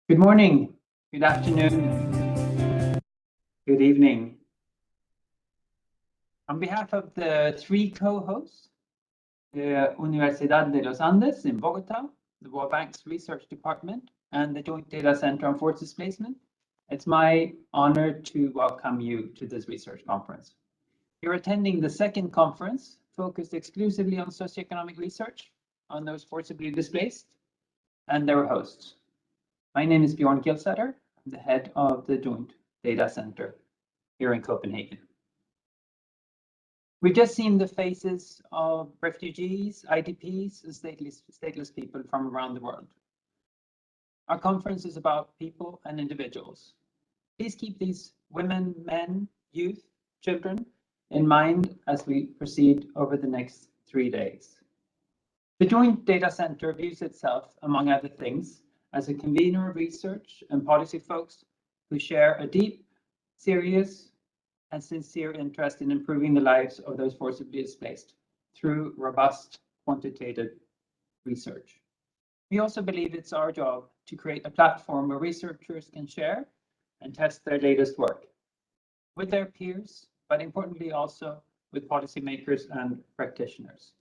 Good morning, good afternoon, good evening. On behalf of the three co-hosts, the Universidad de los Andes in Bogota, the World Bank's Research Department, and the Joint Data Center on Force Displacement, it's my honor to welcome you to this research conference. You're attending the second conference focused exclusively on socioeconomic research on those forcibly displaced and their hosts. My name is Bjorn Kilsetter. I'm the head of the Joint Data Center here in Copenhagen. We've just seen the faces of refugees, IDPs, and stateless people from around the world. Our conference is about people and individuals. Please keep these women, men, youth, children in mind as we proceed over the next 3 days. The Joint Data Center views itself, among other things, as a convener of research and policy folks who share a deep, serious, and sincere interest in improving the lives of those forcibly displaced through robust, quantitative research. We also believe it's our job to create a platform where researchers can share and test their latest work with their peers, but importantly also with policymakers and practitioners.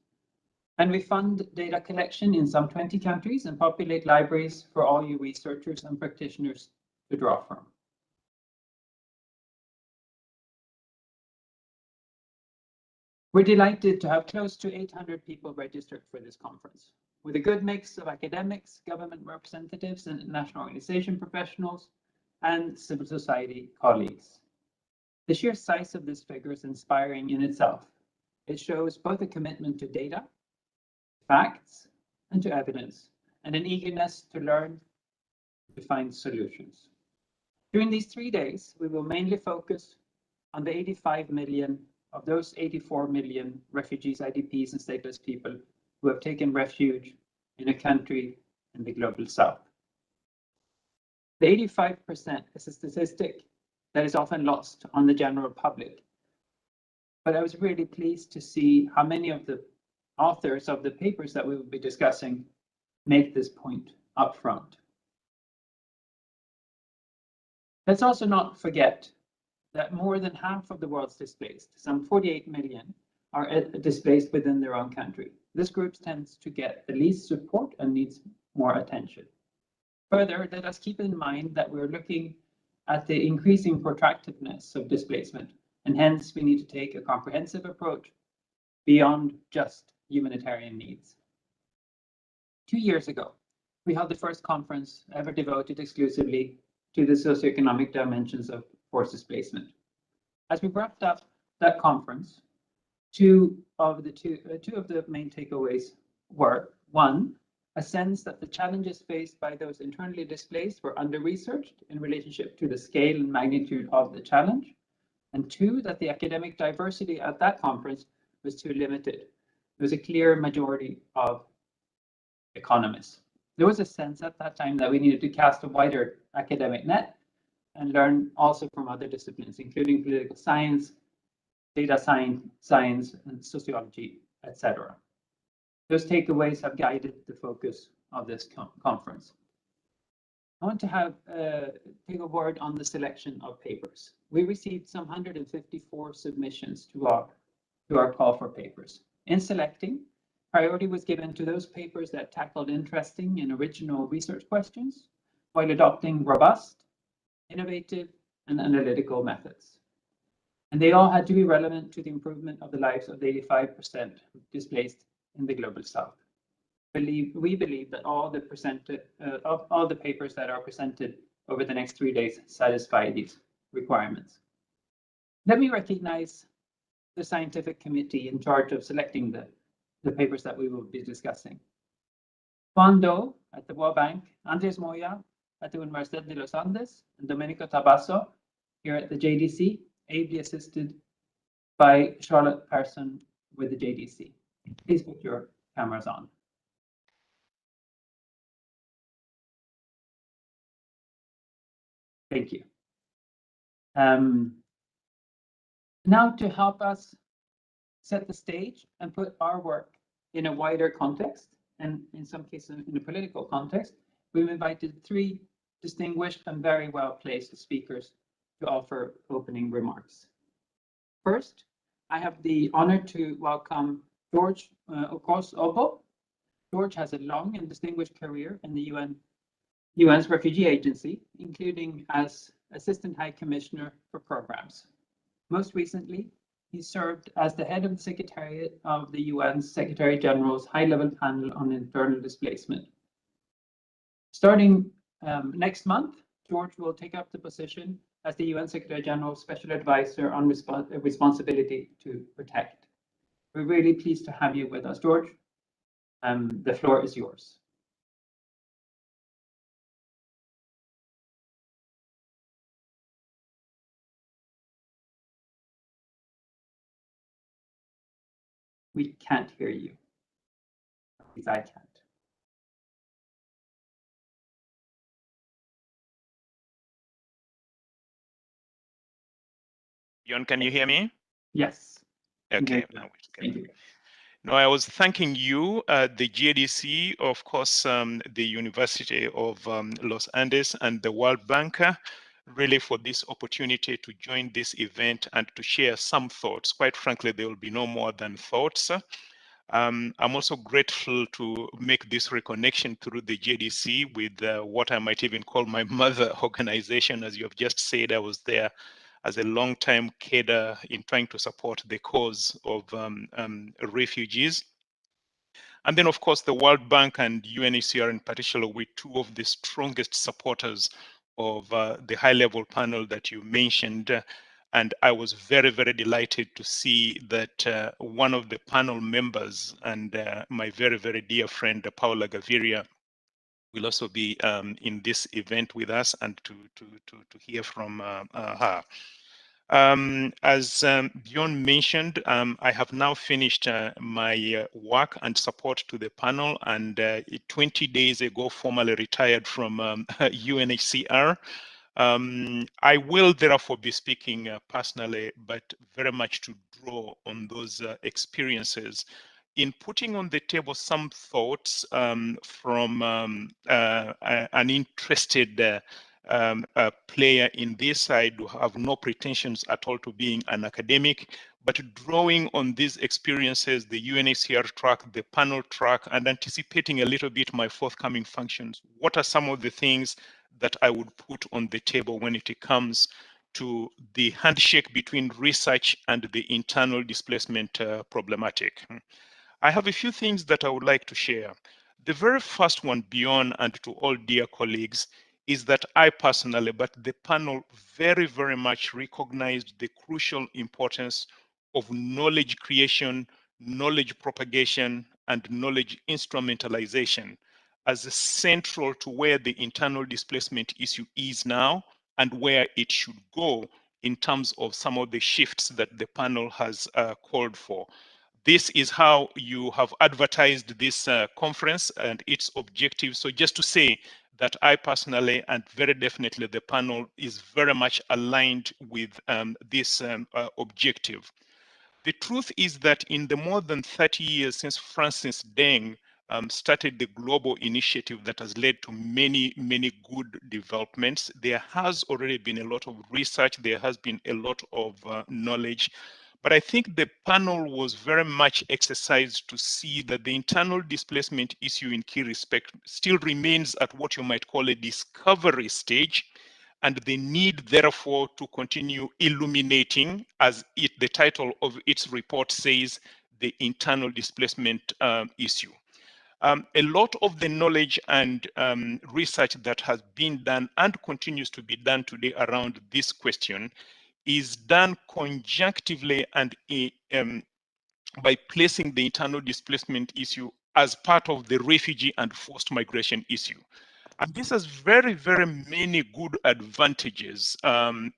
And we fund data collection in some 20 countries and populate libraries for all you researchers and practitioners to draw from. We're delighted to have close to 800 people registered for this conference, with a good mix of academics, government representatives, and international organization professionals, and civil society colleagues. The sheer size of this figure is inspiring in itself. It shows both a commitment to data, facts, and to evidence, and an eagerness to learn, to find solutions. During these 3 days, we will mainly focus on the 85 million of those 84 million refugees, IDPs, and stateless people who have taken refuge in a country in the global south. The 85% is a statistic that is often lost on the general public, but I was really pleased to see how many of the authors of the papers that we will be discussing make this point up front. Let's also not forget that more than half of the world's displaced, some 48 million, are displaced within their own country. This group tends to get the least support and needs more attention. Further, let us keep in mind that we're looking at the increasing protractedness of displacement, and hence we need to take a comprehensive approach beyond just humanitarian needs. 2 years ago, we held the first conference ever devoted exclusively to the socioeconomic dimensions of forced displacement. As we wrapped up that conference, two of the main takeaways were: one, a sense that the challenges faced by those internally displaced were under-researched in relationship to the scale and magnitude of the challenge, and two, that the academic diversity at that conference was too limited. There was a clear majority of economists. There was a sense at that time that we needed to cast a wider academic net and learn also from other disciplines, including political science, data science, and sociology, etc. Those takeaways have guided the focus of this conference. I want to take a word on the selection of papers. We received some 154 submissions to our call for papers. In selecting, priority was given to those papers that tackled interesting and original research questions, while adopting robust, innovative, and analytical methods. And they all had to be relevant to the improvement of the lives of the 85% displaced in the global south. We believe that all the papers that are presented over the next 3 days satisfy these requirements. Let me recognize the scientific committee in charge of selecting the papers that we will be discussing. Juan Do at the World Bank, Andres Moya at the Universidad de los Andes, and Domenico Tabasso here at the JDC, ably assisted by Charlotte Persson with the JDC. Please put your cameras on. Thank you. Now, to help us set the stage and put our work in a wider context, and in some cases in a political context, we've invited three distinguished and very well-placed speakers to offer opening remarks. First, I have the honor to welcome George Okos-Obo. George has a long and distinguished career in the UN's Refugee Agency, including as Assistant High Commissioner for Programs. Most recently, he served as the head of the Secretariat of the UN's Secretary General's High-Level Panel on Internal Displacement. Starting next month, George will take up the position as the UN Secretary General's Special Advisor on Responsibility to Protect. We're really pleased to have you with us, George. The floor is yours. We can't hear you. At least I can't. Bjorn, can you hear me? Yes. Okay. Thank you. No, I was thanking you, the GADC, of course, the University of Los Andes and the World Bank, really for this opportunity to join this event and to share some thoughts. Quite frankly, there will be no more than thoughts. I'm also grateful to make this reconnection through the GADC with what I might even call my mother organization. As you have just said, I was there as a long-time cadre in trying to support the cause of refugees. And then, of course, the World Bank and UNHCR in particular were two of the strongest supporters of the high-level panel that you mentioned. And I was very, very delighted to see that one of the panel members and my very, very dear friend, Paula Gaviria, will also be in this event with us and to hear from her. As Bjorn mentioned, I have now finished my work and support to the panel, and 20 days ago formally retired from UNHCR. I will therefore be speaking personally, but very much to draw on those experiences in putting on the table some thoughts from an interested player in this. I do have no pretensions at all to being an academic, but drawing on these experiences, the UNHCR track, the panel track, and anticipating a little bit my forthcoming functions. What are some of the things that I would put on the table when it comes to the handshake between research and the internal displacement problematic? I have a few things that I would like to share. The very first one, beyond and to all dear colleagues, is that I personally, but the panel very, very much recognized the crucial importance of knowledge creation, knowledge propagation, and knowledge instrumentalization as central to where the internal displacement issue is now and where it should go in terms of some of the shifts that the panel has called for. This is how you have advertised this conference and its objectives. So just to say that I personally and very definitely the panel is very much aligned with this objective. The truth is that in the more than 30 years since Francis Deng started the global initiative that has led to many, many good developments, there has already been a lot of research, there has been a lot of knowledge. But I think the panel was very much exercised to see that the internal displacement issue in key respect still remains at what you might call a discovery stage, and the need therefore to continue illuminating, as the title of its report says, the internal displacement issue. A lot of the knowledge and research that has been done and continues to be done today around this question is done conjunctively and by placing the internal displacement issue as part of the refugee and forced migration issue. And this has very, very many good advantages,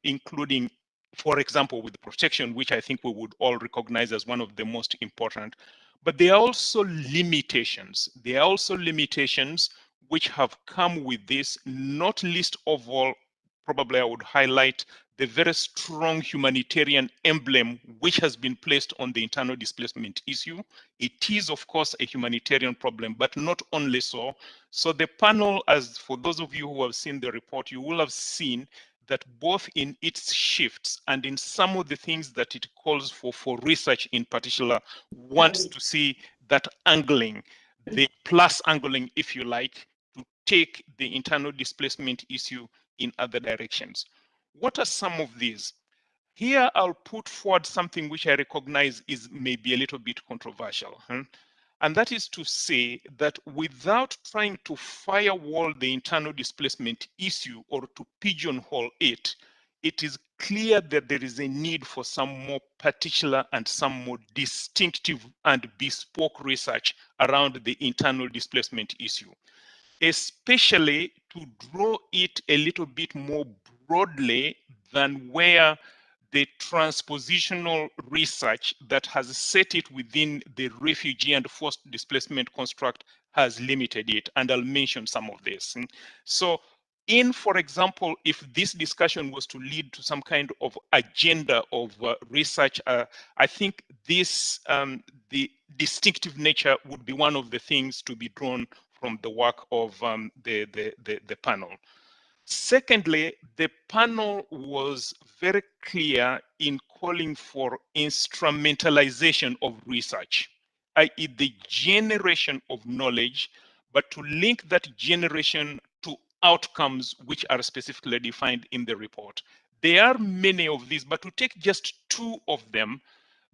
including, for example, with protection, which I think we would all recognize as one of the most important. But there are also limitations. There are also limitations which have come with this, not least of all, probably I would highlight the very strong humanitarian emblem which has been placed on the internal displacement issue. It is, of course, a humanitarian problem, but not only so. So the panel, as for those of you who have seen the report, you will have seen that both in its shifts and in some of the things that it calls for research in particular, wants to see that angling, the plus angling, if you like, to take the internal displacement issue in other directions. What are some of these? Here, I'll put forward something which I recognize is maybe a little bit controversial. And that is to say that without trying to firewall the internal displacement issue or to pigeonhole it, it is clear that there is a need for some more particular and some more distinctive and bespoke research around the internal displacement issue, especially to draw it a little bit more broadly than where the transpositional research that has set it within the refugee and forced displacement construct has limited it. And I'll mention some of this. So for example, if this discussion was to lead to some kind of agenda of research, I think the distinctive nature would be one of the things to be drawn from the work of the panel. Secondly, the panel was very clear in calling for instrumentalization of research, i.e. the generation of knowledge, but to link that generation to outcomes which are specifically defined in the report. There are many of these, but to take just two of them,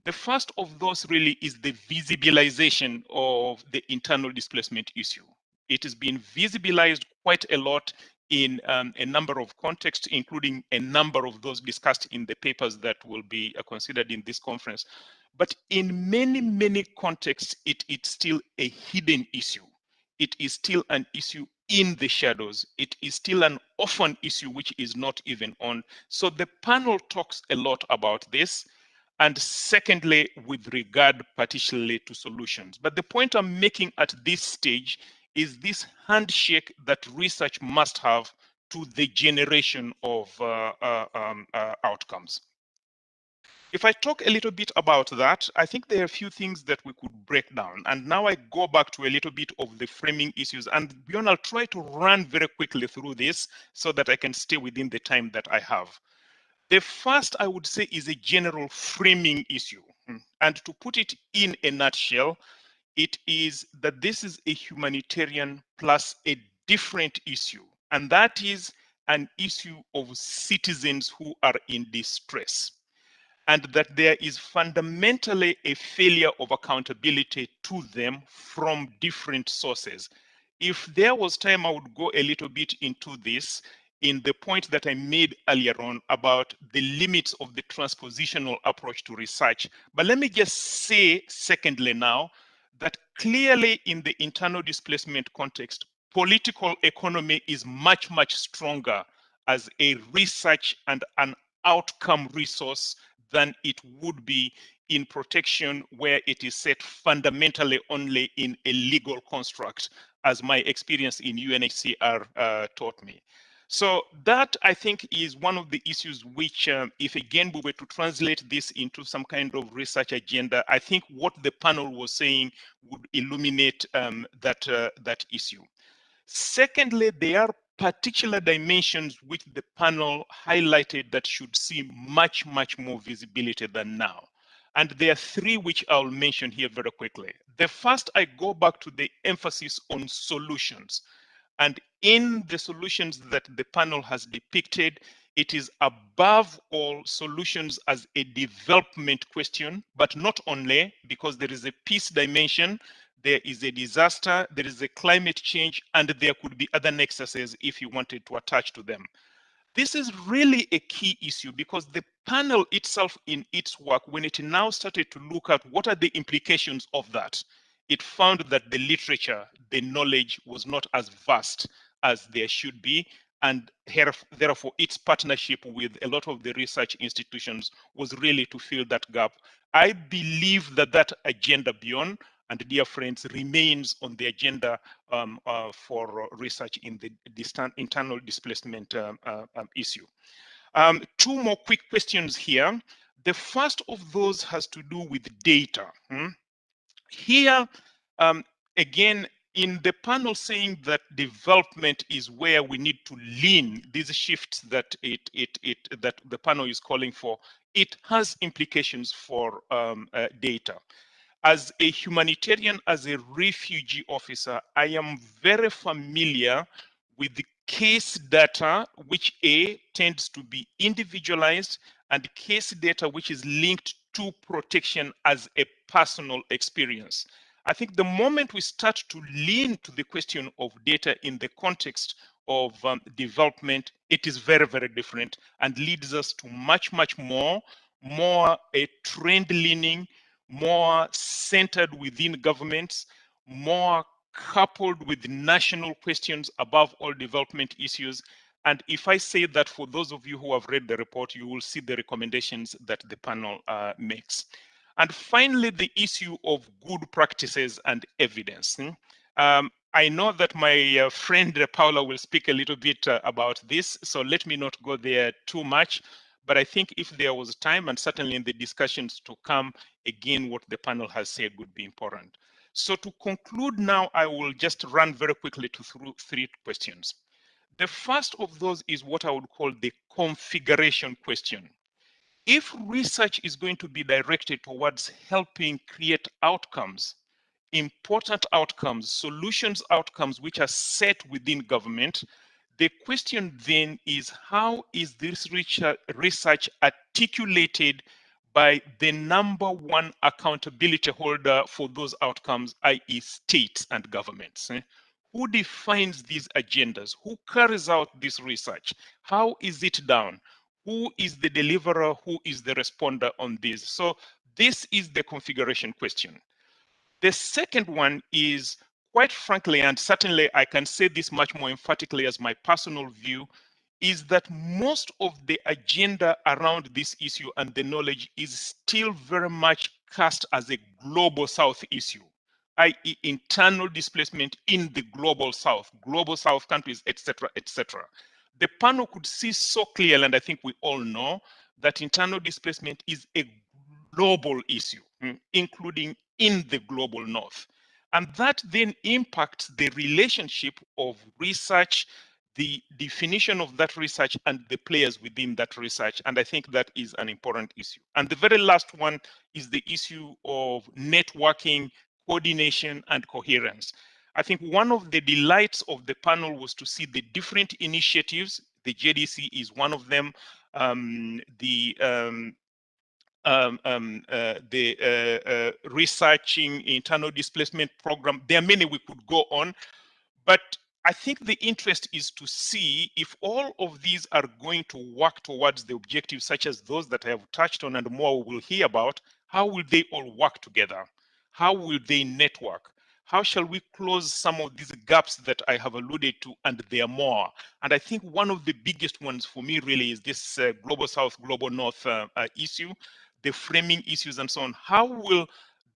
the first of those really is the visibilization of the internal displacement issue. It has been visibilized quite a lot in a number of contexts, including a number of those discussed in the papers that will be considered in this conference. But in many, many contexts, it's still a hidden issue. It is still an issue in the shadows. It is still an orphan issue which is not even on. So the panel talks a lot about this. And secondly, with regard particularly to solutions. But the point I'm making at this stage is this handshake that research must have to the generation of outcomes. If I talk a little bit about that, I think there are a few things that we could break down. And now I go back to a little bit of the framing issues. And Bjorn, I'll try to run very quickly through this so that I can stay within the time that I have. The first, I would say, is a general framing issue. And to put it in a nutshell, it is that this is a humanitarian plus a different issue. And that is an issue of citizens who are in distress. And that there is fundamentally a failure of accountability to them from different sources. If there was time, I would go a little bit into this in the point that I made earlier on about the limits of the transpositional approach to research. But let me just say, secondly now, that clearly in the internal displacement context, political economy is much, much stronger as a research and an outcome resource than it would be in protection where it is set fundamentally only in a legal construct, as my experience in UNHCR taught me. So that, I think, is one of the issues which, if again we were to translate this into some kind of research agenda, I think what the panel was saying would illuminate that issue. Secondly, there are particular dimensions which the panel highlighted that should see much, much more visibility than now. And there are three which I'll mention here very quickly. The first, I go back to the emphasis on solutions. And in the solutions that the panel has depicted, it is above all solutions as a development question, but not only, because there is a peace dimension, there is a disaster, there is a climate change, and there could be other nexuses if you wanted to attach to them. This is really a key issue because the panel itself in its work, when it now started to look at what are the implications of that, it found that the literature, the knowledge was not as vast as there should be. And therefore, its partnership with a lot of the research institutions was really to fill that gap. I believe that that agenda beyond, and dear friends, remains on the agenda for research in the internal displacement issue. Two more quick questions here. The first of those has to do with data. Here, again, in the panel saying that development is where we need to lean, these shifts that that the panel is calling for, it has implications for data. As a humanitarian, as a refugee officer, I am very familiar with the case data, which tends to be individualized, and case data which is linked to protection as a personal experience. I think the moment we start to lean to the question of data in the context of development, it is very, very different and leads us to much, much more a trend leaning, more centered within governments, more coupled with national questions above all development issues. And if I say that, for those of you who have read the report, you will see the recommendations that the panel makes. And finally, the issue of good practices and evidence. I know that my friend Paula will speak a little bit about this, so let me not go there too much. But I think if there was time, and certainly in the discussions to come, again, what the panel has said would be important. So to conclude now, I will just run very quickly through three questions. The first of those is what I would call the configuration question. If research is going to be directed towards helping create outcomes, important outcomes, solutions outcomes which are set within government, the question then is, how is this research articulated by the number one accountability holder for those outcomes, i.e. states and governments? Who defines these agendas? Who carries out this research? How is it done? Who is the deliverer? Who is the responder on this? So this is the configuration question. The second one is, quite frankly, and certainly I can say this much more emphatically as my personal view, is that most of the agenda around this issue and the knowledge is still very much cast as a global South issue, i.e. internal displacement in the global South countries, etc., etc. The panel could see so clearly, and I think we all know, that internal displacement is a global issue, including in the global North. And that then impacts the relationship of research, the definition of that research, and the players within that research. And I think that is an important issue. And the very last one is the issue of networking, coordination, and coherence. I think one of the delights of the panel was to see the different initiatives. The JDC is one of them. Researching internal displacement program. There are many we could go on, but I think the interest is to see if all of these are going to work towards the objectives such as those that I have touched on and more we'll hear about. How will they all work together? How will they network? How shall we close some of these gaps that I have alluded to, and there are more? And I think one of the biggest ones for me really is this Global South, Global North issue, the framing issues and so on. How will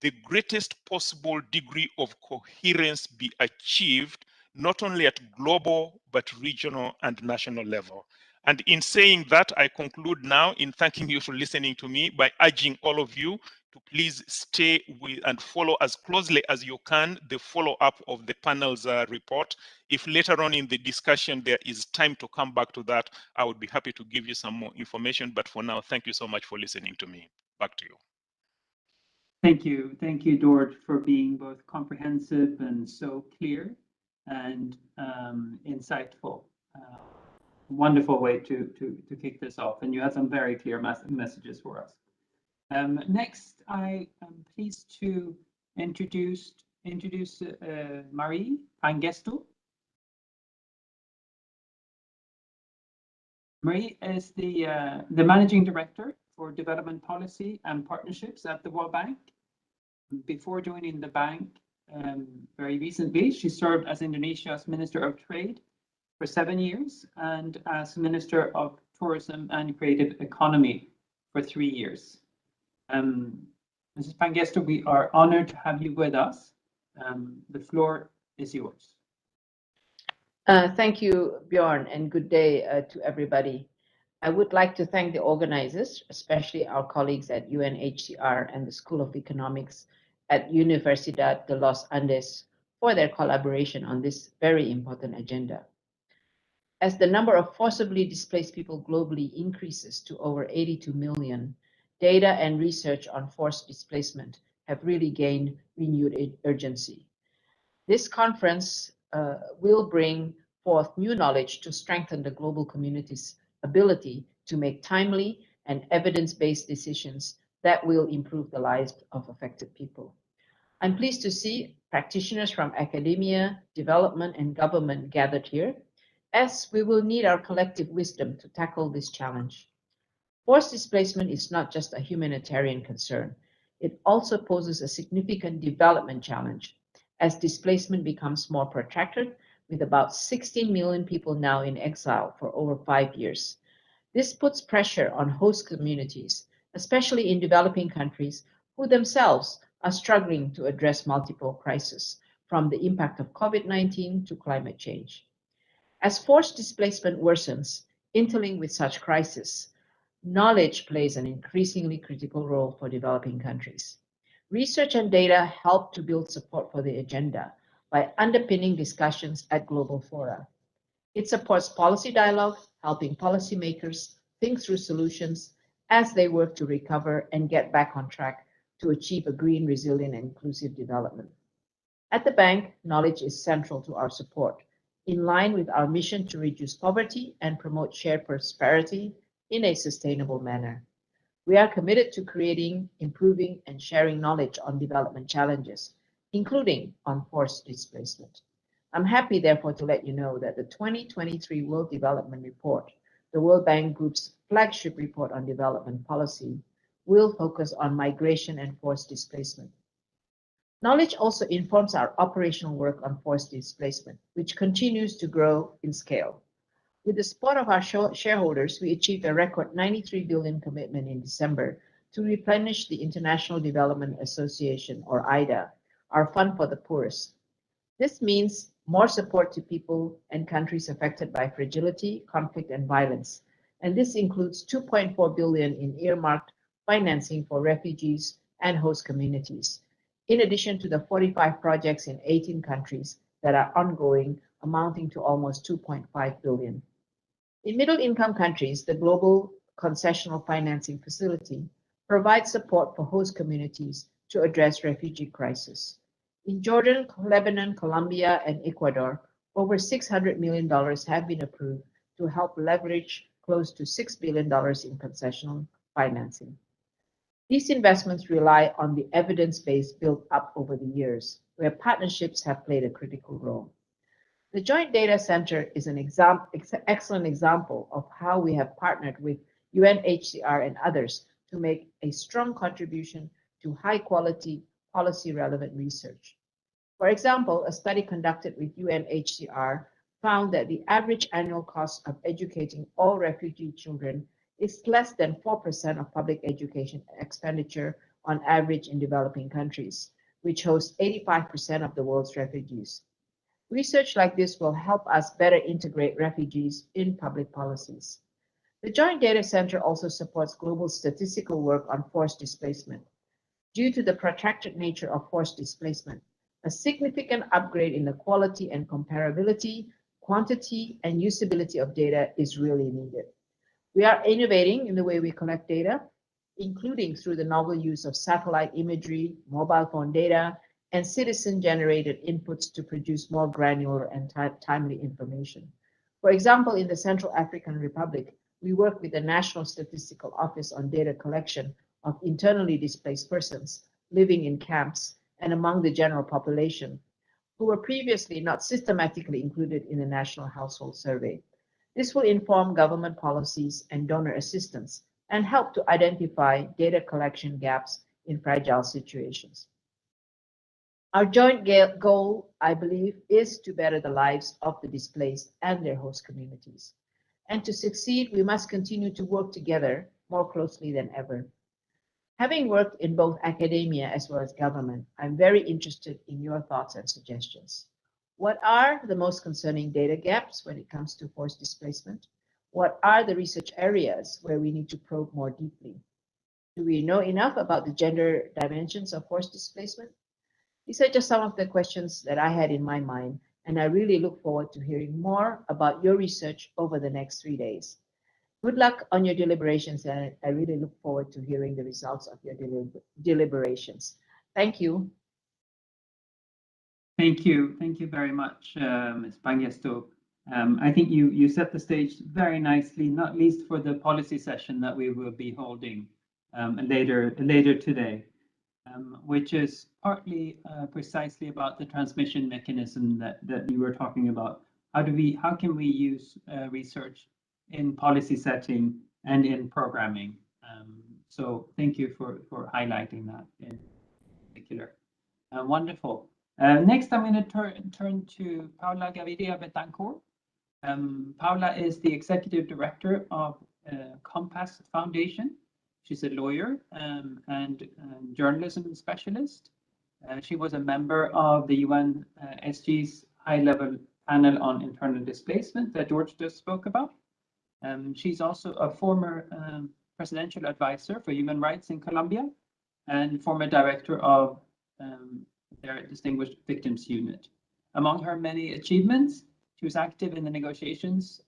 the greatest possible degree of coherence be achieved, not only at global, but regional and national level? And in saying that, I conclude now in thanking you for listening to me by urging all of you to please stay with and follow as closely as you can the follow-up of the panel's report. If later on in the discussion there is time to come back to that, I would be happy to give you some more information. But for now, thank you so much for listening to me. Back to you. Thank you, Dort, for being both comprehensive and so clear and insightful. Wonderful way to kick this off, and you have some very clear messages for us. Next, I am pleased to introduce Marie Pangestu. Marie is the Managing Director for Development Policy and Partnerships at the World Bank. Before joining the bank, very recently, she served as Indonesia's Minister of Trade for 7 years and as Minister of Tourism and Creative Economy for 3 years. Mrs. Pangestu, we are honored to have you with us. The floor is yours. Thank you, Bjorn, and good day to everybody. I would like to thank the organizers, especially our colleagues at UNHCR and the School of Economics at Universidad de los Andes for their collaboration on this very important agenda. As the number of forcibly displaced people globally increases to over 82 million, data and research on forced displacement have really gained renewed urgency. This conference will bring forth new knowledge to strengthen the global community's ability to make timely and evidence-based decisions that will improve the lives of affected people. I'm pleased to see practitioners from academia, development, and government gathered here, as we will need our collective wisdom to tackle this challenge. Forced displacement is not just a humanitarian concern. It also poses a significant development challenge as displacement becomes more protracted, with about 16 million people now in exile for over 5 years. This puts pressure on host communities, especially in developing countries who themselves are struggling to address multiple crises, from the impact of COVID-19 to climate change. As forced displacement worsens, interlinked with such crises, knowledge plays an increasingly critical role for developing countries. Research and data help to build support for the agenda by underpinning discussions at global fora. It supports policy dialogue, helping policymakers think through solutions as they work to recover and get back on track to achieve a green, resilient, and inclusive development. At the bank, knowledge is central to our support, in line with our mission to reduce poverty and promote shared prosperity in a sustainable manner. We are committed to creating, improving, and sharing knowledge on development challenges, including on forced displacement. I'm happy, therefore, to let you know that the 2023 World Development Report, the World Bank Group's flagship report on development policy, will focus on migration and forced displacement. Knowledge also informs our operational work on forced displacement, which continues to grow in scale. With the support of our shareholders, we achieved a record 93 billion commitment in December to replenish the International Development Association, or IDA, our fund for the poorest. This means more support to people and countries affected by fragility, conflict, and violence. And this includes 2.4 billion in earmarked financing for refugees and host communities, in addition to the 45 projects in 18 countries that are ongoing, amounting to almost 2.5 billion. In middle-income countries, the Global Concessional Financing Facility provides support for host communities to address refugee crisis. In Jordan, Lebanon, Colombia, and Ecuador, over $600 million have been approved to help leverage close to $6 billion in concessional financing. These investments rely on the evidence base built up over the years, where partnerships have played a critical role. The Joint Data Center is an excellent example of how we have partnered with UNHCR and others to make a strong contribution to high-quality, policy-relevant research. For example, a study conducted with UNHCR found that the average annual cost of educating all refugee children is less than 4% of public education expenditure on average in developing countries, which host 85% of the world's refugees. Research like this will help us better integrate refugees in public policies. The Joint Data Center also supports global statistical work on forced displacement. Due to the protracted nature of forced displacement, a significant upgrade in the quality and comparability, quantity, and usability of data is really needed. We are innovating in the way we collect data, including through the novel use of satellite imagery, mobile phone data, and citizen-generated inputs to produce more granular and timely information. For example, in the Central African Republic, we work with the National Statistical Office on data collection of internally displaced persons living in camps and among the general population, who were previously not systematically included in the National Household Survey. This will inform government policies and donor assistance and help to identify data collection gaps in fragile situations. Our joint goal, I believe, is to better the lives of the displaced and their host communities. And to succeed, we must continue to work together more closely than ever. Having worked in both academia as well as government, I'm very interested in your thoughts and suggestions. What are the most concerning data gaps when it comes to forced displacement? What are the research areas where we need to probe more deeply? Do we know enough about the gender dimensions of forced displacement? These are just some of the questions that I had in my mind, and I really look forward to hearing more about your research over the next 3 days. Good luck on your deliberations, and I really look forward to hearing the results of your deliberations. Thank you. Thank you. Thank you very much, Ms. Pangesto. I think you set the stage very nicely, not least for the policy session that we will be holding later today, which is partly precisely about the transmission mechanism that you were talking about. How can we use research in policy setting and in programming? So thank you for highlighting that in particular. Wonderful. Next, I'm going to turn to Paula Gaviria Betancourt. Paula is the executive director of Compass Foundation. She's a lawyer and journalism specialist. She was a member of the UNSG's high-level panel on internal displacement that George just spoke about. She's also a former presidential advisor for human rights in Colombia and former director of their Distinguished Victims Unit. Among her many achievements, she was active in the negotiations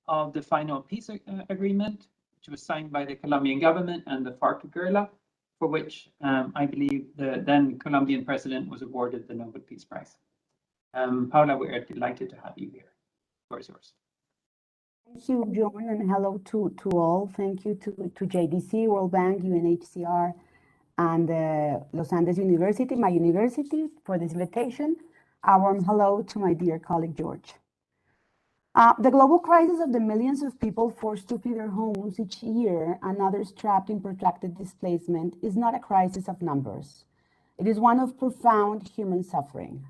of the final peace agreement, which was signed by the Colombian government and the FARC guerrilla, for which I believe the then Colombian president was awarded the Nobel Peace Prize. Paula, we're delighted to have you here. The floor is yours. Thank you, John, and hello to all. Thank you to JDC, World Bank, UNHCR, and Los Andes University, my university, for this invitation. A warm hello to my dear colleague, George. The global crisis of the millions of people forced to flee their homes each year and others trapped in protracted displacement is not a crisis of numbers. It is one of profound human suffering.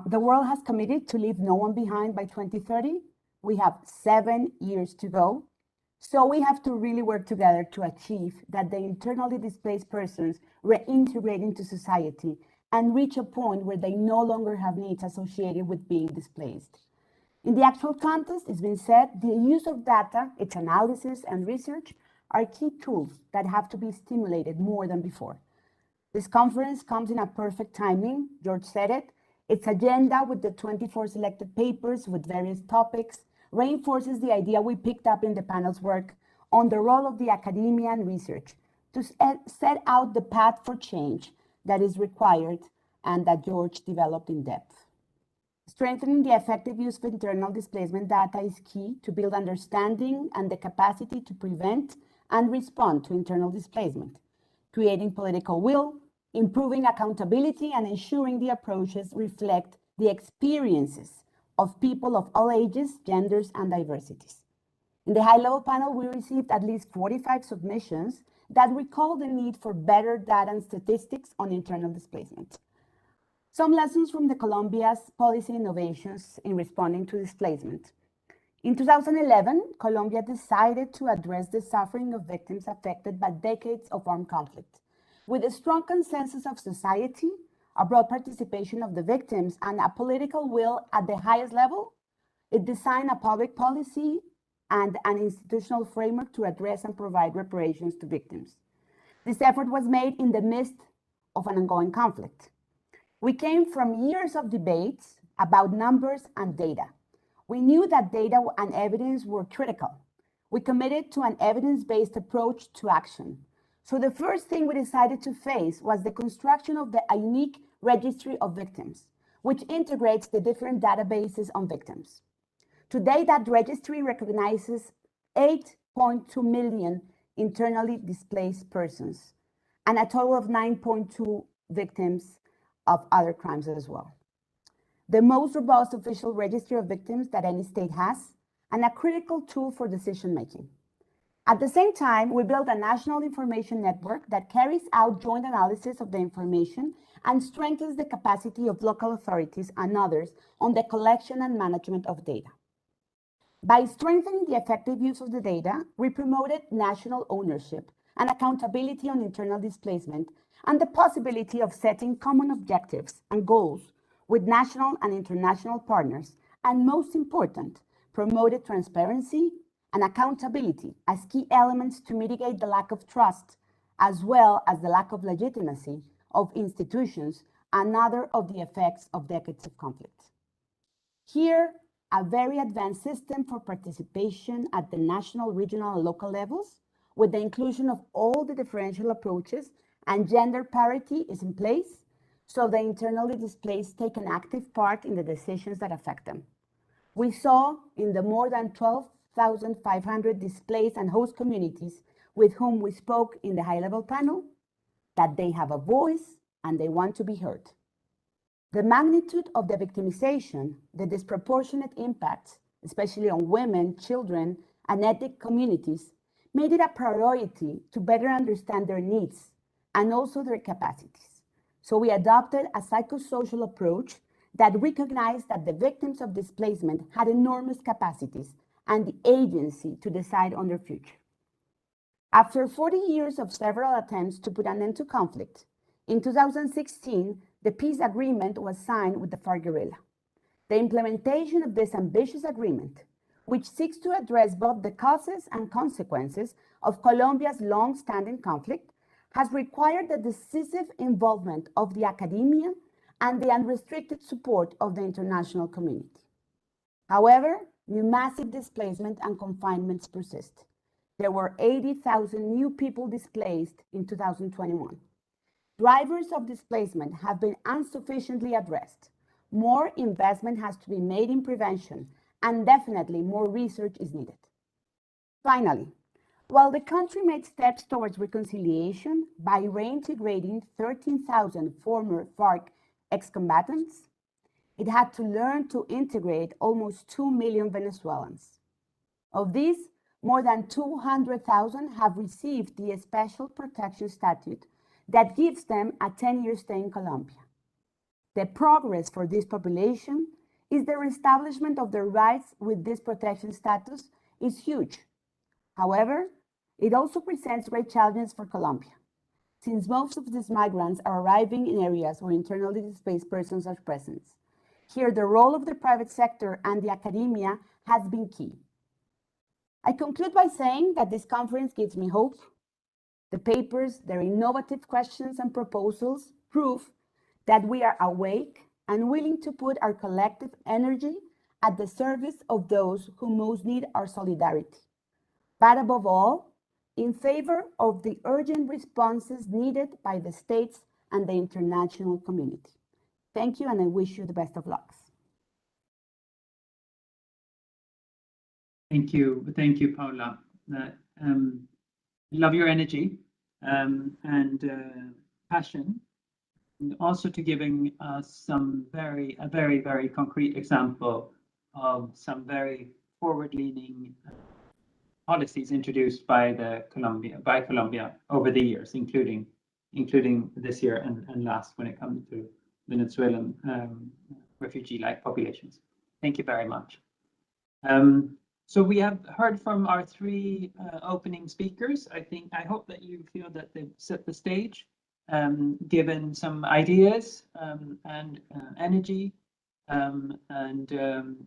The world has committed to leave no one behind by 2030. We have 7 years to go. So we have to really work together to achieve that the internally displaced persons reintegrate into society and reach a point where they no longer have needs associated with being displaced. In the actual context, it's been said, the use of data, its analysis and research are key tools that have to be stimulated more than before. This conference comes in a perfect timing. George said it. Its agenda with the 24 selected papers with various topics reinforces the idea we picked up in the panel's work on the role of the academia and research to set out the path for change that is required and that George developed in depth. Strengthening the effective use of internal displacement data is key to build understanding and the capacity to prevent and respond to internal displacement, creating political will, improving accountability, and ensuring the approaches reflect the experiences of people of all ages, genders, and diversities. In the high-level panel, we received at least 45 submissions that recall the need for better data and statistics on internal displacement. Some lessons from the Colombia's policy innovations in responding to displacement. In 2011, Colombia decided to address the suffering of victims affected by decades of armed conflict. With a strong consensus of society, a broad participation of the victims, and a political will at the highest level, it designed a public policy and an institutional framework to address and provide reparations to victims. This effort was made in the midst of an ongoing conflict. We came from years of debates about numbers and data. We knew that data and evidence were critical. We committed to an evidence-based approach to action. So the first thing we decided to face was the construction of a unique registry of victims, which integrates the different databases on victims. Today, that registry recognizes 8.2 million internally displaced persons and a total of 9.2 victims of other crimes as well. The most robust official registry of victims that any state has, and a critical tool for decision-making. At the same time, we built a national information network that carries out joint analysis of the information and strengthens the capacity of local authorities and others on the collection and management of data. By strengthening the effective use of the data, we promoted national ownership and accountability on internal displacement and the possibility of setting common objectives and goals with national and international partners, and most important, promoted transparency and accountability as key elements to mitigate the lack of trust, as well as the lack of legitimacy of institutions, another of the effects of decades of conflict. Here, a very advanced system for participation at the national, regional, and local levels, with the inclusion of all the differential approaches and gender parity is in place, so the internally displaced take an active part in the decisions that affect them. We saw in the more than 12,500 displaced and host communities with whom we spoke in the high-level panel that they have a voice and they want to be heard. The magnitude of the victimization, the disproportionate impacts, especially on women, children, and ethnic communities, made it a priority to better understand their needs and also their capacities. So we adopted a psychosocial approach that recognized that the victims of displacement had enormous capacities and the agency to decide on their future. After 40 years of several attempts to put an end to conflict, in 2016, the peace agreement was signed with the FARC guerrilla. The implementation of this ambitious agreement, which seeks to address both the causes and consequences of Colombia's long-standing conflict, has required the decisive involvement of the academia and the unrestricted support of the international community. However, new massive displacement and confinements persist. There were 80,000 new people displaced in 2021. Drivers of displacement have been insufficiently addressed. More investment has to be made in prevention, and definitely more research is needed. Finally, while the country made steps towards reconciliation by reintegrating 13,000 former FARC ex-combatants, it had to learn to integrate almost 2 million Venezuelans. Of these, more than 200,000 have received the special protection statute that gives them a 10-year stay in Colombia. The progress for this population is the reestablishment of their rights with this protection status is huge. However, it also presents great challenges for Colombia, since most of these migrants are arriving in areas where internally displaced persons are present. Here, the role of the private sector and the academia has been key. I conclude by saying that this conference gives me hope. The papers, their innovative questions and proposals prove that we are awake and willing to put our collective energy at the service of those who most need our solidarity. But above all, in favor of the urgent responses needed by the states and the international community. Thank you, and I wish you the best of luck. Thank you, Paula. Love your energy and passion, and also to giving us a very concrete example of some very forward-leaning policies introduced by Colombia over the years, including this year and last when it comes to Venezuelan refugee-like populations. Thank you very much. So we have heard from our three opening speakers. I hope that you feel that they've set the stage, given some ideas and energy, and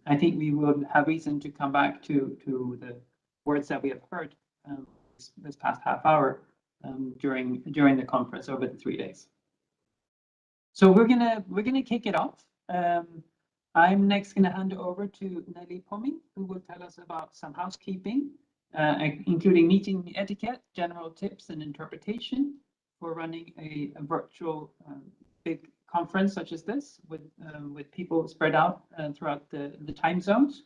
I think we will have reason to come back to the words that we have heard this past half hour during the conference over the 3 days. So we're gonna kick it off. I'm next going to hand over to Nelly Pommy, who will tell us about some housekeeping, including meeting etiquette, general tips, and interpretation for running a virtual big conference such as this with people spread out throughout the time zones.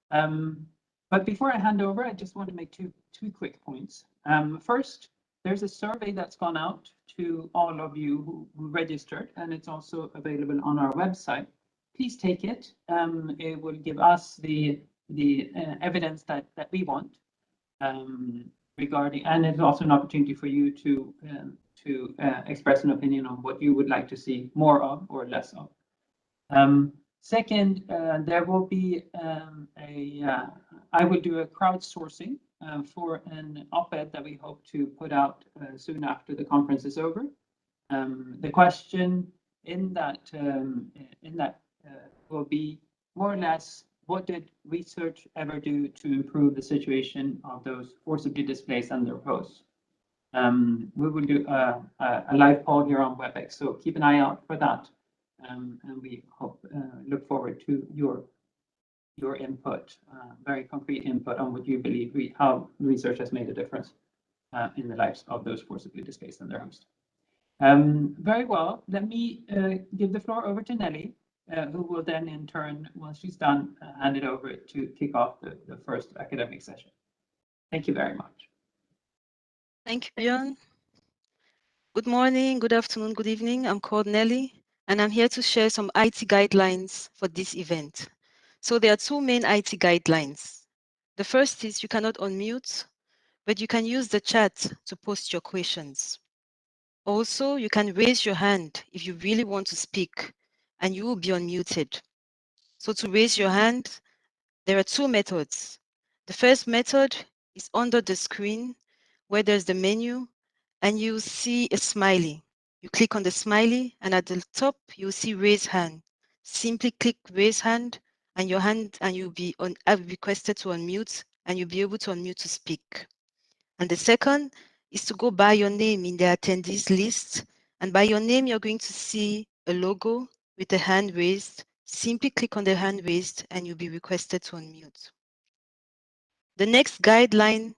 But before I hand over, I just want to make two quick points. First, there's a survey that's gone out to all of you who registered, and it's also available on our website. Please take it. It will give us the evidence that we want regarding, and it's also an opportunity for you to express an opinion on what you would like to see more of or less of. Second, there will be I will do a crowdsourcing for an op-ed that we hope to put out soon after the conference is over. The question in that will be more or less, what did research ever do to improve the situation of those forcibly displaced and their hosts? We will do a live poll here on WebEx, so keep an eye out for that. And we look forward to your input, very concrete input on what you believe how research has made a difference in the lives of those forcibly displaced and their hosts. Very well, let me give the floor over to Nelly, who will then in turn, once she's done, hand it over to kick off the first academic session. Thank you very much. Thank you, Björn. Good morning, good afternoon, good evening. I'm called Nelly, and I'm here to share some IT guidelines for this event. So there are two main IT guidelines. The first is you cannot unmute, but you can use the chat to post your questions. Also, you can raise your hand if you really want to speak, and you will be unmuted. So to raise your hand, there are two methods. The first method is under the screen where there's the menu, and you see a smiley. You click on the smiley, and at the top, you'll see raise hand. Simply click raise hand, and you'll be requested to unmute, and you'll be able to unmute to speak. And the second is to go by your name in the attendees list. And by your name, you're going to see a logo with a hand raised. Simply click on the hand raised, and you'll be requested to unmute. The next guideline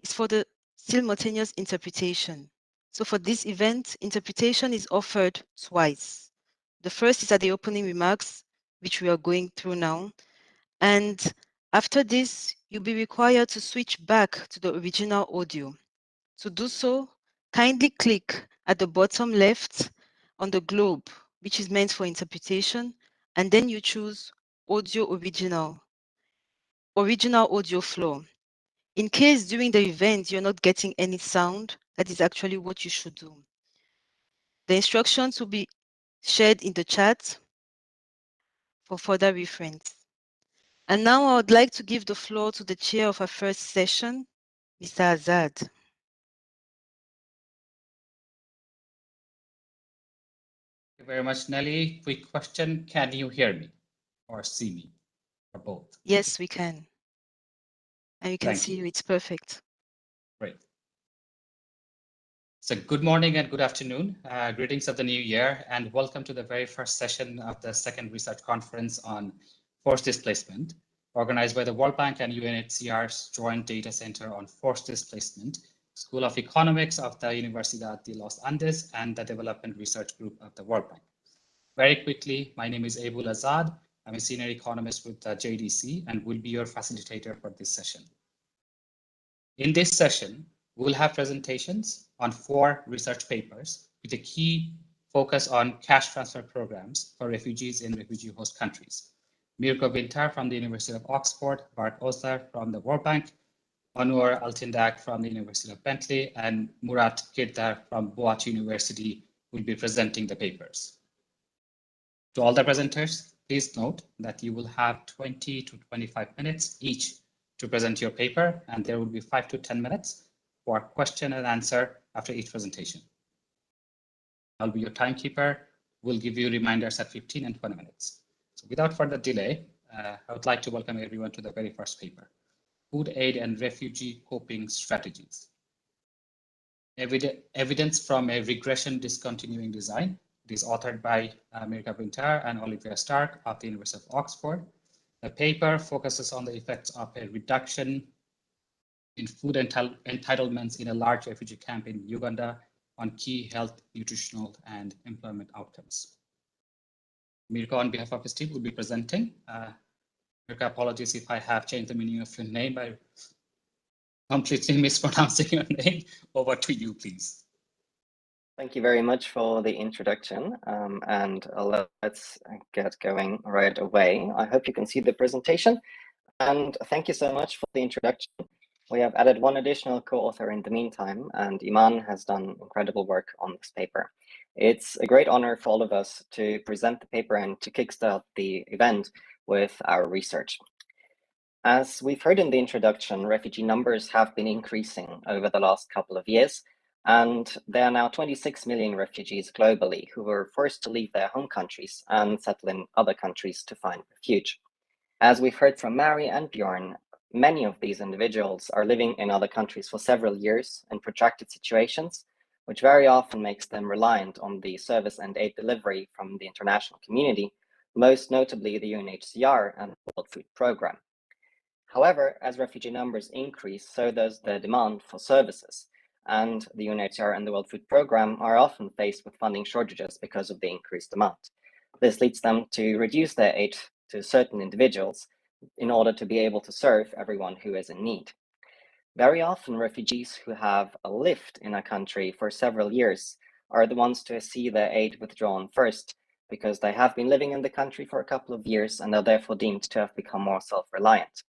is for the simultaneous interpretation. So for this event, interpretation is offered twice. The first is at the opening remarks, which we are going through now. And after this, you'll be required to switch back to the original audio. To do so, kindly click at the bottom left on the globe, which is meant for interpretation, and then you choose Audio Original audio flow. In case during the event you're not getting any sound, that is actually what you should do. The instructions will be shared in the chat for further reference. And now I would like to give the floor to the chair of our first session, Mr. Azad. Thank you very much, Nelly. Quick question, can you hear me or see me or both? Yes, we can. And you can Thank see you. it's perfect. Great. So good morning and good afternoon. Greetings of the new year and welcome to the very first session of the second research conference on forced displacement, organized by the World Bank and UNHCR's Joint Data Center on Forced Displacement, School of Economics of the Universidad de los Andes and the Development Research Group of the World Bank. Very quickly, my name is Abul Azad. I'm a senior economist with the JDC and will be your facilitator for this session. In this session, we'll have presentations on 4 research papers with a key focus on cash transfer programs for refugees in refugee host countries. Mirko Bintar from the University of Oxford, Bart Osler from the World Bank, Anwar Altindak from the University of Bentley, and Murat Kirdar from Boğaziçi University will be presenting the papers. To all the presenters, please note that you will have 20 to 25 minutes each to present your paper, and there will be 5 to 10 minutes for question and answer after each presentation. I'll be your timekeeper. We'll give you reminders at 15 and 20 minutes. So without further delay, I would like to welcome everyone to the very first paper, Food Aid and Refugee Coping Strategies. Evidence from a regression discontinuing design. It is authored by Mirko Bintar and Olivia Stark of the University of Oxford. The paper focuses on the effects of a reduction in food entitlements in a large refugee camp in Uganda on key health, nutritional, and employment outcomes. Mirko, on behalf of his team, will be presenting. Mirko, apologies if I have changed the meaning of your name by completely mispronouncing your name. Over to you, please. Thank you very much for the introduction, and let's get going right away. I hope you can see the presentation, and thank you so much for the introduction. We have added one additional co-author in the meantime, and Iman has done incredible work on this paper. It's a great honor for all of us to present the paper and to kickstart the event with our research. As we've heard in the introduction, refugee numbers have been increasing over the last couple of years, and there are now 26 million refugees globally who were forced to leave their home countries and settle in other countries to find refuge. As we've heard from Mary and Bjorn, many of these individuals are living in other countries for several years in protracted situations, which very often makes them reliant on the service and aid delivery from the international community, most notably the UNHCR and the World Food Programme. However, as refugee numbers increase, so does the demand for services, and the UNHCR and the World Food Programme are often faced with funding shortages because of the increased demand. This leads them to reduce their aid to certain individuals in order to be able to serve everyone who is in need. Very often, refugees who have lived in a country for several years are the ones to see their aid withdrawn first, because they have been living in the country for a couple of years and are therefore deemed to have become more self-reliant.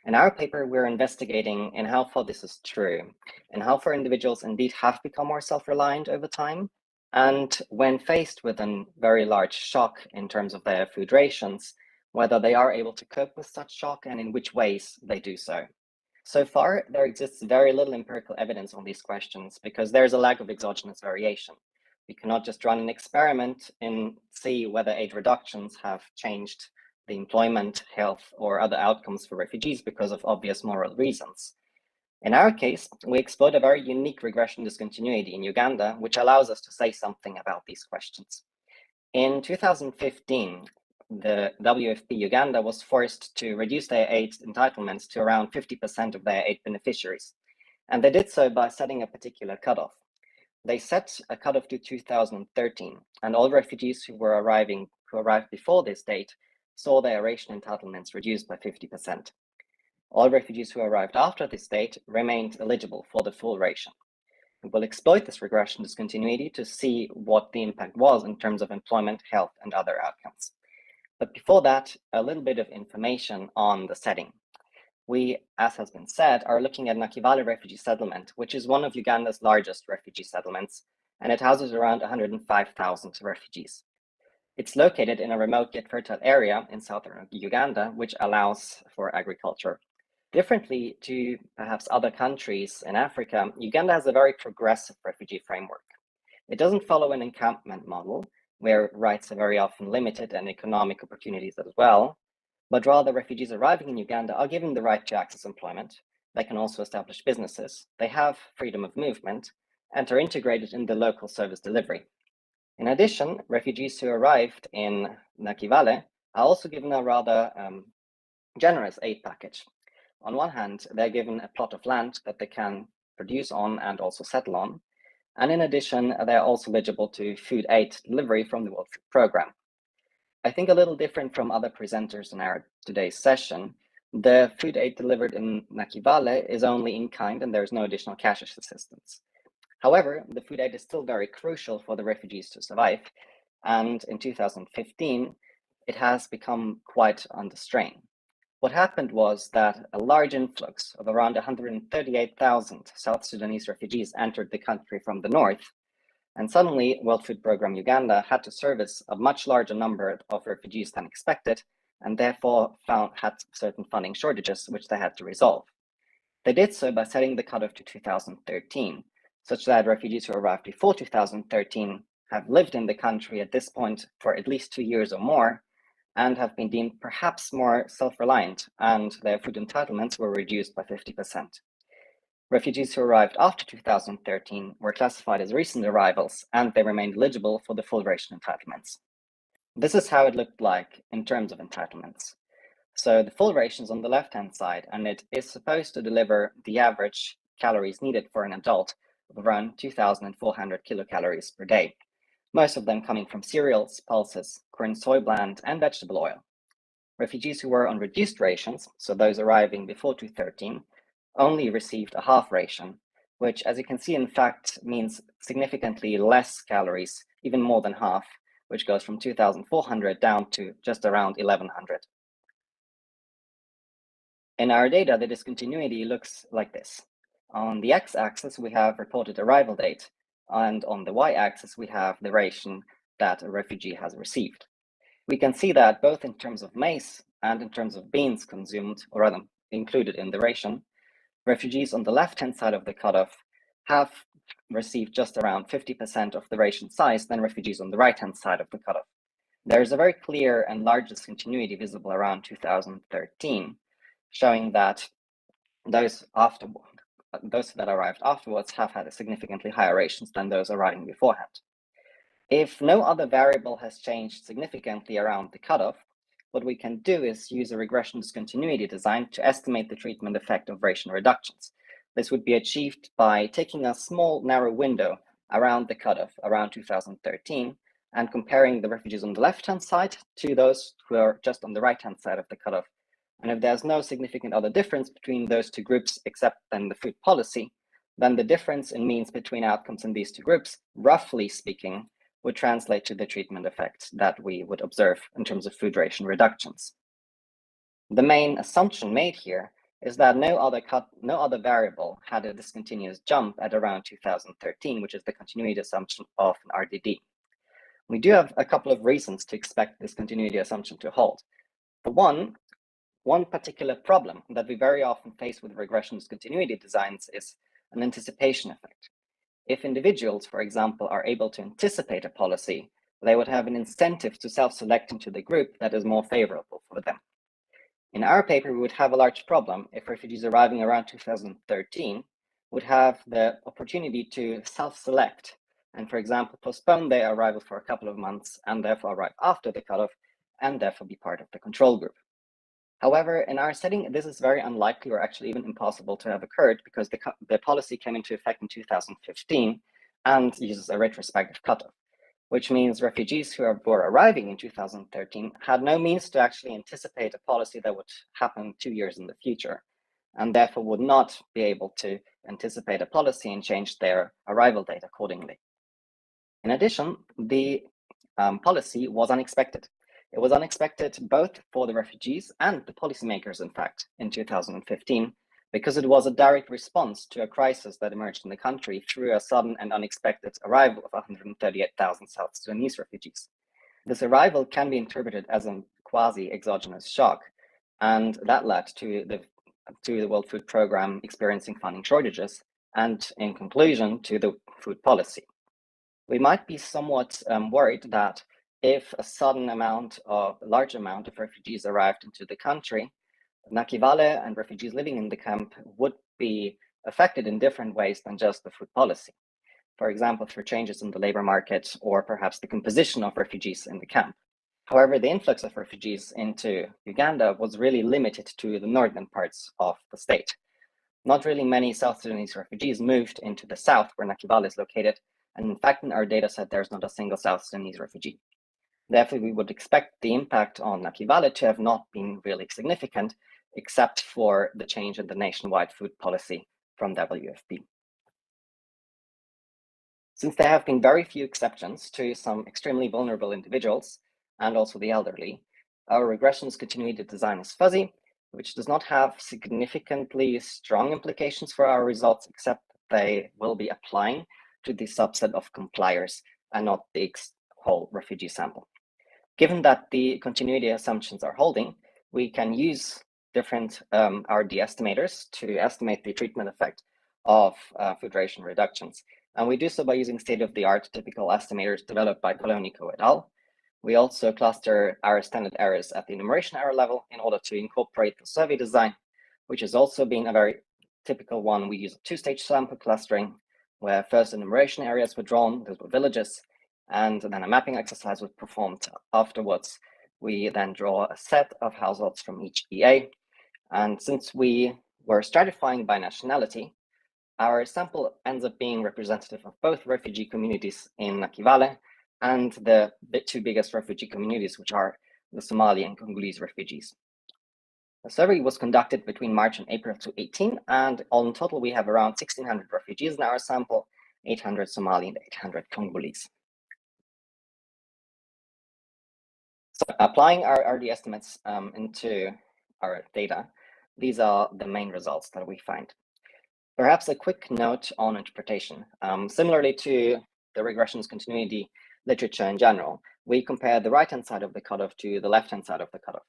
In our paper, we're investigating in how far this is true, and how far individuals indeed have become more self-reliant over time, and when faced with a very large shock in terms of their food rations, whether they are able to cope with such shock and in which ways they do so. So far, there exists very little empirical evidence on these questions because there's a lack of exogenous variation. We cannot just run an experiment and see whether aid reductions have changed the employment, health, or other outcomes for refugees because of obvious moral reasons. In our case, we explored a very unique regression discontinuity in Uganda, which allows us to say something about these questions. In 2015, the WFP Uganda was forced to reduce their aid entitlements to around 50% of their aid beneficiaries. And they did so by setting a particular cutoff. They set a cutoff to 2013, and all refugees who arrived before this date saw their ration entitlements reduced by 50%. All refugees who arrived after this date remained eligible for the full ration. We will exploit this regression discontinuity to see what the impact was in terms of employment, health, and other outcomes. But before that, a little bit of information on the setting. We, as has been said, are looking at Nakivale refugee settlement, which is one of Uganda's largest refugee settlements, and it houses around 105,000 refugees. It's located in a remote yet fertile area in southern Uganda, which allows for agriculture. Differently to perhaps other countries in Africa, Uganda has a very progressive refugee framework. It doesn't follow an encampment model, where rights are very often limited and economic opportunities as well, but rather refugees arriving in Uganda are given the right to access employment. They can also establish businesses. They have freedom of movement and are integrated in the local service delivery. In addition, refugees who arrived in Nakivale are also given a rather generous aid package. On one hand, they're given a plot of land that they can produce on and also settle on. And in addition, they're also eligible to food aid delivery from the World Food Programme. I think a little different from other presenters in our today's session, the food aid delivered in Nakivale is only in kind and there's no additional cash assistance. However, the food aid is still very crucial for the refugees to survive. And in 2015, it has become quite under strain. What happened was that a large influx of around 138,000 South Sudanese refugees entered the country from the north, and suddenly World Food Programme Uganda had to service a much larger number of refugees than expected, and therefore had certain funding shortages which they had to resolve. They did so by setting the cutoff to 2013, such that refugees who arrived before 2013 have lived in the country at this point for at least 2 years or more, and have been deemed perhaps more self-reliant, and their food entitlements were reduced by 50%. Refugees who arrived after 2013 were classified as recent arrivals, and they remained eligible for the full ration entitlements. This is how it looked like in terms of entitlements. So the full ration is on the left-hand side, and it is supposed to deliver the average calories needed for an adult of around 2,400 kilocalories per day, most of them coming from cereals, pulses, corn, soy bland, and vegetable oil. Refugees who were on reduced rations, so those arriving before 2013, only received a half ration, which, as you can see, in fact, means significantly less calories, even more than half, which goes from 2,400 down to just around 1,100. In our data, the discontinuity looks like this. On the x-axis, we have reported arrival date, and on the y-axis, we have the ration that a refugee has received. We can see that both in terms of maize and in terms of beans consumed, or rather included in the ration, refugees on the left-hand side of the cutoff have received just around 50% of the ration size than refugees on the right-hand side of the cutoff. There's a very clear and large discontinuity visible around 2013, showing that those that arrived afterwards have had significantly higher rations than those arriving beforehand. If no other variable has changed significantly around the cutoff, what we can do is use a regression discontinuity design to estimate the treatment effect of ration reductions. This would be achieved by taking a small narrow window around the cutoff, around 2013, and comparing the refugees on the left-hand side to those who are just on the right-hand side of the cutoff. And if there's no significant other difference between those two groups except then the food policy, then the difference in means between outcomes in these two groups, roughly speaking, would translate to the treatment effect that we would observe in terms of food ration reductions. The main assumption made here is that no other variable had a discontinuous jump at around 2013, which is the continuity assumption of an RDD. We do have a couple of reasons to expect this continuity assumption to hold. For one particular problem that we very often face with regression discontinuity designs is an anticipation effect. If individuals, for example, are able to anticipate a policy, they would have an incentive to self-select into the group that is more favorable for them. In our paper, we would have a large problem if refugees arriving around 2013 would have the opportunity to self-select and, for example, postpone their arrival for a couple of months and therefore arrive after the cutoff and therefore be part of the control group. However, in our setting, this is very unlikely or actually even impossible to have occurred because the policy came into effect in 2015 and uses a retrospective cutoff, which means refugees who were arriving in 2013 had no means to actually anticipate a policy that would happen 2 years in the future, and therefore would not be able to anticipate a policy and change their arrival date accordingly. In addition, the policy was unexpected. It was unexpected both for the refugees and the policymakers, in fact, in 2015, because it was a direct response to a crisis that emerged in the country through a sudden and unexpected arrival of 138,000 South Sudanese refugees. This arrival can be interpreted as a quasi-exogenous shock, and that led to the World Food Programme experiencing funding shortages, and in conclusion, to the food policy. We might be somewhat worried that if a large amount of refugees arrived into the country, Nakivale and refugees living in the camp would be affected in different ways than just the food policy. For example, through changes in the labor market or perhaps the composition of refugees in the camp. However, the influx of refugees into Uganda was really limited to the northern parts of the state. Not really many South Sudanese refugees moved into the south where Nakivale is located, and in fact, in our data set, there's not a single South Sudanese refugee. Therefore, we would expect the impact on Nakivale to have not been really significant, except for the change in the nationwide food policy from WFP. Since there have been very few exceptions to some extremely vulnerable individuals, and also the elderly, our regression discontinuity design is fuzzy, which does not have significantly strong implications for our results, except that they will be applying to the subset of compliers and not the whole refugee sample. Given that the continuity assumptions are holding, we can use different RD estimators to estimate the treatment effect of food ration reductions. And we do so by using state-of-the-art typical estimators developed by Polonico et al. We also cluster our standard errors at the enumeration error level in order to incorporate the survey design, which has also been a very typical one. We use a two-stage sample clustering, where first enumeration areas were drawn, those were villages, and then a mapping exercise was performed afterwards. We then draw a set of households from each EA. And since we were stratifying by nationality, our sample ends up being representative of both refugee communities in Nakivale and the two biggest refugee communities, which are the Somali and Congolese refugees. The survey was conducted between March and April 2018, and on total we have around 1,600 refugees in our sample, 800 Somali and 800 Congolese. So applying our RD estimates into our data, these are the main results that we find. Perhaps a quick note on interpretation. Similarly to the regression discontinuity literature in general, we compare the right-hand side of the cutoff to the left-hand side of the cutoff.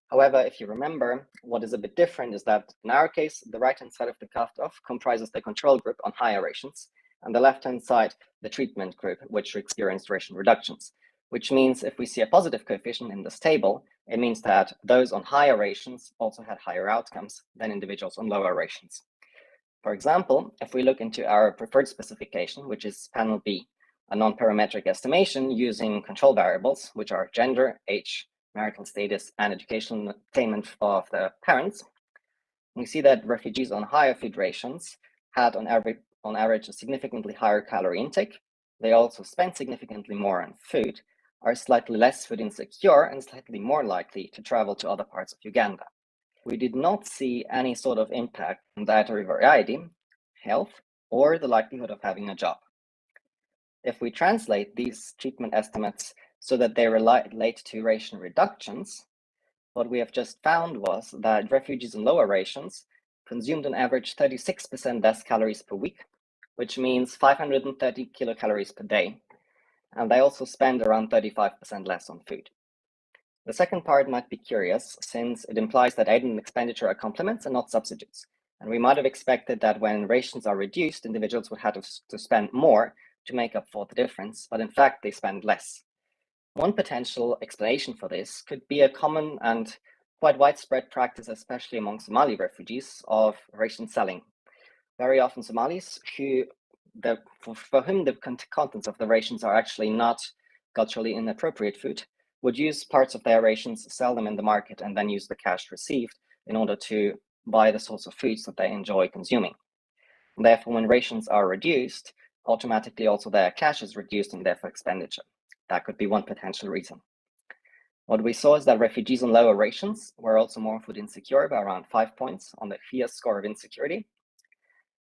However, if you remember, what is a bit different is that in our case, the right-hand side of the cutoff comprises the control group on higher rations, and the left-hand side, the treatment group, which experienced ration reductions, which means if we see a positive coefficient in this table, it means that those on higher rations also had higher outcomes than individuals on lower rations. For example, if we look into our preferred specification, which is panel B, a non-parametric estimation using control variables, which are gender, age, marital status, and educational attainment of the parents, we see that refugees on higher food rations had on average a significantly higher calorie intake. They also spent significantly more on food, are slightly less food insecure, and slightly more likely to travel to other parts of Uganda. We did not see any sort of impact on dietary variety, health, or the likelihood of having a job. If we translate these treatment estimates so that they relate to ration reductions, what we have just found was that refugees on lower rations consumed on average 36% less calories per week, which means 530 kilocalories per day. And they also spend around 35% less on food. The second part might be curious, since it implies that aid and expenditure are complements and not substitutes. And we might have expected that when rations are reduced, individuals would have to spend more to make up for the difference, but in fact, they spend less. One potential explanation for this could be a common and quite widespread practice, especially among Somali refugees, of ration selling. Very often Somalis for whom the contents of the rations are actually not culturally inappropriate food would use parts of their rations, sell them in the market, and then use the cash received in order to buy the sorts of foods that they enjoy consuming. And therefore, when rations are reduced, automatically also their cash is reduced and therefore expenditure. That could be one potential reason. What we saw is that refugees on lower rations were also more food insecure by around 5 points on the FIAS score of insecurity.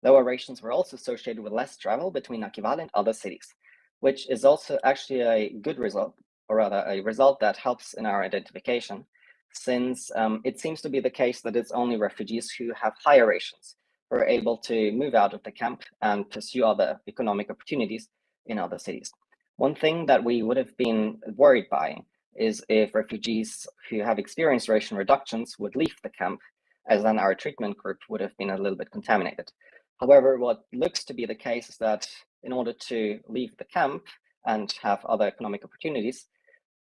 Lower rations were also associated with less travel between Nakivale and other cities, which is also actually a good result, or rather a result that helps in our identification, since it seems to be the case that it's only refugees who have higher rations who are able to move out of the camp and pursue other economic opportunities in other cities. One thing that we would have been worried by is if refugees who have experienced ration reductions would leave the camp, as then our treatment group would have been a little bit contaminated. However, what looks to be the case is that in order to leave the camp and have other economic opportunities,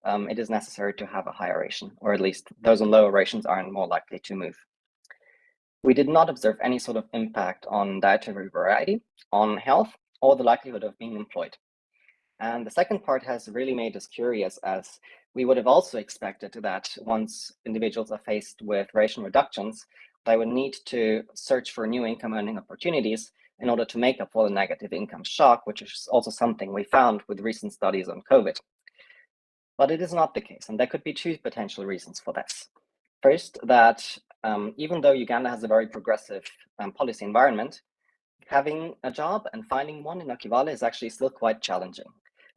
it is necessary to have a higher ration, or at least those on lower rations are more likely to move. We did not observe any sort of impact on dietary variety, on health, or the likelihood of being employed. And the second part has really made us curious, as we would have also expected that once individuals are faced with ration reductions, they would need to search for new income earning opportunities in order to make up for the negative income shock, which is also something we found with recent studies on COVID. But it is not the case, and there could be two potential reasons for this. First, that even though Uganda has a very progressive policy environment, having a job and finding one in Nakivale is actually still quite challenging,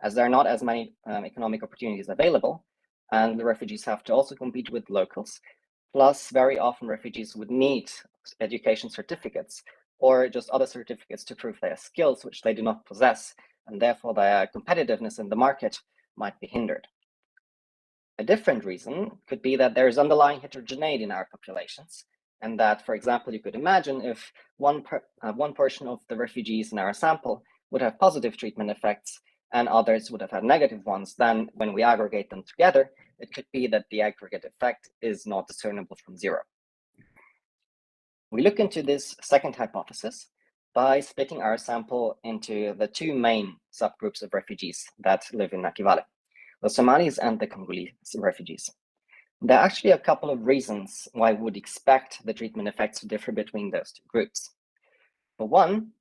as there are not as many economic opportunities available, and the refugees have to also compete with locals. Plus, very often refugees would need education certificates or just other certificates to prove their skills, which they do not possess, and therefore their competitiveness in the market might be hindered. A different reason could be that there is underlying heterogeneity in our populations, and that, for example, you could imagine if one portion of the refugees in our sample would have positive treatment effects and others would have had negative ones, then when we aggregate them together, it could be that the aggregate effect is not discernible from zero. We look into this second hypothesis by splitting our sample into the two main subgroups of refugees that live in Nakivale, the Somalis and the Congolese refugees. There are actually a couple of reasons why we would expect the treatment effects to differ between those two groups. For one,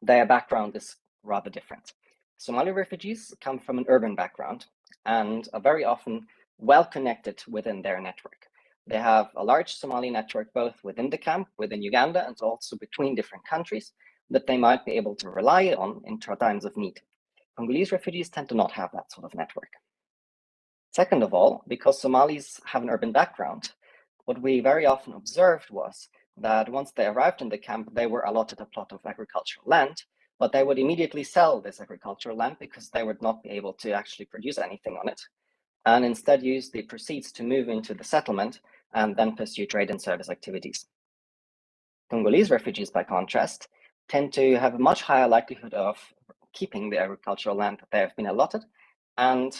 their background is rather different. Somali refugees come from an urban background and are very often well connected within their network. They have a large Somali network both within the camp, within Uganda, and also between different countries that they might be able to rely on in times of need. Congolese refugees tend to not have that sort of network. Second of all, because Somalis have an urban background, what we very often observed was that once they arrived in the camp, they were allotted a plot of agricultural land, but they would immediately sell this agricultural land because they would not be able to actually produce anything on it, and instead use the proceeds to move into the settlement and then pursue trade and service activities. Congolese refugees, by contrast, tend to have a much higher likelihood of keeping the agricultural land that they have been allotted and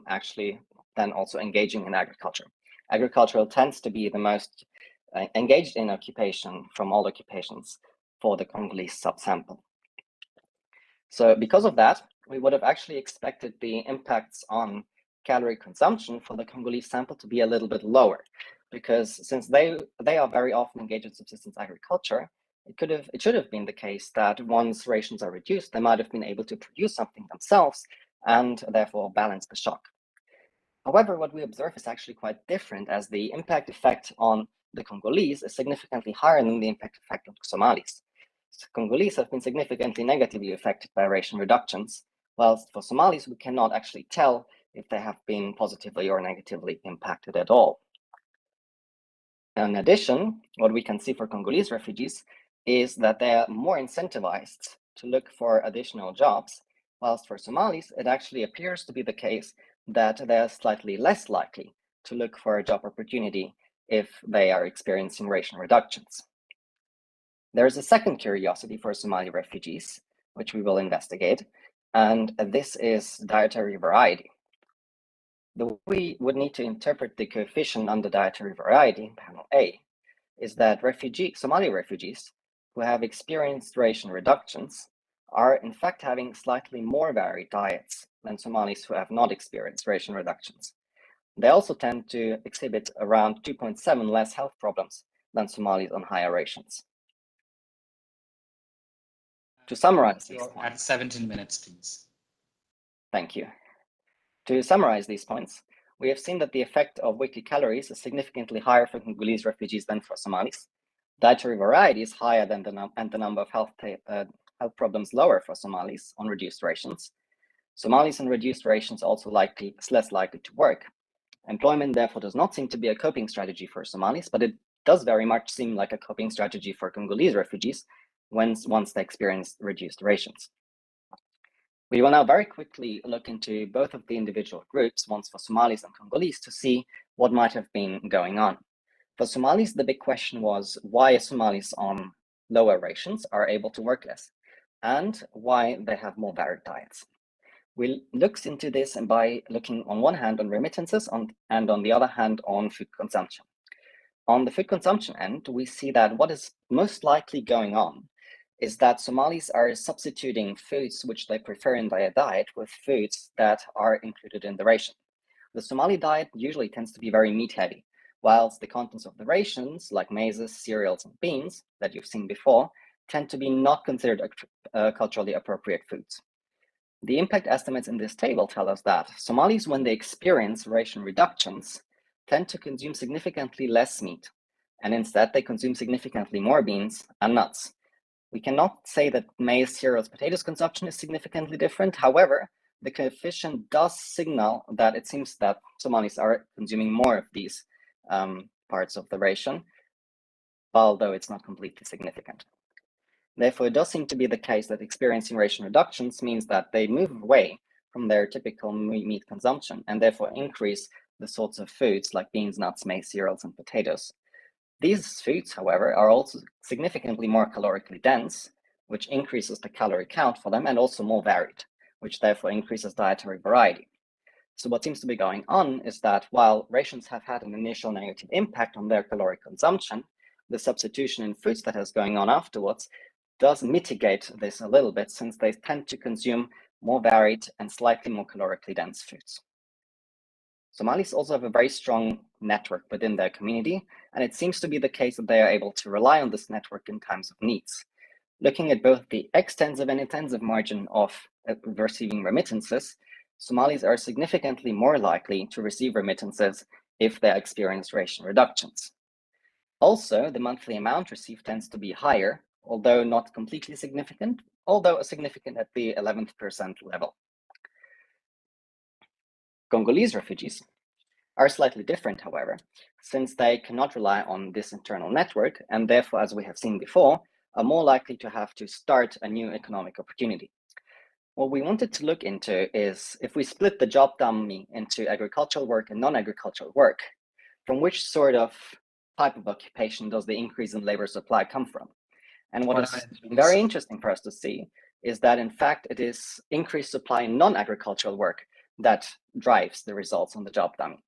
actually then also engaging in agriculture. Agricultural tends to be the most engaged in occupation from all occupations for the Congolese subsample. So because of that, we would have actually expected the impacts on calorie consumption for the Congolese sample to be a little bit lower, because since they are very often engaged in subsistence agriculture, it should have been the case that once rations are reduced, they might have been able to produce something themselves and therefore balance the shock. However, what we observe is actually quite different, as the impact effect on the Congolese is significantly higher than the impact effect on Somalis. Congolese have been significantly negatively affected by ration reductions, whilst for Somalis, we cannot actually tell if they have been positively or negatively impacted at all. In addition, what we can see for Congolese refugees is that they are more incentivized to look for additional jobs, whilst for Somalis, it actually appears to be the case that they are slightly less likely to look for a job opportunity if they are experiencing ration reductions. There is a second curiosity for Somali refugees, which we will investigate, and this is dietary variety. The way we would need to interpret the coefficient under dietary variety in panel A is that Somali refugees who have experienced ration reductions are in fact having slightly more varied diets than Somalis who have not experienced ration reductions. They also tend to exhibit around 2.7 less health problems than Somalis on higher rations. To summarize these points, at 17 minutes, please. Thank you. To summarize these points, we have seen that the effect of weekly calories is significantly higher for Congolese refugees than for Somalis. Dietary variety is higher than the number of health problems lower for Somalis on reduced rations. Somalis on reduced rations also less likely to work. Employment therefore does not seem to be a coping strategy for Somalis, but it does very much seem like a coping strategy for Congolese refugees once they experience reduced rations. We will now very quickly look into both of the individual groups, once for Somalis and Congolese, to see what might have been going on. For Somalis, the big question was why Somalis on lower rations are able to work less and why they have more varied diets. We looked into this by looking on one hand on remittances and on the other hand on food consumption. On the food consumption end, we see that what is most likely going on is that Somalis are substituting foods which they prefer in their diet with foods that are included in the ration. The Somali diet usually tends to be very meat heavy, whilst the contents of the rations, like maize, cereals, and beans that you've seen before, tend to be not considered culturally appropriate foods. The impact estimates in this table tell us that Somalis, when they experience ration reductions, tend to consume significantly less meat, and instead they consume significantly more beans and nuts. We cannot say that maize, cereals, potatoes consumption is significantly different. However, the coefficient does signal that it seems that Somalis are consuming more of these parts of the ration, although it's not completely significant. Therefore, it does seem to be the case that experiencing ration reductions means that they move away from their typical meat consumption and therefore increase the sorts of foods like beans, nuts, maize, cereals, and potatoes. These foods, however, are also significantly more calorically dense, which increases the calorie count for them, and also more varied, which therefore increases dietary variety. So what seems to be going on is that while rations have had an initial negative impact on their caloric consumption, the substitution in foods that is going on afterwards does mitigate this a little bit, since they tend to consume more varied and slightly more calorically dense foods. Somalis also have a very strong network within their community, and it seems to be the case that they are able to rely on this network in times of needs. Looking at both the extensive and intensive margin of receiving remittances, Somalis are significantly more likely to receive remittances if they experience ration reductions. Also, the monthly amount received tends to be higher, although not completely significant, although significant at the 11th percent level. Congolese refugees are slightly different, however, since they cannot rely on this internal network, and therefore, as we have seen before, are more likely to have to start a new economic opportunity. What we wanted to look into is if we split the job dummy into agricultural work and non-agricultural work, from which sort of type of occupation does the increase in labor supply come from? And what is very interesting for us to see is that, in fact, it is increased supply in non-agricultural work that drives the results on the job dummy.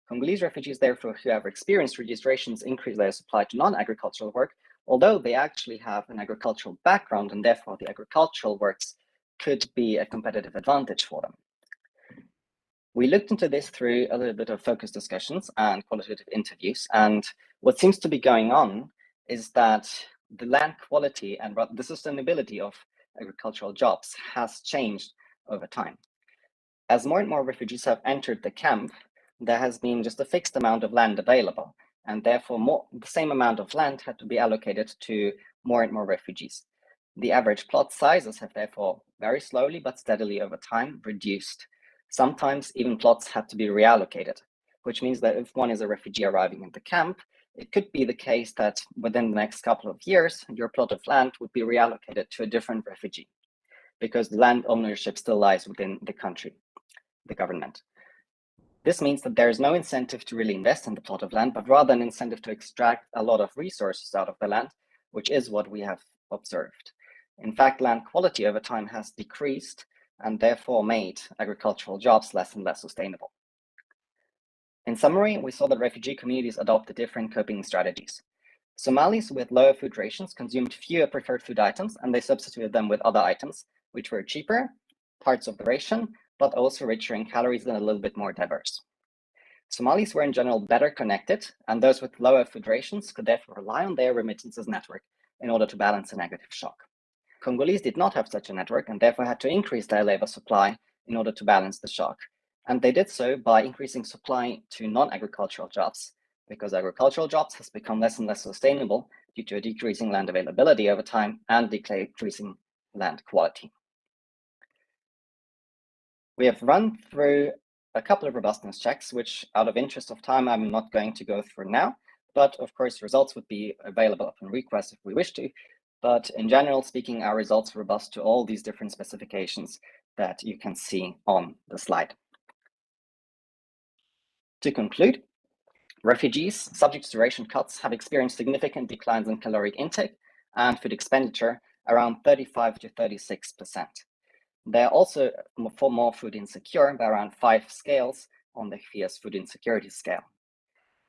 Congolese refugees, therefore, who have experienced reduced rations increase their supply to non-agricultural work, although they actually have an agricultural background, and therefore the agricultural works could be a competitive advantage for them. We looked into this through a little bit of focus discussions and qualitative interviews, and what seems to be going on is that the land quality and the sustainability of agricultural jobs has changed over time. As more and more refugees have entered the camp, there has been just a fixed amount of land available, and therefore the same amount of land had to be allocated to more and more refugees. The average plot sizes have therefore very slowly but steadily over time reduced. Sometimes even plots had to be reallocated, which means that if one is a refugee arriving in the camp, it could be the case that within the next couple of years, your plot of land would be reallocated to a different refugee, because the land ownership still lies within the country, the government. This means that there is no incentive to really invest in the plot of land, but rather an incentive to extract a lot of resources out of the land, which is what we have observed. In fact, land quality over time has decreased and therefore made agricultural jobs less and less sustainable. In summary, we saw that refugee communities adopted different coping strategies. Somalis with lower food rations consumed fewer preferred food items, and they substituted them with other items, which were cheaper, parts of the ration, but also richer in calories and a little bit more diverse. Somalis were in general better connected, and those with lower food rations could therefore rely on their remittances network in order to balance a negative shock. Congolese did not have such a network and therefore had to increase their labor supply in order to balance the shock. And they did so by increasing supply to non-agricultural jobs, because agricultural jobs has become less and less sustainable due to a decreasing land availability over time and decreasing land quality. We have run through a couple of robustness checks, which out of interest of time, I'm not going to go through now, but of course results would be available upon request if we wish to. But in general speaking, our results are robust to all these different specifications that you can see on the slide. To conclude, refugees subject to ration cuts have experienced significant declines in caloric intake and food expenditure, around 35 to 36%. They're also more food insecure by around 5 scales on the FIA's food insecurity scale.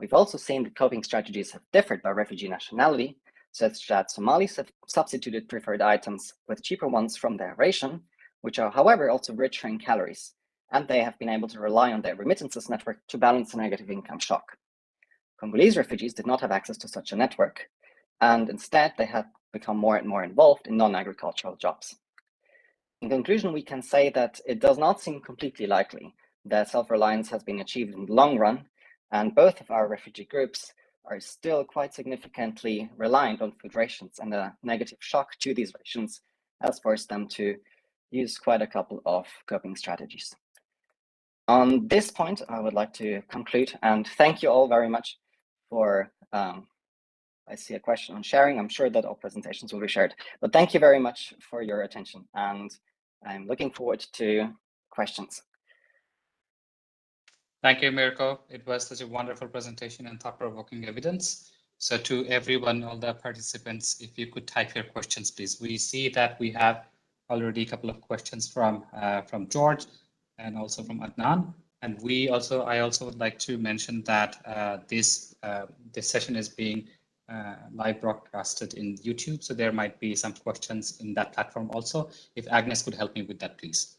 We've also seen that coping strategies have differed by refugee nationality, such that Somalis have substituted preferred items with cheaper ones from their ration, which are, however, also richer in calories, and they have been able to rely on their remittances network to balance a negative income shock. Congolese refugees did not have access to such a network, and instead they had become more and more involved in non-agricultural jobs. In conclusion, we can say that it does not seem completely likely that self-reliance has been achieved in the long run, and both of our refugee groups are still quite significantly reliant on food rations, and a negative shock to these rations has forced them to use quite a couple of coping strategies. On this point, I would like to conclude and thank you all very much for, I see a question on sharing. I'm sure that all presentations will be shared, but thank you very much for your attention, and I'm looking forward to questions. Thank you, Mirko. It was such a wonderful presentation and thought-provoking evidence. So to everyone, all the participants, if you could type your questions, please. We see that we have already a couple of questions from George and also from Adnan. And I also would like to mention that this session is being live broadcasted in YouTube. So there might be some questions in that platform also. If Agnes could help me with that, please.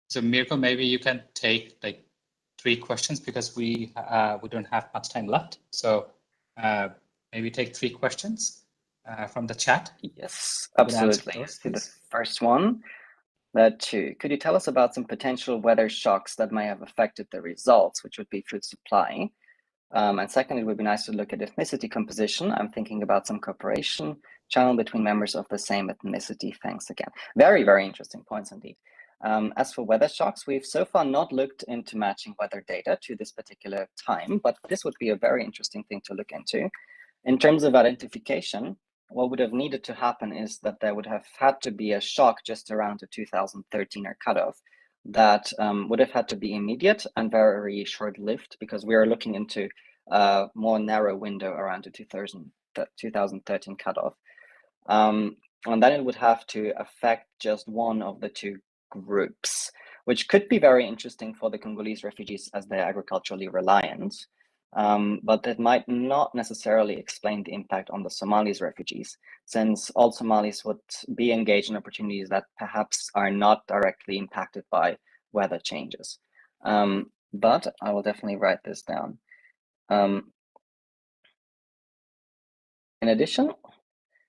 So Mirko, maybe you can take like 3 questions because we don't have much time left. So maybe take 3 questions from the chat. Yes, absolutely. Those, so the first one, could you tell us about some potential weather shocks that may have affected the results, which would be food supply? And second, it would be nice to look at ethnicity composition. I'm thinking about some cooperation channel between members of the same ethnicity. Thanks again. Very, very interesting points indeed. As for weather shocks, we've so far not looked into matching weather data to this particular time, but this would be a very interesting thing to look into. In terms of identification, what would have needed to happen is that there would have had to be a shock just around the 2013 cutoff, that would have had to be immediate and very short-lived, because we are looking into a more narrow window around the 2013 cutoff. And then it would have to affect just one of the two groups, which could be very interesting for the Congolese refugees as they're agriculturally reliant. But it might not necessarily explain the impact on the Somalis refugees, since all Somalis would be engaged in opportunities that perhaps are not directly impacted by weather changes. But I will definitely write this down. In addition,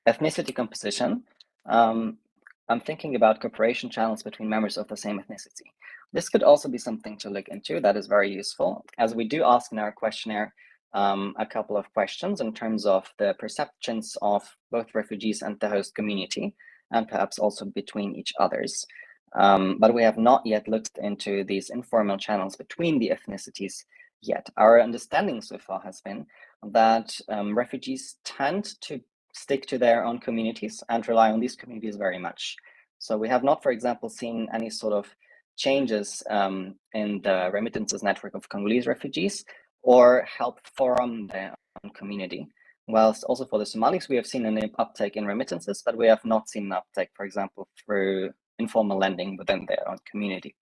ethnicity composition. I'm thinking about cooperation channels between members of the same ethnicity. This could also be something to look into. That is very useful, as we do ask in our questionnaire a couple of questions in terms of the perceptions of both refugees and the host community, and perhaps also between each others. But we have not yet looked into these informal channels between the ethnicities yet. Our understanding so far has been that refugees tend to stick to their own communities and rely on these communities very much. So we have not, for example, seen any sort of changes in the remittances network of Congolese refugees or help from their own community. Whilst also for the Somalis, we have seen an uptake in remittances, but we have not seen an uptake, for example, through informal lending within their own community.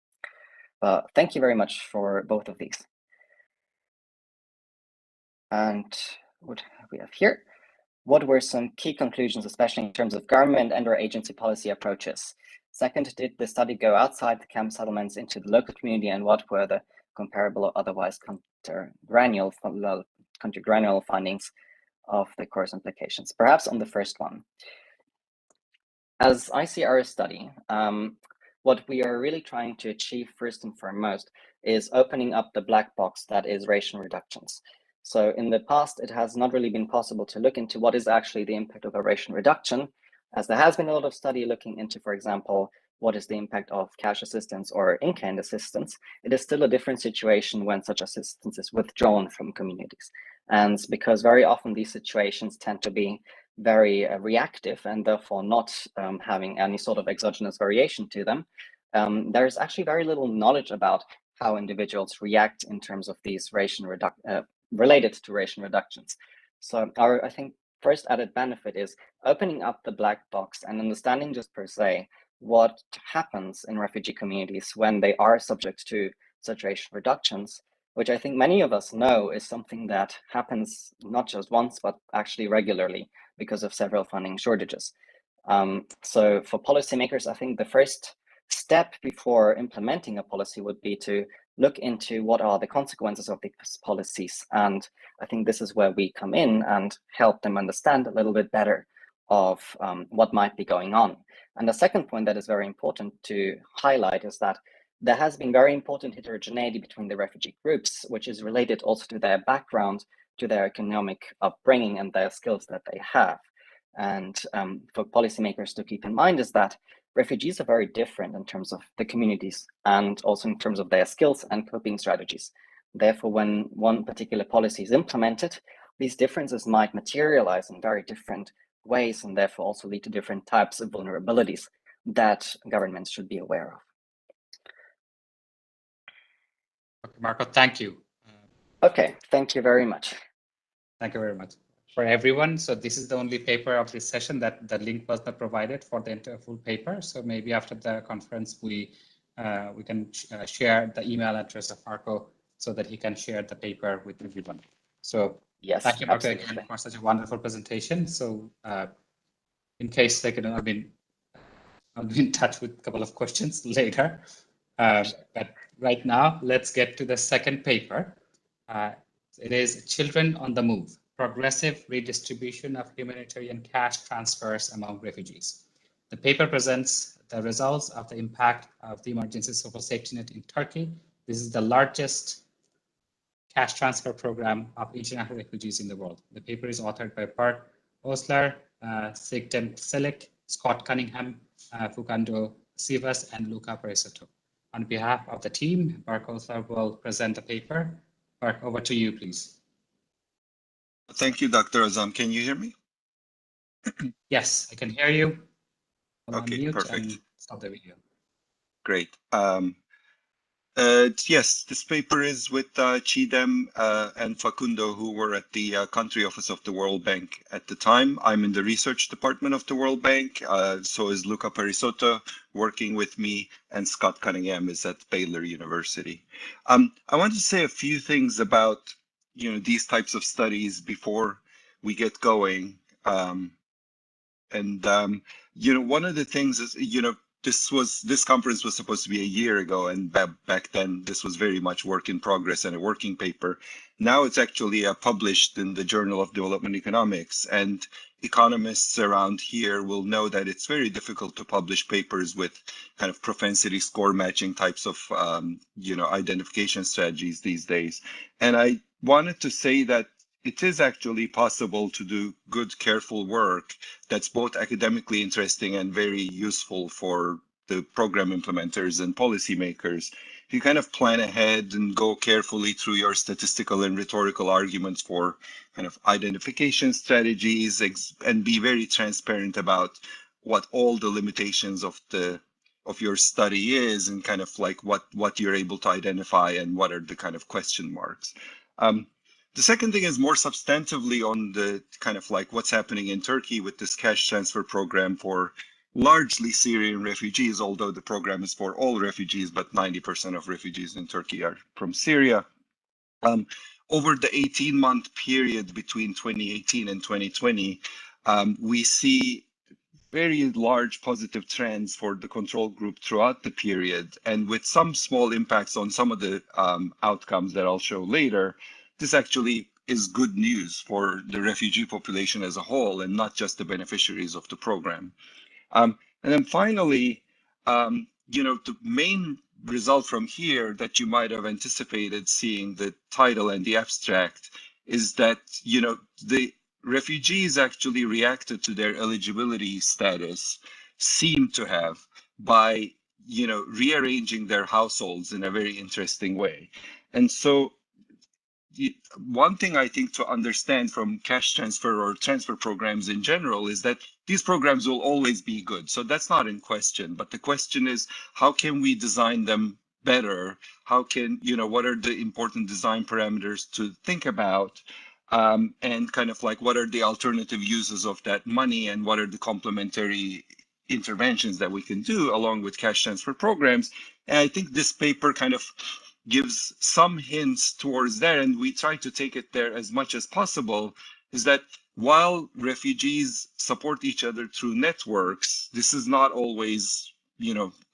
Thank you very much for both of these. And what we have here? What were some key conclusions, especially in terms of government and/or agency policy approaches? Second, did the study go outside the camp settlements into the local community, and what were the comparable or otherwise counter-granular findings of the course implications? Perhaps on the first one. As I see our study, what we are really trying to achieve first and foremost is opening up the black box that is ration reductions. So in the past, it has not really been possible to look into what is actually the impact of a ration reduction, as there has been a lot of study looking into, for example, what is the impact of cash assistance or in-kind assistance. It is still a different situation when such assistance is withdrawn from communities. And because very often these situations tend to be very reactive and therefore not having any sort of exogenous variation to them, there's actually very little knowledge about how individuals react in terms of these related to ration reductions. So our, I think, first added benefit is opening up the black box and understanding just per se what happens in refugee communities when they are subject to such ration reductions, which I think many of us know is something that happens not just once, but actually regularly because of several funding shortages. So for policymakers, I think the first step before implementing a policy would be to look into what are the consequences of these policies. And I think this is where we come in and help them understand a little bit better of what might be going on. And the second point that is very important to highlight is that there has been very important heterogeneity between the refugee groups, which is related also to their background, to their economic upbringing and their skills that they have. And for policymakers to keep in mind is that refugees are very different in terms of the communities and also in terms of their skills and coping strategies. Therefore, when one particular policy is implemented, these differences might materialize in very different ways and therefore also lead to different types of vulnerabilities that governments should be aware of. Okay, Marco, thank you. Okay, thank you very much. Thank you very much. For everyone, so this is the only paper of this session that the link was not provided for the entire full paper. So maybe after the conference, we can share the email address of Marco so that he can share the paper with everyone. So yes, thank you, Marco, absolutely. again for such a wonderful presentation. So in case they could, I'll be in touch with a couple of questions later. But right now, let's get to the second paper. It is Children on the Move, Progressive Redistribution of Humanitarian Cash Transfers Among Refugees. The paper presents the results of the impact of the emergency social safety net in Turkey. This is the largest cash transfer program of international refugees in the world. The paper is authored by Bart Osler, Sigtem Selik, Scott Cunningham, Fukando Sivas, and Luca Peresoto. On behalf of the team, Bart Osler will present the paper. Bart, over to you, please. Thank you, Dr. Azam. Can you hear me? Yes, I can hear you. Okay, perfect. Stop the video. Great. Yes, this paper is with Chidem and Facundo, who were at the country office of the World Bank at the time. I'm in the research department of the World Bank. So is Luca Perisotto working with me, and Scott Cunningham is at Baylor University. I want to say a few things about these types of studies before we get going. One of the things is, this conference was supposed to be a year ago, and back then this was very much work in progress and a working paper. Now it's actually published in the Journal of Development Economics, and economists around here will know that it's very difficult to publish papers with kind of propensity score matching types of, identification strategies these days. And I wanted to say that it is actually possible to do good, careful work that's both academically interesting and very useful for the program implementers and policymakers. If you kind of plan ahead and go carefully through your statistical and rhetorical arguments for kind of identification strategies and be very transparent about what all the limitations of your study is and kind of like what you're able to identify and what are the kind of question marks. The second thing is more substantively on the kind of like what's happening in Turkey with this cash transfer program for largely Syrian refugees, although the program is for all refugees, but 90% of refugees in Turkey are from Syria. Over the 18-month period between 2018 and 2020, we see very large positive trends for the control group throughout the period, and with some small impacts on some of the outcomes that I'll show later. This actually is good news for the refugee population as a whole and not just the beneficiaries of the program. And then finally, the main result from here that you might have anticipated seeing the title and the abstract is that, the refugees actually reacted to their eligibility status, seem to have, by, rearranging their households in a very interesting way. And so one thing I think to understand from cash transfer or transfer programs in general is that these programs will always be good. So that's not in question. But the question is, how can we design them better? How can, what are the important design parameters to think about? And kind of like, what are the alternative uses of that money and what are the complementary interventions that we can do along with cash transfer programs? And I think this paper kind of gives some hints towards that, and we try to take it there as much as possible, is that while refugees support each other through networks, this is not always,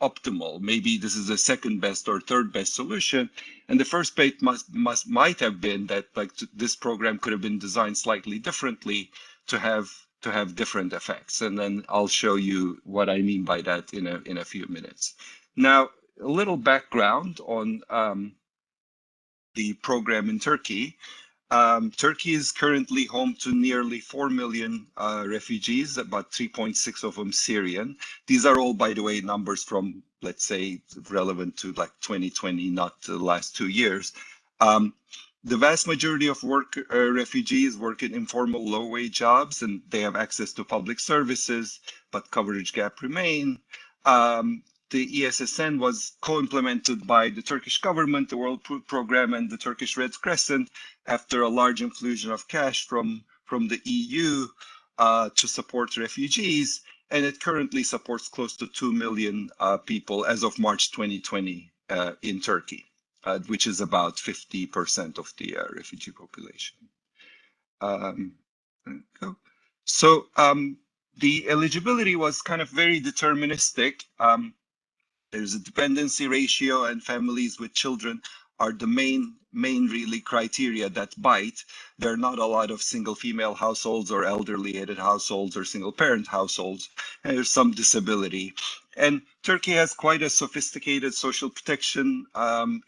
optimal. Maybe this is the second best or third best solution. And the first bait might have been that this program could have been designed slightly differently to have different effects. And then I'll show you what I mean by that in a few minutes. Now, a little background on the program in Turkey. Turkey is currently home to nearly 4 million refugees, about 3.6 of them Syrian. These are all, by the way, numbers from, let's say, relevant to like 2020, not the last 2 years. The vast majority of refugees work in informal low-wage jobs, and they have access to public services, but coverage gap remain. The ESSN was co-implemented by the Turkish government, the World Food Programme, and the Turkish Red Crescent after a large infusion of cash from the EU to support refugees. And it currently supports close to 2 million people as of March 2020 in Turkey, which is about 50% of the refugee population. So the eligibility was kind of very deterministic. There's a dependency ratio, and families with children are the main really criteria that bite. There are not a lot of single female households or elderly aided households or single parent households, and there's some disability. And Turkey has quite a sophisticated social protection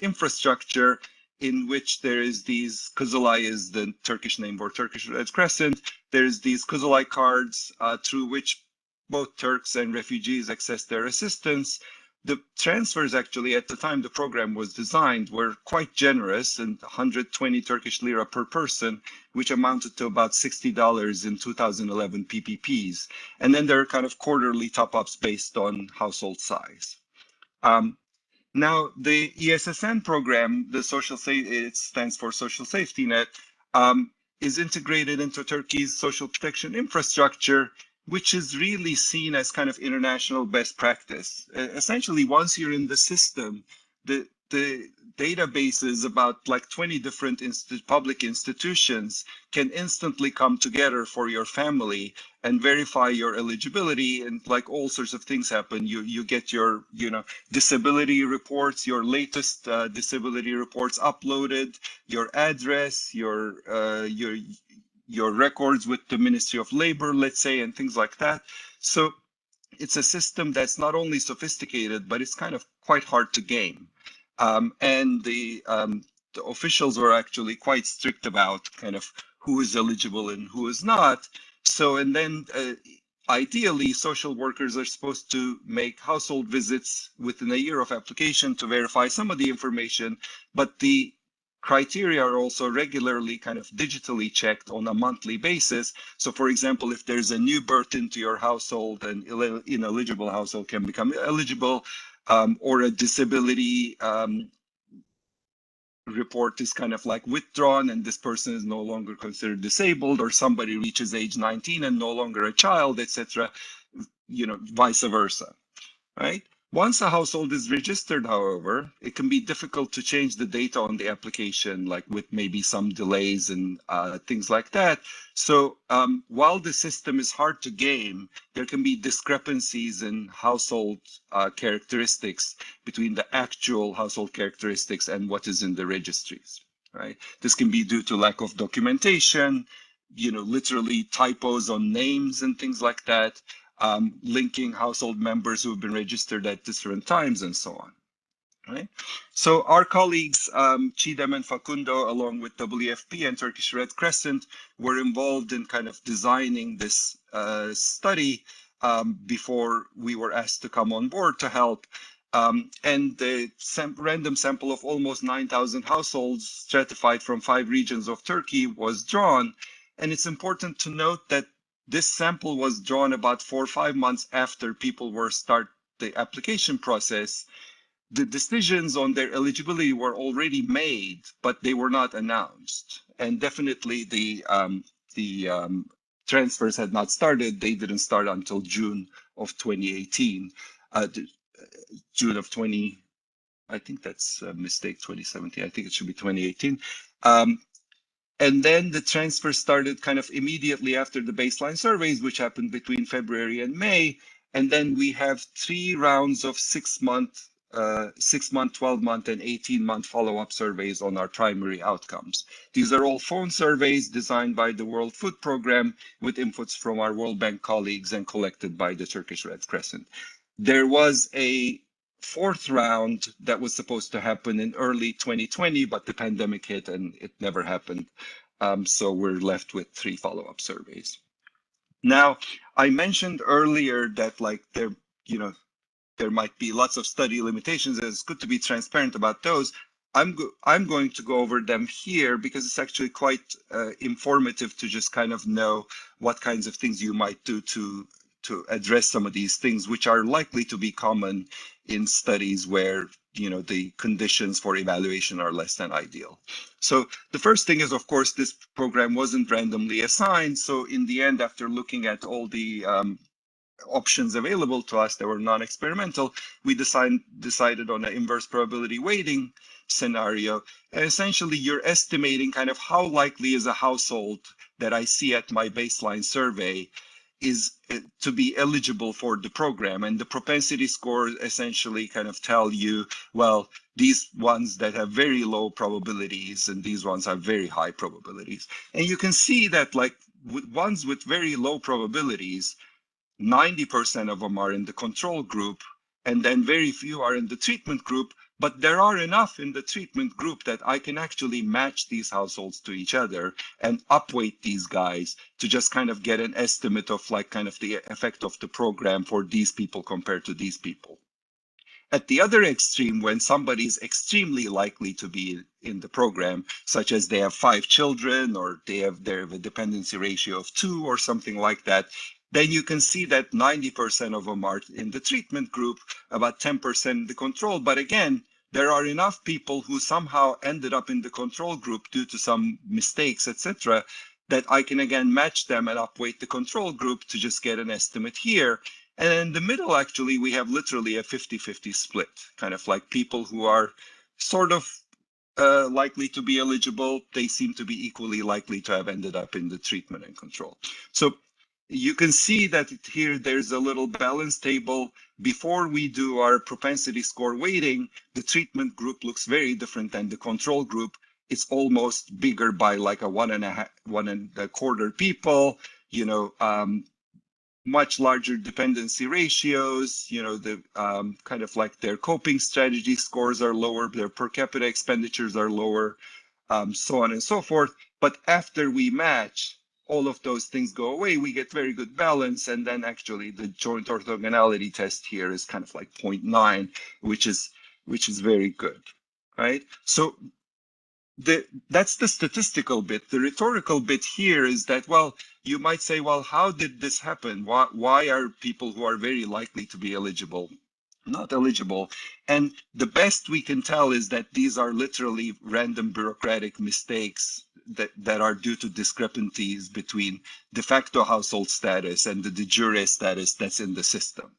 infrastructure in which there is these, Kızılay is the Turkish name for Turkish Red Crescent. There's these Kızılay cards through which both Turks and refugees access their assistance. The transfers actually at the time the program was designed were quite generous, and 120 Turkish lira per person, which amounted to about $60 in 2011 PPPs. And then there are kind of quarterly top-ups based on household size. Now, the ESSN program, it stands for Social Safety Net, is integrated into Turkey's social protection infrastructure, which is really seen as kind of international best practice. Essentially, once you're in the system, the databases about like 20 different public institutions can instantly come together for your family and verify your eligibility, and like all sorts of things happen. You get your disability reports, your latest disability reports uploaded, your address, your records with the Ministry of Labor, let's say, and things like that. So it's a system that's not only sophisticated, but it's kind of quite hard to game. And the officials were actually quite strict about kind of who is eligible and who is not. So, and then ideally, social workers are supposed to make household visits within a year of application to verify some of the information, but the criteria are also regularly kind of digitally checked on a monthly basis. So for example, if there's a new birth into your household, an ineligible household can become eligible, or a disability report is kind of like withdrawn and this person is no longer considered disabled, or somebody reaches age 19 and no longer a child, etc., vice versa, right? Once a household is registered, however, it can be difficult to change the data on the application, like with maybe some delays and things like that. So while the system is hard to game, there can be discrepancies in household characteristics between the actual household characteristics and what is in the registries, right? This can be due to lack of documentation, literally typos on names and things like that. Linking household members who have been registered at different times and so on, right? So our colleagues, Chidem and Facundo, along with WFP and Turkish Red Crescent, were involved in kind of designing this study before we were asked to come on board to help. And the random sample of almost 9,000 households stratified from 5 regions of Turkey was drawn. And it's important to note that this sample was drawn about 4 or 5 months after people were start the application process. The decisions on their eligibility were already made, but they were not announced. And definitely the transfers had not started. They didn't start until June of 2018. June of 20, I think that's a mistake, 2017. I think it should be 2018. And then the transfer started kind of immediately after the baseline surveys, which happened between February and May. And then we have 3 rounds of 6-month, 12-month, and 18-month follow-up surveys on our primary outcomes. These are all phone surveys designed by the World Food Programme with inputs from our World Bank colleagues and collected by the Turkish Red Crescent. There was a 4th round that was supposed to happen in early 2020, but the pandemic hit and it never happened. So we're left with 3 follow-up surveys. Now, I mentioned earlier that like there might be lots of study limitations, and it's good to be transparent about those. I'm going to go over them here because it's actually quite informative to just kind of know what kinds of things you might do to address some of these things, which are likely to be common in studies where the conditions for evaluation are less than ideal. So the first thing is, of course, this program wasn't randomly assigned. So in the end, after looking at all the options available to us that were non-experimental, we decided on an inverse probability weighting scenario. And essentially, you're estimating kind of how likely is a household that I see at my baseline survey is to be eligible for the program. And the propensity scores essentially kind of tell you, well, these ones that have very low probabilities and these ones have very high probabilities. And you can see that like ones with very low probabilities, 90% of them are in the control group, and then very few are in the treatment group. But there are enough in the treatment group that I can actually match these households to each other and upweight these guys to just kind of get an estimate of like kind of the effect of the program for these people compared to these people. At the other extreme, when somebody is extremely likely to be in the program, such as they have 5 children or they have a dependency ratio of 2 or something like that, then you can see that 90% of them are in the treatment group, about 10% in the control. But again, there are enough people who somehow ended up in the control group due to some mistakes, etc., that I can again match them and upweight the control group to just get an estimate here. And in the middle, actually, we have literally a 50-50 split, kind of like people who are sort of likely to be eligible, they seem to be equally likely to have ended up in the treatment and control. So you can see that here there's a little balance table. Before we do our propensity score weighting, the treatment group looks very different than the control group. It's almost bigger by like a 1.25 people, much larger dependency ratios, the kind of like their coping strategy scores are lower, their per capita expenditures are lower, so on and so forth. But after we match, all of those things go away, we get very good balance. And then actually the joint orthogonality test here is kind of like 0.9, which is very good, right? So that's the statistical bit. The rhetorical bit here is that, well, you might say, well, how did this happen? Why are people who are very likely to be eligible not eligible? And the best we can tell is that these are literally random bureaucratic mistakes that are due to discrepancies between de facto household status and the de jure status that's in the system,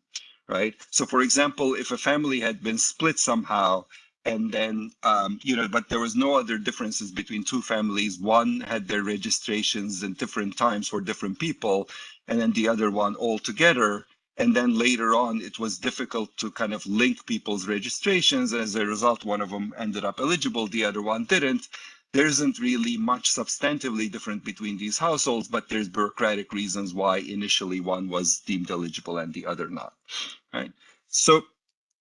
right? So for example, if a family had been split somehow, and then, but there was no other differences between two families. One had their registrations in different times for different people, and then the other one all together. And then later on, it was difficult to kind of link people's registrations. As a result, one of them ended up eligible, the other one didn't. There isn't really much substantively different between these households, but there's bureaucratic reasons why initially one was deemed eligible and the other not, right? So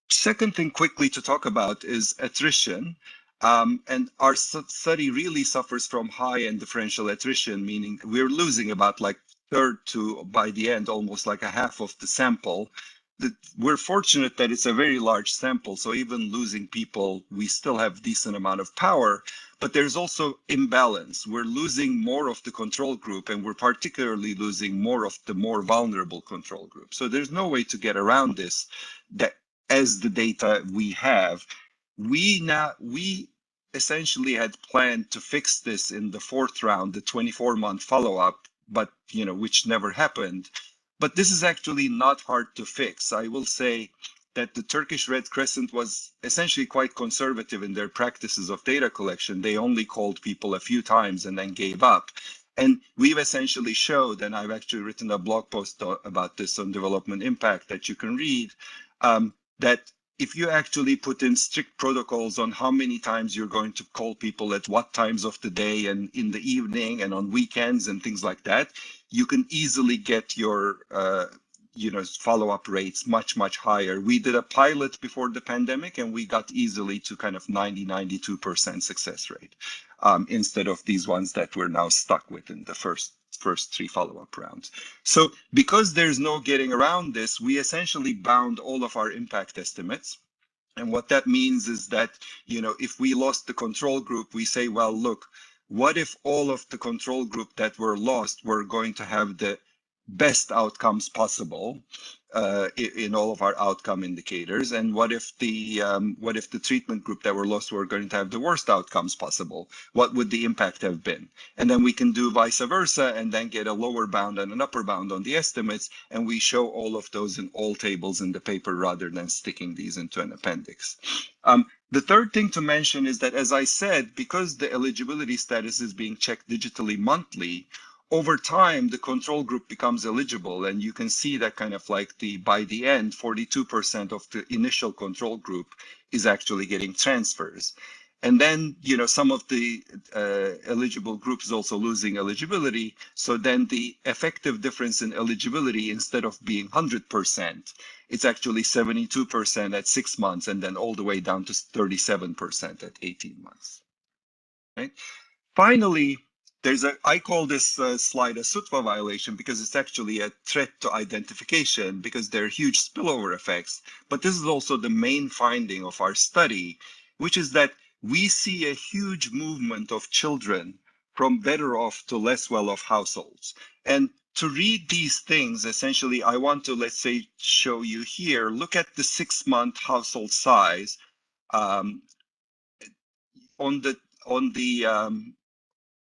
second thing quickly to talk about is attrition. And our study really suffers from high and differential attrition, meaning we're losing about like third to, by the end, almost like a half of the sample. We're fortunate that it's a very large sample, so even losing people, we still have decent amount of power, but there's also imbalance. We're losing more of the control group, and we're particularly losing more of the more vulnerable control group. So there's no way to get around this, that as the data we have, we essentially had planned to fix this in the fourth round, the 24-month follow-up, but which never happened. But this is actually not hard to fix. I will say that the Turkish Red Crescent was essentially quite conservative in their practices of data collection. They only called people a few times and then gave up. And we've essentially showed, and I've actually written a blog post about this on development impact that you can read, that if you actually put in strict protocols on how many times you're going to call people at what times of the day and in the evening and on weekends and things like that, you can easily get your follow-up rates much, much higher. We did a pilot before the pandemic and we got easily to kind of 92% success rate instead of these ones that we're now stuck with in the first three follow-up rounds. So because there's no getting around this, we essentially bound all of our impact estimates. And what that means is that, if we lost the control group, we say, well, look, what if all of the control group that were lost were going to have the best outcomes possible in all of our outcome indicators, and what if the treatment group that were lost were going to have the worst outcomes possible? What would the impact have been? And then we can do vice versa and then get a lower bound and an upper bound on the estimates, and we show all of those in all tables in the paper rather than sticking these into an appendix. The third thing to mention is that, as I said, because the eligibility status is being checked digitally monthly, over time, the control group becomes eligible, and you can see that kind of like by the end, 42% of the initial control group is actually getting transfers. And then, some of the eligible groups is also losing eligibility. So then the effective difference in eligibility, instead of being 100%, it's actually 72% at 6 months, and then all the way down to 37% at 18 months. Right? Finally, I call this slide a SUTVA violation because it's actually a threat to identification because there are huge spillover effects. But this is also the main finding of our study, which is that we see a huge movement of children from better off to less well-off households. And to read these things, essentially, I want to, let's say, show you here, look at the 6-month household size. Um, on the on the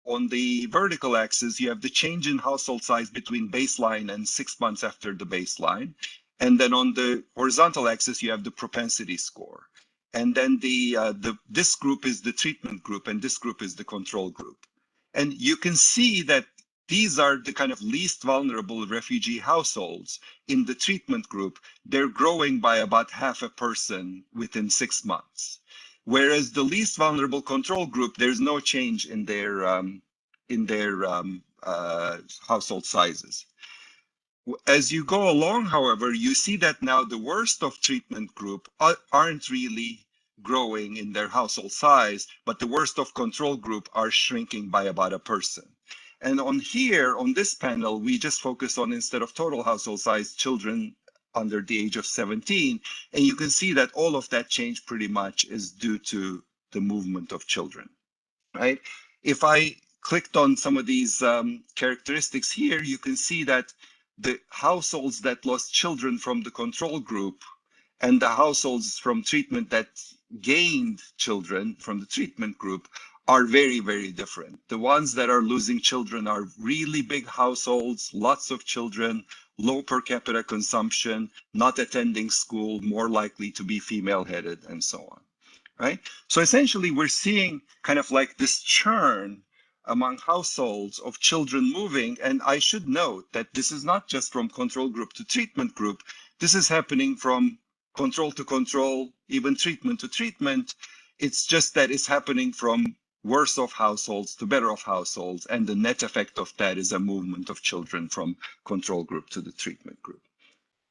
on the vertical axis, you have the change in household size between baseline and 6 months after the baseline. And then on the horizontal axis, you have the propensity score. And then this group is the treatment group, and this group is the control group. And you can see that these are the kind of least vulnerable refugee households in the treatment group. They're growing by about half a person within 6 months. Whereas the least vulnerable control group, there's no change in their household sizes. As you go along, however, you see that now the worst of treatment group aren't really growing in their household size, but the worst of control group are shrinking by about a person. And on here, on this panel, we just focus on, instead of total household size, children under the age of 17. And you can see that all of that change pretty much is due to the movement of children, right? If I clicked on some of these characteristics here, you can see that the households that lost children from the control group and the households from treatment that gained children from the treatment group are very, very different. The ones that are losing children are really big households, lots of children, low per capita consumption, not attending school, more likely to be female-headed, and so on, right? So essentially, we're seeing kind of like this churn among households of children moving. And I should note that this is not just from control group to treatment group. This is happening from control to control, even treatment to treatment. It's just that it's happening from worse off households to better off households. And the net effect of that is a movement of children from control group to the treatment group.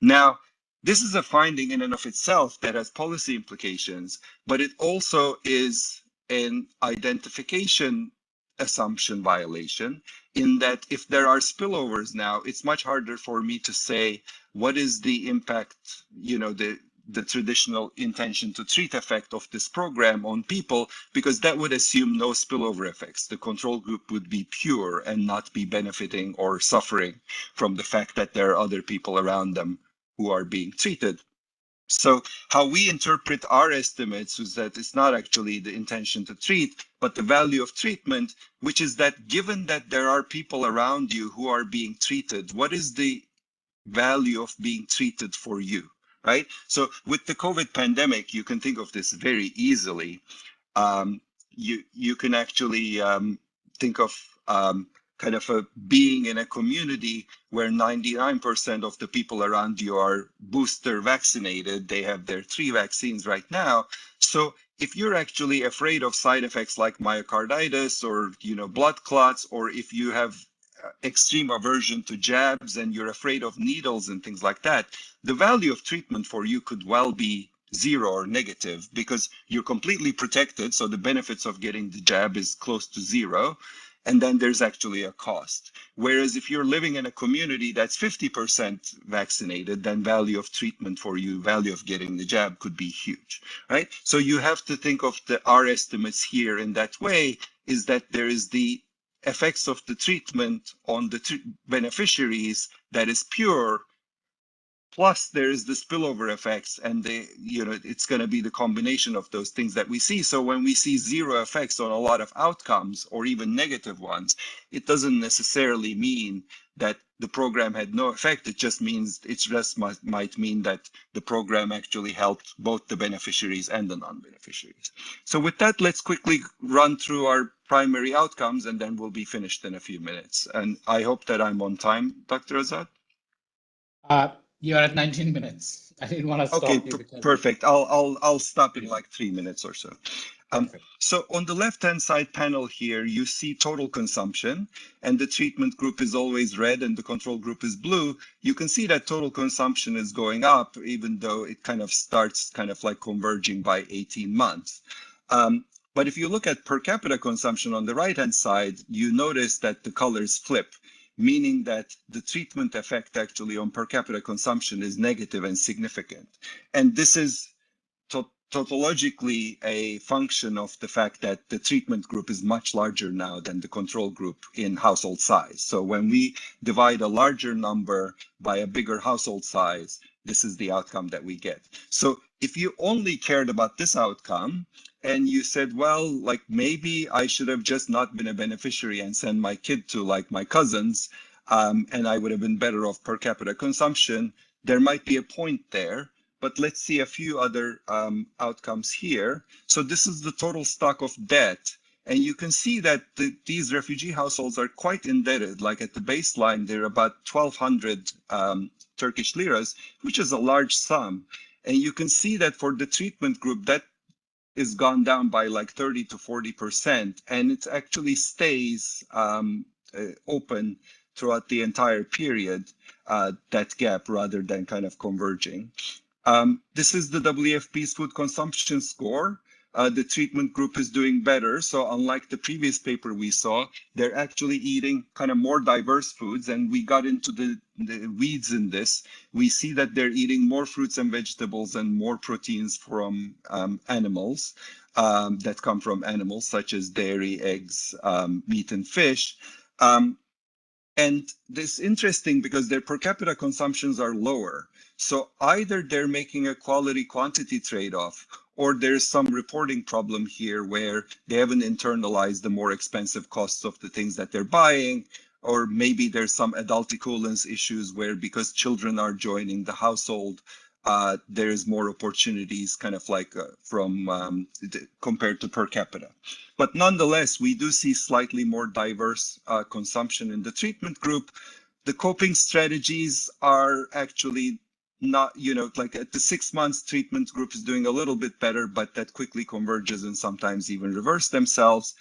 Now, this is a finding in and of itself that has policy implications, but it also is an identification assumption violation, in that if there are spillovers now, it's much harder for me to say what is the impact, the traditional intention to treat effect of this program on people, because that would assume no spillover effects. The control group would be pure and not be benefiting or suffering from the fact that there are other people around them who are being treated. So how we interpret our estimates is that it's not actually the intention to treat, but the value of treatment, which is that given that there are people around you who are being treated, what is the value of being treated for you, right? So with the COVID pandemic, you can think of this very easily. You can actually think of kind of being in a community where 99% of the people around you are booster vaccinated. They have their 3 vaccines right now. So if you're actually afraid of side effects like myocarditis or blood clots, or if you have extreme aversion to jabs and you're afraid of needles and things like that, the value of treatment for you could well be 0 or negative, because you're completely protected. So the benefits of getting the jab is close to 0. And then there's actually a cost. Whereas if you're living in a community that's 50% vaccinated, then value of treatment for you, value of getting the jab could be huge, right? So you have to think of our estimates here in that way, is that there is the effects of the treatment on the beneficiaries that is pure, plus there is the spillover effects, and it's going to be the combination of those things that we see. So when we see 0 effects on a lot of outcomes, or even negative ones, it doesn't necessarily mean that the program had no effect. It just means might mean that the program actually helped both the beneficiaries and the non-beneficiaries. So with that, let's quickly run through our primary outcomes, and then we'll be finished in a few minutes. And I hope that I'm on time, Dr. Azad. You're at 19 minutes. I didn't want to stop you. Perfect. I'll stop in like 3 minutes or so. So on the left-hand side panel here, you see total consumption, and the treatment group is always red and the control group is blue. You can see that total consumption is going up, even though it kind of starts kind of like converging by 18 months. But if you look at per capita consumption on the right-hand side, you notice that the colors flip, meaning that the treatment effect actually on per capita consumption is negative and significant. And this is tautologically a function of the fact that the treatment group is much larger now than the control group in household size. So when we divide a larger number by a bigger household size, this is the outcome that we get. So if you only cared about this outcome and you said, well, like maybe I should have just not been a beneficiary and send my kid to like my cousins, and I would have been better off per capita consumption, there might be a point there. But let's see a few other outcomes here. So this is the total stock of debt. And you can see that these refugee households are quite indebted. Like at the baseline, they're about 1,200 Turkish liras, which is a large sum. And you can see that for the treatment group, that is gone down by like 30 to 40%. And it actually stays open throughout the entire period, that gap, rather than kind of converging. This is the WFP's food consumption score. The treatment group is doing better. So unlike the previous paper we saw, they're actually eating kind of more diverse foods. And we got into the weeds in this. We see that they're eating more fruits and vegetables and more proteins from animals that come from animals, such as dairy, eggs, meat, and fish. And this is interesting because their per capita consumptions are lower. So either they're making a quality quantity trade-off, or there's some reporting problem here where they haven't internalized the more expensive costs of the things that they're buying, or maybe there's some adulticulence issues where because children are joining the household, there's more opportunities kind of like compared to per capita. But nonetheless, we do see slightly more diverse consumption in the treatment group. The coping strategies are actually not, like at the 6 months treatment group is doing a little bit better, but that quickly converges and sometimes even reverse themselves.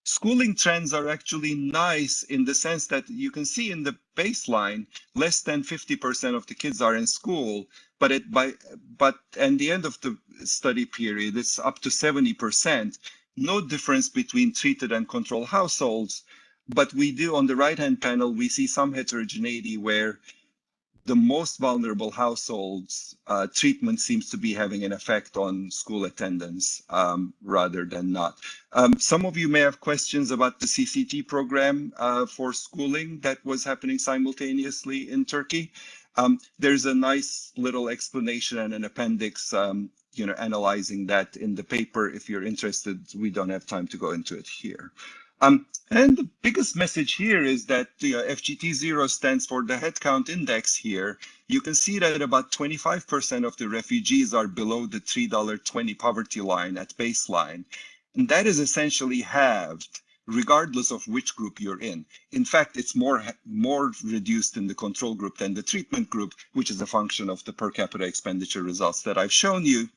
Schooling trends are actually nice in the sense that you can see in the baseline, less than 50% of the kids are in school, but at the end of the study period, it's up to 70%. No difference between treated and control households, but we do on the right-hand panel, we see some heterogeneity where the most vulnerable households, treatment seems to be having an effect on school attendance rather than not. Some of you may have questions about the CCT program for schooling that was happening simultaneously in Turkey. There's a nice little explanation and an appendix, analyzing that in the paper. If you're interested, we don't have time to go into it here. And the biggest message here is that the FGT0 stands for the headcount index here. You can see that about 25% of the refugees are below the $3.20 poverty line at baseline. And that is essentially halved, regardless of which group you're in. In fact, it's more reduced in the control group than the treatment group, which is a function of the per capita expenditure results that I've shown you.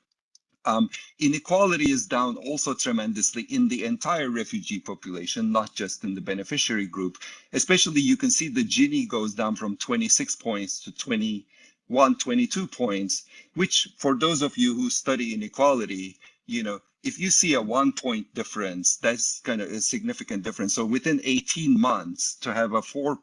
Inequality is down also tremendously in the entire refugee population, not just in the beneficiary group. Especially you can see the Gini goes down from 26 points to 21, 22 points, which for those of you who study inequality, if you see a 1 point difference, that's kind of a significant difference. So within 18 months to have a 4-5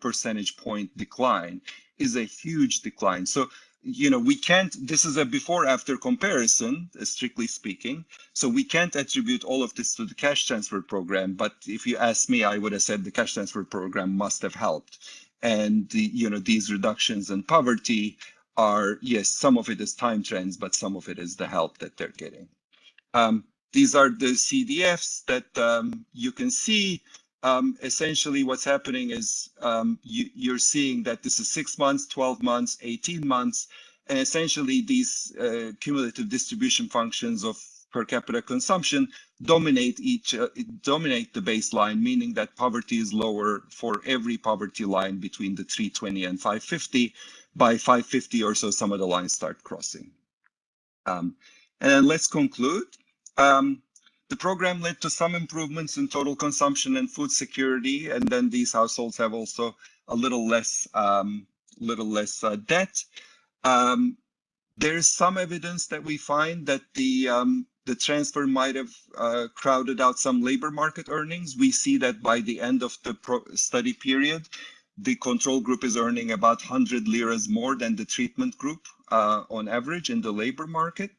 percentage point decline is a huge decline. So we can't, this is a before after comparison, strictly speaking. So we can't attribute all of this to the cash transfer program. But if you ask me, I would have said the cash transfer program must have helped. And these reductions in poverty are, yes, some of it is time trends, but some of it is the help that they're getting. These are the CDFs that you can see. Essentially what's happening is you're seeing that this is 6 months, 12 months, 18 months, and essentially these cumulative distribution functions of per capita consumption dominate the baseline, meaning that poverty is lower for every poverty line between the 320 and 550. By 550 or so, some of the lines start crossing. And then let's conclude. The program led to some improvements in total consumption and food security, and then these households have also a little less debt. There is some evidence that we find that the transfer might have crowded out some labor market earnings. We see that by the end of the study period, the control group is earning about 100 liras more than the treatment group on average in the labor market.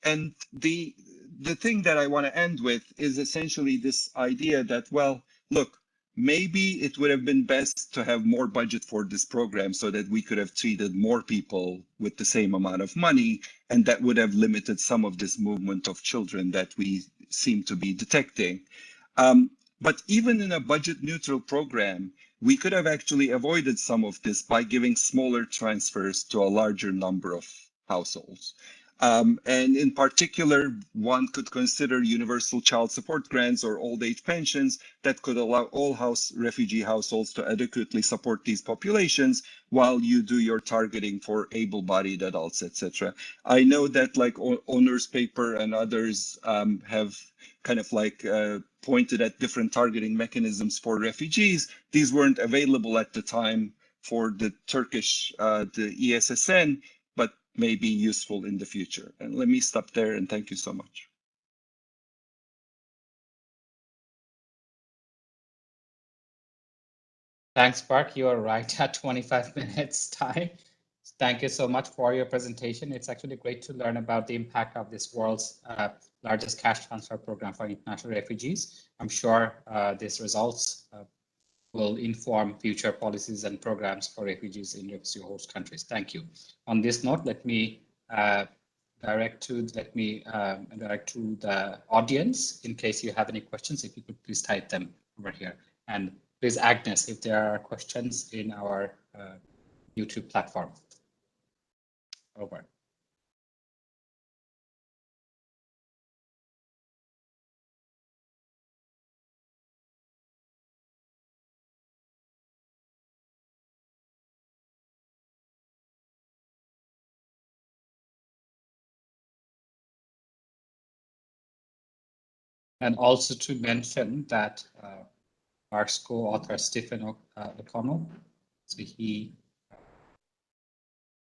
And the thing that I want to end with is essentially this idea that, well, look, maybe it would have been best to have more budget for this program so that we could have treated more people with the same amount of money, and that would have limited some of this movement of children that we seem to be detecting. But even in a budget neutral program, we could have actually avoided some of this by giving smaller transfers to a larger number of households. And in particular, one could consider universal child support grants or old age pensions that could allow all refugee households to adequately support these populations while you do your targeting for able-bodied adults, etc. I know that like Owner's paper and others have kind of like pointed at different targeting mechanisms for refugees. These weren't available at the time for the Turkish, the ESSN, but may be useful in the future. And let me stop there and thank you so much. Thanks, Park. You are right at 25 minutes time. Thank you so much for your presentation. It's actually great to learn about the impact of this world's largest cash transfer program for international refugees. I'm sure these results will inform future policies and programs for refugees in refugee host countries. Thank you. On this note, let me direct to the audience in case you have any questions. If you could please type them over here. And please, Agnes, if there are questions in our YouTube platform. Over. And also to mention that our co-author Stephen O'Connell, so he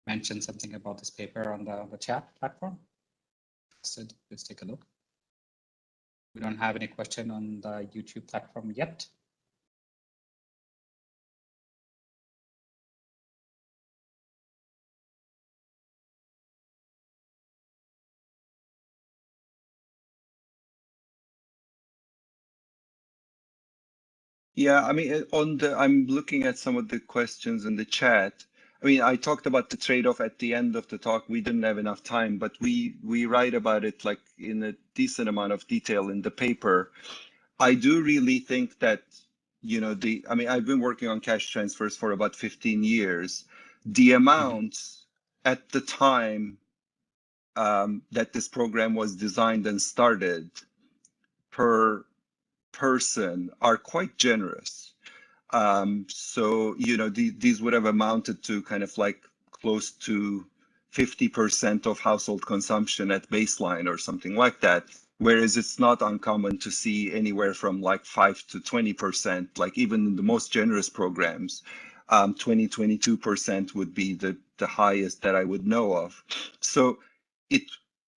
mentioned something about this paper on the chat platform. So let's take a look. We don't have any question on the YouTube platform yet. Yeah, I mean, I'm looking at some of the questions in the chat. I mean, I talked about the trade-off at the end of the talk. We didn't have enough time, but we write about it like in a decent amount of detail in the paper. I do really think that, you know, I mean, I've been working on cash transfers for about 15 years. The amounts at the time that this program was designed and started per person are quite generous. So, you know, these would have amounted to kind of like close to 50% of household consumption at baseline or something like that. Whereas it's not uncommon to see anywhere from like 5 to 20%, like even in the most generous programs, 22% would be the highest that I would know of. So it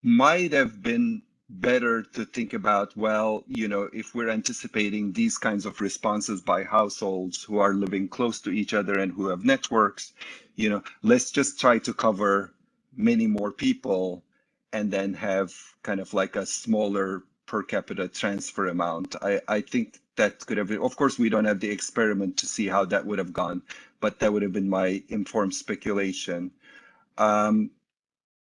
might have been better to think about, well, you know, if we're anticipating these kinds of responses by households who are living close to each other and who have networks, you know, let's just try to cover many more people and then have kind of like a smaller per capita transfer amount. I think that could have been, of course, we don't have the experiment to see how that would have gone, but that would have been my informed speculation. And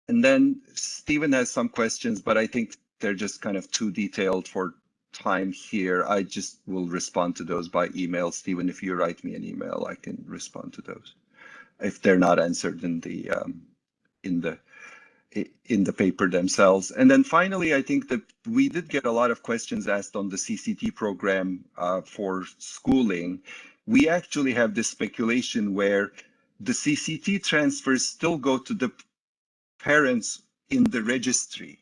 then Stephen has some questions, but I think they're just kind of too detailed for time here. I just will respond to those by email. Stephen, if you write me an email, I can respond to those if they're not answered in the paper themselves. And then finally, I think that we did get a lot of questions asked on the CCT program for schooling. We actually have this speculation where the CCT transfers still go to the parents in the registry,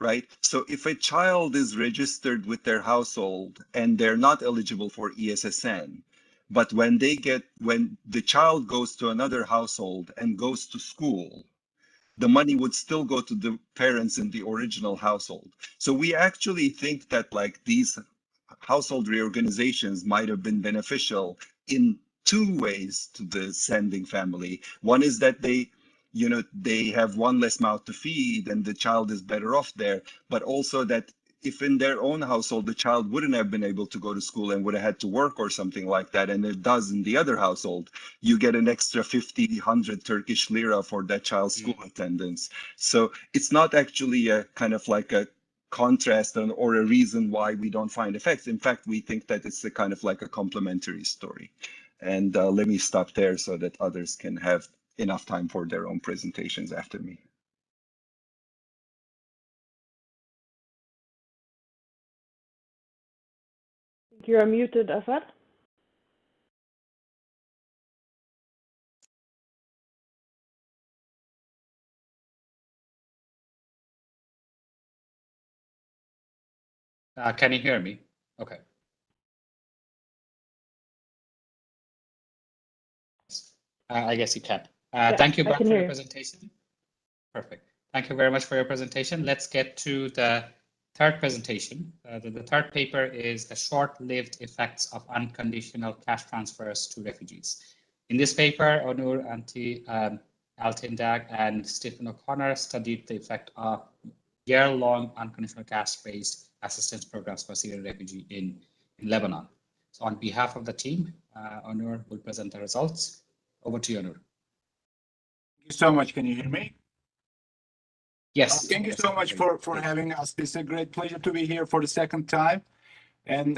right? So if a child is registered with their household and they're not eligible for ESSN, but when the child goes to another household and goes to school, the money would still go to the parents in the original household. So we actually think that like these household reorganizations might have been beneficial in two ways to the sending family. One is that they they have one less mouth to feed and the child is better off there, but also that if in their own household the child wouldn't have been able to go to school and would have had to work or something like that, and it does in the other household, you get an extra 50, 100 Turkish lira for that child's school attendance. So it's not actually a kind of like a contrast or a reason why we don't find effects. In fact, we think that it's a kind of like a complementary story. And let me stop there so that others can have enough time for their own presentations after me. You're unmuted, Afar. Can you hear me? Okay. I guess you can. Yeah, thank you, I Bart, can for hear your you. presentation. Perfect. Thank you very much for your presentation. Let's get to the third presentation. The third paper is the short-lived effects of unconditional cash transfers to refugees. In this paper, Onur Altindag and Stephen O'Connor studied the effect of year-long unconditional cash-based assistance programs for Syrian refugees in Lebanon. So on behalf of the team, Onur will present the results. Over to you, Onur. Thank you so much. Can you hear me? Yes. Thank you so much for having us. It's a great pleasure to be here for the second time. And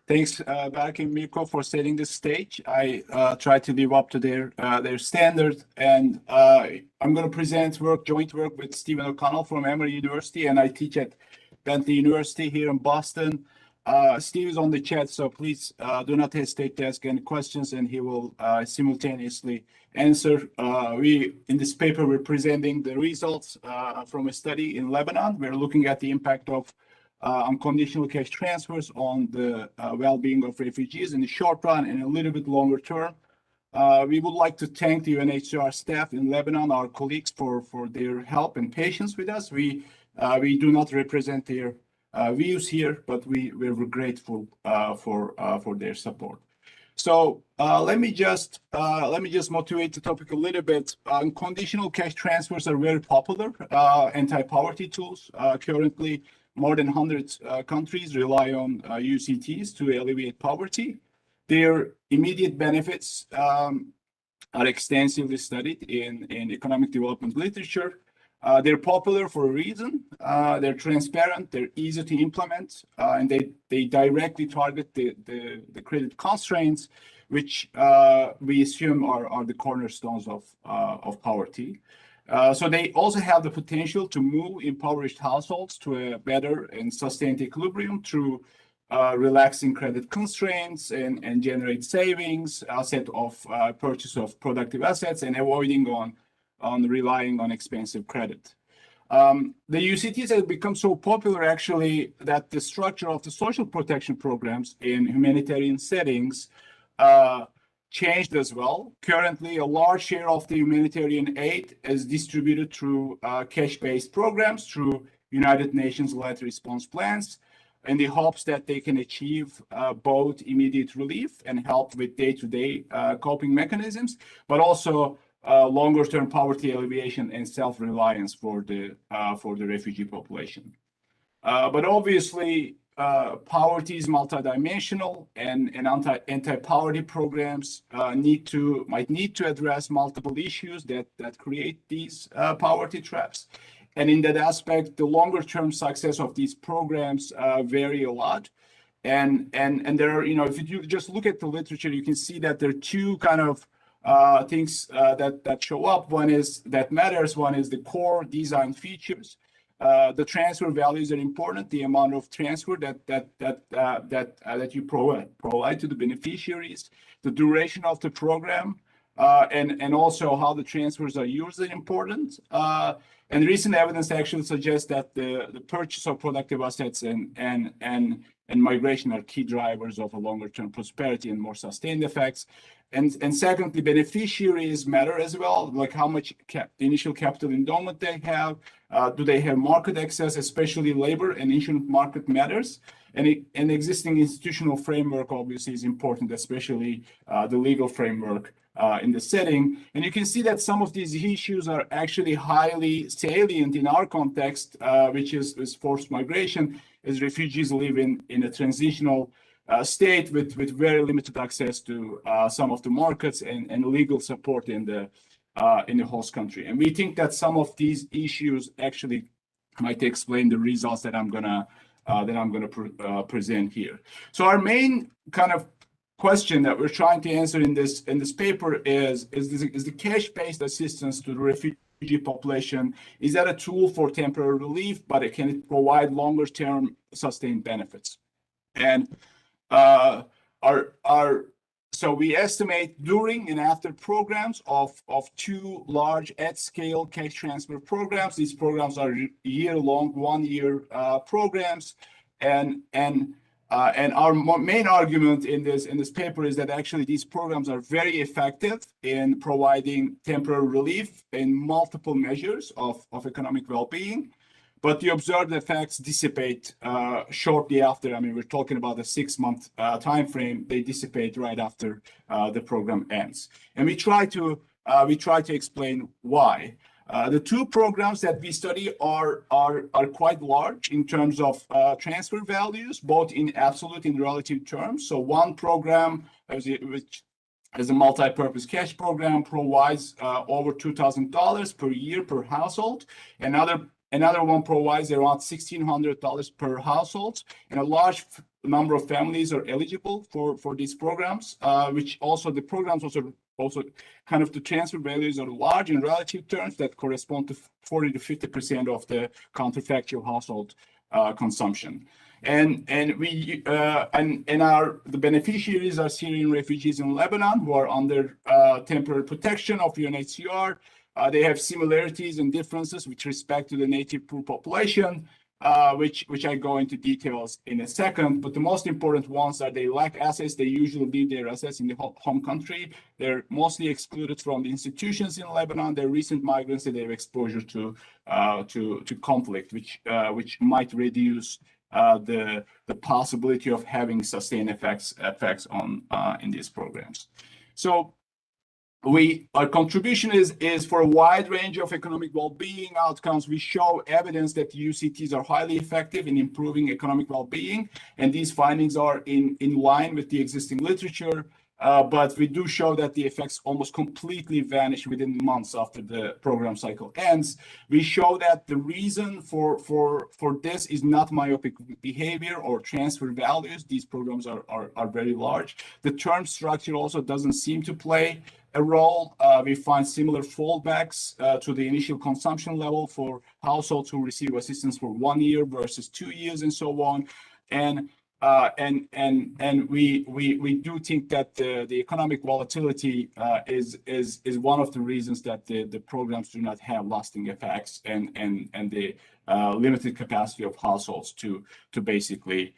thanks, Berk and Mirko, for setting the stage. I try to live up to their standards. And I'm going to present joint work with Stephen O'Connell from Emory University, and I teach at Bentley University here in Boston. Steve is on the chat, so please do not hesitate to ask any questions, and he will simultaneously answer. In this paper, we're presenting the results from a study in Lebanon. We're looking at the impact of unconditional cash transfers on the well-being of refugees in the short run and a little bit longer term. We would like to thank the UNHCR staff in Lebanon, our colleagues, for their help and patience with us. We do not represent their views here, but we're grateful for their support. So let me just motivate the topic a little bit. Unconditional cash transfers are very popular anti-poverty tools. Currently, more than 100 countries rely on UCTs to alleviate poverty. Their immediate benefits are extensively studied in economic development literature. They're popular for a reason. They're transparent, they're easy to implement, and they directly target the credit constraints, which we assume are the cornerstones of poverty. So they also have the potential to move impoverished households to a better and sustained equilibrium through relaxing credit constraints and generate savings, asset of purchase of productive assets, and avoiding on relying on expensive credit. The UCTs have become so popular actually that the structure of the social protection programs in humanitarian settings changed as well. Currently, a large share of the humanitarian aid is distributed through cash-based programs, through United Nations-led response plans, in the hopes that they can achieve both immediate relief and help with day-to-day coping mechanisms, but also longer-term poverty alleviation and self-reliance for the refugee population. But obviously, poverty is multidimensional, and anti-poverty programs might need to address multiple issues that create these poverty traps. And in that aspect, the longer-term success of these programs vary a lot. And there are, if you just look at the literature, you can see that there are two kind of things that show up. One is the core design features. The transfer values are important. The amount of transfer that you provide to the beneficiaries, the duration of the program, and also how the transfers are used are important. And recent evidence actually suggests that the purchase of productive assets and migration are key drivers of a longer-term prosperity and more sustained effects. And secondly, beneficiaries matter as well, like how much initial capital endowment they have. Do they have market access, especially labor and insurance market matters. And an existing institutional framework obviously is important, especially the legal framework in the setting. And you can see that some of these issues are actually highly salient in our context, which is forced migration, as refugees live in a transitional state with very limited access to some of the markets and legal support in the host country. And we think that some of these issues actually might explain the results that I'm gonna present here. So our main kind of question that we're trying to answer in this paper is the cash-based assistance to the refugee population, is that a tool for temporary relief, but it can provide longer-term sustained benefits? And so we estimate during and after programs of two large at-scale cash transfer programs. These programs are year-long, one-year programs, and our main argument in this paper is that actually these programs are very effective in providing temporary relief in multiple measures of economic well-being. But the observed effects dissipate shortly after. I mean, we're talking about a 6-month time frame. They dissipate right after the program ends, and we try to explain why. The two programs that we study are quite large in terms of transfer values, both in absolute and relative terms. So one program, which is a multi-purpose cash program, provides over $2,000 per year per household. Another one provides around $1,600 per household, and a large number of families are eligible for these programs. Which also the programs also kind of the transfer values are large in relative terms that correspond to 40 to 50% of the counterfactual household consumption. And the beneficiaries are Syrian refugees in Lebanon who are under temporary protection of UNHCR. They have similarities and differences with respect to the native poor population, which I go into details in a second. But the most important ones are they lack assets. They usually leave their assets in the home country. They're mostly excluded from the institutions in Lebanon. They're recent migrants and they have exposure to conflict, which might reduce the possibility of having sustained effects on in these programs. So our contribution is for a wide range of economic well-being outcomes. We show evidence that UCTs are highly effective in improving economic well-being, and these findings are in line with the existing literature. But we do show that the effects almost completely vanish within months after the program cycle ends. We show that the reason for this is not myopic behavior or transfer values. These programs are very large. The term structure also doesn't seem to play a role. We find similar fallbacks to the initial consumption level for households who receive assistance for 1 year versus 2 years and so on. And we do think that the economic volatility is one of the reasons that the programs do not have lasting effects and the limited capacity of households to basically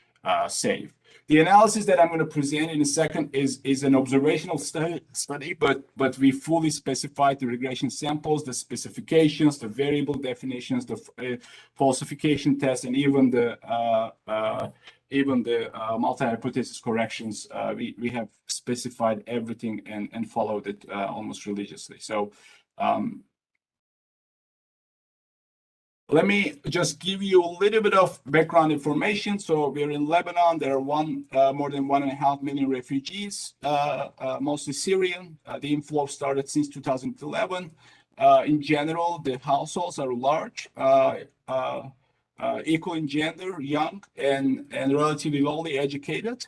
save. The analysis that I'm going to present in a second is an observational study, but we fully specified the regression samples, the specifications, the variable definitions, the falsification tests, and even the multi-hypothesis corrections. We have specified everything and followed it almost religiously. So let me just give you a little bit of background information. So we're in Lebanon. There are more than 1.5 million refugees, mostly Syrian. The inflow started since 2011. In general, the households are large, equal in gender, young, and relatively lowly educated.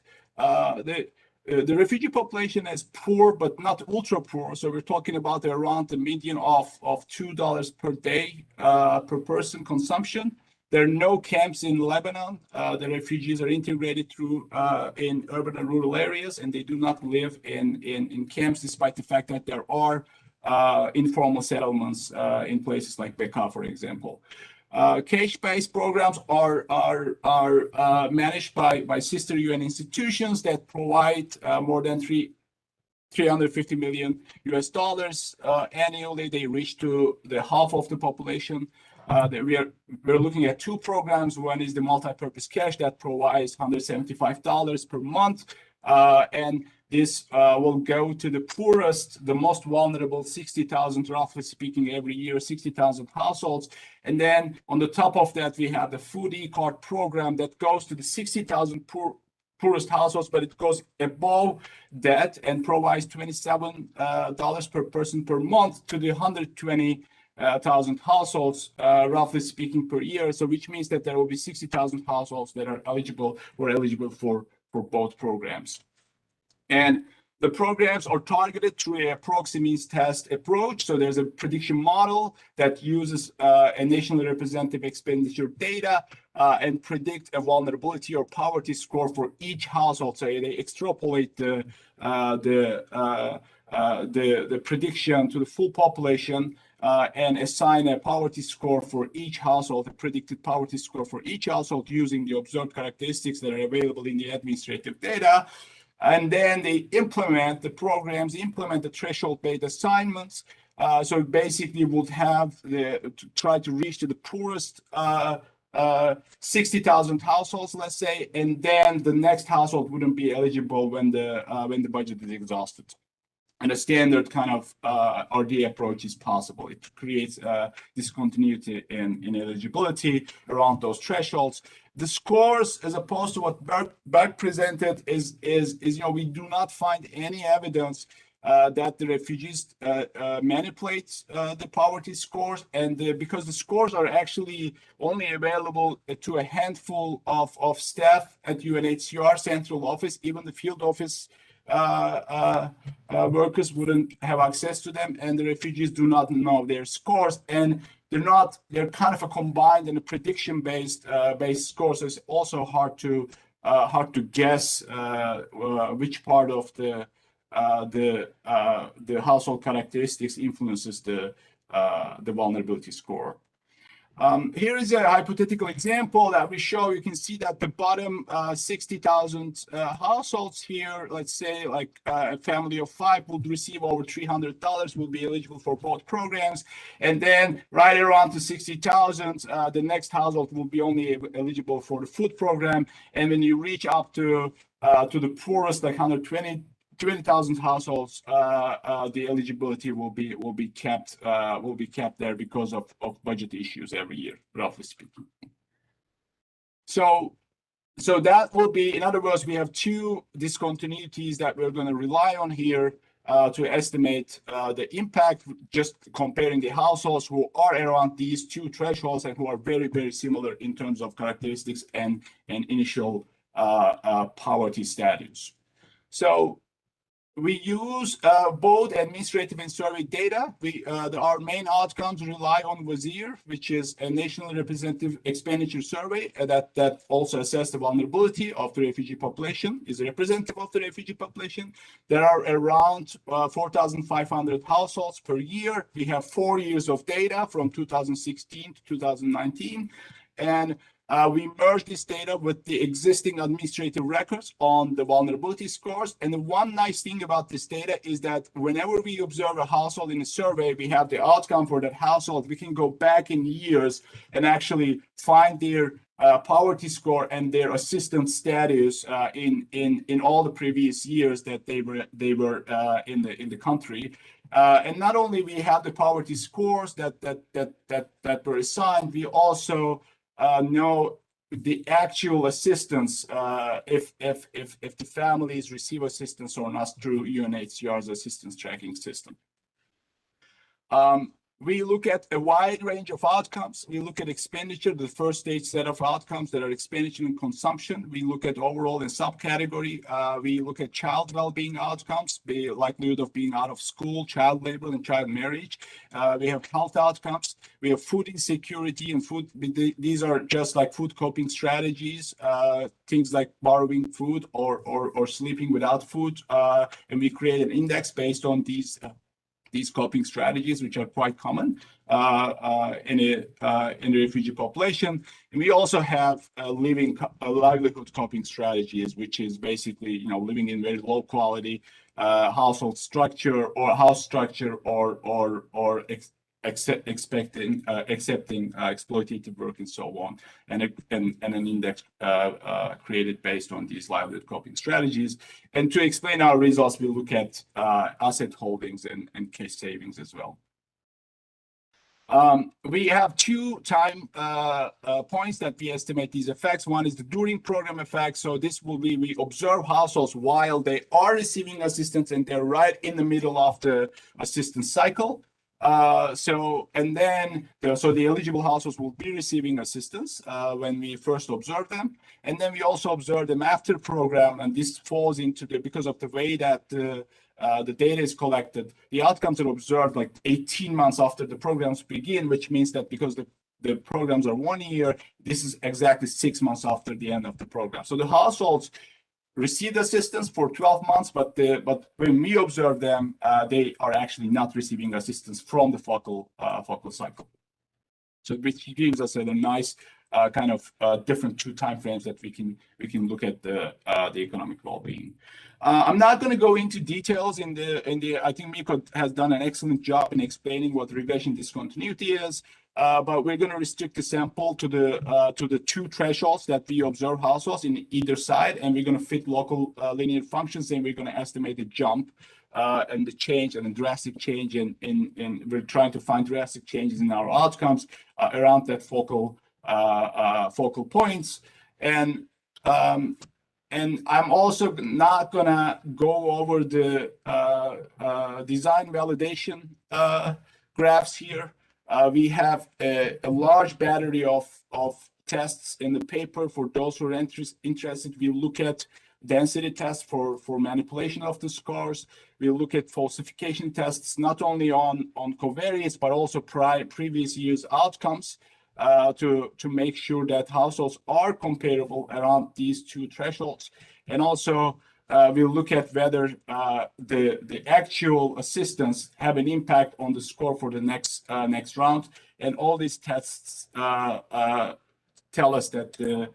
The refugee population is poor, but not ultra poor. So we're talking about around the median of $2 per day per person consumption. There are no camps in Lebanon. The refugees are integrated in urban and rural areas, and they do not live in camps, despite the fact that there are informal settlements in places like Bekaa, for example. Cash-based programs are managed by sister UN institutions that provide more than $350 million annually. They reach to the half of the population. We're looking at two programs. One is the multi-purpose cash that provides $175 per month and this will go to the poorest, the most vulnerable, 60,000, roughly speaking, every year, 60,000 households. And then on the top of that, we have the food e-card program that goes to the 60,000 poorest households, but it goes above that and provides $27 per person per month to the 120,000 households, roughly speaking, per year. So which means that there will be 60,000 households that are eligible for both programs. And the programs are targeted through a proxy means test approach. So there's a prediction model that uses a nationally representative expenditure data and predict a vulnerability or poverty score for each household. So they extrapolate the prediction to the full population and assign a poverty score for each household, a predicted poverty score for each household using the observed characteristics that are available in the administrative data. And then they implement the programs, implement the threshold-based assignments. So basically would have to try to reach to the poorest 60,000 households, let's say, and then the next household wouldn't be eligible when the budget is exhausted. And a standard kind of RD approach is possible. It creates discontinuity in eligibility around those thresholds. The scores, as opposed to what Berk presented, is we do not find any evidence that the refugees manipulate the poverty scores, and because the scores are actually only available to a handful of staff at UNHCR central office, even the field office workers wouldn't have access to them, and the refugees do not know their scores, and they're kind of a combined and a prediction based score. So it's also hard to guess which part of the household characteristics influences the vulnerability score. Here is a hypothetical example that we show. You can see that the bottom 60,000 households here, let's say like a family of 5 would receive over $300, will be eligible for both programs. And then right around to 60,000, the next household will be only eligible for the food program. And when you reach up to the poorest, like 20,000 households, the eligibility will be kept there because of budget issues every year, roughly speaking. So that will be, in other words, we have 2 discontinuities that we're going to rely on here to estimate the impact, just comparing the households who are around these 2 thresholds and who are very, very similar in terms of characteristics and initial poverty status. So we use both administrative and survey data. Our main outcomes rely on WASIR, which is a nationally representative expenditure survey that also assesses the vulnerability of the refugee population, is representative of the refugee population. There are around 4,500 households per year. We have 4 years of data from 2016 to 2019. And we merge this data with the existing administrative records on the vulnerability scores. And the one nice thing about this data is that whenever we observe a household in a survey, we have the outcome for that household. We can go back in years and actually find their poverty score and their assistance status in all the previous years that they were in the country. And not only we have the poverty scores that were assigned, we also know the actual assistance if the families receive assistance or not through UNHCR's assistance tracking system. We look at a wide range of outcomes. We look at expenditure, the first stage set of outcomes that are expenditure and consumption. We look at overall and subcategory. We look at child well-being outcomes, the likelihood of being out of school, child labor, and child marriage. We have health outcomes. We have food insecurity and food. These are just like food coping strategies, things like borrowing food or sleeping without food. And we create an index based on these coping strategies, which are quite common in the refugee population. And we also have livelihood coping strategies, which is basically living in very low quality household structure or house structure or accepting exploitative work and so on, and an index created based on these livelihood coping strategies. And to explain our results, we look at asset holdings and cash savings as well. We have two time points that we estimate these effects. One is the during program effect. So this will be, we observe households while they are receiving assistance and they're right in the middle of the assistance cycle. So the eligible households will be receiving assistance when we first observe them. And then we also observe them after program, and this falls into because of the way that the data is collected, the outcomes are observed like 18 months after the programs begin, which means that because the programs are 1 year, this is exactly 6 months after the end of the program. So the households received assistance for 12 months, but when we observe them, they are actually not receiving assistance from the focal cycle. So which gives us a nice kind of different two timeframes that we can look at the economic well-being. I'm not going to go into details in the. I think Miko has done an excellent job in explaining what regression discontinuity is. But we're going to restrict the sample to the two thresholds that we observe households in either side, and we're going to fit local linear functions, and we're going to estimate the jump and the change and the drastic change in we're trying to find drastic changes in our outcomes around that focal points. And I'm also not gonna go over the design validation graphs here. We have a large battery of tests in the paper. For those who are interested, we look at density tests for manipulation of the scores. We look at falsification tests, not only on covariates, but also previous years' outcomes to make sure that households are comparable around these two thresholds. And also, we'll look at whether the actual assistance have an impact on the score for the next round. And all these tests tell us that the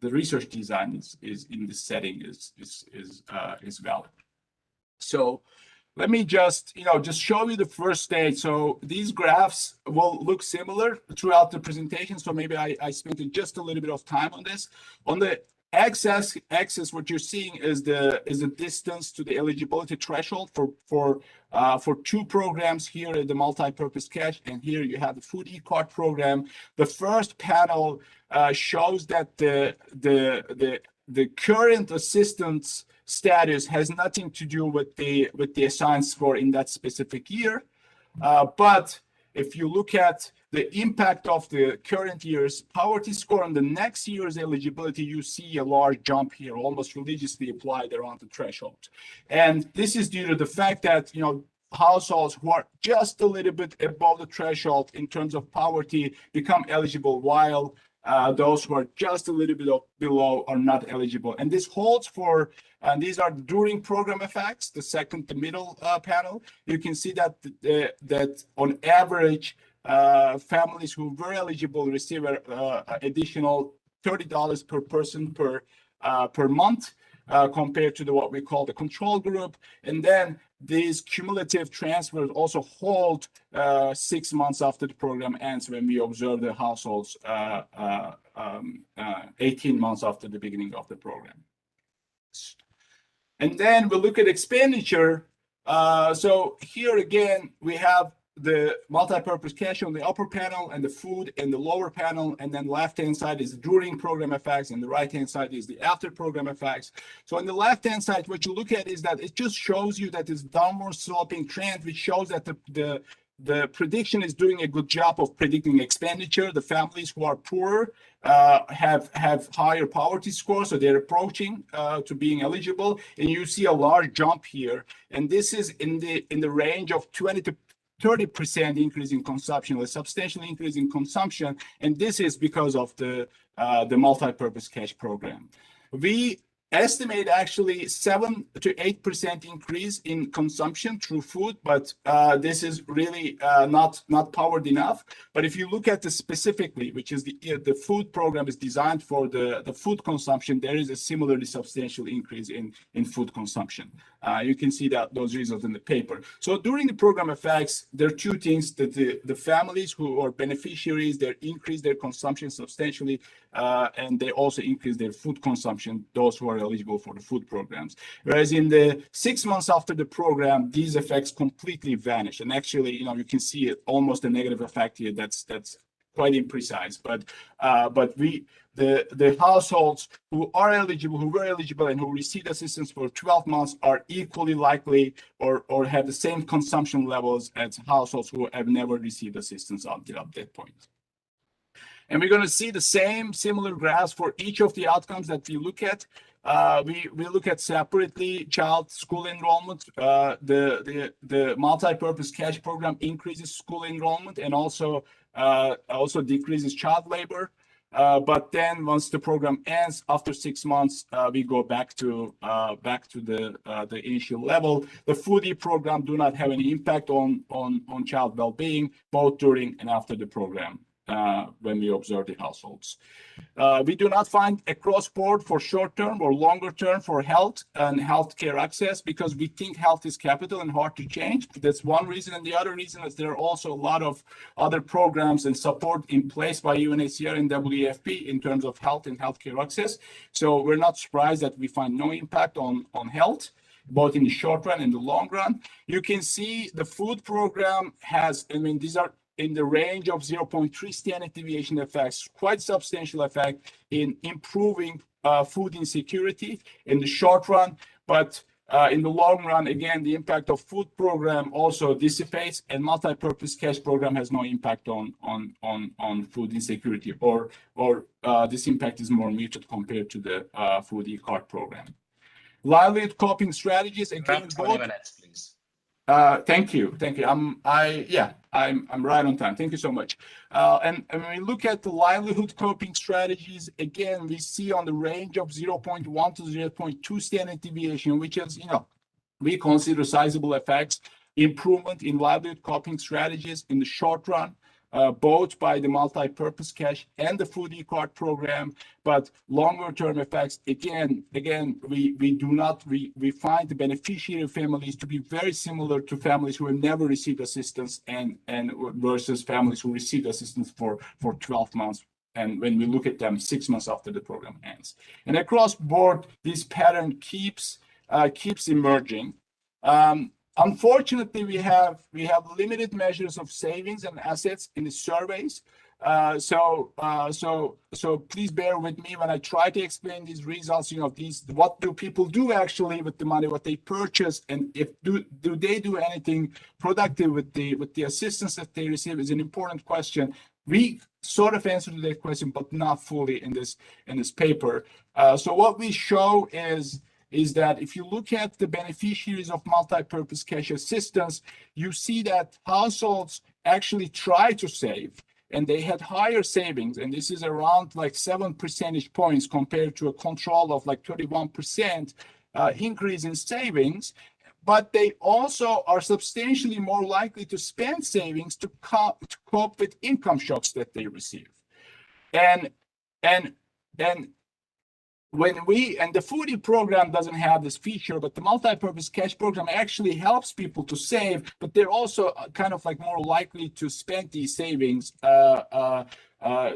research design is in this setting is valid. So let me just show you the first stage. So these graphs will look similar throughout the presentation. So maybe I spent just a little bit of time on this. On the x-axis, what you're seeing is the distance to the eligibility threshold for two programs here at the multi-purpose cash, and here you have the food e-card program. The first panel shows that the current assistance status has nothing to do with the assigned score in that specific year. But if you look at the impact of the current year's poverty score on the next year's eligibility, you see a large jump here, almost religiously applied around the threshold. And this is due to the fact that, households who are just a little bit above the threshold in terms of poverty become eligible, while those who are just a little bit below are not eligible. And this holds for, and these are during program effects, the middle panel. You can see that that on average, families who were eligible receive additional $30 per person per month, compared to what we call the control group. And then these cumulative transfers also hold 6 months after the program ends, when we observe the households 18 months after the beginning of the program. And then we look at expenditure. So here again, we have the multi-purpose cash on the upper panel and the food in the lower panel, and then left-hand side is during program effects, and the right-hand side is the after program effects. So on the left-hand side, what you look at is that it just shows you that this downward sloping trend, which shows that the prediction is doing a good job of predicting expenditure. The families who are poorer have higher poverty scores, so they're approaching to being eligible, and you see a large jump here. And this is in the range of 20 to 30% increase in consumption, a substantial increase in consumption, and this is because of the multi-purpose cash program. We estimate actually 7 to 8% increase in consumption through food, but this is really not powered enough. But if you look at the specifically, which is the food program is designed for the food consumption, there is a similarly substantial increase in food consumption. You can see that those results in the paper. So during the program effects, there are two things that the families who are beneficiaries, they increase their consumption substantially, and they also increase their food consumption, those who are eligible for the food programs. Whereas in the 6 months after the program, these effects completely vanish. And actually, you can see it almost a negative effect here. That's quite imprecise. But the households who are eligible, who were eligible, and who received assistance for 12 months are equally likely or have the same consumption levels as households who have never received assistance until that point. And we're going to see the similar graphs for each of the outcomes that we look at. We look at separately child school enrollment. The multi-purpose cash program increases school enrollment and also decreases child labor. But then once the program ends after 6 months, we go back to the initial level. The foodie program do not have any impact on child well-being, both during and after the program. When we observe the households. We do not find across board for short-term or longer-term for health and healthcare access because we think health is capital and hard to change. That's one reason. And the other reason is there are also a lot of other programs and support in place by UNHCR and WFP in terms of health and healthcare access. So we're not surprised that we find no impact on health, both in the short run and the long run. You can see the food program has, these are in the range of 0.3 standard deviation effects, quite substantial effect in improving food insecurity in the short run. But in the long run, again, the impact of food program also dissipates, and multi-purpose cash program has no impact on food insecurity, or this impact is more muted compared to the food e-card program. Livelihood coping strategies, again, 20 minutes, please. Thank you. I'm right on time. Thank you so much. And when we look at the livelihood coping strategies, again, we see on the range of 0.1 to 0.2 standard deviation, which is, we consider sizable effects, improvement in livelihood coping strategies in the short run, both by the multi-purpose cash and the food e-card program, but longer term effects, again, we find the beneficiary families to be very similar to families who have never received assistance and versus families who received assistance for 12 months. And when we look at them 6 months after the program ends, and across board, this pattern keeps emerging. Unfortunately, we have limited measures of savings and assets in the surveys. So please bear with me when I try to explain these results. What do people do actually with the money, what they purchase, and if do they do anything productive with the assistance that they receive is an important question. We sort of answer to that question, but not fully in this paper. So what we show is that if you look at the beneficiaries of multi-purpose cash assistance, you see that households actually try to save, and they had higher savings, and this is around like 7 percentage points compared to a control of like 31% increase in savings. But they also are substantially more likely to spend savings to cope with income shocks that they receive. And the foodie program doesn't have this feature, but the multi-purpose cash program actually helps people to save, but they're also kind of like more likely to spend these savings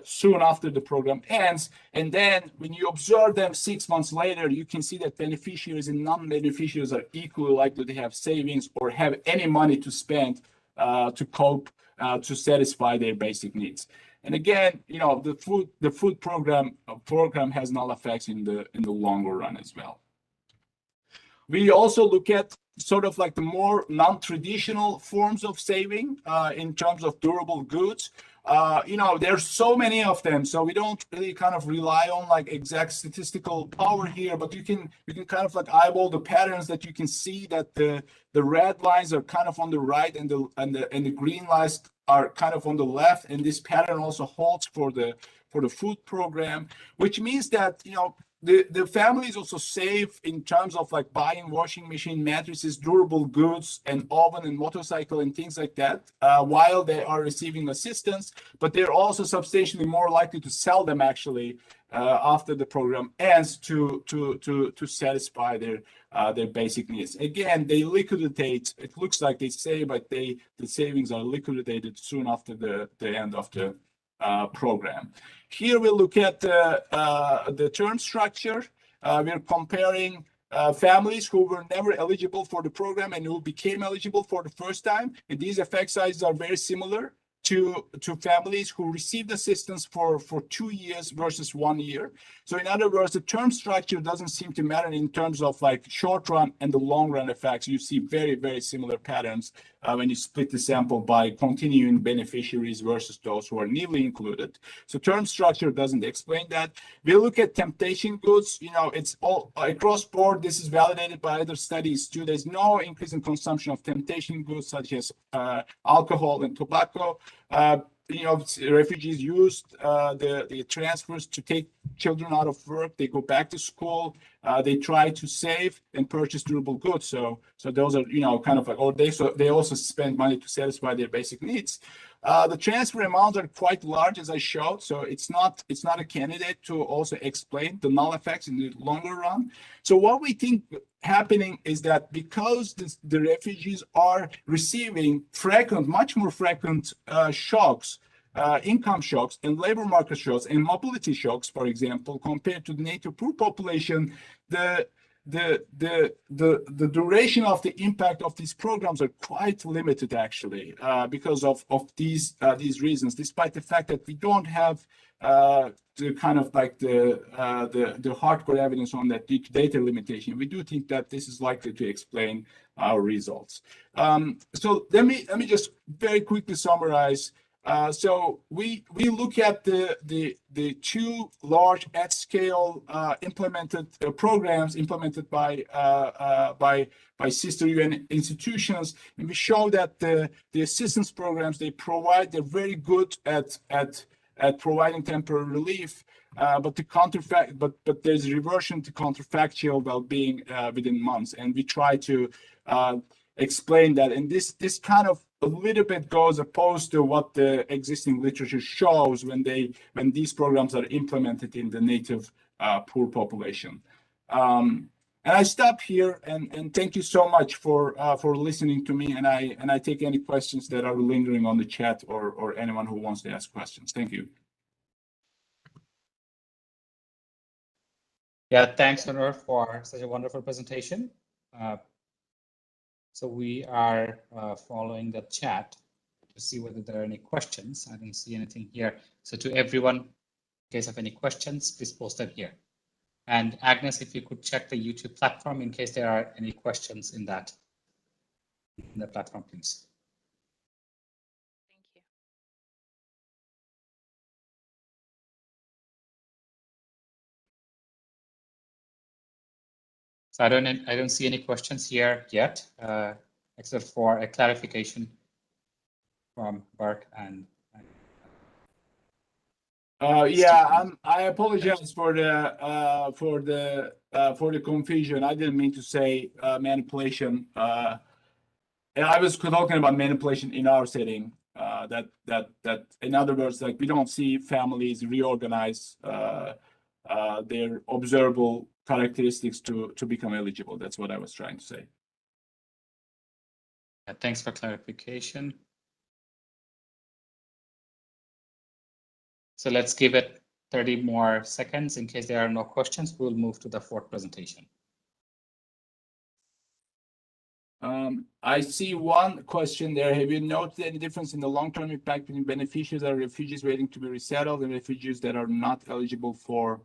soon after the program ends. And then when you observe them 6 months later, you can see that beneficiaries and non-beneficiaries are equally likely to have savings or have any money to spend to cope, to satisfy their basic needs. And again, the food program has null effects in the longer run as well. We also look at sort of like the more non-traditional forms of saving in terms of durable goods. There's so many of them, so we don't really kind of rely on like exact statistical power here, but you can kind of like eyeball the patterns that you can see that the red lines are kind of on the right and the green lines are kind of on the left, and this pattern also holds for the food program, which means that the families also save in terms of like buying washing machine, mattresses, durable goods, and oven and motorcycle and things like that, while they are receiving assistance. But they're also substantially more likely to sell them actually after the program ends to satisfy their basic needs. Again, they liquidate. It looks like they save, but the savings are liquidated soon after the end of the program. Here we look at the term structure. We're comparing families who were never eligible for the program and who became eligible for the first time. And these effect sizes are very similar to families who received assistance for 2 years versus 1 year. So in other words, the term structure doesn't seem to matter in terms of like short run and the long run effects. You see very, very similar patterns when you split the sample by continuing beneficiaries versus those who are newly included. So term structure doesn't explain that. We look at temptation goods, it's all across board. This is validated by other studies too. There's no increase in consumption of temptation goods such as alcohol and tobacco. Refugees used the transfers to take children out of work. They go back to school. They try to save and purchase durable goods. So those are kind of like, or they also spend money to satisfy their basic needs. The transfer amounts are quite large, as I showed. So it's not a candidate to also explain the null effects in the longer run. So what we think happening is that because the refugees are receiving much more frequent shocks, income shocks and labor market shocks and mobility shocks, for example, compared to the native poor population, the duration of the impact of these programs are quite limited actually, because of these reasons, despite the fact that we don't have the kind of like the hardcore evidence on that data limitation. We do think that this is likely to explain our results. So let me just very quickly summarize. So we look at the two large at-scale implemented programs implemented by sister UN institutions, and we show that the assistance programs they're very good at providing temporary relief, but there's a reversion to counterfactual well-being within months, and we try to explain that. And this kind of a little bit goes opposed to what the existing literature shows when these programs are implemented in the native poor population. And I stop here and thank you so much for listening to me. And I take any questions that are lingering on the chat or anyone who wants to ask questions. Thank you. Yeah, thanks, Onur, for such a wonderful presentation. So we are following the chat to see whether there are any questions. I don't see anything here. So to everyone, in case of any questions, please post them here. And Agnes, if you could check the YouTube platform in case there are any questions in the platform, please. Thank you. So I don't see any questions here yet, except for a clarification from Burke and. Yeah, I apologize for the confusion. I didn't mean to say manipulation. I was talking about manipulation in our setting. That in other words, like we don't see families reorganize their observable characteristics to become eligible. That's what I was trying to say. Thanks for clarification. So let's give it 30 more seconds. In case there are no questions, we'll move to the fourth presentation. I see one question there. Have you noted any difference in the long-term impact between beneficiaries that are refugees waiting to be resettled and refugees that are not eligible for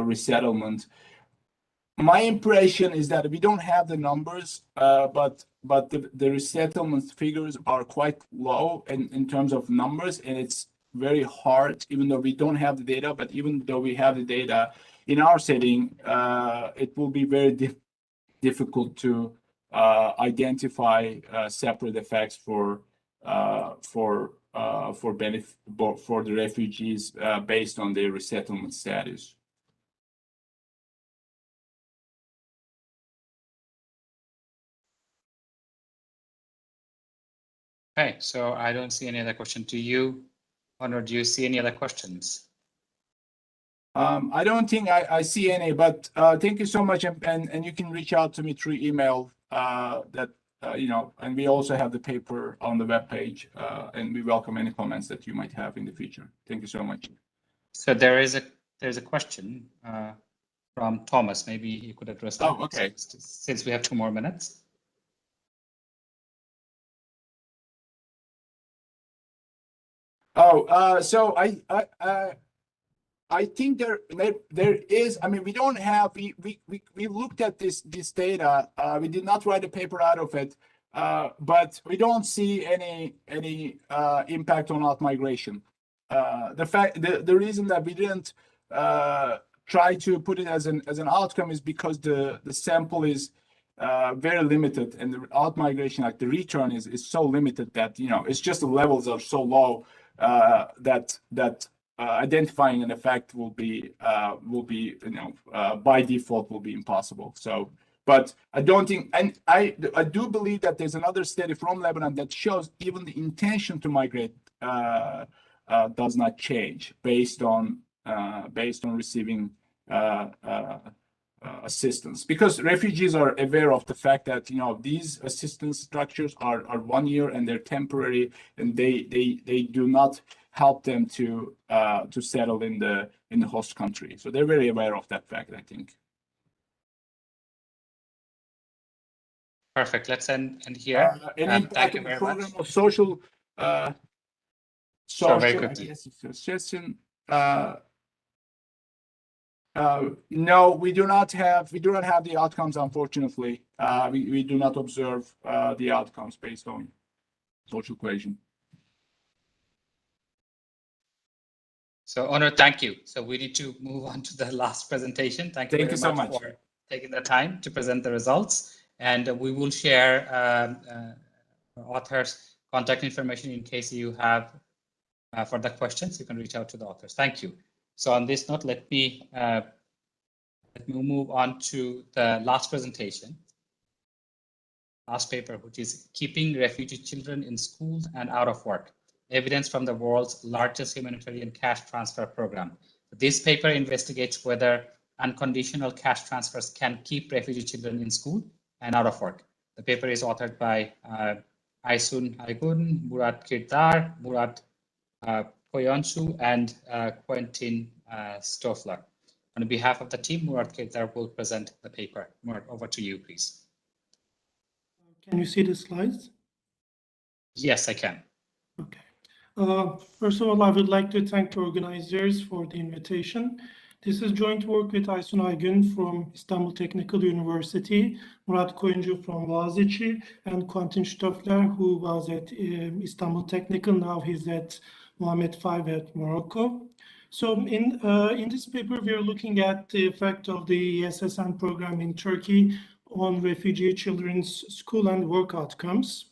resettlement? My impression is that we don't have the numbers, but the resettlement figures are quite low in terms of numbers, and it's very hard, even though we don't have the data. But even though we have the data in our setting, it will be very difficult to identify separate effects for the refugees based on their resettlement status. Okay, so I don't see any other question. Do you, Honor, do you see any other questions? I don't think I see any, but thank you so much, and you can reach out to me through email. And we also have the paper on the webpage, and we welcome any comments that you might have in the future. Thank you so much. So there's a question from Thomas. Maybe you could address that. Oh, okay. Since we have 2 more minutes. Oh, so I think there is. I mean, we don't have. We looked at this data. We did not write a paper out of it, but we don't see any impact on outmigration. The reason that we didn't try to put it as an outcome is because the sample is very limited, and the outmigration, like the return, is so limited that it's just the levels are so low that identifying an effect will be by default will be impossible. So, but I don't think, and I do believe that there's another study from Lebanon that shows even the intention to migrate does not change based on receiving assistance, because refugees are aware of the fact that these assistance structures are 1 year and they're temporary, and they do not help them to settle in the host country. So they're very aware of that fact, I think. Perfect. Let's end here. Thank you very much. Of social, sure, very quickly. I guess it's a suggestion. No, we do not have the outcomes, unfortunately. We do not observe the outcomes based on social cohesion. So, Honor, thank you. So we need to move on to the last presentation. Thank you very much for taking the time to present the results. And we will share authors' contact information in case you have further questions. You can reach out to the authors. Thank you. So on this note, let me move on to the last presentation, last paper, which is Keeping Refugee Children in Schools and Out of Work, Evidence from the World's Largest Humanitarian Cash Transfer Program. This paper investigates whether unconditional cash transfers can keep refugee children in school and out of work. The paper is authored by Aysun Aygun, Murat Kirdar, Murat Koyonsu, and Quentin Stoffler. On behalf of the team, Murat Kirdar will present the paper. Murat, over to you, please. Can you see the slides? Yes, I can. Okay. First of all, I would like to thank the organizers for the invitation. This is joint work with Aysun Aygun from Istanbul Technical University, Murat Koyuncu from Boğaziçi, and Quentin Stoffler, who was at Istanbul Technical. Now he's at Mohammed V at Morocco. So in this paper, we are looking at the effect of the SSN program in Turkey on refugee children's school and work outcomes.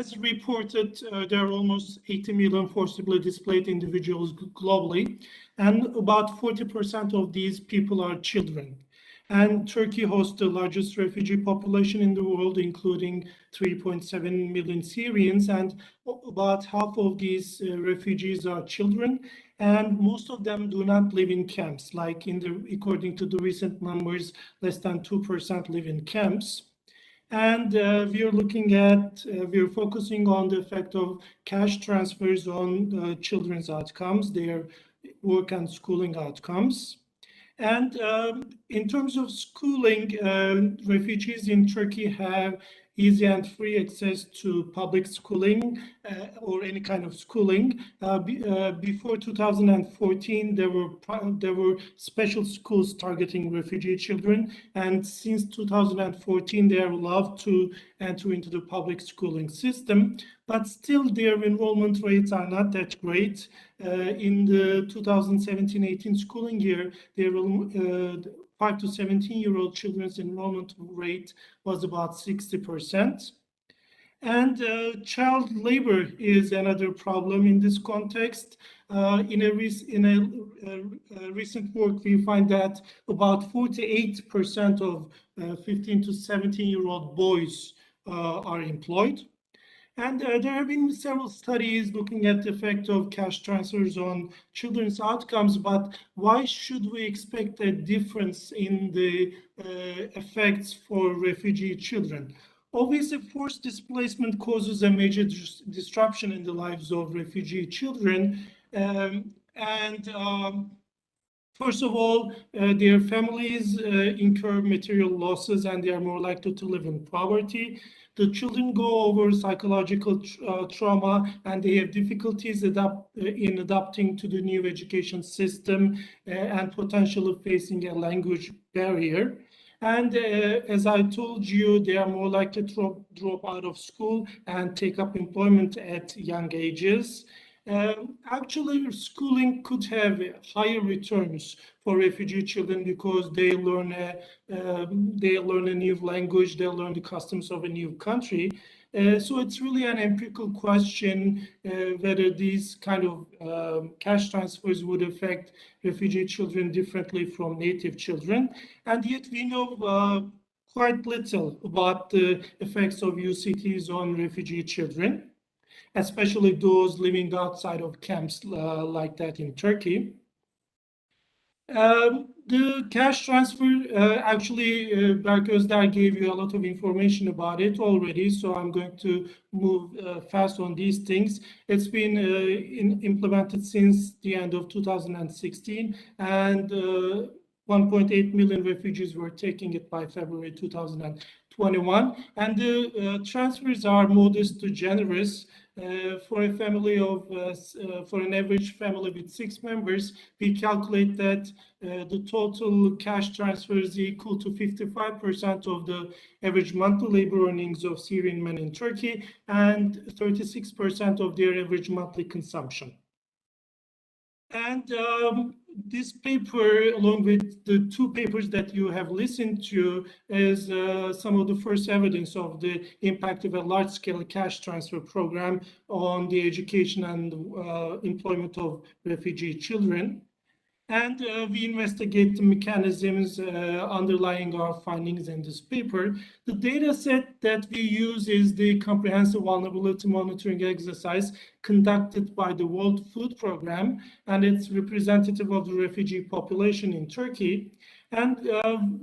As reported, there are almost 80 million forcibly displaced individuals globally, and about 40% of these people are children. And Turkey hosts the largest refugee population in the world, including 3.7 million Syrians, and about half of these refugees are children, and most of them do not live in camps. Like according to the recent numbers, less than 2% live in camps. And we are focusing on the effect of cash transfers on children's outcomes, their work and schooling outcomes. And in terms of schooling, refugees in Turkey have easy and free access to public schooling or any kind of schooling. Before 2014, there were special schools targeting refugee children, and since 2014, they are allowed to enter into the public schooling system. But still, their enrollment rates are not that great. In the 2017-18 schooling year, their 5 to 17-year-old children's enrollment rate was about 60%. And child labor is another problem in this context. In a recent work, we find that about 48% of 15 to 17-year-old boys are employed. And there have been several studies looking at the effect of cash transfers on children's outcomes, but why should we expect a difference in the effects for refugee children? Obviously, forced displacement causes a major disruption in the lives of refugee children. First of all, their families incur material losses and they are more likely to live in poverty. The children go over psychological trauma and they have difficulties in adapting to the new education system and potentially facing a language barrier. And as I told you, they are more likely to drop out of school and take up employment at young ages. Actually, schooling could have higher returns for refugee children because they learn a new language, they learn the customs of a new country. So it's really an empirical question whether these kind of cash transfers would affect refugee children differently from native children. And yet we know quite little about the effects of UCTs on refugee children, especially those living outside of camps like that in Turkey. The cash transfer, actually, Berk Özder gave you a lot of information about it already, so I'm going to move fast on these things. It's been implemented since the end of 2016, and 1.8 million refugees were taking it by February 2021. And the transfers are modest to generous. For a family of, for an average family with 6 members, we calculate that the total cash transfer is equal to 55% of the average monthly labor earnings of Syrian men in Turkey and 36% of their average monthly consumption. And this paper, along with the 2 papers that you have listened to, is some of the first evidence of the impact of a large-scale cash transfer program on the education and employment of refugee children. And we investigate the mechanisms underlying our findings in this paper. The data set that we use is the comprehensive vulnerability monitoring exercise conducted by the World Food Programme, and it's representative of the refugee population in Turkey. And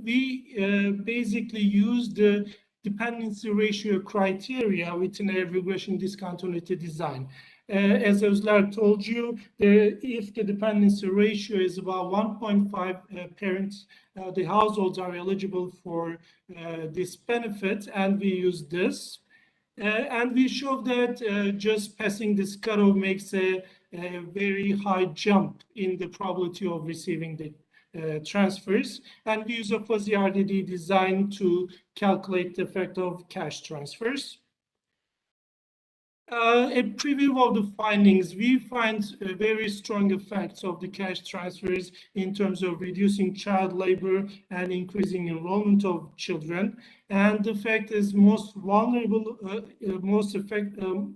we basically use the dependency ratio criteria within a regression discontinuity design. As Özler told you, if the dependency ratio is about 1.5 parents, the households are eligible for this benefit, and we use this. And we show that just passing this cutoff makes a very high jump in the probability of receiving the transfers. And we use a fuzzy RDD design to calculate the effect of cash transfers. A preview of the findings, we find very strong effects of the cash transfers in terms of reducing child labor and increasing enrollment of children. And the effect is most vulnerable,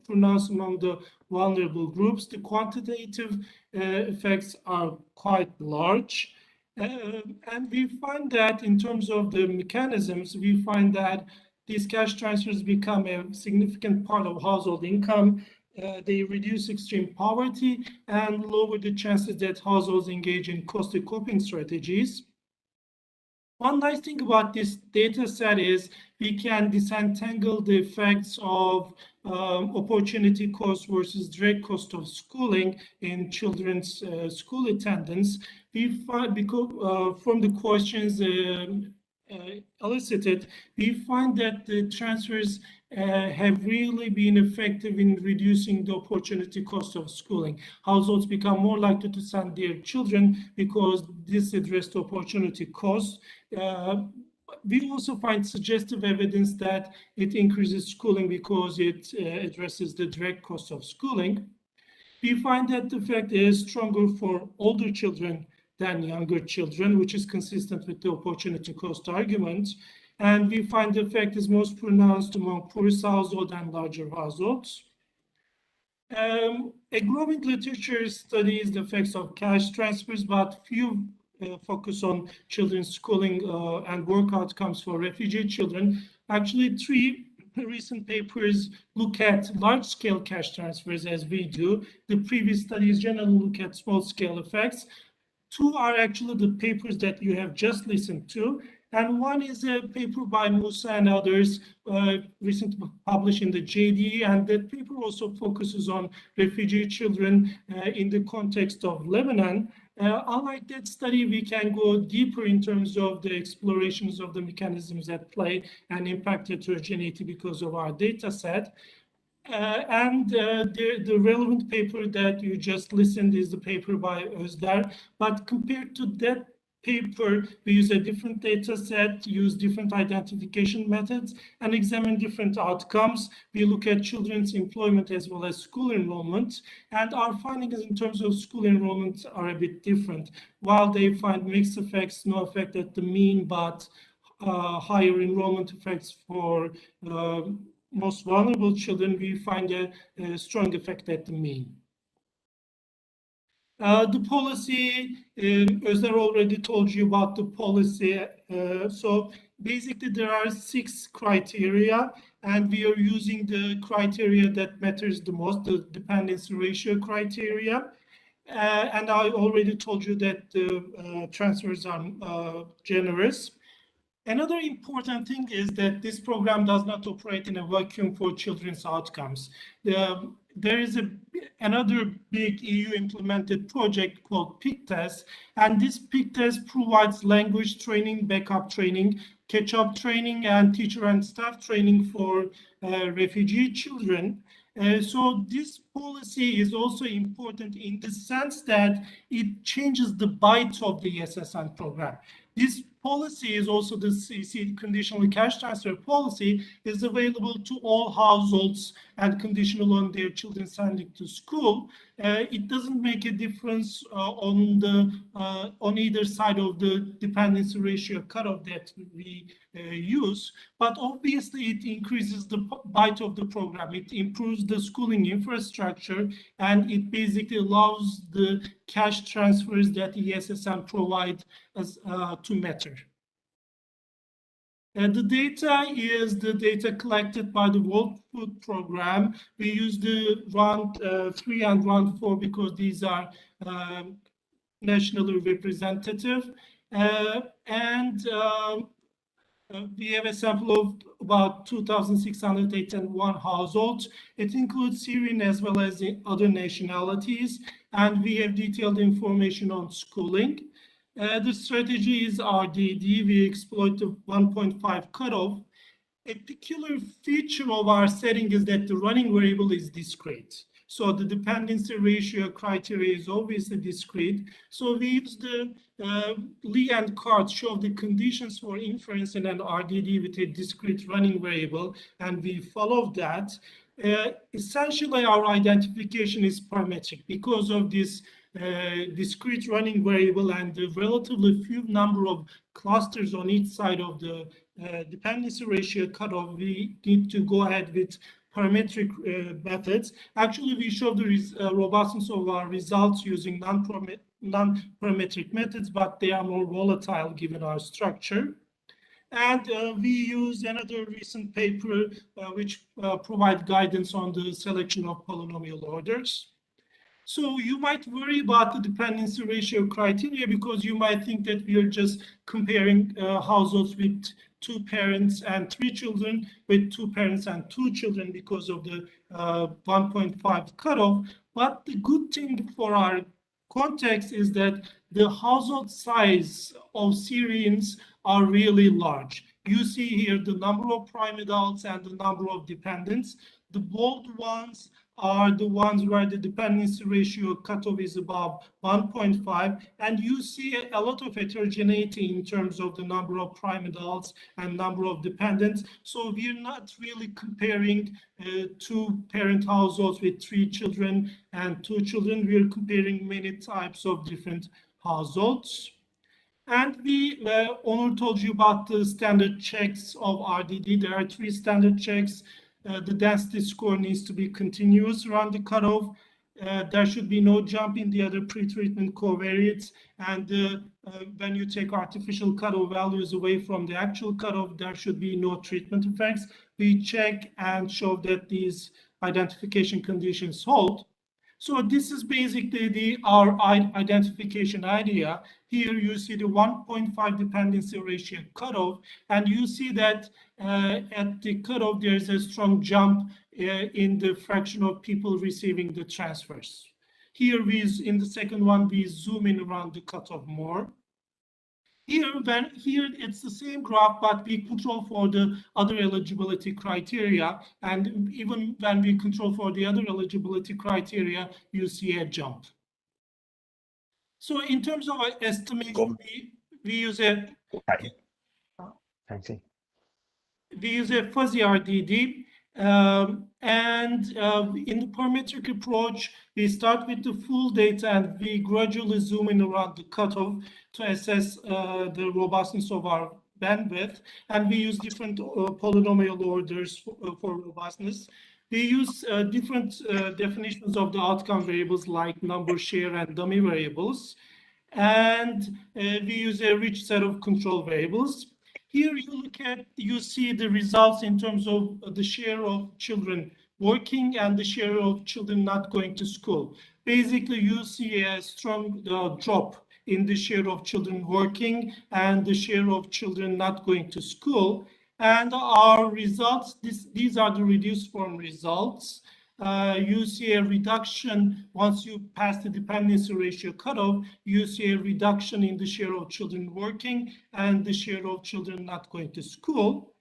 pronounced among the vulnerable groups. The quantitative effects are quite large. And we find that in terms of the mechanisms, we find that these cash transfers become a significant part of household income. They reduce extreme poverty and lower the chances that households engage in costly coping strategies. One nice thing about this data set is we can disentangle the effects of opportunity cost versus direct cost of schooling in children's school attendance. We find, because from the questions elicited, we find that the transfers have really been effective in reducing the opportunity cost of schooling. Households become more likely to send their children because this addressed opportunity cost. We also find suggestive evidence that it increases schooling because it addresses the direct cost of schooling. We find that the effect is stronger for older children than younger children, which is consistent with the opportunity cost argument. And we find the effect is most pronounced among poorest households and larger households. A growing literature studies the effects of cash transfers, but few focus on children's schooling and work outcomes for refugee children. Actually, three recent papers look at large-scale cash transfers as we do. The previous studies generally look at small-scale effects. Two are actually the papers that you have just listened to, and one is a paper by Musa and others recently published in the JD, and that paper also focuses on refugee children in the context of Lebanon. Unlike that study, we can go deeper in terms of the explorations of the mechanisms at play and impact heterogeneity because of our data set. The relevant paper that you just listened is the paper by Özdar. But compared to that paper, we use a different data set, use different identification methods, and examine different outcomes. We look at children's employment as well as school enrollment. And our findings in terms of school enrollment are a bit different. While they find mixed effects, no effect at the mean, but higher enrollment effects for most vulnerable children, we find a strong effect at the mean. The policy, Özlem already told you about the policy. So basically there are 6 criteria, and we are using the criteria that matters the most, the dependency ratio criteria. And I already told you that the transfers are generous. Another important thing is that this program does not operate in a vacuum for children's outcomes. There is another big EU implemented project called PICTES, and this PICTES provides language training, backup training, catch-up training, and teacher and staff training for refugee children. So this policy is also important in the sense that it changes the bite of the SSN program. This policy is also the CC conditional cash transfer policy is available to all households and conditional on their children sending to school. It doesn't make a difference on either side of the dependency ratio cutoff that we use, but obviously it increases the bite of the program. It improves the schooling infrastructure, and it basically allows the cash transfers that ESSM provide as to matter. The data is the data collected by the World Food Program. We use the round 3 and round 4 because these are nationally representative. We have a sample of about 2,681 households. It includes Syrian as well as other nationalities, and we have detailed information on schooling. The strategy is RDD. We exploit the 1.5 cutoff. A peculiar feature of our setting is that the running variable is discrete. So the dependency ratio criteria is obviously discrete. So we use the Lee and Card show the conditions for inference in an RDD with a discrete running variable, and we follow that. Essentially, our identification is parametric because of this discrete running variable and the relatively few number of clusters on each side of the dependency ratio cutoff. We need to go ahead with parametric methods. Actually, we show the robustness of our results using non-parametric methods, but they are more volatile given our structure. And we use another recent paper which provide guidance on the selection of polynomial orders. So you might worry about the dependency ratio criteria because you might think that we are just comparing households with 2 parents and 3 children with 2 parents and 2 children because of the 1.5 cutoff. But the good thing for our context is that the household size of Syrians are really large. You see here the number of prime adults and the number of dependents. The bold ones are the ones where the dependency ratio cutoff is above 1.5, and you see a lot of heterogeneity in terms of the number of prime adults and number of dependents. So we're not really comparing 2 parent households with 3 children and 2 children. We're comparing many types of different households. And we Onur told you about the standard checks of RDD. There are 3 standard checks. the density score needs to be continuous around the cutoff. There should be no jump in the other pretreatment covariates. And when you take artificial cutoff values away from the actual cutoff, there should be no treatment effects. We check and show that these identification conditions hold. So this is basically our identification idea. Here you see the 1.5 dependency ratio cutoff, and you see that at the cutoff there's a strong jump in the fraction of people receiving the transfers. Here in the second one we zoom in around the cutoff more. Here it's the same graph, but we control for the other eligibility criteria. And even when we control for the other eligibility criteria, you see a jump. So in terms of estimation, we use a fuzzy RDD. And in the parametric approach, we start with the full data and we gradually zoom in around the cutoff to assess the robustness of our bandwidth. And we use different polynomial orders for robustness. We use different definitions of the outcome variables like number, share, and dummy variables. And we use a rich set of control variables. Here you see the results in terms of the share of children working and the share of children not going to school. Basically, you see a strong drop in the share of children working and the share of children not going to school. And our results, these are the reduced form results. You see a reduction once you pass the dependency ratio cutoff. You see a reduction in the share of children working and the share of children not going to school.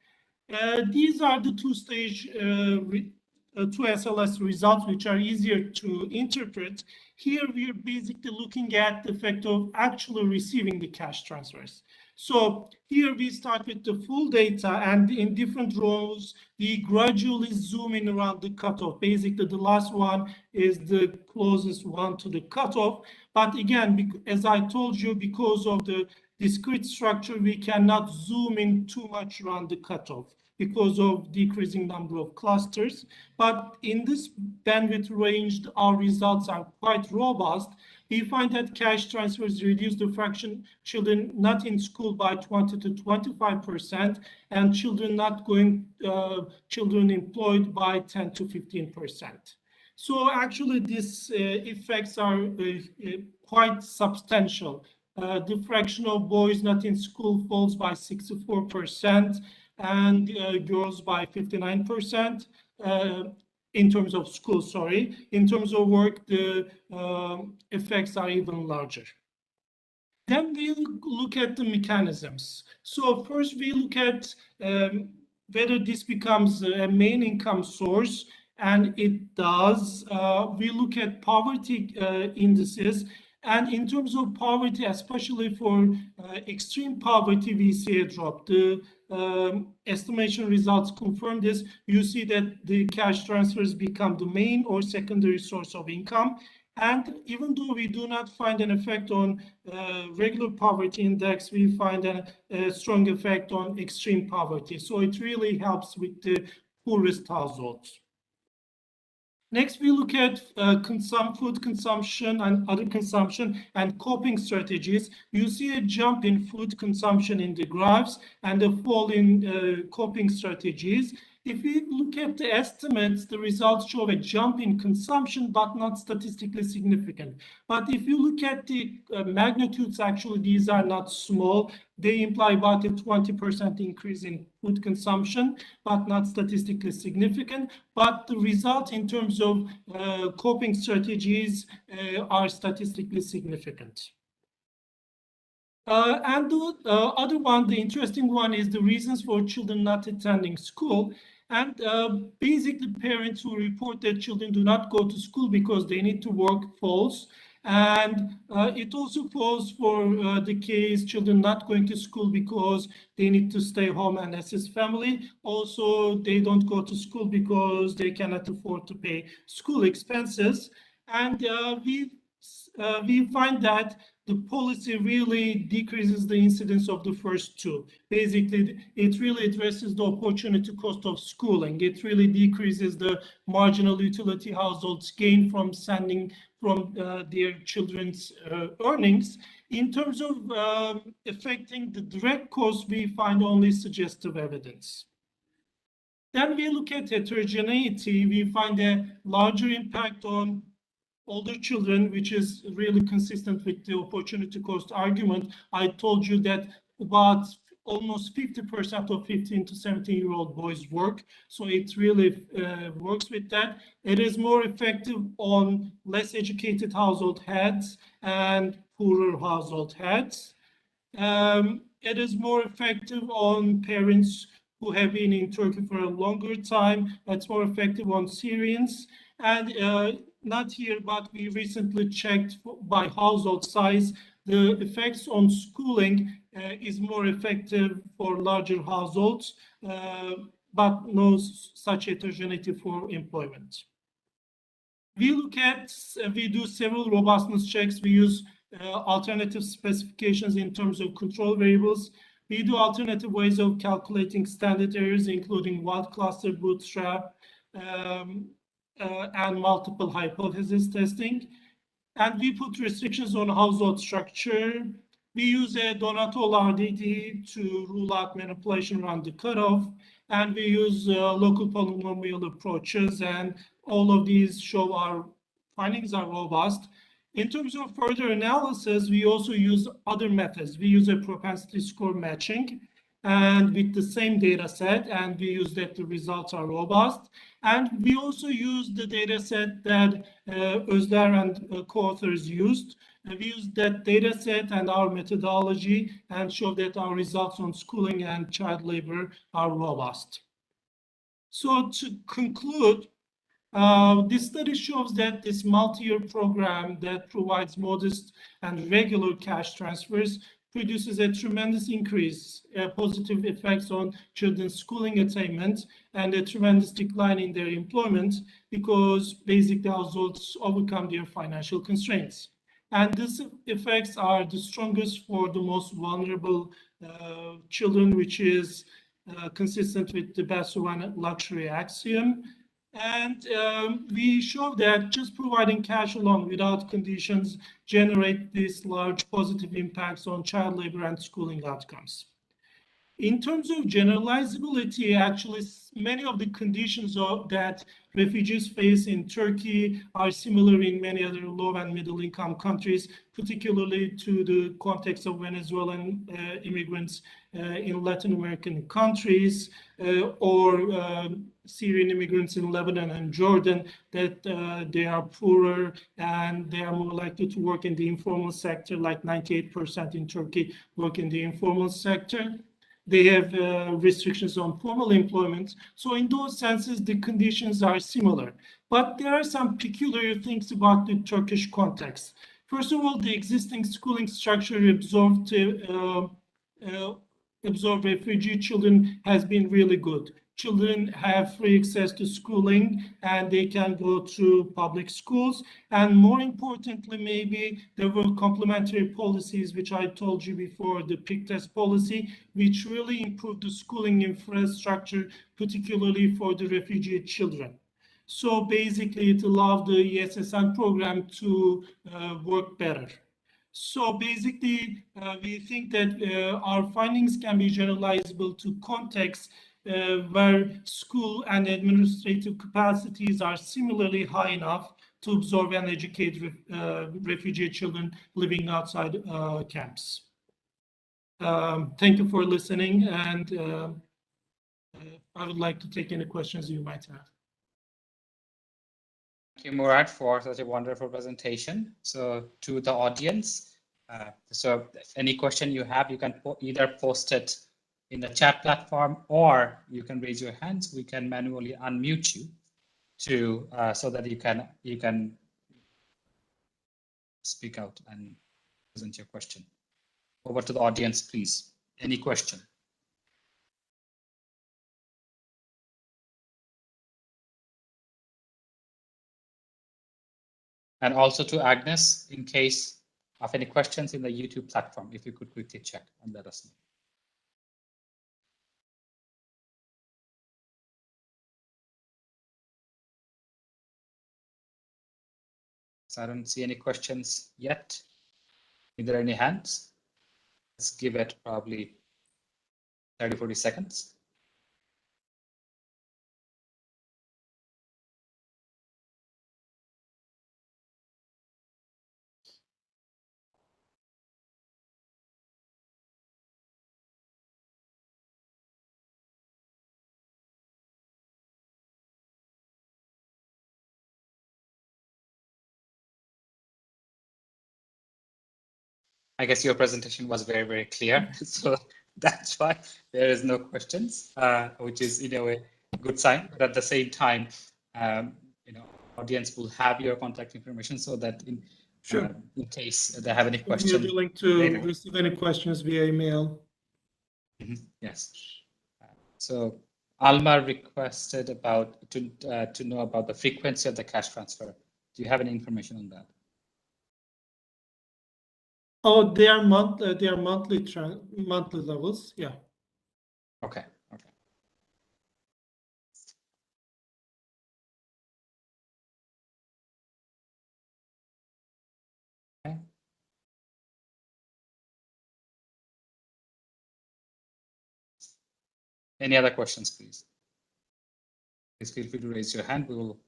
These are the two-stage 2SLS results, which are easier to interpret. Here we are basically looking at the effect of actually receiving the cash transfers. So here we start with the full data, and in different rows, we gradually zoom in around the cutoff. Basically, the last one is the closest one to the cutoff. But again, as I told you, because of the discrete structure, we cannot zoom in too much around the cutoff because of decreasing number of clusters. But in this bandwidth range, our results are quite robust. We find that cash transfers reduce the fraction children not in school by 20 to 25%, and children not going, children employed by 10 to 15%. So actually, these effects are quite substantial. The fraction of boys not in school falls by 64%, and girls by 59%. In terms of school, sorry. In terms of work, the effects are even larger. Then we look at the mechanisms. So first we look at whether this becomes a main income source, and it does. We look at poverty indices. And in terms of poverty, especially for extreme poverty, we see a drop. The estimation results confirm this. You see that the cash transfers become the main or secondary source of income. And even though we do not find an effect on regular poverty index, we find a strong effect on extreme poverty. So it really helps with the poorest households. Next, we look at food consumption and other consumption and coping strategies. You see a jump in food consumption in the graphs and a fall in coping strategies. If we look at the estimates, the results show a jump in consumption, but not statistically significant. But if you look at the magnitudes, actually, these are not small. They imply about a 20% increase in food consumption, but not statistically significant. But the result in terms of coping strategies are statistically significant. And the other one, the interesting one, is the reasons for children not attending school. And basically, parents who report that children do not go to school because they need to work false. And it also falls for the case children not going to school because they need to stay home and assist family. Also, they don't go to school because they cannot afford to pay school expenses. And we find that the policy really decreases the incidence of the first two. Basically, it really addresses the opportunity cost of schooling. It really decreases the marginal utility households gain from sending from their children's earnings. In terms of affecting the direct cost, we find only suggestive evidence. Then we look at heterogeneity, we find a larger impact on older children, which is really consistent with the opportunity cost argument. I told you that about almost 50% of 15 to 17-year-old boys work. So it really works with that. It is more effective on less educated household heads and poorer household heads. It is more effective on parents who have been in Turkey for a longer time. It's more effective on Syrians. And not here, but we recently checked by household size. The effects on schooling is more effective for larger households, but no such heterogeneity for employment. We do several robustness checks. We use alternative specifications in terms of control variables. We do alternative ways of calculating standard errors, including wild cluster bootstrap, and multiple hypothesis testing. And we put restrictions on household structure. We use a Donato RDD to rule out manipulation around the cutoff. And we use local polynomial approaches. And all of these show our findings are robust. In terms of further analysis, we also use other methods. We use a propensity score matching and with the same data set, and we use that the results are robust. And we also use the data set that Özler and co-authors used. And we use that data set and our methodology and show that our results on schooling and child labor are robust. So to conclude, this study shows that this multi-year program that provides modest and regular cash transfers produces a tremendous increase, positive effects on children's schooling attainment and a tremendous decline in their employment because basic households overcome their financial constraints. And these effects are the strongest for the most vulnerable children, which is consistent with the Bassovan luxury axiom. And we show that just providing cash alone without conditions generate these large positive impacts on child labor and schooling outcomes. In terms of generalizability, actually, many of the conditions that refugees face in Turkey are similar in many other low and middle income countries, particularly to the context of Venezuelan immigrants in Latin American countries or Syrian immigrants in Lebanon and Jordan, that they are poorer and they are more likely to work in the informal sector, like 98% in Turkey work in the informal sector. They have restrictions on formal employment. So in those senses, the conditions are similar. But there are some peculiar things about the Turkish context. First of all, the existing schooling structure absorb refugee children has been really good. Children have free access to schooling and they can go to public schools. And more importantly, maybe there were complementary policies, which I told you before, the PIC test policy, which really improved the schooling infrastructure, particularly for the refugee children. So basically, it allowed the ESSN program to work better. So basically, we think that our findings can be generalizable to contexts where school and administrative capacities are similarly high enough to absorb and educate refugee children living outside camps. Thank you for listening, and I would like to take any questions you might have. Thank you, Murad, for such a wonderful presentation. So to the audience, so any question you have, you can either post it in the chat platform or you can raise your hands. We can manually unmute you to so that you can speak out and present your question. Over to the audience, please. Any question? And also to Agnes, in case of any questions in the YouTube platform, if you could quickly check and let us know. So I don't see any questions yet. Is there any hands? Let's give it probably 30, 40 seconds. I guess your presentation was very, very clear. So that's why there is no questions, which is in a way a good sign. But at the same time, audience will have your contact information so that in case they have any questions. We're willing to receive any questions via email. Yes. So Alma requested to know about the frequency of the cash transfer. Do you have any information on that? Oh, they are monthly levels. Yeah. Okay. Okay. Okay. Any other questions, please? Please feel free to raise your hand. We will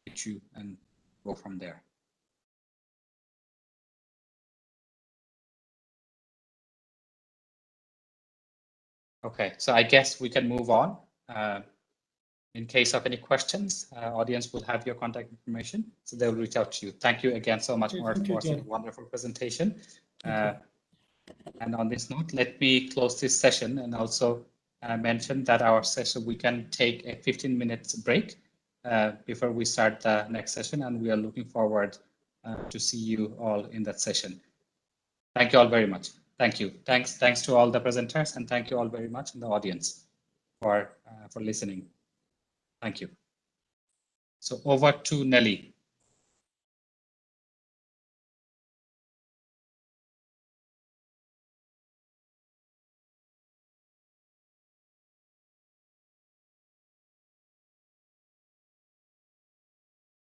get you and go from there. Okay, so I guess we can move on. In case of any questions, audience will have your contact information, so they'll reach out to you. Thank you again so much, Morat, for such a wonderful presentation. And on this note, let me close this session and also mention that our session, we can take a 15-minute break before we start the next session, and we are looking forward to see you all in that session. Thank you all very much. Thank you. Thanks to all the presenters, and thank you all very much in the audience for listening. Thank you. So over to Nelly.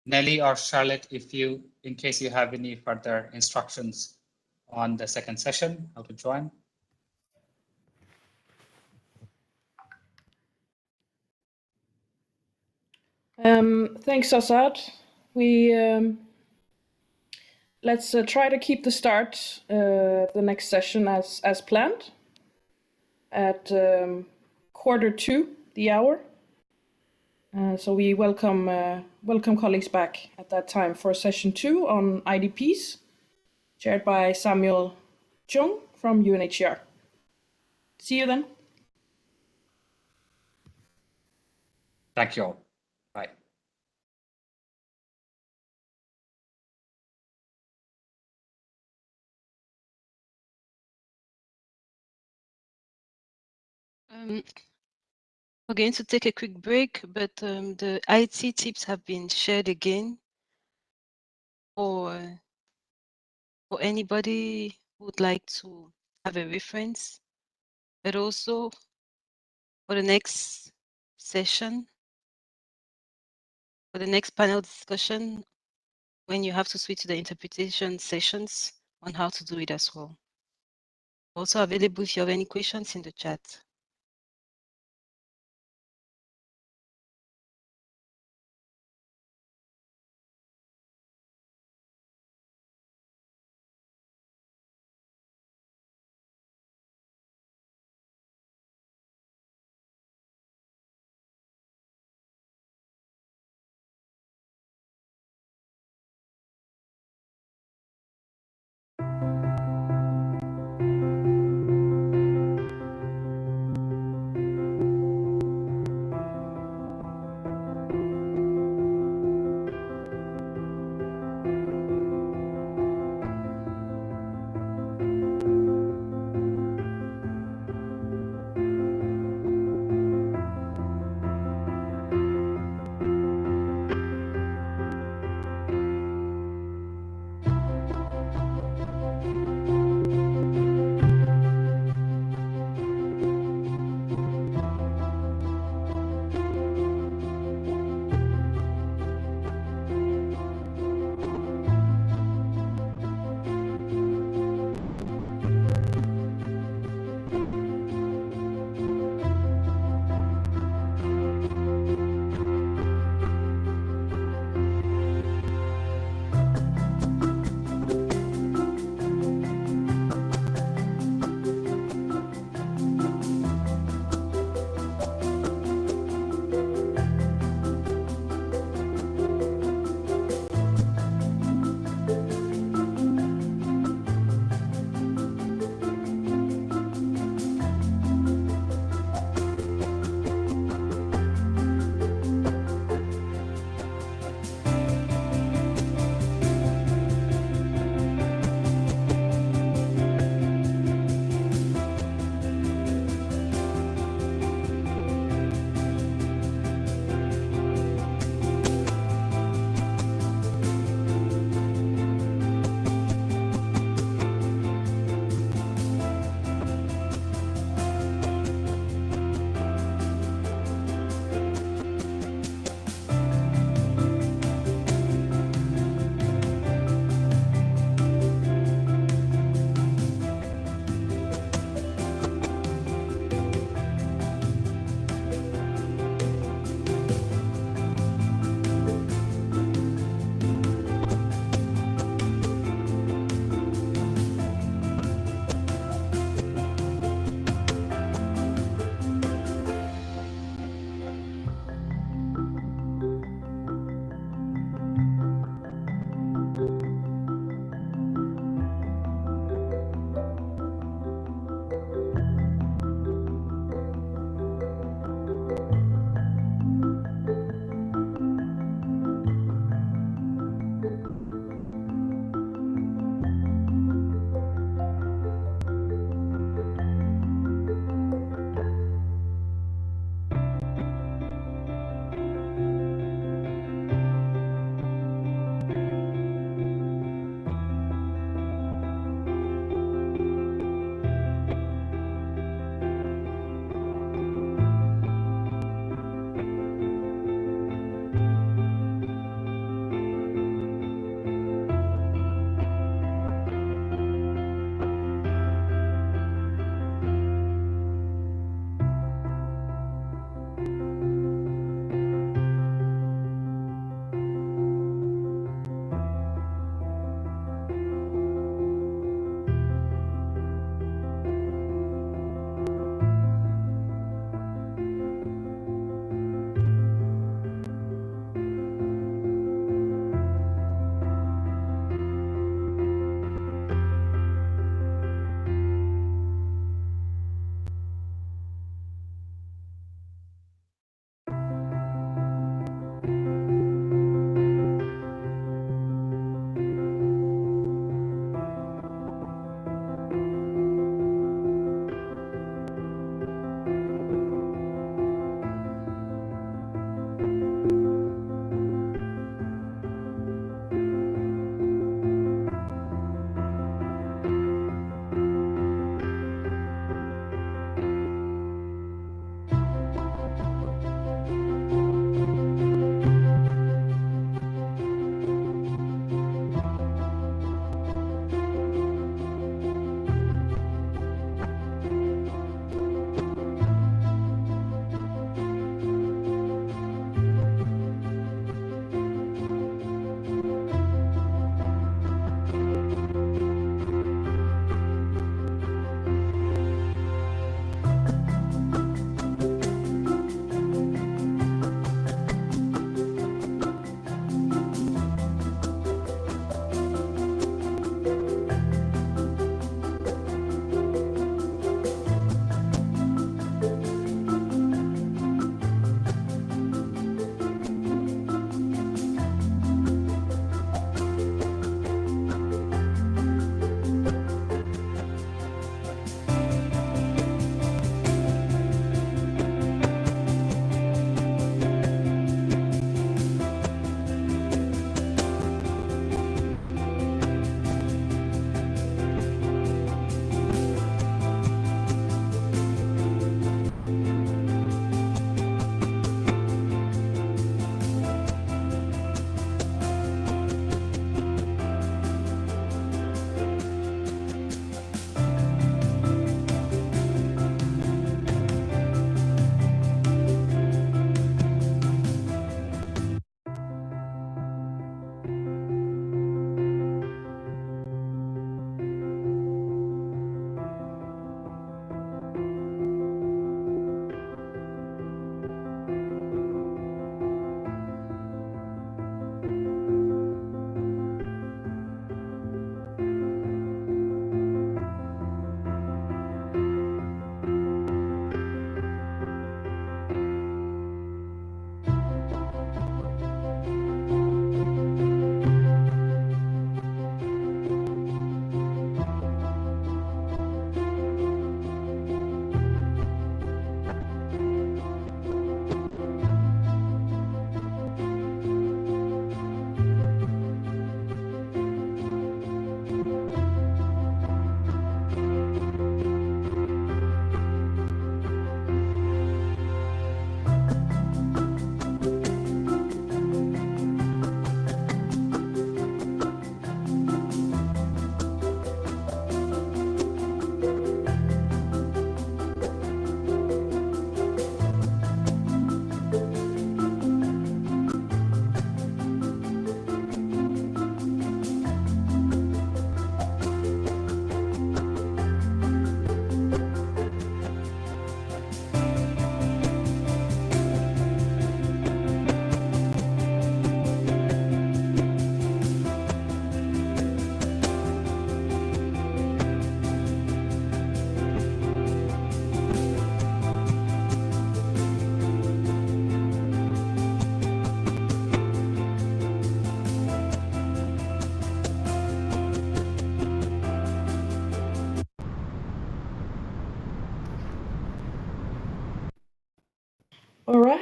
Nelly or Charlotte, in case you have any further instructions on the second session, how to join. Thanks, Assad. Let's try to keep the start the next session as planned at 1:45 the hour. So we welcome colleagues back at that time for session 2 on IDPs, chaired by Samuel Chung from UNHCR. See you then. Thank you all. Bye. We're going to take a quick break, but the IT tips have been shared again for anybody who would like to have a reference, but also for the next session, for the next panel discussion, when you have to switch to the interpretation sessions on how to do it as well. Also available if you have any questions in the chat.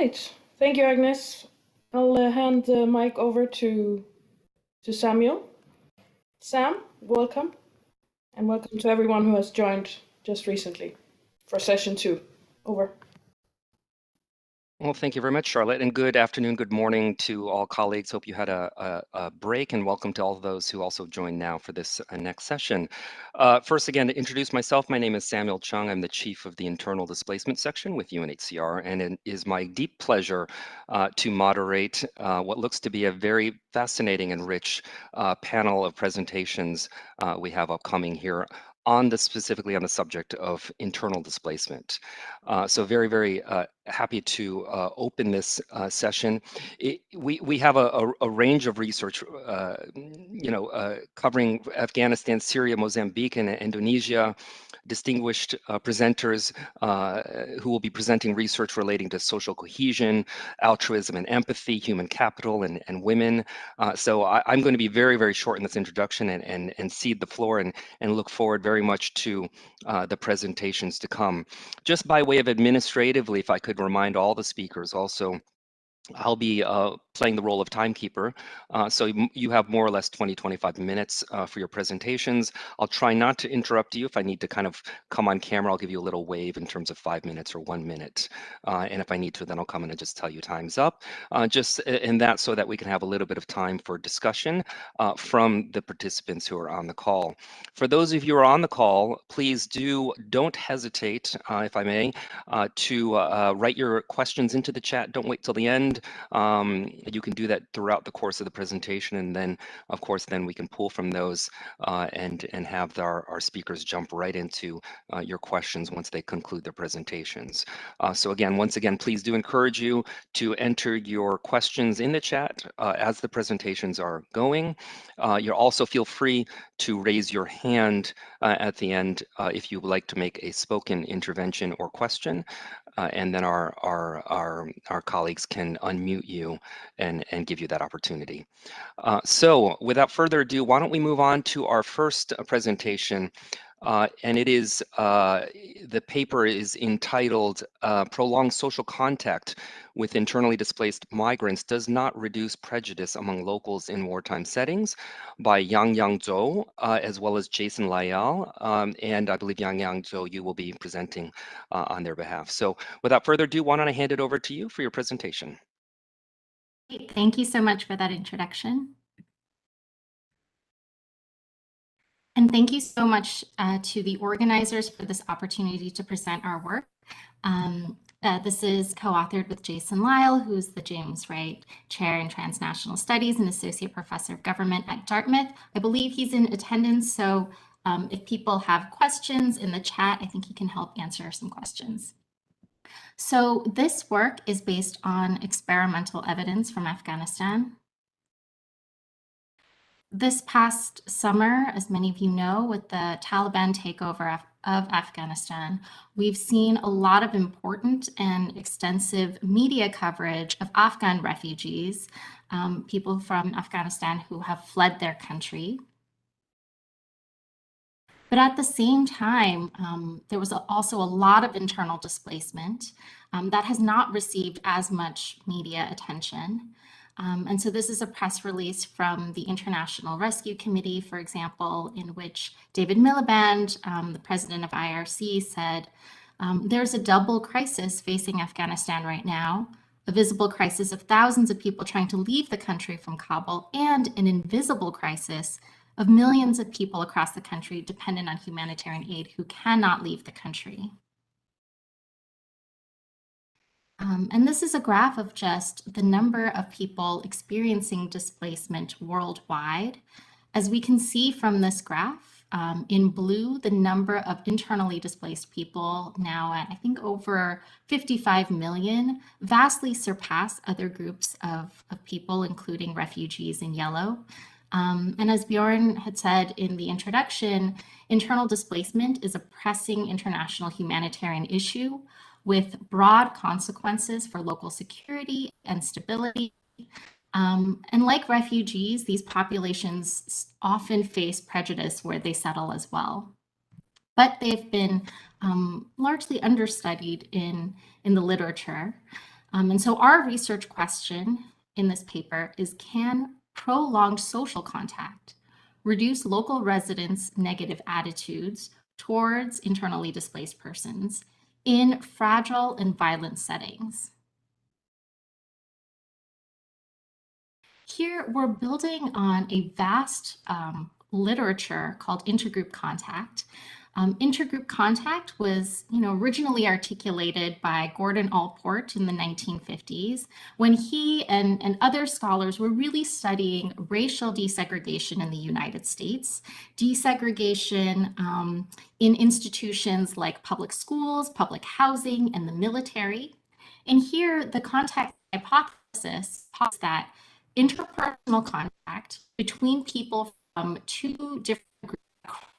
right. Thank you, Agnes. I'll hand the mic over to Samuel. Sam, welcome. And welcome to everyone who has joined just recently for session 2. Over. Well, thank you very much, Charlotte, and good afternoon, good morning to all colleagues. Hope you had a break, and welcome to all of those who also joined now for this next session. First, again, to introduce myself, my name is Samuel Chung. I'm the Chief of the Internal Displacement Section with UNHCR, and it is my deep pleasure to moderate what looks to be a very fascinating and rich panel of presentations we have upcoming here specifically on the subject of internal displacement. So very happy to open this session. We have a range of research, covering Afghanistan, Syria, Mozambique, and Indonesia. Distinguished presenters who will be presenting research relating to social cohesion, altruism and empathy, human capital, and women. So I'm going to be very short in this introduction and cede the floor and look forward very much to the presentations to come. Just by way of administratively, if I could remind all the speakers also, I'll be playing the role of timekeeper. So you have more or less 20-25 minutes for your presentations. I'll try not to interrupt you. If I need to kind of come on camera, I'll give you a little wave in terms of 5 minutes or 1 minute. And if I need to, then I'll come in and just tell you time's up. Just in that, so that we can have a little bit of time for discussion from the participants who are on the call. For those of you who are on the call, please don't hesitate, if I may, to write your questions into the chat. Don't wait till the end. You can do that throughout the course of the presentation, and then, of course, then we can pull from those and have our speakers jump right into your questions once they conclude their presentations. So again, once again, please do encourage you to enter your questions in the chat as the presentations are going. You'll also feel free to raise your hand at the end if you would like to make a spoken intervention or question. And then our colleagues can unmute you and give you that opportunity. So without further ado, why don't we move on to our first presentation. And it is, the paper is entitled Prolonged Social Contact with Internally Displaced Migrants Does Not Reduce Prejudice Among Locals in Wartime Settings by Yang Zhou, as well as Jason Lyell. And I believe Yang Zhou, you will be presenting on their behalf. So without further ado, why don't I hand it over to you for your presentation. Thank you so much for that introduction. And thank you so much to the organizers for this opportunity to present our work. This is co-authored with Jason Lyell, who's the James Wright Chair in Transnational Studies and Associate Professor of Government at Dartmouth. I believe he's in attendance, so if people have questions in the chat, I think he can help answer some questions. So this work is based on experimental evidence from Afghanistan. This past summer, as many of you know, with the Taliban takeover of Afghanistan, we've seen a lot of important and extensive media coverage of Afghan refugees, people from Afghanistan who have fled their country. But at the same time, there was also a lot of internal displacement that has not received as much media attention. And so this is a press release from the International Rescue Committee, for example, in which David Miliband, the president of IRC, said, there's a double crisis facing Afghanistan right now, a visible crisis of thousands of people trying to leave the country from Kabul, and an invisible crisis of millions of people across the country dependent on humanitarian aid who cannot leave the country. And this is a graph of just the number of people experiencing displacement worldwide. As we can see from this graph, in blue, the number of internally displaced people now at, I think, over 55 million, vastly surpass other groups of people, including refugees in yellow. And as Bjorn had said in the introduction, internal displacement is a pressing international humanitarian issue with broad consequences for local security and stability. And like refugees, these populations often face prejudice where they settle as well. But they've been largely understudied in the literature. And so our research question in this paper is, can prolonged social contact reduce local residents' negative attitudes towards internally displaced persons in fragile and violent settings? Here, we're building on a vast literature called intergroup contact. Intergroup contact was, originally articulated by Gordon Allport in the 1950s, when he and other scholars were really studying racial desegregation in the United States, desegregation in institutions like public schools, public housing, and the military. And here, the contact hypothesis posits that interpersonal contact between people from two different groups,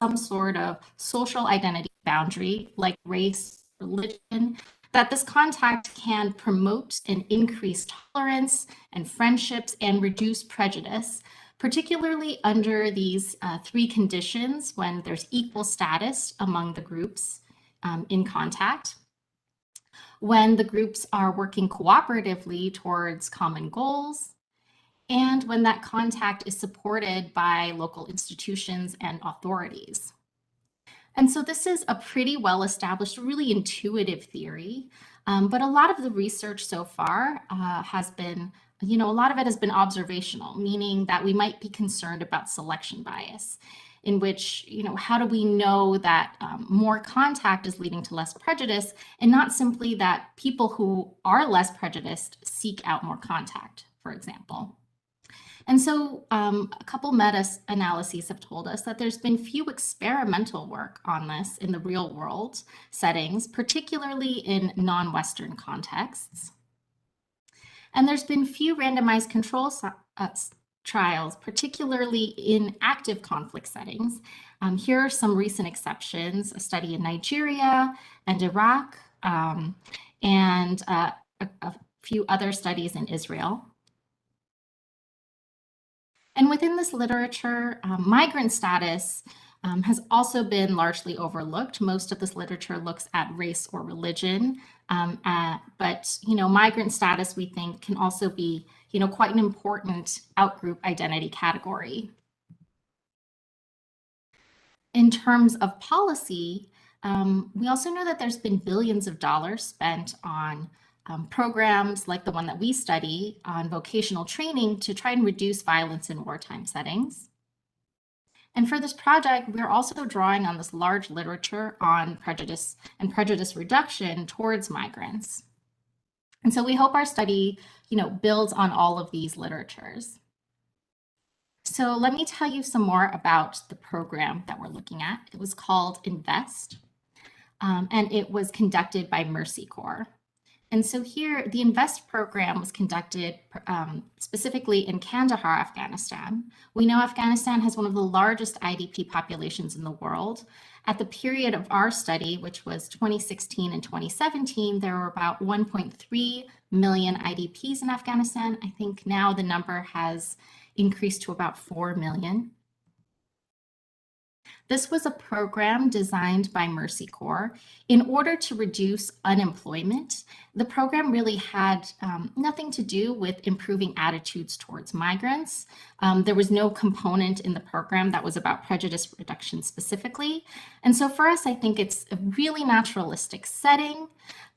some sort of social identity boundary like race, religion, that this contact can promote and increase tolerance and friendships and reduce prejudice, particularly under these three conditions when there's equal status among the groups in contact, when the groups are working cooperatively towards common goals, and when that contact is supported by local institutions and authorities. And so this is a pretty well-established, really intuitive theory, but a lot of the research so far has been, a lot of it has been observational, meaning that we might be concerned about selection bias, in which, how do we know that more contact is leading to less prejudice, and not simply that people who are less prejudiced seek out more contact, for example. And so a couple meta-analyses have told us that there's been few experimental work on this in the real world settings, particularly in non-Western contexts. And there's been few randomized control trials, particularly in active conflict settings. Here are some recent exceptions: a study in Nigeria and Iraq, and a few other studies in Israel. And within this literature, migrant status has also been largely overlooked. Most of this literature looks at race or religion, but migrant status, we think, can also be quite an important outgroup identity category. In terms of policy, we also know that there's been billions of dollars spent on programs like the one that we study on vocational training to try and reduce violence in wartime settings. And for this project, we're also drawing on this large literature on prejudice and prejudice reduction towards migrants. And so we hope our study, builds on all of these literatures. So let me tell you some more about the program that we're looking at. It was called INVEST, and it was conducted by Mercy Corps. And so here, the INVEST program was conducted specifically in Kandahar, Afghanistan. We know Afghanistan has one of the largest IDP populations in the world. At the period of our study, which was 2016 and 2017, there were about 1.3 million IDPs in Afghanistan. I think now the number has increased to about 4 million. This was a program designed by Mercy Corps in order to reduce unemployment. The program really had nothing to do with improving attitudes towards migrants. There was no component in the program that was about prejudice reduction specifically. And so for us, I think it's a really naturalistic setting.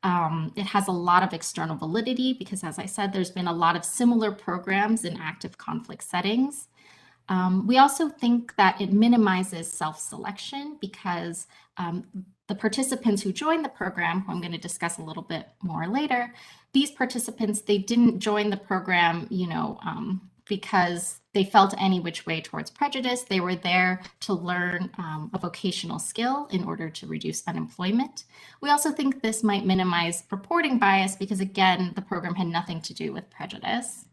It has a lot of external validity because, as I said, there's been a lot of similar programs in active conflict settings. We also think that it minimizes self-selection because the participants who joined the program, who I'm going to discuss a little bit more later, these participants, they didn't join the program, because they felt any which way towards prejudice. They were there to learn a vocational skill in order to reduce unemployment. We also think this might minimize reporting bias because, again, the program had nothing to do with prejudice.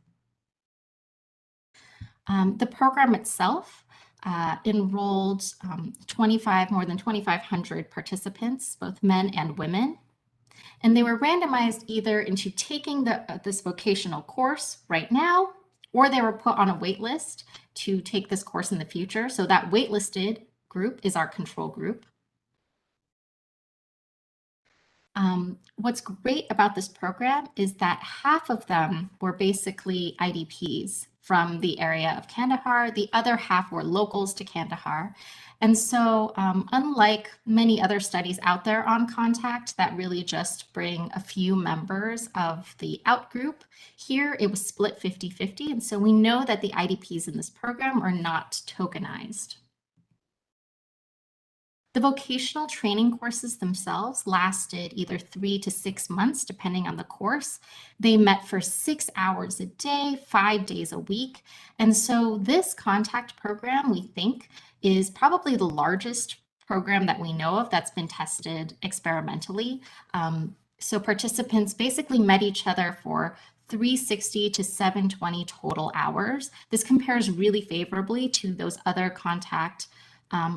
The program itself enrolled more than 2,500 participants, both men and women. And they were randomized either into taking this vocational course right now, or they were put on a wait list to take this course in the future. So that waitlisted group is our control group. What's great about this program is that half of them were basically IDPs from the area of Kandahar. The other half were locals to Kandahar. And so unlike many other studies out there on contact that really just bring a few members of the out group, here it was split 50-50. And so we know that the IDPs in this program are not tokenized. The vocational training courses themselves lasted either 3 to 6 months, depending on the course. They met for 6 hours a day, 5 days a week. And so this contact program, we think, is probably the largest program that we know of that's been tested experimentally. So participants basically met each other for 360 to 720 total hours. This compares really favorably to those other contact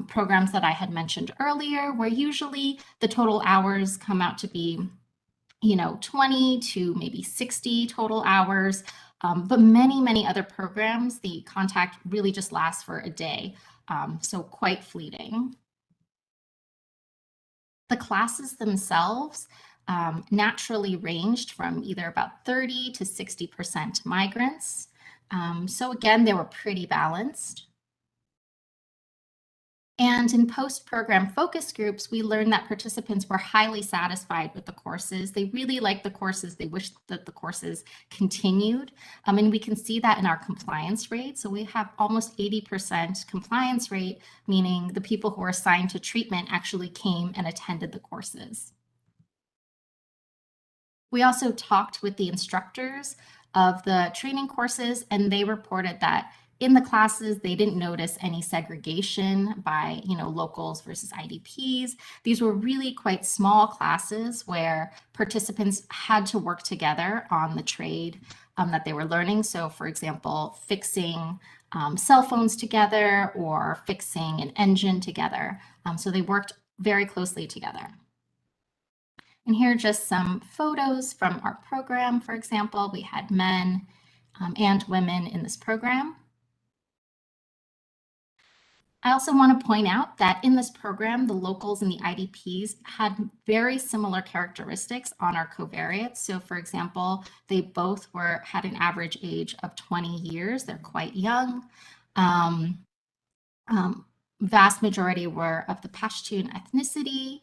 programs that I had mentioned earlier, where usually the total hours come out to be, 20 to maybe 60 total hours. But many other programs, the contact really just lasts for a day, so quite fleeting. The classes themselves naturally ranged from either about 30 to 60% migrants. So again, they were pretty balanced. And in post-program focus groups, we learned that participants were highly satisfied with the courses. They really liked the courses. They wished that the courses continued. And we can see that in our compliance rate. So we have almost 80% compliance rate, meaning the people who were assigned to treatment actually came and attended the courses. We also talked with the instructors of the training courses, and they reported that in the classes, they didn't notice any segregation by, locals versus IDPs. These were really quite small classes where participants had to work together on the trade that they were learning. So for example, fixing cell phones together or fixing an engine together. So they worked very closely together. And here are just some photos from our program. For example, we had men and women in this program. I also want to point out that in this program, the locals and the IDPs had very similar characteristics on our covariates. So for example, they both had an average age of 20 years. They're quite young. Vast majority were of the Pashtun ethnicity.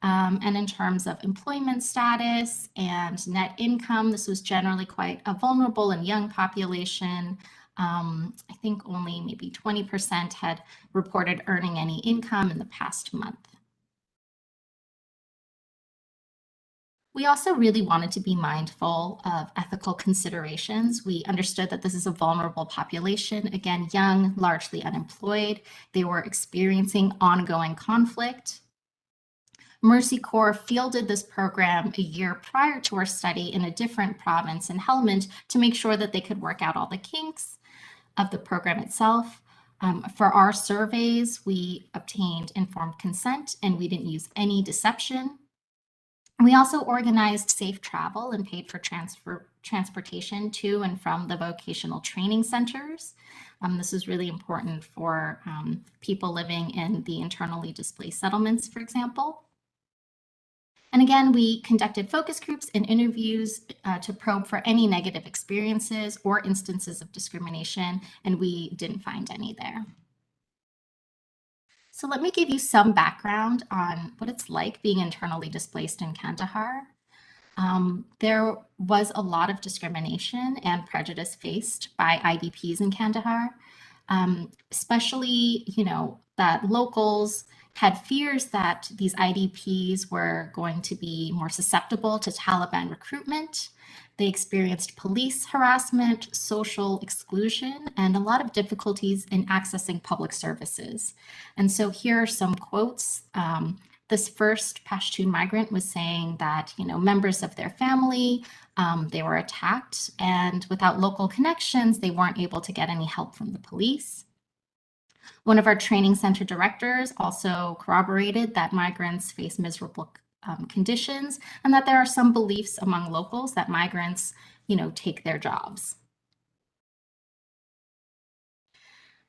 And in terms of employment status and net income, this was generally quite a vulnerable and young population. I think only maybe 20% had reported earning any income in the past month. We also really wanted to be mindful of ethical considerations. We understood that this is a vulnerable population, again, young, largely unemployed. They were experiencing ongoing conflict. Mercy Corps fielded this program a year prior to our study in a different province in Helmand to make sure that they could work out all the kinks of the program itself. For our surveys, we obtained informed consent and we didn't use any deception. We also organized safe travel and paid for transportation to and from the vocational training centers. This is really important for people living in the internally displaced settlements, for example. And again, we conducted focus groups and interviews to probe for any negative experiences or instances of discrimination, and we didn't find any there. So let me give you some background on what it's like being internally displaced in Kandahar. There was a lot of discrimination and prejudice faced by IDPs in Kandahar, especially, that locals had fears that these IDPs were going to be more susceptible to Taliban recruitment. They experienced police harassment, social exclusion, and a lot of difficulties in accessing public services. And so here are some quotes. This first Pashtun migrant was saying that, members of their family, they were attacked, and without local connections, they weren't able to get any help from the police. One of our training center directors also corroborated that migrants face miserable conditions and that there are some beliefs among locals that migrants, take their jobs.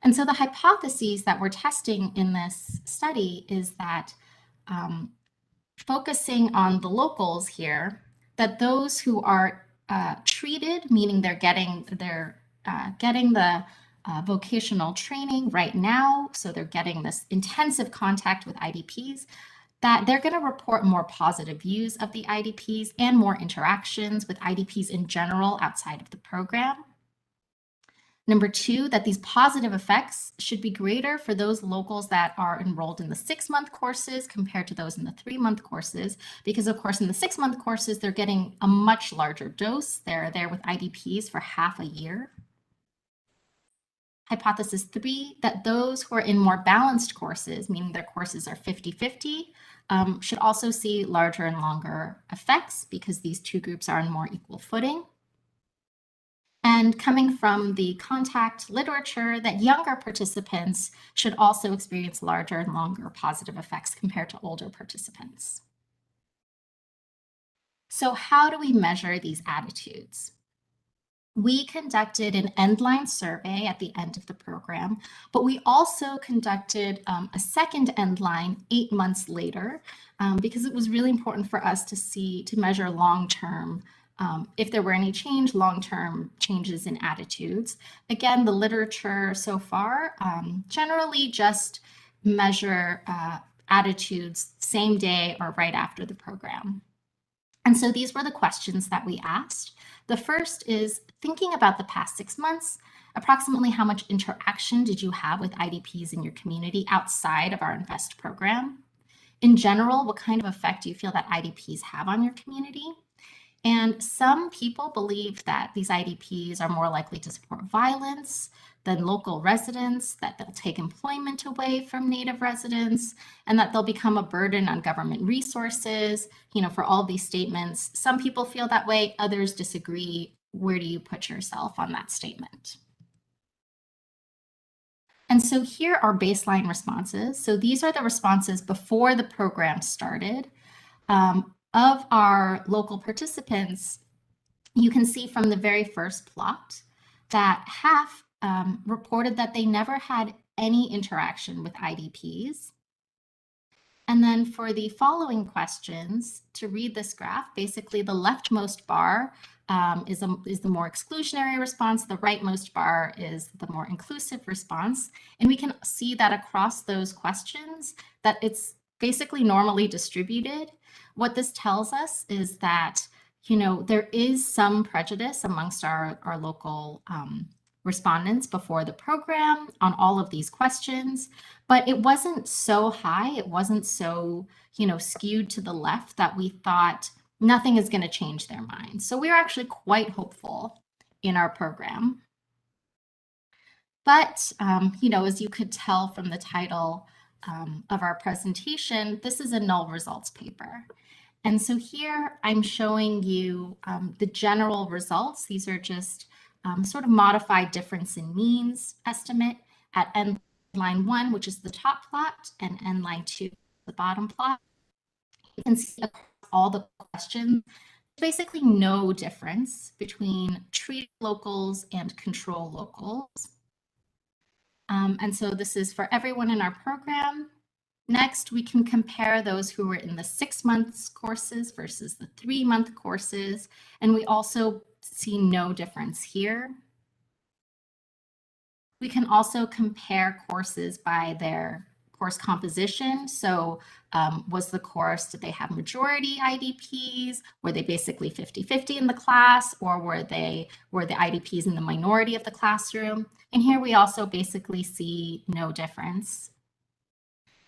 And so the hypotheses that we're testing in this study is that focusing on the locals here, that those who are treated, meaning they're getting the vocational training right now, so they're getting this intensive contact with IDPs, that they're going to report more positive views of the IDPs and more interactions with IDPs in general outside of the program. Number two, that these positive effects should be greater for those locals that are enrolled in the 6-month courses compared to those in the 3-month courses, because of course in the 6-month courses, they're getting a much larger dose. They're there with IDPs for half a year. Hypothesis 3, that those who are in more balanced courses, meaning their courses are 50-50, should also see larger and longer effects because these two groups are on more equal footing. And coming from the contact literature, that younger participants should also experience larger and longer positive effects compared to older participants. So how do we measure these attitudes? We conducted an endline survey at the end of the program, but we also conducted a second endline 8 months later because it was really important for us to measure long-term if there were any long-term changes in attitudes. Again, the literature so far generally just measure attitudes same day or right after the program. And so these were the questions that we asked. The first is, thinking about the past 6 months, approximately how much interaction did you have with IDPs in your community outside of our INVEST program? In general, what kind of effect do you feel that IDPs have on your community? And some people believe that these IDPs are more likely to support violence than local residents, that they'll take employment away from Native residents, and that they'll become a burden on government resources. For all these statements, some people feel that way, others disagree. Where do you put yourself on that statement? And so here are baseline responses. So these are the responses before the program started. Of our local participants, you can see from the very first plot that half reported that they never had any interaction with IDPs. And then for the following questions, to read this graph, basically the leftmost bar is the more exclusionary response, the rightmost bar is the more inclusive response. And we can see that across those questions that it's basically normally distributed. What this tells us is that there is some prejudice amongst our local respondents before the program on all of these questions, but it wasn't so high, it wasn't so skewed to the left that we thought nothing is going to change their minds. So we're actually quite hopeful in our program. But as you could tell from the title of our presentation, this is a null results paper. And so here I'm showing you the general results. These are just sort of modified difference in means estimate at end line 1, which is the top plot, and end line 2, the bottom plot. You can see across all the questions, basically no difference between treated locals and control locals. And so this is for everyone in our program. Next, we can compare those who were in the 6 months courses versus the 3-month courses. And we also see no difference here. We can also compare courses by their course composition. So was the course, did they have majority IDPs? Were they basically 50-50 in the class, or were the IDPs in the minority of the classroom? And here we also basically see no difference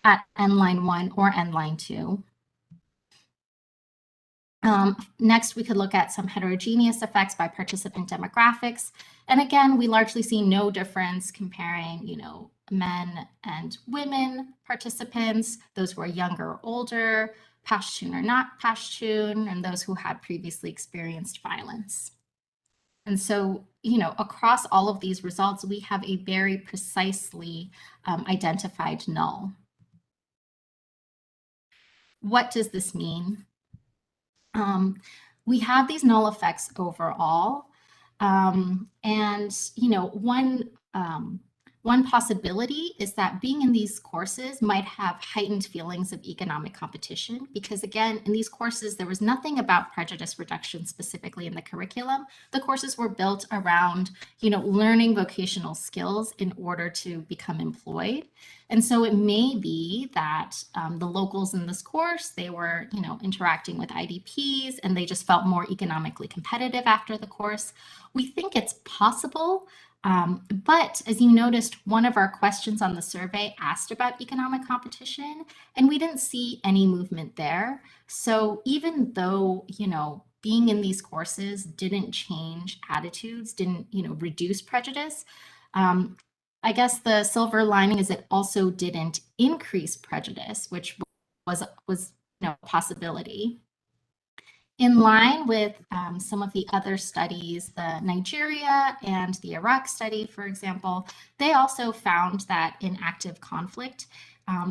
at end line 1 or end line 2. Next, we could look at some heterogeneous effects by participant demographics. And again, we largely see no difference comparing, men and women participants, those who are younger or older, Pashtun or not Pashtun, and those who had previously experienced violence. And so, across all of these results, we have a very precisely identified null. What does this mean? We have these null effects overall. And, one One possibility is that being in these courses might have heightened feelings of economic competition because, again, in these courses, there was nothing about prejudice reduction specifically in the curriculum. The courses were built around, learning vocational skills in order to become employed. And so it may be that the locals in this course, they were, interacting with IDPs and they just felt more economically competitive after the course. We think it's possible. But as you noticed, one of our questions on the survey asked about economic competition, and we didn't see any movement there. So even though, being in these courses didn't change attitudes, didn't, reduce prejudice, I guess the silver lining is it also didn't increase prejudice, which was a possibility. In line with some of the other studies, the Nigeria and the Iraq study, for example, they also found that in active conflict,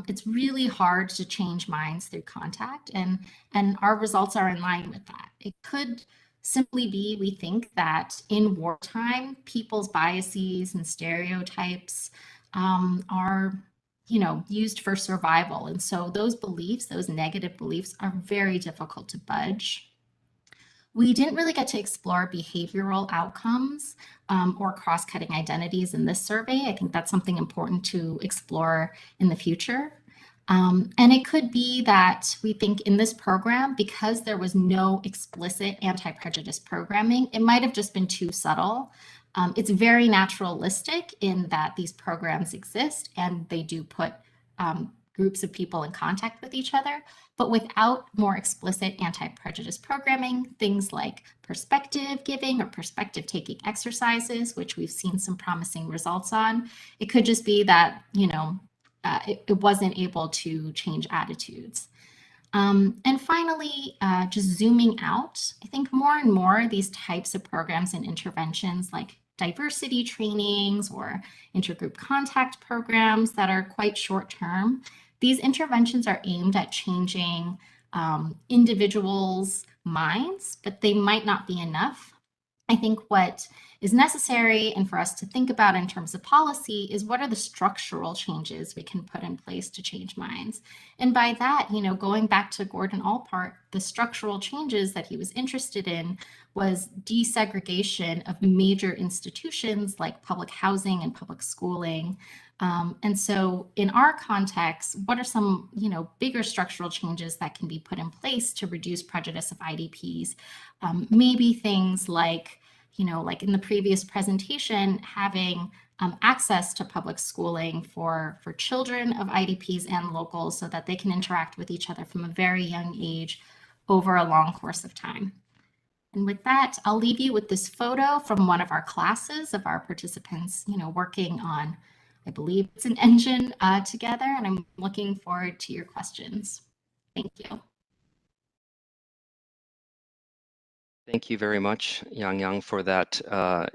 it's really hard to change minds through contact, and our results are in line with that. It could simply be, we think, that in wartime, people's biases and stereotypes are used for survival. And so those beliefs, those negative beliefs, are very difficult to budge. We didn't really get to explore behavioral outcomes or cross-cutting identities in this survey. I think that's something important to explore in the future. And it could be that we think in this program, because there was no explicit anti-prejudice programming, it might have just been too subtle. It's very naturalistic in that these programs exist and they do put groups of people in contact with each other, but without more explicit anti-prejudice programming, things like perspective giving or perspective taking exercises, which we've seen some promising results on, it could just be that, it wasn't able to change attitudes. And finally, just zooming out, I think more and more these types of programs and interventions like diversity trainings or intergroup contact programs that are quite short term, these interventions are aimed at changing individuals' minds, but they might not be enough. I think what is necessary and for us to think about in terms of policy is what are the structural changes we can put in place to change minds. And by that, going back to Gordon Allport, the structural changes that he was interested in was desegregation of major institutions like public housing and public schooling. And so in our context, what are some, bigger structural changes that can be put in place to reduce prejudice of IDPs? Maybe things like, like in the previous presentation, having access to public schooling for children of IDPs and locals so that they can interact with each other from a very young age over a long course of time. And with that, I'll leave you with this photo from one of our classes of our participants, working on, I believe it's an engine together, and I'm looking forward to your questions. Thank you. Thank you very much, Yang, for that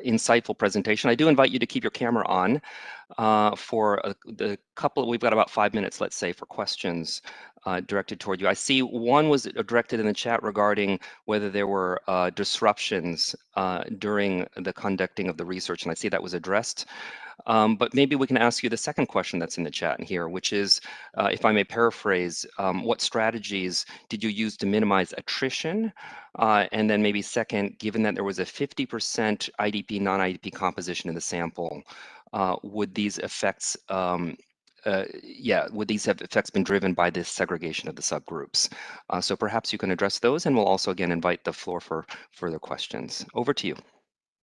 insightful presentation. I do invite you to keep your camera on for the couple, we've got about 5 minutes, let's say, for questions directed toward you. I see one was directed in the chat regarding whether there were disruptions during the conducting of the research, and I see that was addressed. But maybe we can ask you the second question that's in the chat here, which is, if I may paraphrase, what strategies did you use to minimize attrition? And then maybe second, given that there was a 50% IDP, non-IDP composition in the sample, would these effects, would these have effects been driven by this segregation of the subgroups? So perhaps you can address those, and we'll also again invite the floor for further questions. Over to you.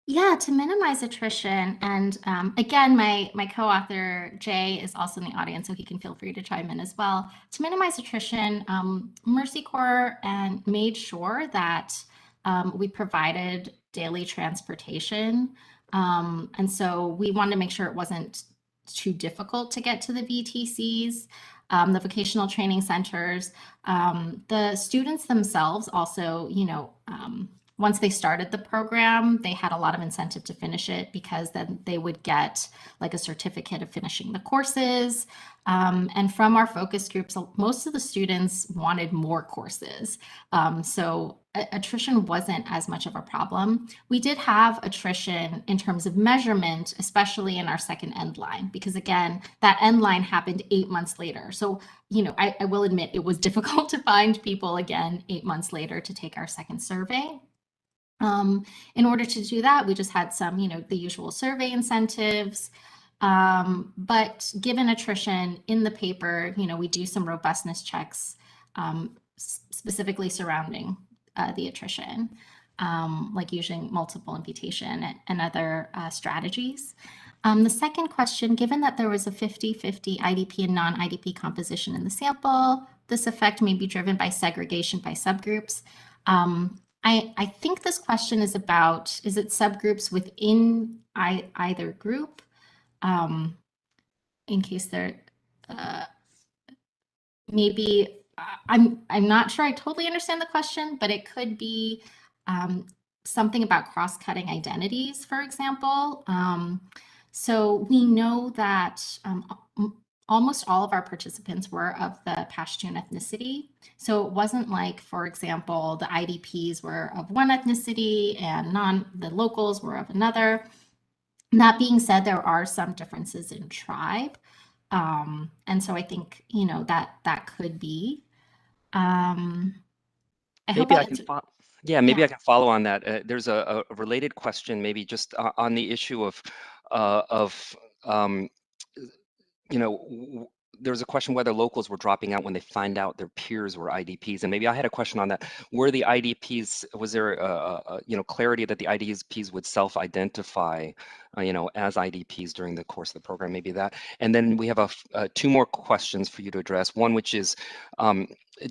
Yeah, to minimize attrition, and again, my co-author Jay is also in the audience, so he can feel free to chime in as well. To minimize attrition, Mercy Corps made sure that we provided daily transportation, and so we wanted to make sure it wasn't too difficult to get to the VTCs, the vocational training centers. The students themselves also, once they started the program, they had a lot of incentive to finish it because then they would get like a certificate of finishing the courses. And from our focus groups, most of the students wanted more courses. So attrition wasn't as much of a problem. We did have attrition in terms of measurement, especially in our second end line, because again, that end line happened 8 months later. So, you know, I will admit it was difficult to find people again 8 months later to take our second survey. In order to do that, we just had some, you know, the usual survey incentives. But given attrition in the paper, you know, we do some robustness checks specifically surrounding the attrition, like using multiple imputation and other strategies. The second question, given that there was a 50-50 IDP and non-IDP composition in the sample, this effect may be driven by segregation by subgroups. I think this question is about, is it subgroups within either group? In case they're, maybe, I'm not sure I totally understand the question, but it could be something about cross-cutting identities, for example. So we know that almost all of our participants were of the Pashtun ethnicity. So it wasn't like, for example, the IDPs were of one ethnicity and the locals were of another. That being said, there are some differences in tribe. And so I think, you know, that could be. Maybe I can follow on that. There's a related question, maybe just on the issue of you know, there's a question whether locals were dropping out when they find out their peers were IDPs, and maybe I had a question on that. Were the IDPs, was there you know, clarity that the IDPs would self-identify, you know, as IDPs during the course of the program? Maybe that. And then we have two more questions for you to address. One, which is,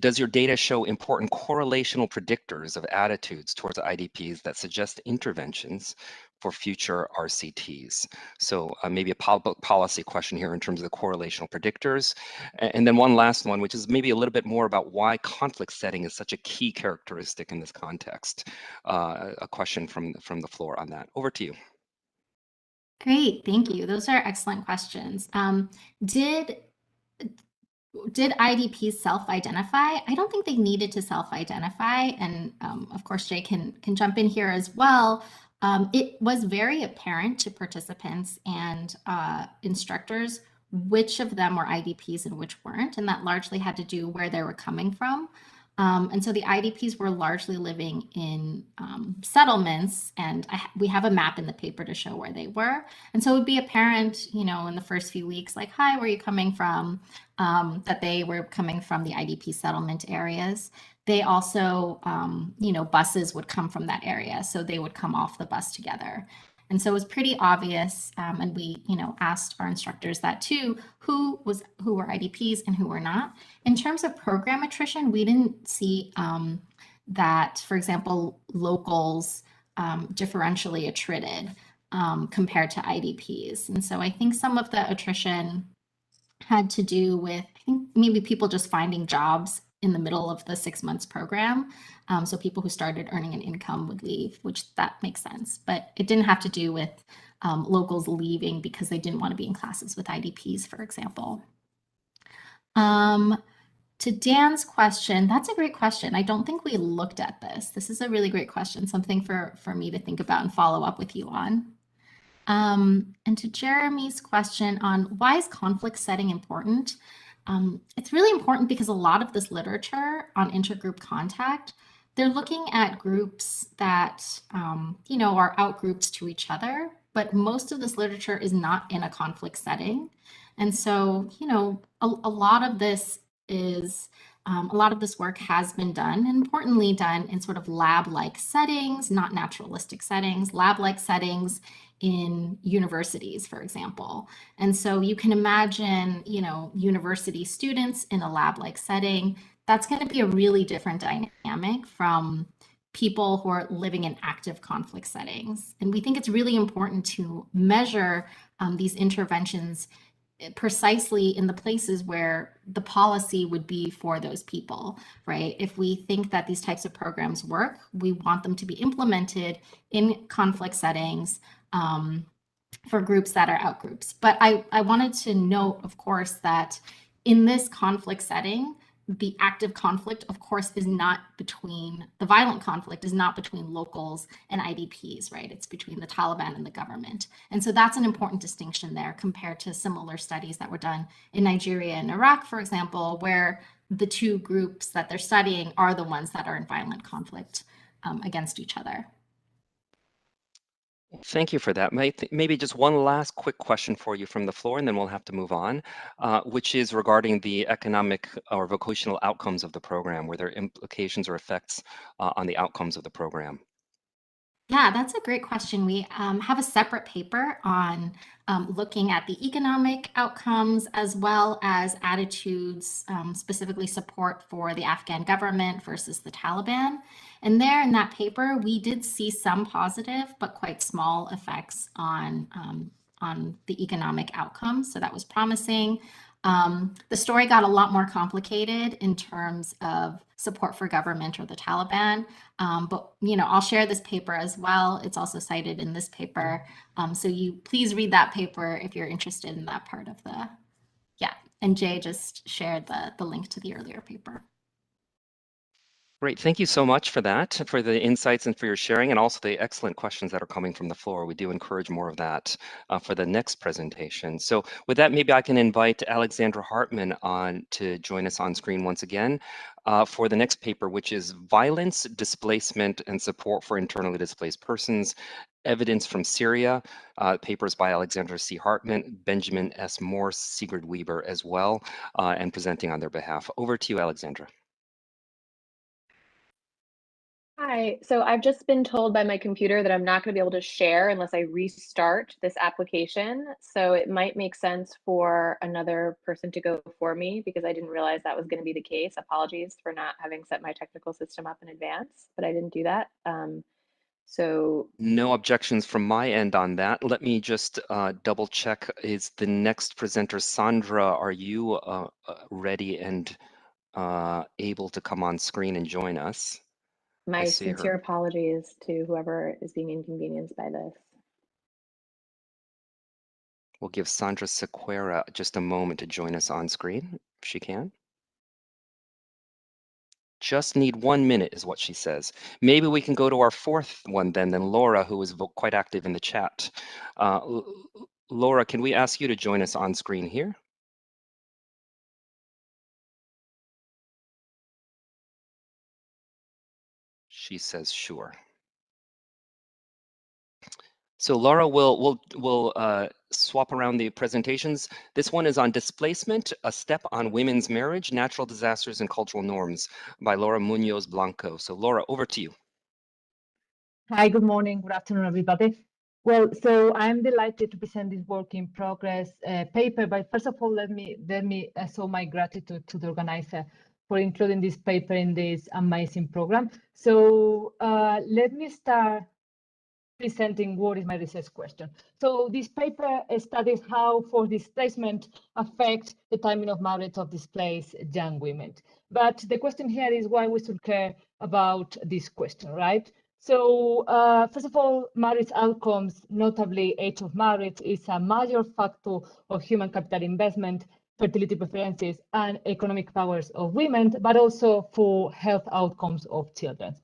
does your data show important correlational predictors of attitudes towards IDPs that suggest interventions for future RCTs? So maybe a public policy question here in terms of the correlational predictors. And then one last one, which is maybe a little bit more about why conflict setting is such a key characteristic in this context. A question from the floor on that. Over to you. Great, thank you. Those are excellent questions. Did IDPs self-identify? I don't think they needed to self-identify, and of course Jay can jump in here as well. It was very apparent to participants and instructors which of them were IDPs and which weren't, and that largely had to do where they were coming from. And so the IDPs were largely living in settlements, and we have a map in the paper to show where they were. And so it would be apparent, you know, in the first few weeks, like, hi, where are you coming from? That they were coming from the IDP settlement areas. They also, you know, buses would come from that area, so they would come off the bus together. And so it was pretty obvious, and we, you know, asked our instructors that too, who were IDPs and who were not. In terms of program attrition, we didn't see that, for example, locals differentially attrited compared to IDPs. And so I think some of the attrition had to do with, I think maybe people just finding jobs in the middle of the 6 months program. So people who started earning an income would leave, which that makes sense. But it didn't have to do with locals leaving because they didn't want to be in classes with IDPs, for example. To Dan's question, that's a great question. I don't think we looked at this. This is a really great question, something for me to think about and follow up with you on. And to Jeremy's question on why is conflict setting important? It's really important because a lot of this literature on intergroup contact, they're looking at groups that, you know, are outgroups to each other, but most of this literature is not in a conflict setting. And so, you know, a lot of this is, a lot of this work has been done, and importantly done in sort of lab-like settings, not naturalistic settings, lab-like settings in universities, for example. And so you can imagine, you know, university students in a lab-like setting, that's going to be a really different dynamic from people who are living in active conflict settings. And we think it's really important to measure these interventions precisely in the places where the policy would be for those people, right? If we think that these types of programs work, we want them to be implemented in conflict settings for groups that are outgroups. But I wanted to note, of course, that in this conflict setting, the active conflict, of course, is not between, the violent conflict is not between locals and IDPs, right? It's between the Taliban and the government. And so that's an important distinction there compared to similar studies that were done in Nigeria and Iraq, for example, where the two groups that they're studying are the ones that are in violent conflict against each other. Thank you for that. Maybe just one last quick question for you from the floor, and then we'll have to move on, which is regarding the economic or vocational outcomes of the program. Were there implications or effects on the outcomes of the program? Yeah, that's a great question. We have a separate paper on looking at the economic outcomes as well as attitudes, specifically support for the Afghan government versus the Taliban. And there in that paper, we did see some positive but quite small effects on the economic outcomes. So that was promising. The story got a lot more complicated in terms of support for government or the Taliban, but I'll share this paper as well. It's also cited in this paper, so you please read that paper if you're interested in that part of the, and Jay just shared the link to the earlier paper. Great. Thank you so much for that, for the insights and for your sharing, and also the excellent questions that are coming from the floor. We do encourage more of that for the next presentation. So with that, maybe I can invite Alexandra Hartman on to join us on screen once again for the next paper, which is Violence, Displacement, and Support for Internally Displaced Persons, Evidence from Syria. Papers by Alexandra C. Hartman, Benjamin S. Morse, Sigrid Weber as well, and presenting on their behalf. Over to you, Alexandra. Hi, so I've just been told by my computer that I'm not going to be able to share unless I restart this application. So it might make sense for another person to go for me because I didn't realize that was going to be the case. Apologies for not having set my technical system up in advance, but I didn't do that. So no objections from my end on that. Let me just double check. Is the next presenter Sandra? Are you ready and able to come on screen and join us? my sincere apologies to whoever is being inconvenienced by this. We'll give Sandra Sequeira just a moment to join us on screen, if she can. Just need 1 minute is what she says. Maybe we can go to our fourth one then Laura, who is quite active in the chat. Laura, can we ask you to join us on screen here? She says, sure. So Laura, we'll swap around the presentations. This one is on Displacement, a step on women's marriage, natural disasters and cultural norms by Laura Munoz Blanco. So Laura, over to you. Hi, good morning, good afternoon, everybody. Well, so I'm delighted to present this work in progress paper, but first of all, let me show my gratitude to the organizer for including this paper in this amazing program. So let me start presenting what is my research question. So this paper studies how forced displacement affects the timing of marriage of displaced young women. But the question here is why we should care about this question, right? So first of all, marriage outcomes, notably age of marriage, is a major factor of human capital investment, fertility preferences, and economic powers of women, but also for health outcomes of children.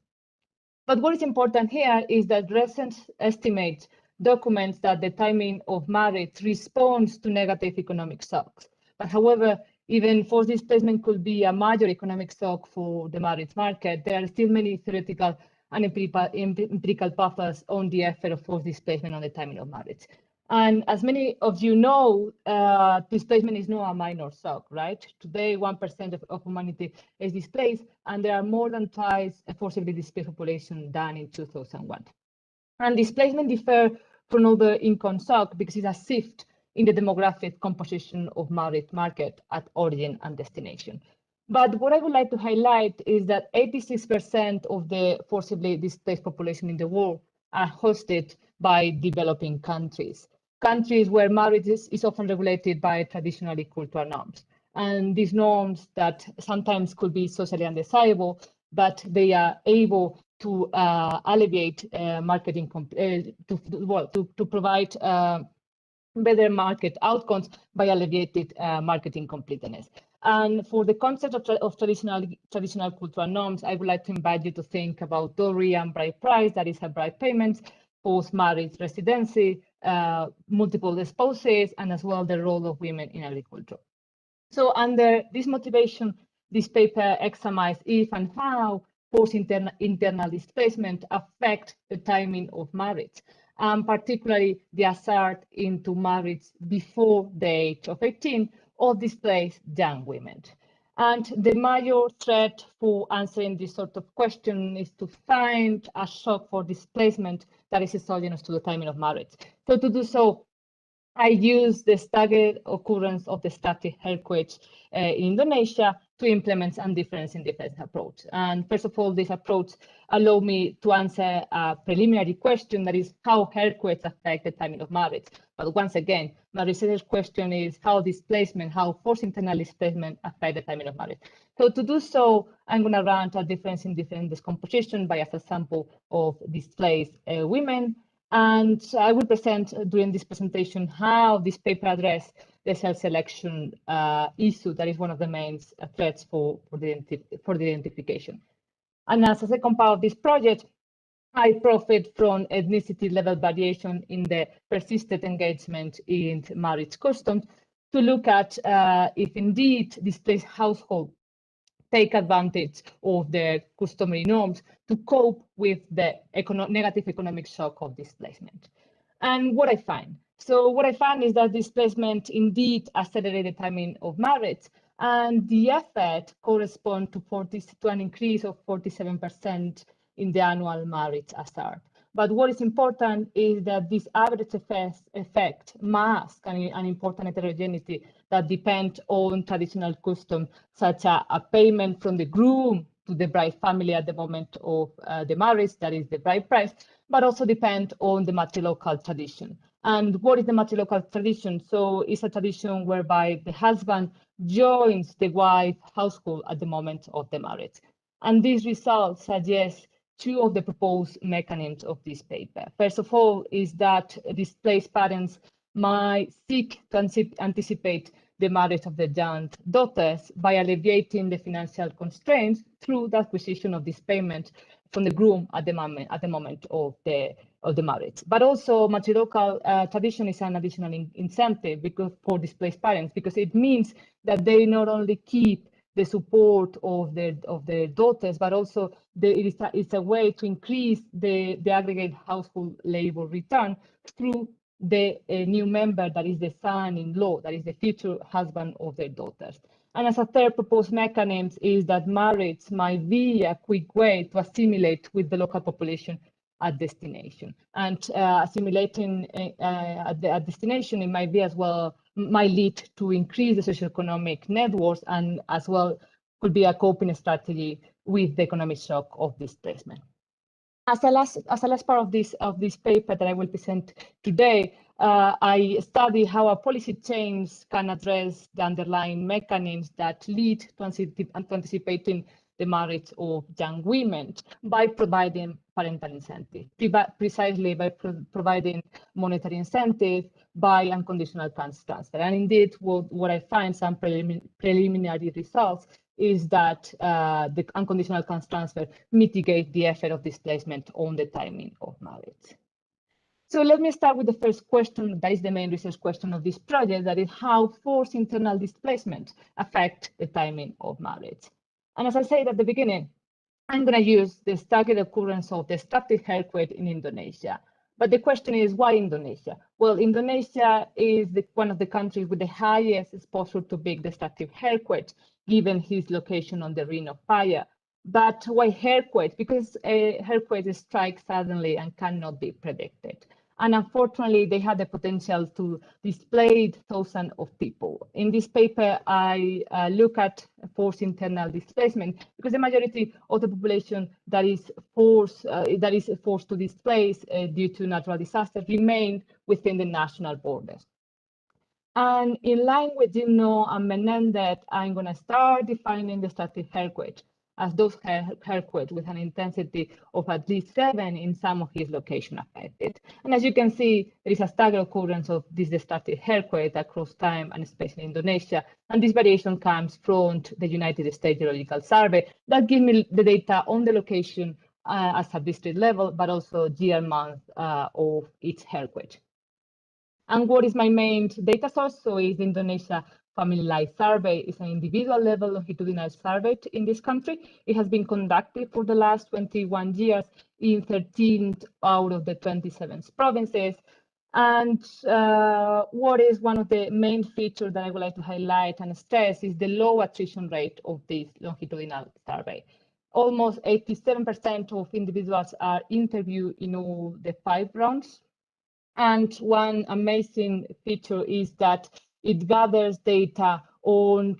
But what is important here is that recent estimates documents that the timing of marriage responds to negative economic shocks. But however, even forced displacement could be a major economic shock for the marriage market. There are still many theoretical and empirical buffers on the effect of forced displacement on the timing of marriage. And as many of you know, displacement is not a minor shock, right? Today, 1% of humanity is displaced, and there are more than twice a forcibly displaced population than in 2001. And displacement differs from other income shock because it's a shift in the demographic composition of marriage market at origin and destination. But what I would like to highlight is that 86% of the forcibly displaced population in the world are hosted by developing countries. Countries where marriage is often regulated by traditionally cultural norms. And these norms that sometimes could be socially undesirable, but they are able to alleviate marketing, to provide better market outcomes by alleviated marketing completeness. And for the concept of traditional cultural norms, I would like to invite you to think about dowry and bride price, that is a bride payment, post-marriage residency, multiple spouses, and as well the role of women in agriculture. So under this motivation, this paper examines if and how forced internal displacement affect the timing of marriage, and particularly the hazard into marriage before the age of 18 of displaced young women. And the major threat for answering this sort of question is to find a shock for displacement that is exogenous to the timing of marriage. So to do so, I use the staggered occurrence of the static earthquakes in Indonesia to implement a difference in defense approach. And first of all, this approach allowed me to answer a preliminary question, that is how earthquakes affect the timing of marriage. But once again, my research question is how displacement, how forced internal displacement affect the timing of marriage. So to do so, I'm going to run a difference in different decomposition by a sample of displaced women. And I will present during this presentation how this paper addressed the self-selection issue that is one of the main threats for the identification. And as a second part of this project, I profit from ethnicity level variation in the persistent engagement in marriage customs to look at if indeed displaced households take advantage of their customary norms to cope with the negative economic shock of displacement. And what I find? So what I find is that displacement indeed accelerated the timing of marriage, and the effect corresponds to an increase of 47% in the annual marriage hazard. But what is important is that this average effect masks an important heterogeneity that depends on traditional custom, such as a payment from the groom to the bride family at the moment of the marriage, that is the bride price, but also depend on the matrilocal tradition. And what is the matrilocal tradition? So it's a tradition whereby the husband joins the wife household at the moment of the marriage. And these results suggest two of the proposed mechanisms of this paper. First of all is that displaced parents might seek to anticipate the marriage of their young daughters by alleviating the financial constraints through the acquisition of this payment from the groom at the moment of the marriage. But also matrilocal tradition is an additional incentive for displaced parents, because it means that they not only keep the support of their daughters, but also it's a way to increase the aggregate household labor return through the new member, that is the son-in-law, that is the future husband of their daughters. And as a third proposed mechanism is that marriage might be a quick way to assimilate with the local population at destination. And assimilating at destination, it might be as well, might lead to increase the socioeconomic networks, and as well could be a coping strategy with the economic shock of displacement. As a last part of this paper that I will present today, I study how a policy change can address the underlying mechanisms that lead to anticipating the marriage of young women by providing parental incentive, precisely by providing monetary incentive, by unconditional funds transfer. And indeed, what I find some preliminary results is that the unconditional funds transfer mitigate the effect of displacement on the timing of marriage. So let me start with the first question, that is the main research question of this project, that is how forced internal displacement affect the timing of marriage. And as I said at the beginning, I'm going to use the staggered occurrence of the static earthquake in Indonesia. But the question is, why Indonesia? Well, Indonesia is one of the countries with the highest exposure to big destructive earthquakes, given its location on the Ring of Fire. But why earthquakes? Because earthquakes strike suddenly and cannot be predicted. And unfortunately, they had the potential to displace thousands of people. In this paper, I look at forced internal displacement, because the majority of the population that is forced to displace due to natural disasters remain within the national borders. And in line with Gino and Menendez, I'm going to start defining the static earthquake as those earthquakes with an intensity of at least 7 in some of his locations affected. And as you can see, there is a staggered occurrence of this destructive earthquake across time and space in Indonesia. And this variation comes from the United States Geological Survey that gives me the data on the location as a district level, but also year month of each earthquake. And what is my main data source? So is the Indonesia Family Life Survey. It's an individual level longitudinal survey in this country. It has been conducted for the last 21 years in 13 out of the 27 provinces. And what is one of the main features that I would like to highlight and stress is the low attrition rate of this longitudinal survey. Almost 87% of individuals are interviewed in all the 5 rounds. And one amazing feature is that it gathers data on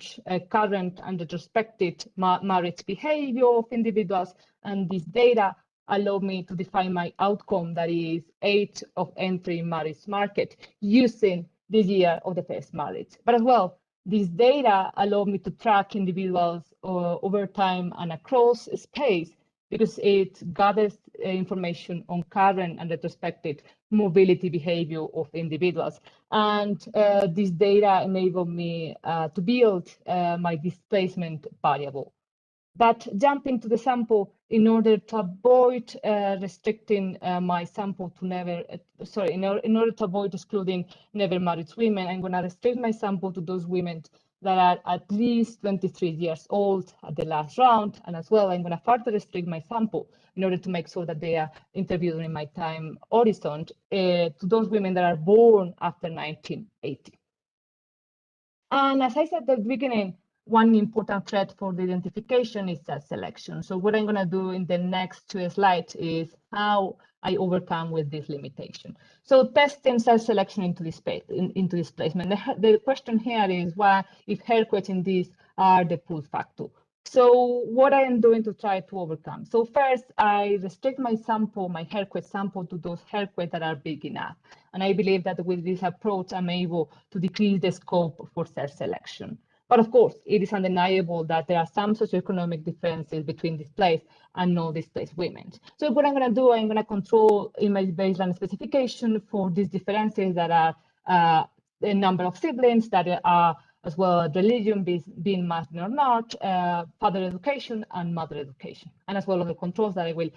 current and retrospective marriage behavior of individuals. And this data allow me to define my outcome, that is age of entry in marriage market using the year of the first marriage. But as well, this data allow me to track individuals over time and across space, because it gathers information on current and retrospective mobility behavior of individuals. And this data enabled me to build my displacement variable. But jumping to the sample in order to avoid restricting my sample to never, in order to avoid excluding never married women, I'm going to restrict my sample to those women that are at least 23 years old at the last round. And as well, I'm going to further restrict my sample in order to make sure that they are interviewed in my time horizon to those women that are born after 1980. And as I said at the beginning, one important threat for the identification is self-selection. So what I'm going to do in the next 2 slides is how I overcome with this limitation. So testing self-selection into displacement. The question here is why, if earthquakes in this are the pull factor. So what I am doing to try to overcome. So first, I restrict my sample, my earthquake sample, to those earthquakes that are big enough. And I believe that with this approach, I'm able to decrease the scope for self-selection. But of course, it is undeniable that there are some socioeconomic differences between displaced and non-displaced women. So what I'm going to do, I'm going to control image baseline specification for these differences that are the number of siblings, that are as well religion being masculine or not, father education and mother education, and as well as the controls that I will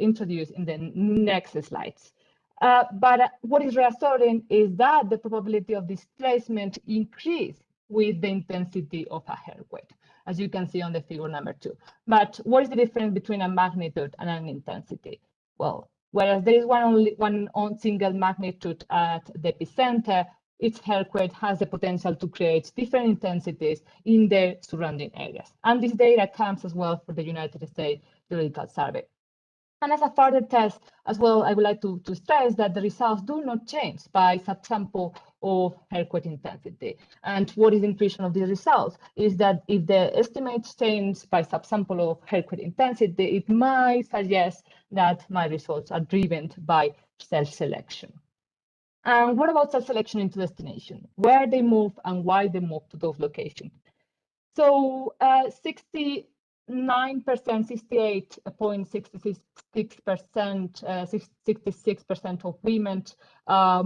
introduce in the next slides. But what is reassuring is that the probability of displacement increase with the intensity of a earthquake, as you can see on the figure number 2. But what is the difference between a magnitude and an intensity? Well, whereas there is one single magnitude at the epicenter, each earthquake has the potential to create different intensities in the surrounding areas. And this data comes as well for the United States Geological Survey. And as a further test as well, I would like to stress that the results do not change by subsample of earthquake intensity. And what is the intuition of these results is that if the estimates change by subsample of earthquake intensity, it might suggest that my results are driven by self-selection. And what about self-selection into destination? Where they move and why they move to those locations. So 69%, 68.66%, 66% of women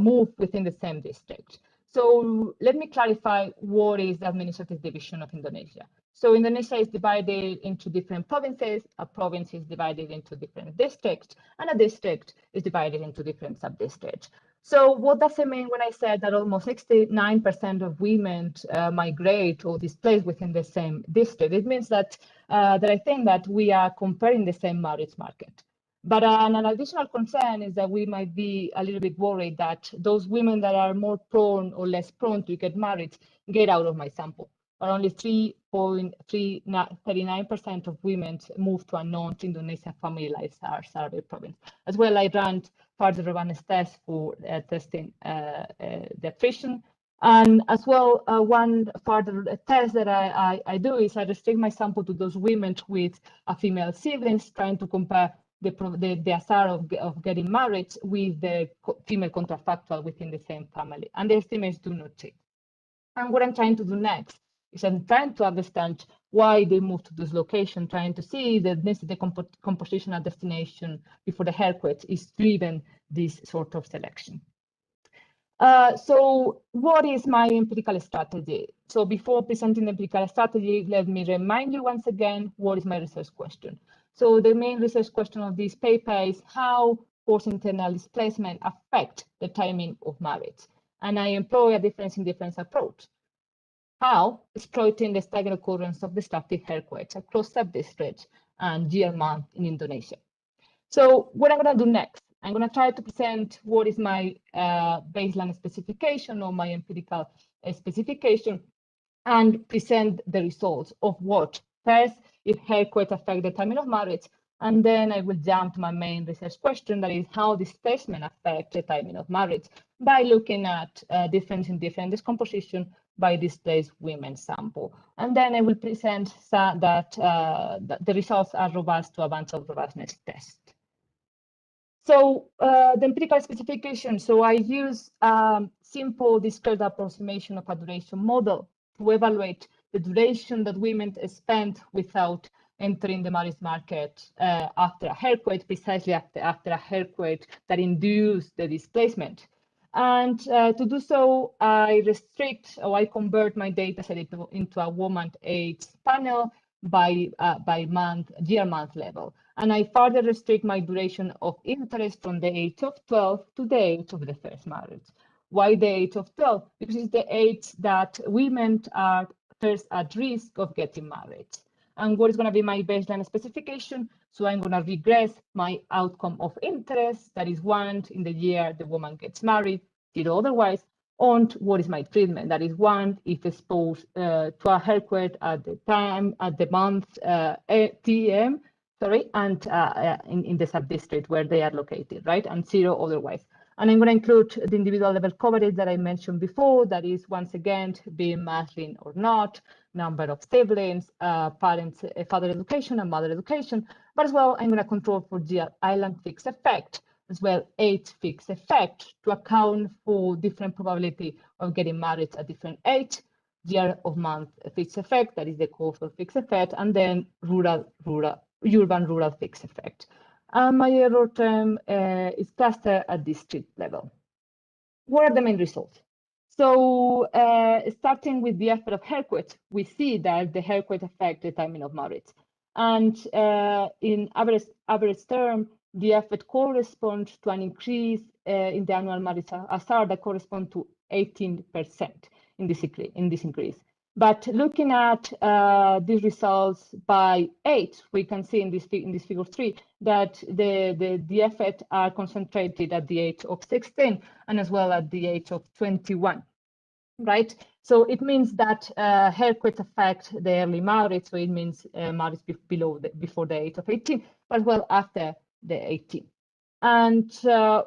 move within the same district. So let me clarify what is the administrative division of Indonesia. So Indonesia is divided into different provinces. A province is divided into different districts, and a district is divided into different sub-districts. So what does it mean when I said that almost 69% of women migrate or displace within the same district? It means that, I think that we are comparing the same marriage market. But an additional concern is that we might be a little bit worried that those women that are more prone or less prone to get married get out of my sample. But only 3.39% of women move to a non-Indonesia Family Life Survey province. As well, I ran further robustness tests for testing the attrition. And as well, one further test that I do is I restrict my sample to those women with a female siblings, trying to compare the SR of getting married with the female counterfactual within the same family. And the estimates do not change. And what I'm trying to do next Is I'm trying to understand why they move to this location, trying to see the density composition and destination before the haircut is driven this sort of selection. So what is my empirical strategy? So before presenting the empirical strategy, let me remind you once again, what is my research question? So the main research question of this paper is how forced internal displacement affect the timing of marriage. And I employ a difference in difference approach. How exploiting the staggered occurrence of destructive haircuts across sub-districts and year month in Indonesia. So what I'm going to do next, I'm going to try to present what is my baseline specification or my empirical specification and present the results of what first, if haircut affect the timing of marriage, and then I will jump to my main research question, that is how displacement affect the timing of marriage by looking at difference in different discomposition by displaced women sample. And then I will present that the results are robust to a bunch of robustness tests. So the empirical specification, so I use simple discrete approximation of a duration model to evaluate the duration that women spend without entering the marriage market after a haircut, precisely after a haircut that induced the displacement. And to do so, I restrict or I convert my data set into a woman age panel by year month level. And I further restrict my duration of interest from the age of 12 to the age of the first marriage. Why the age of 12? Because it's the age that women are first at risk of getting married. And what is going to be my baseline specification? So I'm going to regress my outcome of interest, that is 1 in the year the woman gets married, 0 otherwise, on what is my treatment, that is 1 if exposed to a haircut at the time, at the month TM, sorry, and in the sub-district where they are located, right, and 0 otherwise. And I'm going to include the individual level coverage that I mentioned before, that is, once again, being masculine or not, number of siblings, parents, father education and mother education, but as well, I'm going to control for the island fixed effect, as well age fixed effect to account for different probability of getting married at different age, year of month fixed effect, that is the coastal fixed effect, and then urban-rural fixed effect. And my error term is clustered at district level. What are the main results? So starting with the effect of haircut, we see that the haircut affect the timing of marriage. And in average term, the effect corresponds to an increase in the annual marriage hazard that corresponds to 18% in this increase. But looking at these results by age, we can see in this figure 3 that the effects are concentrated at the age of 16 and as well at the age of 21, right? So it means that haircuts affect the early marriage, so it means marriage before the age of 18, but as well after the 18. And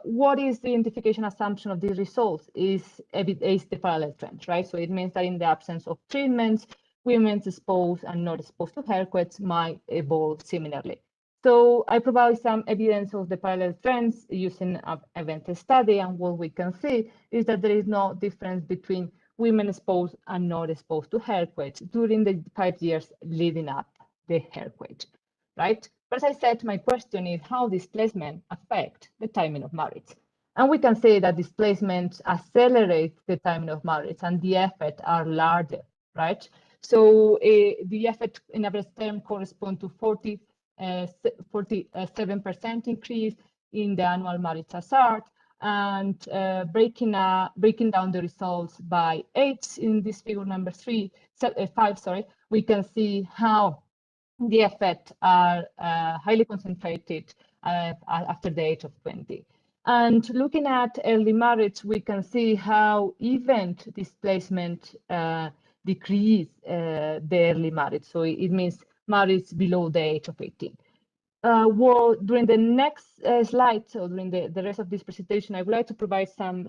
what is the identification assumption of these results is the parallel trend, right? So it means that in the absence of treatments, women exposed and not exposed to haircuts might evolve similarly. So I provide some evidence of the parallel trends using an event study, and what we can see is that there is no difference between women exposed and not exposed to haircuts during the 5 years leading up the haircut, right? But as I said, my question is how displacement affect the timing of marriage. And we can say that displacement accelerates the timing of marriage and the effects are larger, right? So the effect in average term correspond to 47% increase in the annual marriage hazard, and breaking down the results by age in this figure number 5, we can see how the effects are highly concentrated after the age of 20. And looking at early marriage, we can see how event displacement decrease the early marriage. So it means marriage below the age of 18. Well, during the next slide, so during the rest of this presentation, I would like to provide some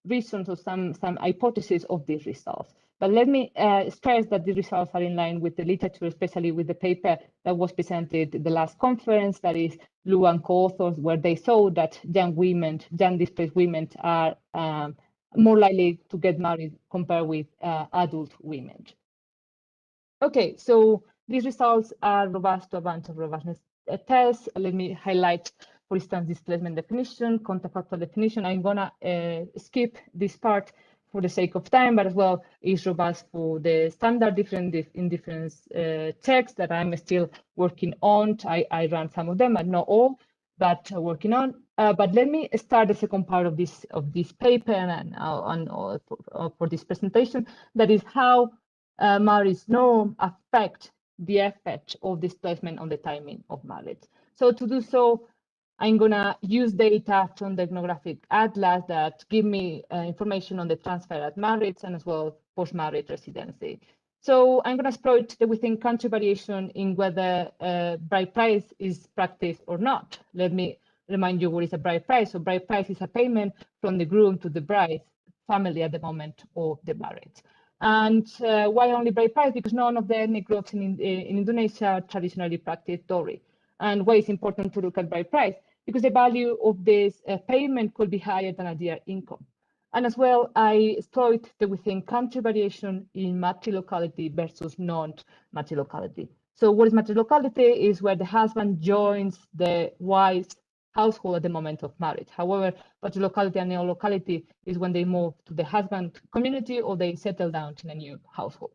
reasons or some hypotheses of these results. But let me stress that the results are in line with the literature, especially with the paper that was presented at the last conference, that is Lu and co-authors, where they saw that young displaced women are more likely to get married compared with adult women. Okay, so these results are robust to a bunch of robustness tests. Let me highlight, for instance, displacement definition, counterfactual definition. I'm gonna skip this part for the sake of time, but as well is robust for the standard indifference checks that I'm still working on. I ran some of them, but not all, but working on. But let me start the second part of this paper and for this presentation. That is how marriage norm affect the effect of displacement on the timing of marriage. So to do so, I'm gonna use data from the ethnographic atlas that give me information on the transfer at marriage and as well post-marriage residency. So I'm gonna exploit the within country variation in whether bride price is practiced or not. Let me remind you what is a bride price. So bride price is a payment from the groom to the bride's family at the moment of the marriage. And why only bride price? Because none of the ethnic groups in Indonesia traditionally practice dowry. And why it's important to look at bride price? Because the value of this payment could be higher than a year income. And as well, I exploit the within country variation in matrilocality versus non-matrilocality. So what is matrilocality is where the husband joins the wife's household at the moment of marriage. However, matrilocality and neolocality is when they move to the husband community or they settle down in a new household.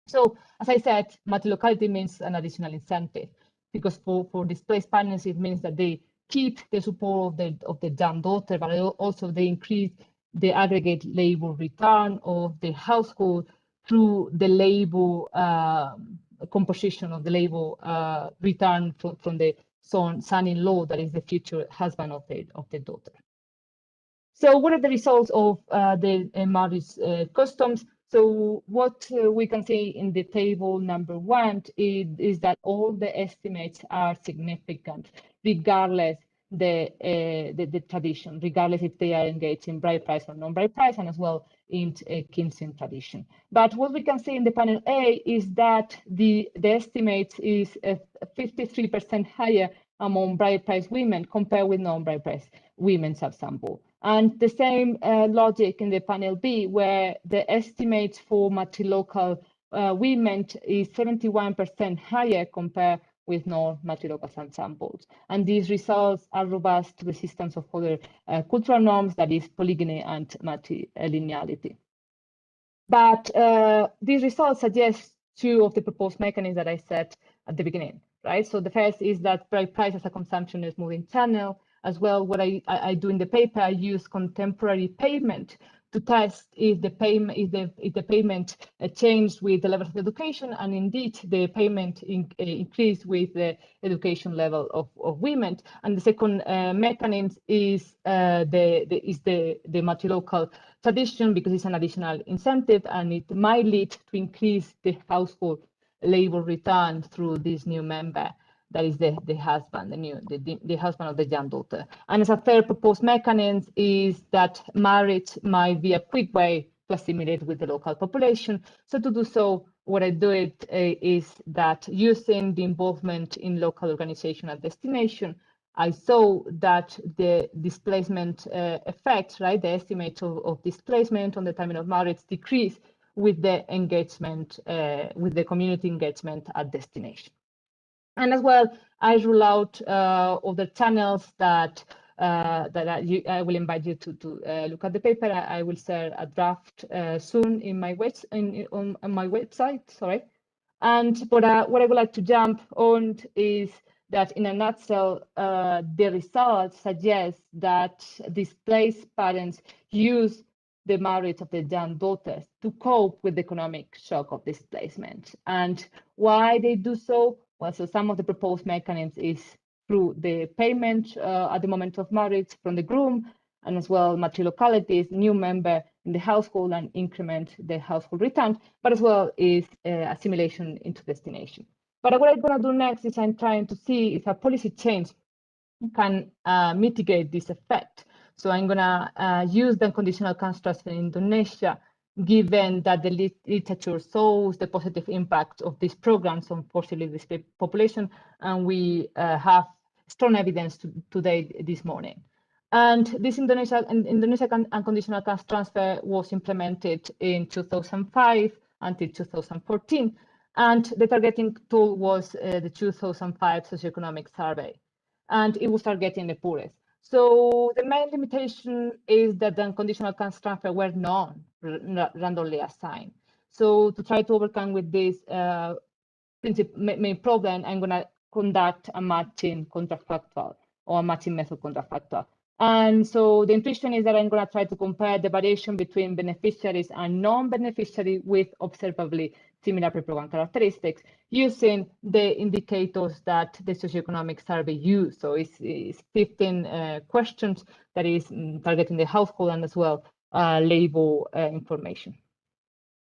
So as I said, matrilocality means an additional incentive because for displaced partners, it means that they keep the support of the young daughter, but also they increase the aggregate labor return of the household through the labor composition of the labor return from the son-in-law that is the future husband of the daughter. So what are the results of the marriage customs? So what we can see in the table number 1 is that all the estimates are significant, regardless the tradition, regardless if they are engaged in bride price or non-bride price, and as well in Keynesian tradition. But what we can see in the panel A is that the estimate is 53% higher among bride price women compared with non-bride price women subsample. And the same logic in the panel B, where the estimates for matrilocal women is 71% higher compared with non-matrilocal subsamples. And these results are robust to the systems of other cultural norms, that is polygyny and matrilineality. But these results suggest 2 of the proposed mechanisms that I said at the beginning, right? So the first is that bride price as a consumption is moving channel. As well, what I do in the paper, I use contemporary payment to test if the payment changed with the level of education, and indeed the payment increased with the education level of women. And the second mechanism is the matrilocal tradition, because it's an additional incentive and it might lead to increase the household labor return through this new member. That is the husband, the husband of the young daughter. And as a third proposed mechanism is that marriage might be a quick way to assimilate with the local population. So to do so, what I do is that using the involvement in local organization and destination, I saw that the displacement effect, right, the estimate of displacement on the timing of marriage decrease with the engagement, with the community engagement at destination. And as well, I rule out other channels that I will invite you to look at the paper. I will share a draft soon in my on my website. Sorry. And what I would like to jump on is that, in a nutshell, the results suggest that displaced parents use the marriage of their young daughters to cope with the economic shock of displacement. And why they do so? Well, so some of the proposed mechanisms is through the payment at the moment of marriage from the groom, and as well matrilocalities, new member in the household and increment the household return, but as well is assimilation into destination. But what I'm going to do next is I'm trying to see if a policy change can mitigate this effect. So I'm going to use the unconditional cash transfer in Indonesia, given that the literature shows the positive impact of these programs on forcibly displaced population, and we have strong evidence today, this morning. And this Indonesia unconditional cash transfer was implemented in 2005 until 2014. And the targeting tool was the 2005 socioeconomic survey, and it was targeting the poorest. So the main limitation is that the unconditional cash transfer were randomly assigned. So to try to overcome with this main problem, I'm going to conduct a matching contrafactual or a matching method contrafactual. And so the intuition is that I'm going to try to compare the variation between beneficiaries and non-beneficiary with observably similar pre-program characteristics using the indicators that the socioeconomic survey used. So it's 15 questions that is targeting the household and as well labor information.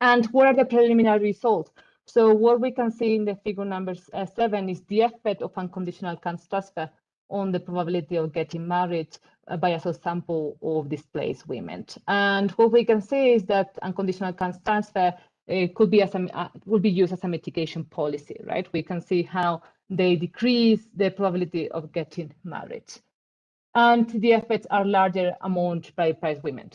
And what are the preliminary results? So what we can see in the figure number 7 is the effect of unconditional cash transfer on the probability of getting married by a sample of displaced women. And what we can see is that unconditional cash transfer could be used as a mitigation policy, right? We can see how they decrease the probability of getting married. And the effects are larger among price women.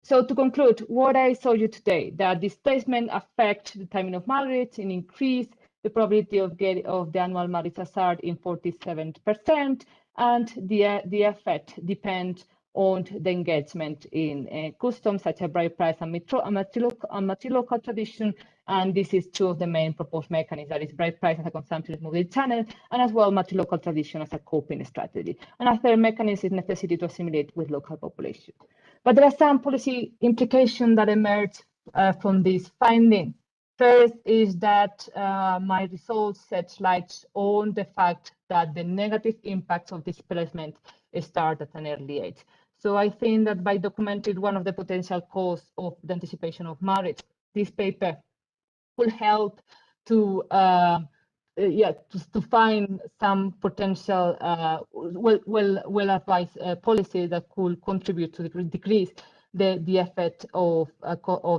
So to conclude, what I showed you today, that displacement affect the timing of marriage and increase the probability of the annual marriage hazard in 47%, and the effect depends on the engagement in customs such as bride price and multi-local tradition, and this is two of the main proposed mechanisms, that is bride price as a consumption model channel, and as well multi-local tradition as a coping strategy. And a third mechanism is necessity to assimilate with local population. But there are some policy implications that emerge from this finding. First is that my results shed light on the fact that the negative impacts of displacement start at an early age. So I think that by documenting one of the potential causes of the anticipation of marriage, this paper will help to to find some potential well-advised policy that could contribute to decrease the effect of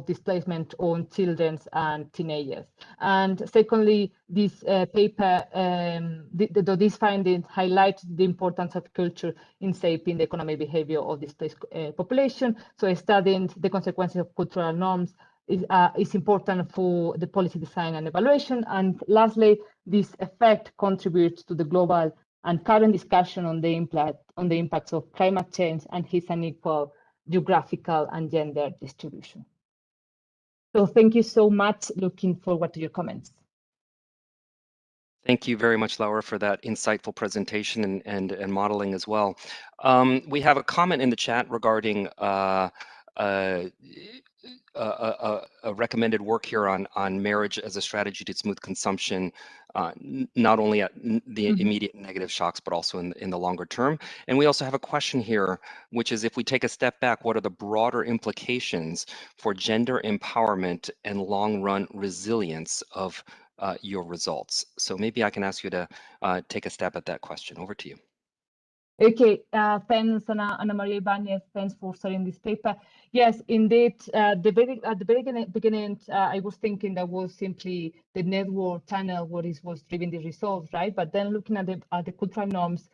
displacement on children and teenagers. And secondly, this paper, these findings highlight the importance of culture in shaping the economic behavior of displaced population. So studying the consequences of cultural norms is important for the policy design and evaluation. And lastly, this effect contributes to the global and current discussion on the impacts of climate change and its unequal geographical and gender distribution. So thank you so much. Looking forward to your comments. Thank you very much, Laura, for that insightful presentation and modeling as well. We have a comment in the chat regarding a recommended work here on marriage as a strategy to smooth consumption, not only at the immediate negative shocks, but also in the longer term. And we also have a question here, which is, if we take a step back, what are the broader implications for gender empowerment and long-run resilience of your results? So maybe I can ask you to take a stab at that question. Over to you. Okay, thanks, Ana Maria Ibanez. Thanks for sharing this paper. Yes, indeed. At the very beginning, I was thinking that was simply the network channel what was driving the results, right? But then looking at the cultural norms,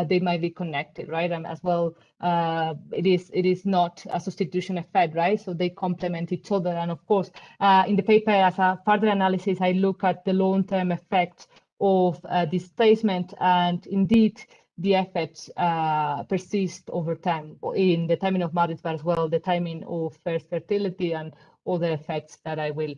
they might be connected, right? And as well, it is not a substitution effect, right? So they complement each other. And of course, in the paper, as a further analysis, I look at the long-term effect of displacement, and indeed, the effects persist over time in the timing of marriage, but as well the timing of first fertility and other effects that I will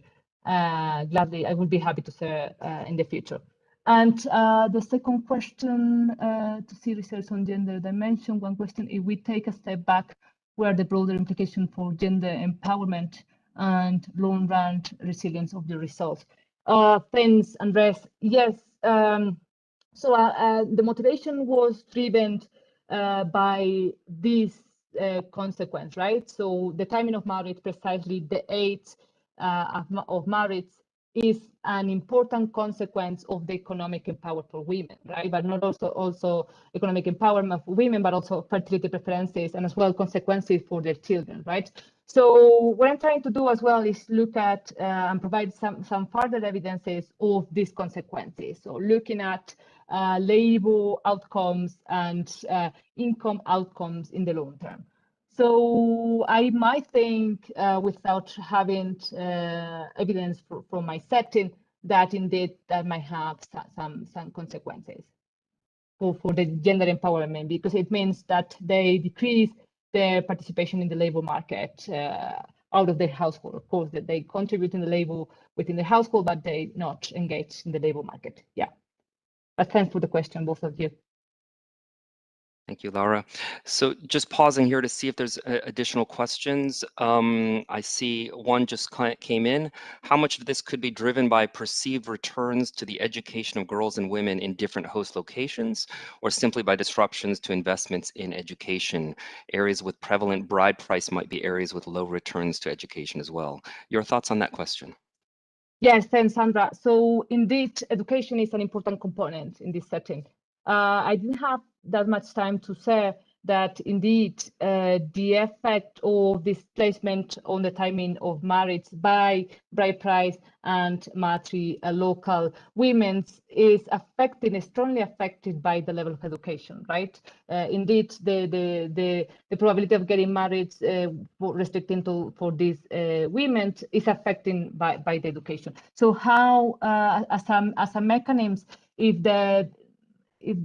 be happy to share in the future. And the second question, to see research on gender dimension, one question, if we take a step back, where the broader implication for gender empowerment and long-run resilience of the results? Thanks, Andres. Yes. So the motivation was driven by this consequence, right? So the timing of marriage, precisely the age of marriage, is an important consequence of the economic empowerment for women, right? But not also economic empowerment for women, but also fertility preferences and as well consequences for their children, right? So what I'm trying to do as well is look at and provide some further evidences of these consequences. So looking at labor outcomes and income outcomes in the long term. So I might think, without having evidence from my setting, that indeed that might have some consequences for the gender empowerment, because it means that they decrease their participation in the labor market out of their household. Of course, that they contribute in the labor within the household, but they not engage in the labor market. Yeah. But thanks for the question, both of you. Thank you, Laura. So just pausing here to see if there's additional questions. I see one just came in. How much of this could be driven by perceived returns to the education of girls and women in different host locations, or simply by disruptions to investments in education? Areas with prevalent bride price might be areas with low returns to education as well. Your thoughts on that question? Yes, thanks, Sandra. So indeed, education is an important component in this setting. I didn't have that much time to say that indeed the effect of displacement on the timing of marriage by bride price and local women is strongly affected by the level of education, right? Indeed, the probability of getting married restricting for these women is affected by the education. So how, as a mechanism, if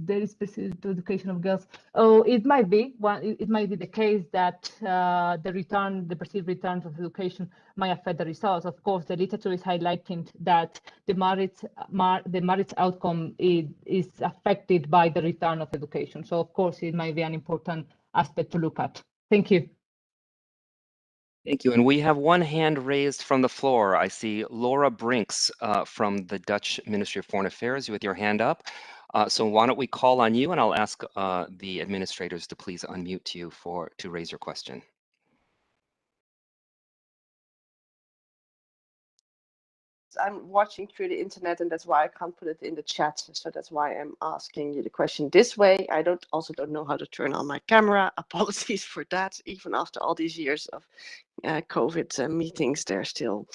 there is specific to education of girls, it might be the case that the perceived returns of education might affect the results. Of course, the literature is highlighting that the marriage outcome is affected by the return of education. So of course, it might be an important aspect to look at. Thank you. Thank you. And we have one hand raised from the floor. I see Laura Brinks from the Dutch Ministry of Foreign Affairs with your hand up. So why don't we call on you, and I'll ask the administrators to please unmute you to raise your question. I'm watching through the internet, and that's why I can't put it in the chat. So that's why I'm asking you the question this way. I also don't know how to turn on my camera. Apologies for that. Even after all these years of COVID meetings, they're still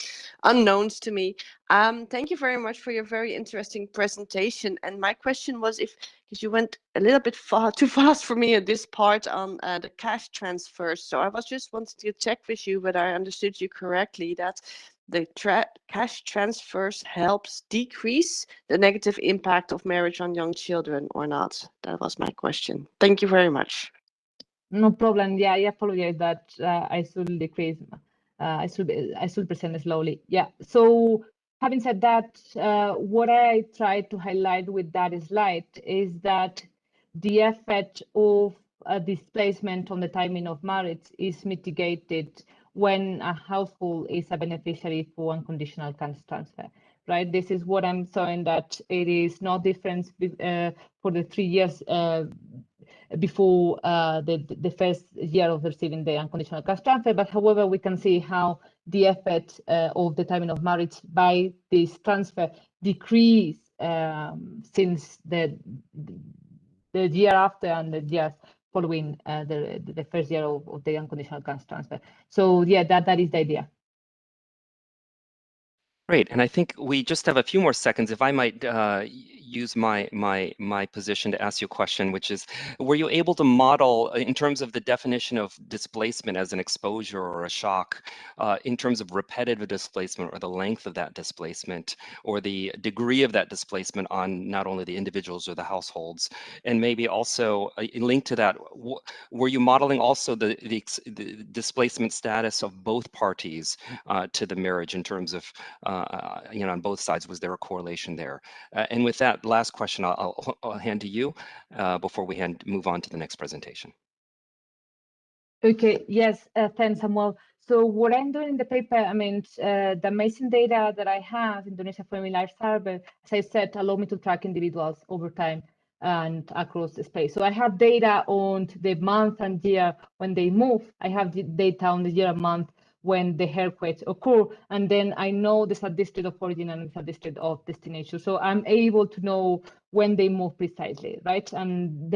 unknowns to me. Thank you very much for your very interesting presentation. And my question was, because you went a little bit too fast for me at this part on the cash transfers. So I was just wanting to check with you whether I understood you correctly, that the cash transfers helps decrease the negative impact of marriage on young children or not? That was my question. Thank you very much. No problem. Yeah, I apologize that I should decrease. I should present slowly. Yeah. So having said that, what I tried to highlight with that slide is that the effect of displacement on the timing of marriage is mitigated when a household is a beneficiary for unconditional cash transfer, right? This is what I'm showing, that it is no difference for the 3 years before the first year of receiving the unconditional cash transfer. But however, we can see how the effect of the timing of marriage by this transfer decrease since the year after and the years following the first year of the unconditional cash transfer. So yeah, that is the idea. Great, and I think we just have a few more seconds. If I might use my position to ask you a question, which is, were you able to model, in terms of the definition of displacement as an exposure or a shock, in terms of repetitive displacement or the length of that displacement or the degree of that displacement on not only the individuals or the households, and maybe also linked to that, were you modeling also the displacement status of both parties to the marriage in terms of on both sides? Was there a correlation there? And with that last question, I'll hand to you before we move on to the next presentation. Okay, yes, thanks, Samuel. So what I'm doing in the paper, I mean, the amazing data that I have, Indonesia Family Life Survey, as I said, allow me to track individuals over time and across the space. So I have data on the month and year when they move. I have the data on the year and month when the earthquakes occur, and then I know the sub-district of origin and the sub-district of destination. So I'm able to know when they move precisely, right? And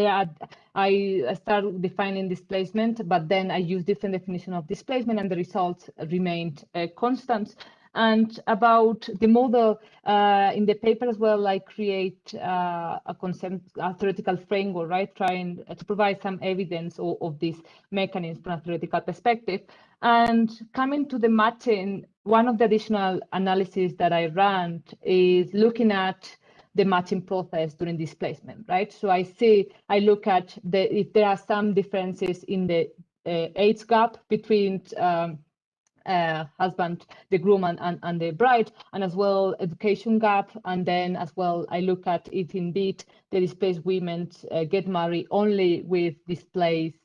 I start defining displacement, but then I use different definition of displacement, and the results remained constant. And about the model, in the paper as well, I create a theoretical framework, right? Trying to provide some evidence of this mechanism from a theoretical perspective. And coming to the matching, one of the additional analyses that I ran is looking at the matching process during displacement, right? So I look at if there are some differences in the age gap between husband, the groom and the bride, and as well education gap. And then as well, I look at if indeed the displaced women get married only with displaced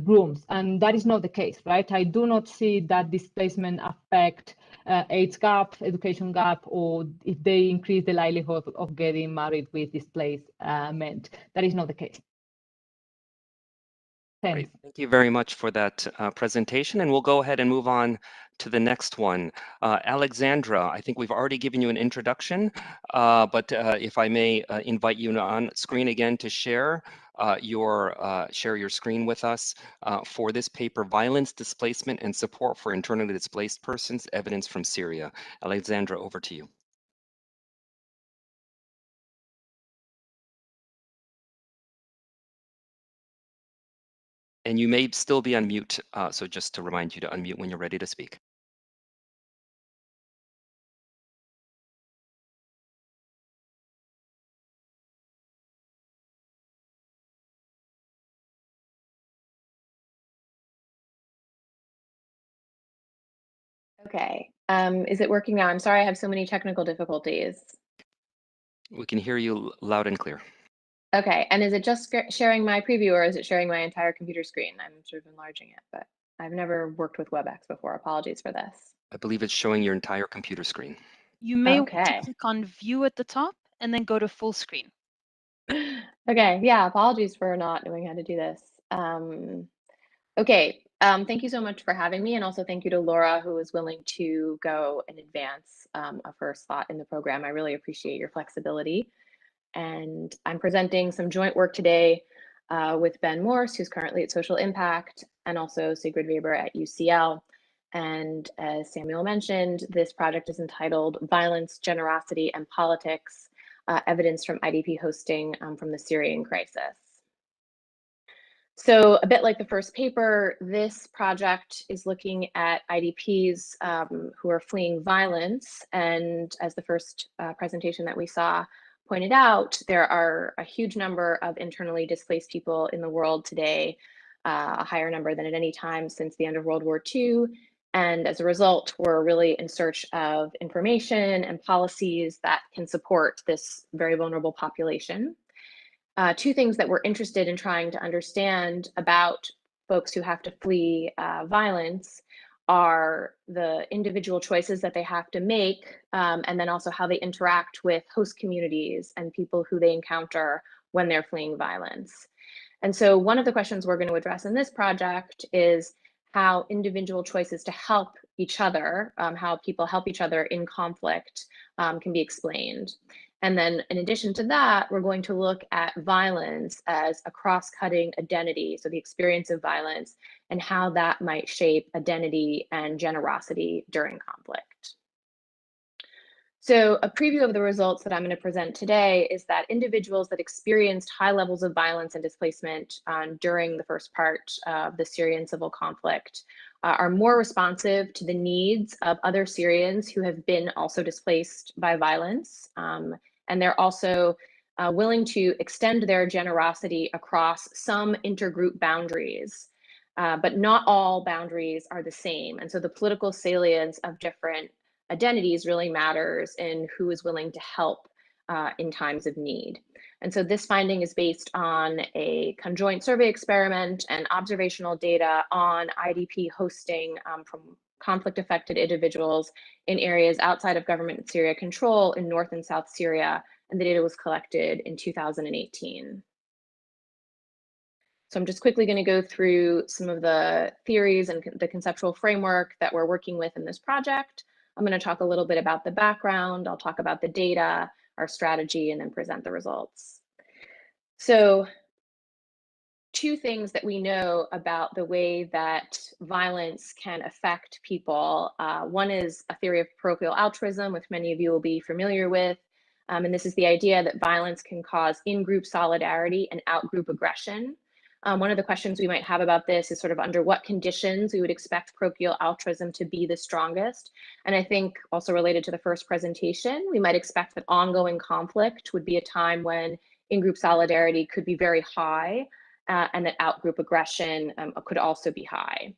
grooms. And that is not the case, right? I do not see that displacement affect age gap, education gap, or if they increase the likelihood of getting married with displaced men. That is not the case. Great. Thank you very much for that presentation, and we'll go ahead and move on to the next one. Alexandra, I think we've already given you an introduction, but if I may invite you on screen again to share your screen with us for this paper, Violence, Displacement, and Support for Internally Displaced Persons, Evidence from Syria. Alexandra, over to you. And you may still be on mute, so just to remind you to unmute when you're ready to speak. Okay. Is it working now? I'm sorry, I have so many technical difficulties. We can hear you loud and clear. Okay, and is it just sharing my preview or is it sharing my entire computer screen? I'm sort of enlarging it, but I've never worked with WebEx before. Apologies for this. I believe it's showing your entire computer screen. You may want Okay. to click on View at the top and then go to full screen. Okay, yeah, apologies for not knowing how to do this. Okay, thank you so much for having me, and also thank you to Laura, who was willing to go in advance of her slot in the program. I really appreciate your flexibility. And I'm presenting some joint work today with Ben Morse, who's currently at Social Impact, and also Sigrid Weber at UCL. And as Samuel mentioned, this project is entitled Violence, Generosity, and Politics, Evidence from IDP Hosting from the Syrian Crisis. So a bit like the first paper, this project is looking at IDPs who are fleeing violence. And as the first presentation that we saw pointed out, there are a huge number of internally displaced people in the world today, a higher number than at any time since the end of World War II. And as a result, we're really in search of information and policies that can support this very vulnerable population. Two things that we're interested in trying to understand about folks who have to flee violence are the individual choices that they have to make, and then also how they interact with host communities and people who they encounter when they're fleeing violence. And so one of the questions we're going to address in this project is how individual choices to help each other, how people help each other in conflict can be explained. And then in addition to that, we're going to look at violence as a cross-cutting identity, so the experience of violence and how that might shape identity and generosity during conflict. So a preview of the results that I'm going to present today is that individuals that experienced high levels of violence and displacement during the first part of the Syrian civil conflict are more responsive to the needs of other Syrians who have been also displaced by violence. And they're also willing to extend their generosity across some intergroup boundaries. But not all boundaries are the same. And so the political salience of different identities really matters in who is willing to help in times of need. And so this finding is based on a conjoint survey experiment and observational data on IDP hosting from conflict affected individuals in areas outside of government and Syria control in North and South Syria. And the data was collected in 2018. So I'm just quickly going to go through some of the theories and the conceptual framework that we're working with in this project. I'm going to talk a little bit about the background. I'll talk about the data, our strategy, and then present the results. So two things that we know about the way that violence can affect people. One is a theory of parochial altruism, which many of you will be familiar with. And this is the idea that violence can cause in-group solidarity and out-group aggression. One of the questions we might have about this is sort of under what conditions we would expect parochial altruism to be the strongest. And I think also related to the first presentation, we might expect that ongoing conflict would be a time when in-group solidarity could be very high, and that out-group aggression could also be high.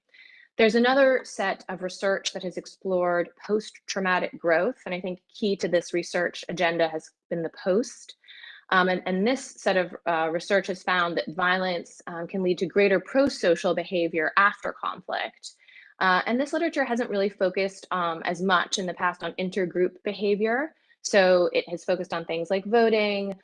There's another set of research that has explored post-traumatic growth, and I think key to this research agenda has been the post. And this set of research has found that violence can lead to greater pro-social behavior after conflict. And this literature hasn't really focused as much in the past on intergroup behavior. So it has focused on things like voting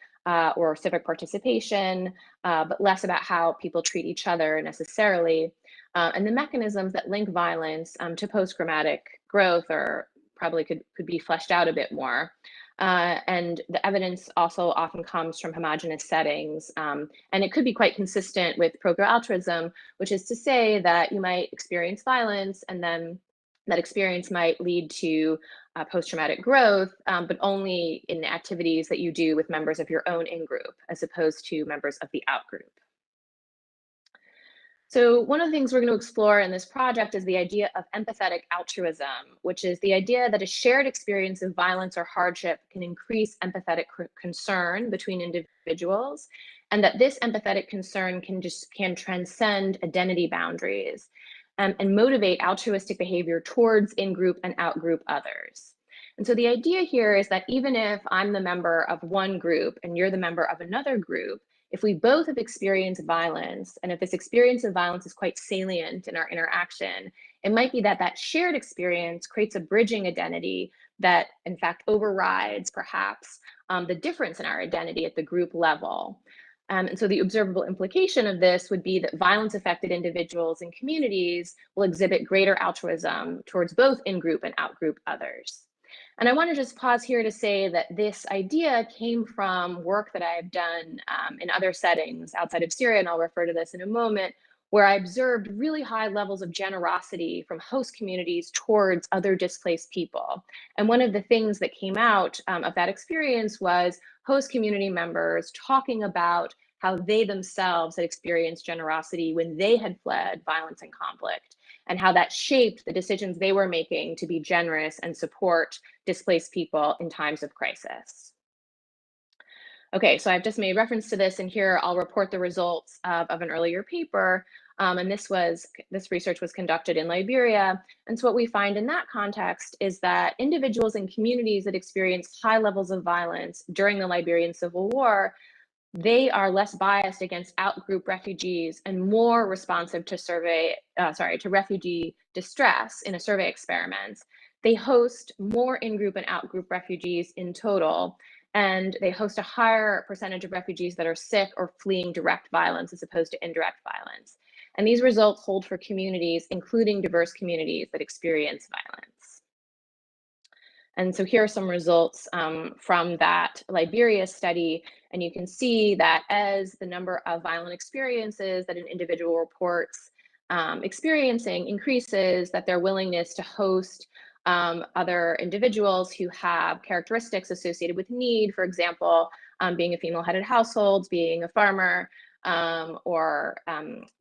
or civic participation, but less about how people treat each other necessarily. And the mechanisms that link violence to post-traumatic growth are probably could be fleshed out a bit more. And the evidence also often comes from homogenous settings. And it could be quite consistent with parochial altruism, which is to say that you might experience violence and then that experience might lead to post-traumatic growth, but only in activities that you do with members of your own in-group, as opposed to members of the out-group. So one of the things we're going to explore in this project is the idea of empathetic altruism, which is the idea that a shared experience of violence or hardship can increase empathetic concern between individuals, and that this empathetic concern can transcend identity boundaries and motivate altruistic behavior towards in-group and out-group others. And so the idea here is that even if I'm the member of one group and you're the member of another group, if we both have experienced violence, and if this experience of violence is quite salient in our interaction, it might be that that shared experience creates a bridging identity that in fact overrides perhaps the difference in our identity at the group level. And so the observable implication of this would be that violence-affected individuals and communities will exhibit greater altruism towards both in-group and out-group others. And I want to just pause here to say that this idea came from work that I've done in other settings outside of Syria, and I'll refer to this in a moment, where I observed really high levels of generosity from host communities towards other displaced people. And one of the things that came out of that experience was host community members talking about how they themselves had experienced generosity when they had fled violence and conflict, and how that shaped the decisions they were making to be generous and support displaced people in times of crisis. Okay, so I've just made reference to this, and here I'll report the results of an earlier paper. And this research was conducted in Liberia. And so what we find in that context is that individuals and communities that experienced high levels of violence during the Liberian Civil War, they are less biased against out-group refugees and more responsive to refugee distress in a survey experiment. They host more in-group and out-group refugees in total, and they host a higher percentage of refugees that are sick or fleeing direct violence as opposed to indirect violence. And these results hold for communities, including diverse communities that experience violence. And so here are some results from that Liberia study. And you can see that as the number of violent experiences that an individual reports experiencing increases, that their willingness to host other individuals who have characteristics associated with need, for example, being a female-headed household, being a farmer, or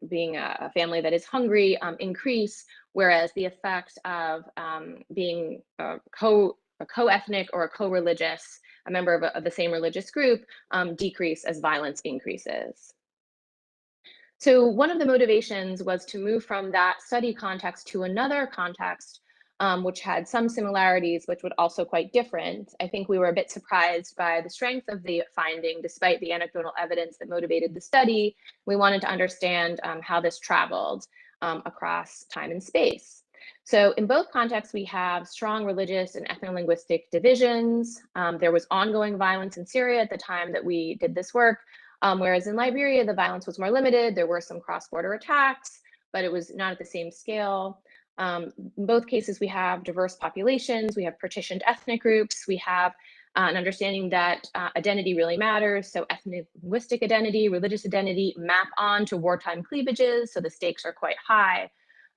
being a family that is hungry, increase, whereas the effect of being a co-ethnic or a co-religious, a member of the same religious group, decrease as violence increases. So one of the motivations was to move from that study context to another context, which had some similarities, which would also quite different. I think we were a bit surprised by the strength of the finding, despite the anecdotal evidence that motivated the study. We wanted to understand how this traveled across time and space. So in both contexts, we have strong religious and ethno-linguistic divisions. There was ongoing violence in Syria at the time that we did this work, whereas in Liberia, the violence was more limited. There were some cross-border attacks, but it was not at the same scale. In both cases, we have diverse populations, we have partitioned ethnic groups, we have and understanding that identity really matters. So ethnic linguistic identity, religious identity map on to wartime cleavages, so the stakes are quite high.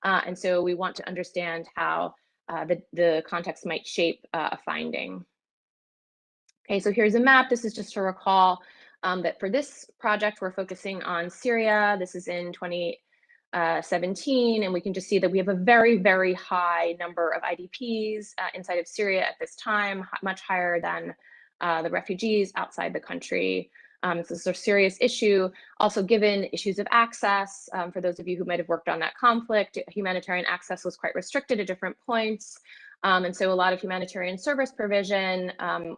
And so we want to understand how the context might shape a finding. Okay, so here's a map. This is just to recall that for this project, we're focusing on Syria. This is in 2017, and we can just see that we have a very, very high number of IDPs inside of Syria at this time, much higher than the refugees outside the country. So this is a serious issue. Also, given issues of access, for those of you who might have worked on that conflict, humanitarian access was quite restricted at different points. And so a lot of humanitarian service provision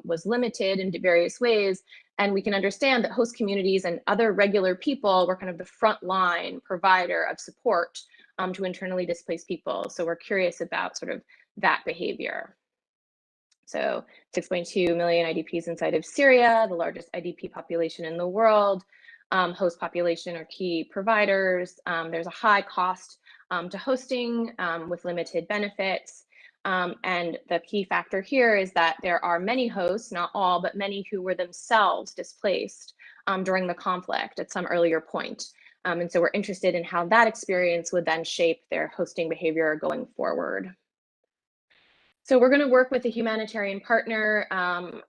was limited in various ways. And we can understand that host communities and other regular people were kind of the frontline provider of support to internally displaced people. So we're curious about sort of that behavior. So 6.2 million IDPs inside of Syria, the largest IDP population in the world. Host population are key providers. There's a high cost to hosting with limited benefits. And the key factor here is that there are many hosts, not all, but many who were themselves displaced during the conflict at some earlier point. And so we're interested in how that experience would then shape their hosting behavior going forward. So we're going to work with a humanitarian partner,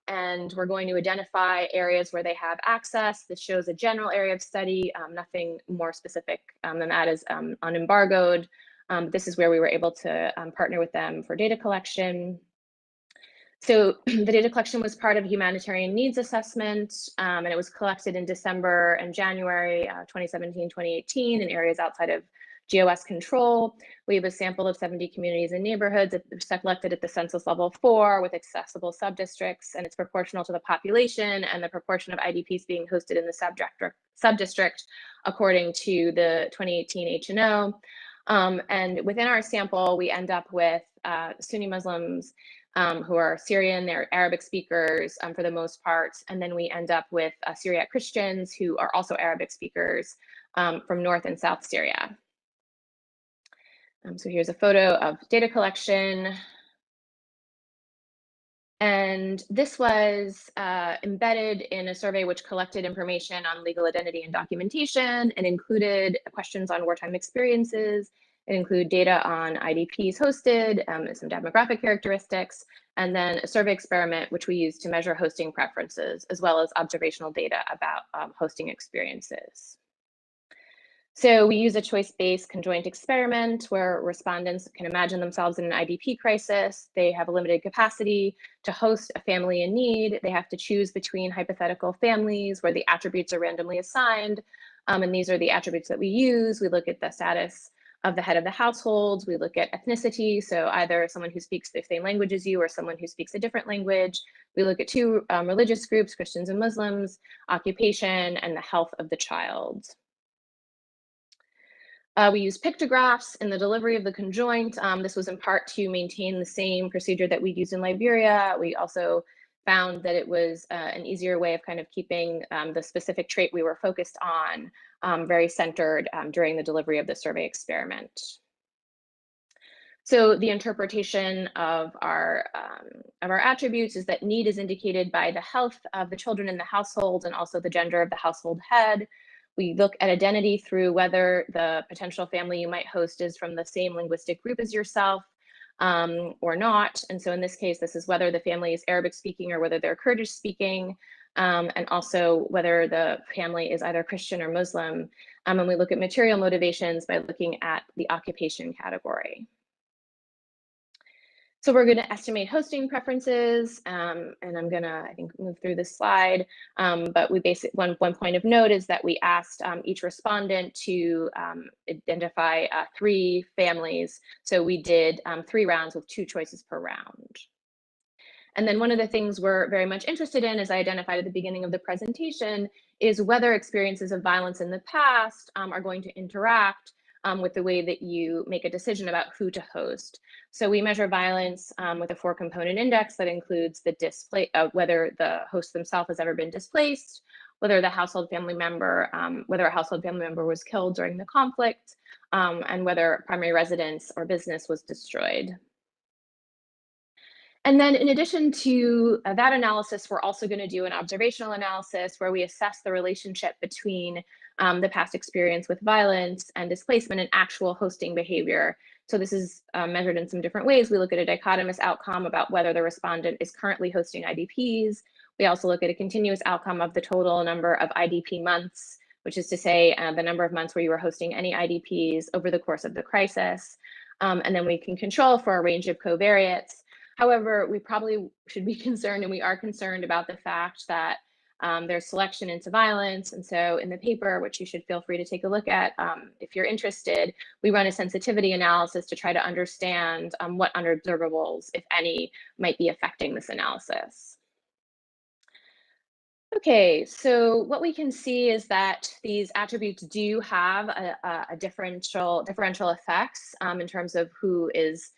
and we're going to identify areas where they have access. This shows a general area of study, nothing more specific than that is unembargoed. This is where we were able to partner with them for data collection. So the data collection was part of a humanitarian needs assessment, and it was collected in December and January 2017, 2018 in areas outside of GOS control. We have a sample of 70 communities and neighborhoods selected at the census level 4 with accessible subdistricts, and it's proportional to the population and the proportion of IDPs being hosted in the subdistrict according to the 2018 HNO. And within our sample, we end up with Sunni Muslims who are Syrian, they're Arabic speakers for the most part. And then we end up with Syriac Christians who are also Arabic speakers from North and South Syria. So here's a photo of data collection. And this was embedded in a survey which collected information on legal identity and documentation and included questions on wartime experiences. It included data on IDPs hosted, some demographic characteristics, and then a survey experiment which we used to measure hosting preferences, as well as observational data about hosting experiences. So we use a choice-based conjoint experiment where respondents can imagine themselves in an IDP crisis. They have a limited capacity to host a family in need. They have to choose between hypothetical families where the attributes are randomly assigned. And these are the attributes that we use. We look at the status of the head of the household. We look at ethnicity, so either someone who speaks the same language as you or someone who speaks a different language. We look at two religious groups, Christians and Muslims, occupation, and the health of the child. We use pictographs in the delivery of the conjoint. This was in part to maintain the same procedure that we used in Liberia. We also found that it was an easier way of kind of keeping the specific trait we were focused on very centered during the delivery of the survey experiment. So the interpretation of our attributes is that need is indicated by the health of the children in the household and also the gender of the household head. We look at identity through whether the potential family you might host is from the same linguistic group as yourself or not. And so in this case, this is whether the family is Arabic speaking or whether they're Kurdish speaking, and also whether the family is either Christian or Muslim. And we look at material motivations by looking at the occupation category. So we're going to estimate hosting preferences, and I'm going to, I think, move through this slide. But we basically, one point of note is that we asked each respondent to identify 3 families. So we did 3 rounds with 2 choices per round. And then one of the things we're very much interested in, as I identified at the beginning of the presentation, is whether experiences of violence in the past are going to interact with the way that you make a decision about who to host. So we measure violence with a 4-component index that includes the whether the host themselves has ever been displaced, whether the household family member, whether a household family member was killed during the conflict, and whether primary residence or business was destroyed. And then in addition to that analysis, we're also going to do an observational analysis where we assess the relationship between the past experience with violence and displacement and actual hosting behavior. So this is measured in some different ways. We look at a dichotomous outcome about whether the respondent is currently hosting IDPs. We also look at a continuous outcome of the total number of IDP months, which is to say the number of months where you were hosting any IDPs over the course of the crisis. And then we can control for a range of covariates. However, we probably should be concerned, and we are concerned about the fact that there's selection into violence. And so in the paper, which you should feel free to take a look at if you're interested, we run a sensitivity analysis to try to understand what unobservables, if any, might be affecting this analysis. Okay, so what we can see is that these attributes do have a differential effects in terms of who is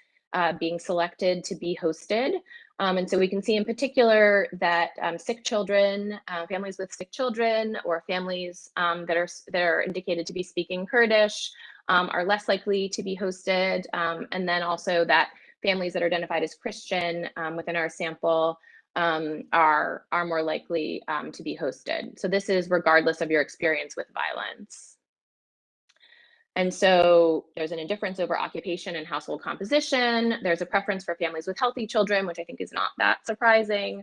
being selected to be hosted. And so we can see in particular that sick children, families with sick children, or families that are indicated to be speaking Kurdish are less likely to be hosted. And then also that families that are identified as Christian within our sample are more likely to be hosted. So this is regardless of your experience with violence. And so there's an indifference over occupation and household composition. There's a preference for families with healthy children, which I think is not that surprising.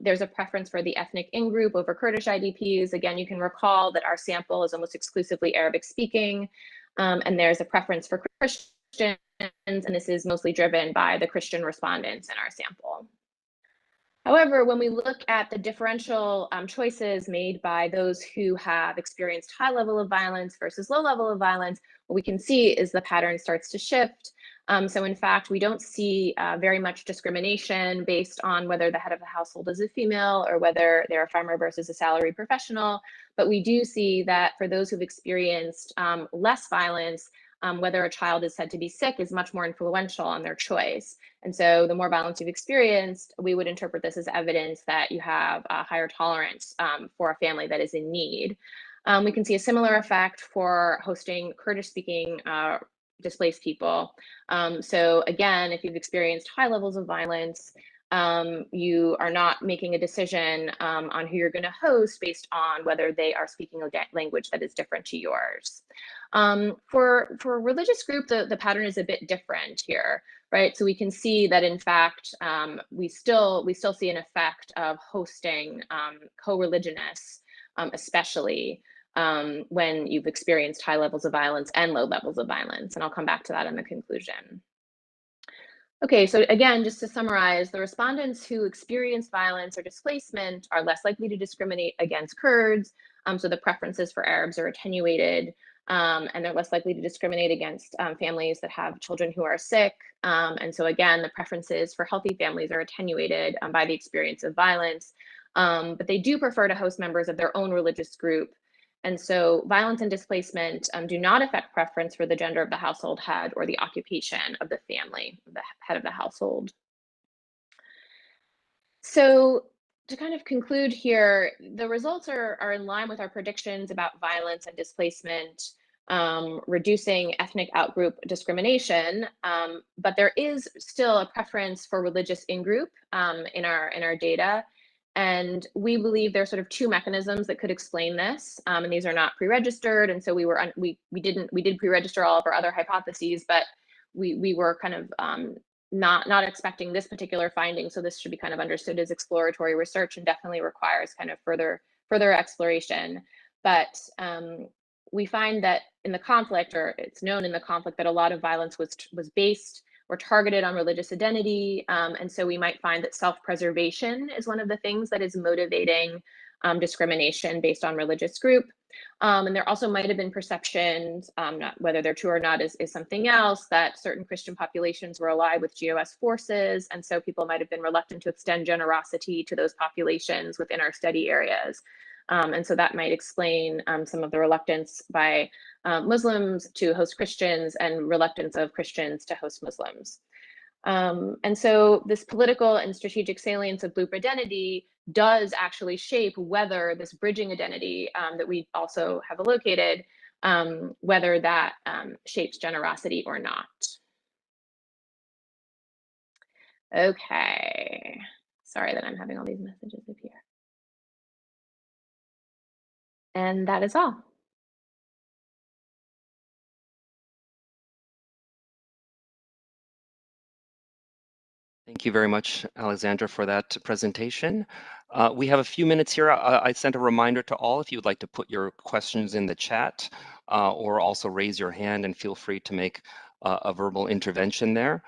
There's a preference for the ethnic in-group over Kurdish IDPs. Again, you can recall that our sample is almost exclusively Arabic speaking. And there's a preference for Christians, and this is mostly driven by the Christian respondents in our sample. However, when we look at the differential choices made by those who have experienced high level of violence versus low level of violence, what we can see is the pattern starts to shift. So in fact, we don't see very much discrimination based on whether the head of the household is a female or whether they're a farmer versus a salaried professional. But we do see that for those who've experienced less violence, whether a child is said to be sick is much more influential on their choice. And so the more violence you've experienced, we would interpret this as evidence that you have a higher tolerance for a family that is in need. We can see a similar effect for hosting Kurdish-speaking displaced people. So again, if you've experienced high levels of violence, you are not making a decision on who you're going to host based on whether they are speaking a language that is different to yours. For a religious group, the pattern is a bit different here, right? So we can see that in fact, we still see an effect of hosting co-religionists, especially when you've experienced high levels of violence and low levels of violence. And I'll come back to that in the conclusion. Okay, so again, just to summarize, the respondents who experienced violence or displacement are less likely to discriminate against Kurds. So the preferences for Arabs are attenuated, and they're less likely to discriminate against families that have children who are sick. And so again, the preferences for healthy families are attenuated by the experience of violence. But they do prefer to host members of their own religious group. And so violence and displacement do not affect preference for the gender of the household head or the occupation of the family, the head of the household. So to kind of conclude here, the results are in line with our predictions about violence and displacement, reducing ethnic outgroup discrimination, but there is still a preference for religious in-group in our data. And we believe there are sort of two mechanisms that could explain this, and these are not pre-registered. And so we did pre-register all of our other hypotheses, but we were kind of not expecting this particular finding. So this should be kind of understood as exploratory research and definitely requires kind of further exploration. But we find that in the conflict, or it's known in the conflict, that a lot of violence was based or targeted on religious identity. And so we might find that self-preservation is one of the things that is motivating discrimination based on religious group. And there also might have been perceptions, not whether they're true or not is something else, that certain Christian populations were allied with GOS forces. And so people might have been reluctant to extend generosity to those populations within our study areas. And so that might explain some of the reluctance by Muslims to host Christians and reluctance of Christians to host Muslims. And so this political and strategic salience of group identity does actually shape whether this bridging identity that we also have located, whether that shapes generosity or not. Okay. Sorry that I'm having all these messages appear. And that is all. Thank you very much, Alexandra, for that presentation. We have a few minutes here. I sent a reminder to all if you would like to put your questions in the chat or also raise your hand and feel free to make a verbal intervention there.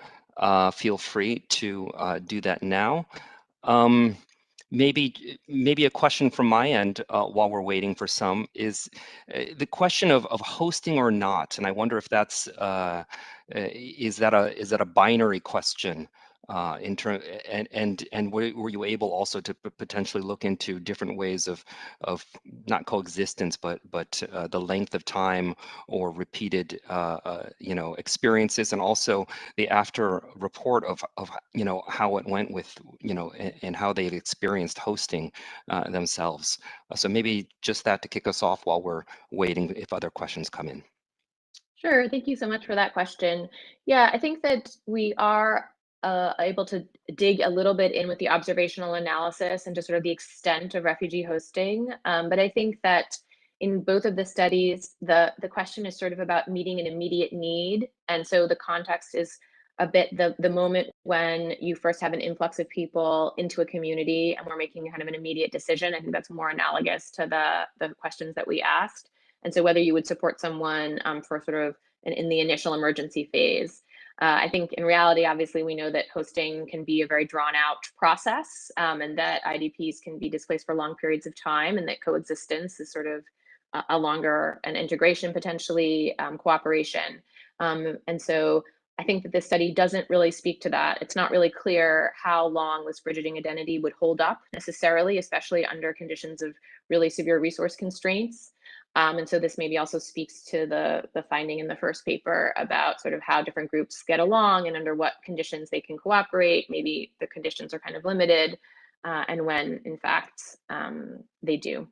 Feel free to do that now. Maybe a question from my end while we're waiting for some is the question of hosting or not, and I wonder if that's is that a binary question in term and were you able also to potentially look into different ways of not coexistence but the length of time or repeated you know, experiences, and also the after report of you know, how it went with, you know, and how they've experienced hosting themselves. So maybe just that to kick us off while we're waiting if other questions come in. Sure, thank you so much for that question. Yeah, I think that we are able to dig a little bit in with the observational analysis and just sort of the extent of refugee hosting. But I think that in both of the studies, the question is sort of about meeting an immediate need. And so the context is a bit the moment when you first have an influx of people into a community and we're making kind of an immediate decision. I think that's more analogous to the questions that we asked. And so whether you would support someone for sort of in the initial emergency phase. I think in reality, obviously, we know that hosting can be a very drawn out process and that IDPs can be displaced for long periods of time, and that coexistence is sort of a longer, and integration potentially, cooperation. And so I think that this study doesn't really speak to that. It's not really clear how long this bridging identity would hold up necessarily, especially under conditions of really severe resource constraints. And so this maybe also speaks to the finding in the first paper about sort of how different groups get along and under what conditions they can cooperate. Maybe the conditions are kind of limited and when in fact they do.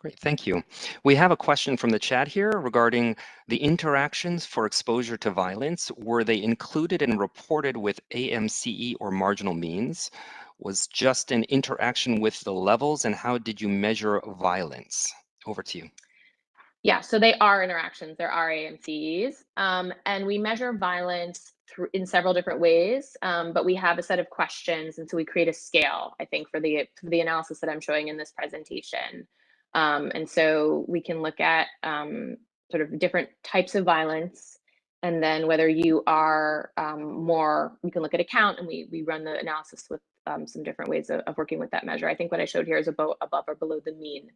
Great, thank you. We have a question from the chat here regarding the interactions for exposure to violence. Were they included and reported with AMCE or marginal means? Was just an interaction with the levels, and how did you measure violence? Over to you. Yeah, so they are interactions, there are AMCs, and we measure violence in several different ways, but we have a set of questions, and so we create a scale, I think, for the analysis that I'm showing in this presentation. And so we can look at sort of different types of violence, and then whether you are we can look at a count, and we run the analysis with some different ways of working with that measure. I think what I showed here is above or below the mean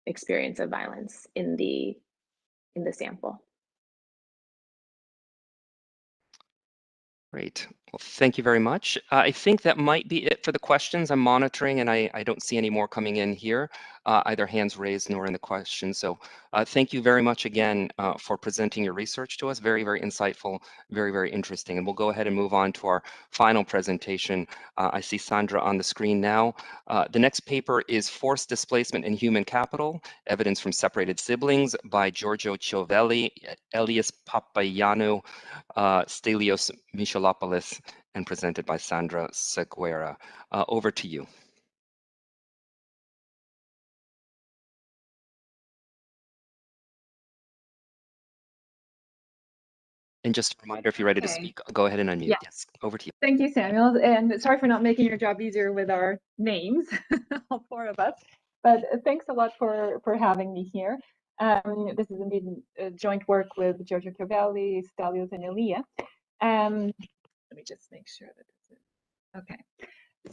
experience of violence in the sample. Great. Well, thank you very much. I think that might be it for the questions I'm monitoring, and I don't see any more coming in here, either hands raised nor in the questions. So thank you very much again for presenting your research to us. Very, very insightful, very, very interesting. And we'll go ahead and move on to our final presentation. I see Sandra on the screen now. The next paper is Forced Displacement in Human Capital, Evidence from Separated Siblings by Giorgio Ciovelli, Elias Papagiannou, Stelios Michalopoulos, and presented by Sandra Seguera. Over to you. And just a reminder, if you're ready to speak, go ahead and unmute. Yeah. Yes, over to you. Thank you, Samuel. And sorry for not making your job easier with our names, all four of us. But thanks a lot for having me here. This is indeed a joint work with Giorgio Ciovelli, Stelios, and Elia. Let me just make sure that it's it. Okay.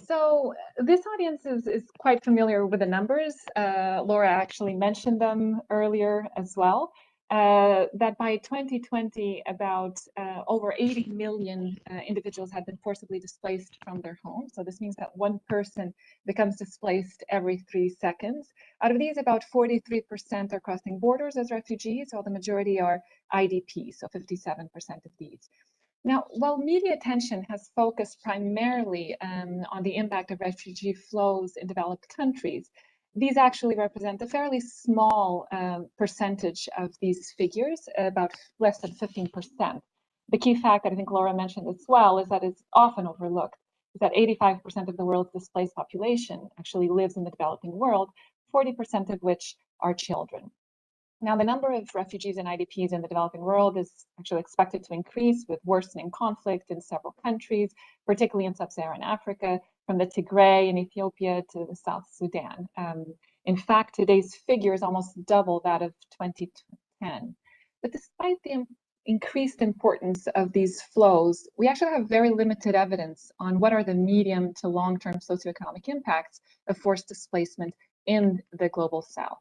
So this audience is quite familiar with the numbers. Laura actually mentioned them earlier as well. That by 2020, about over 80 million individuals have been forcibly displaced from their homes. So this means that one person becomes displaced every 3 seconds. Out of these, about 43% are crossing borders as refugees, while the majority are IDPs, so 57% of these. Now, while media attention has focused primarily on the impact of refugee flows in developed countries, these actually represent a fairly small percentage of these figures, about less than 15%. The key fact that I think Laura mentioned as well is that it's often overlooked, is that 85% of the world's displaced population actually lives in the developing world, 40% of which are children. Now, the number of refugees and IDPs in the developing world is actually expected to increase with worsening conflict in several countries, particularly in sub-Saharan Africa, from the Tigray in Ethiopia to the South Sudan. In fact, today's figure is almost double that of 2010. But despite the increased importance of these flows, we actually have very limited evidence on what are the medium to long-term socioeconomic impacts of forced displacement in the global South.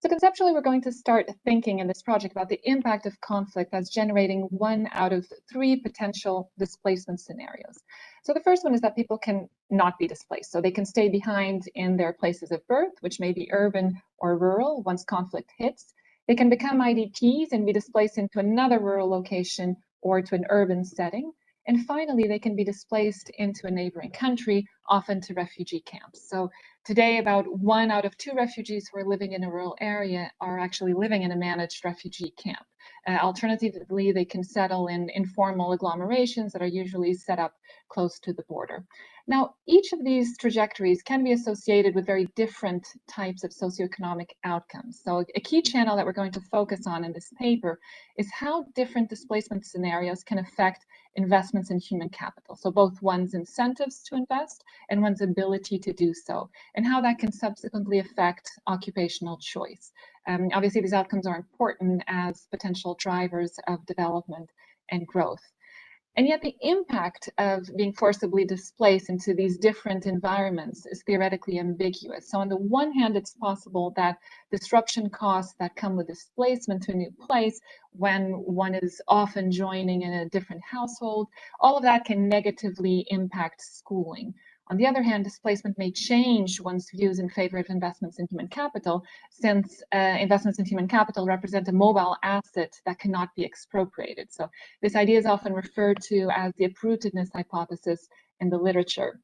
So conceptually, we're going to start thinking in this project about the impact of conflict as generating 1 out of 3 potential displacement scenarios. So the first one is that people can not be displaced. So they can stay behind in their places of birth, which may be urban or rural once conflict hits. They can become IDPs and be displaced into another rural location or to an urban setting. And finally, they can be displaced into a neighboring country, often to refugee camps. So today, about 1 out of 2 refugees who are living in a rural area are actually living in a managed refugee camp. Alternatively, they can settle in informal agglomerations that are usually set up close to the border. Now, each of these trajectories can be associated with very different types of socioeconomic outcomes. So a key channel that we're going to focus on in this paper is how different displacement scenarios can affect investments in human capital. So both one's incentives to invest and one's ability to do so, and how that can subsequently affect occupational choice. Obviously, these outcomes are important as potential drivers of development and growth. And yet the impact of being forcibly displaced into these different environments is theoretically ambiguous. So on the one hand, it's possible that disruption costs that come with displacement to a new place, when one is often joining in a different household, all of that can negatively impact schooling. On the other hand, displacement may change one's views in favor of investments in human capital, since investments in human capital represent a mobile asset that cannot be expropriated. So this idea is often referred to as the uprootedness hypothesis in the literature.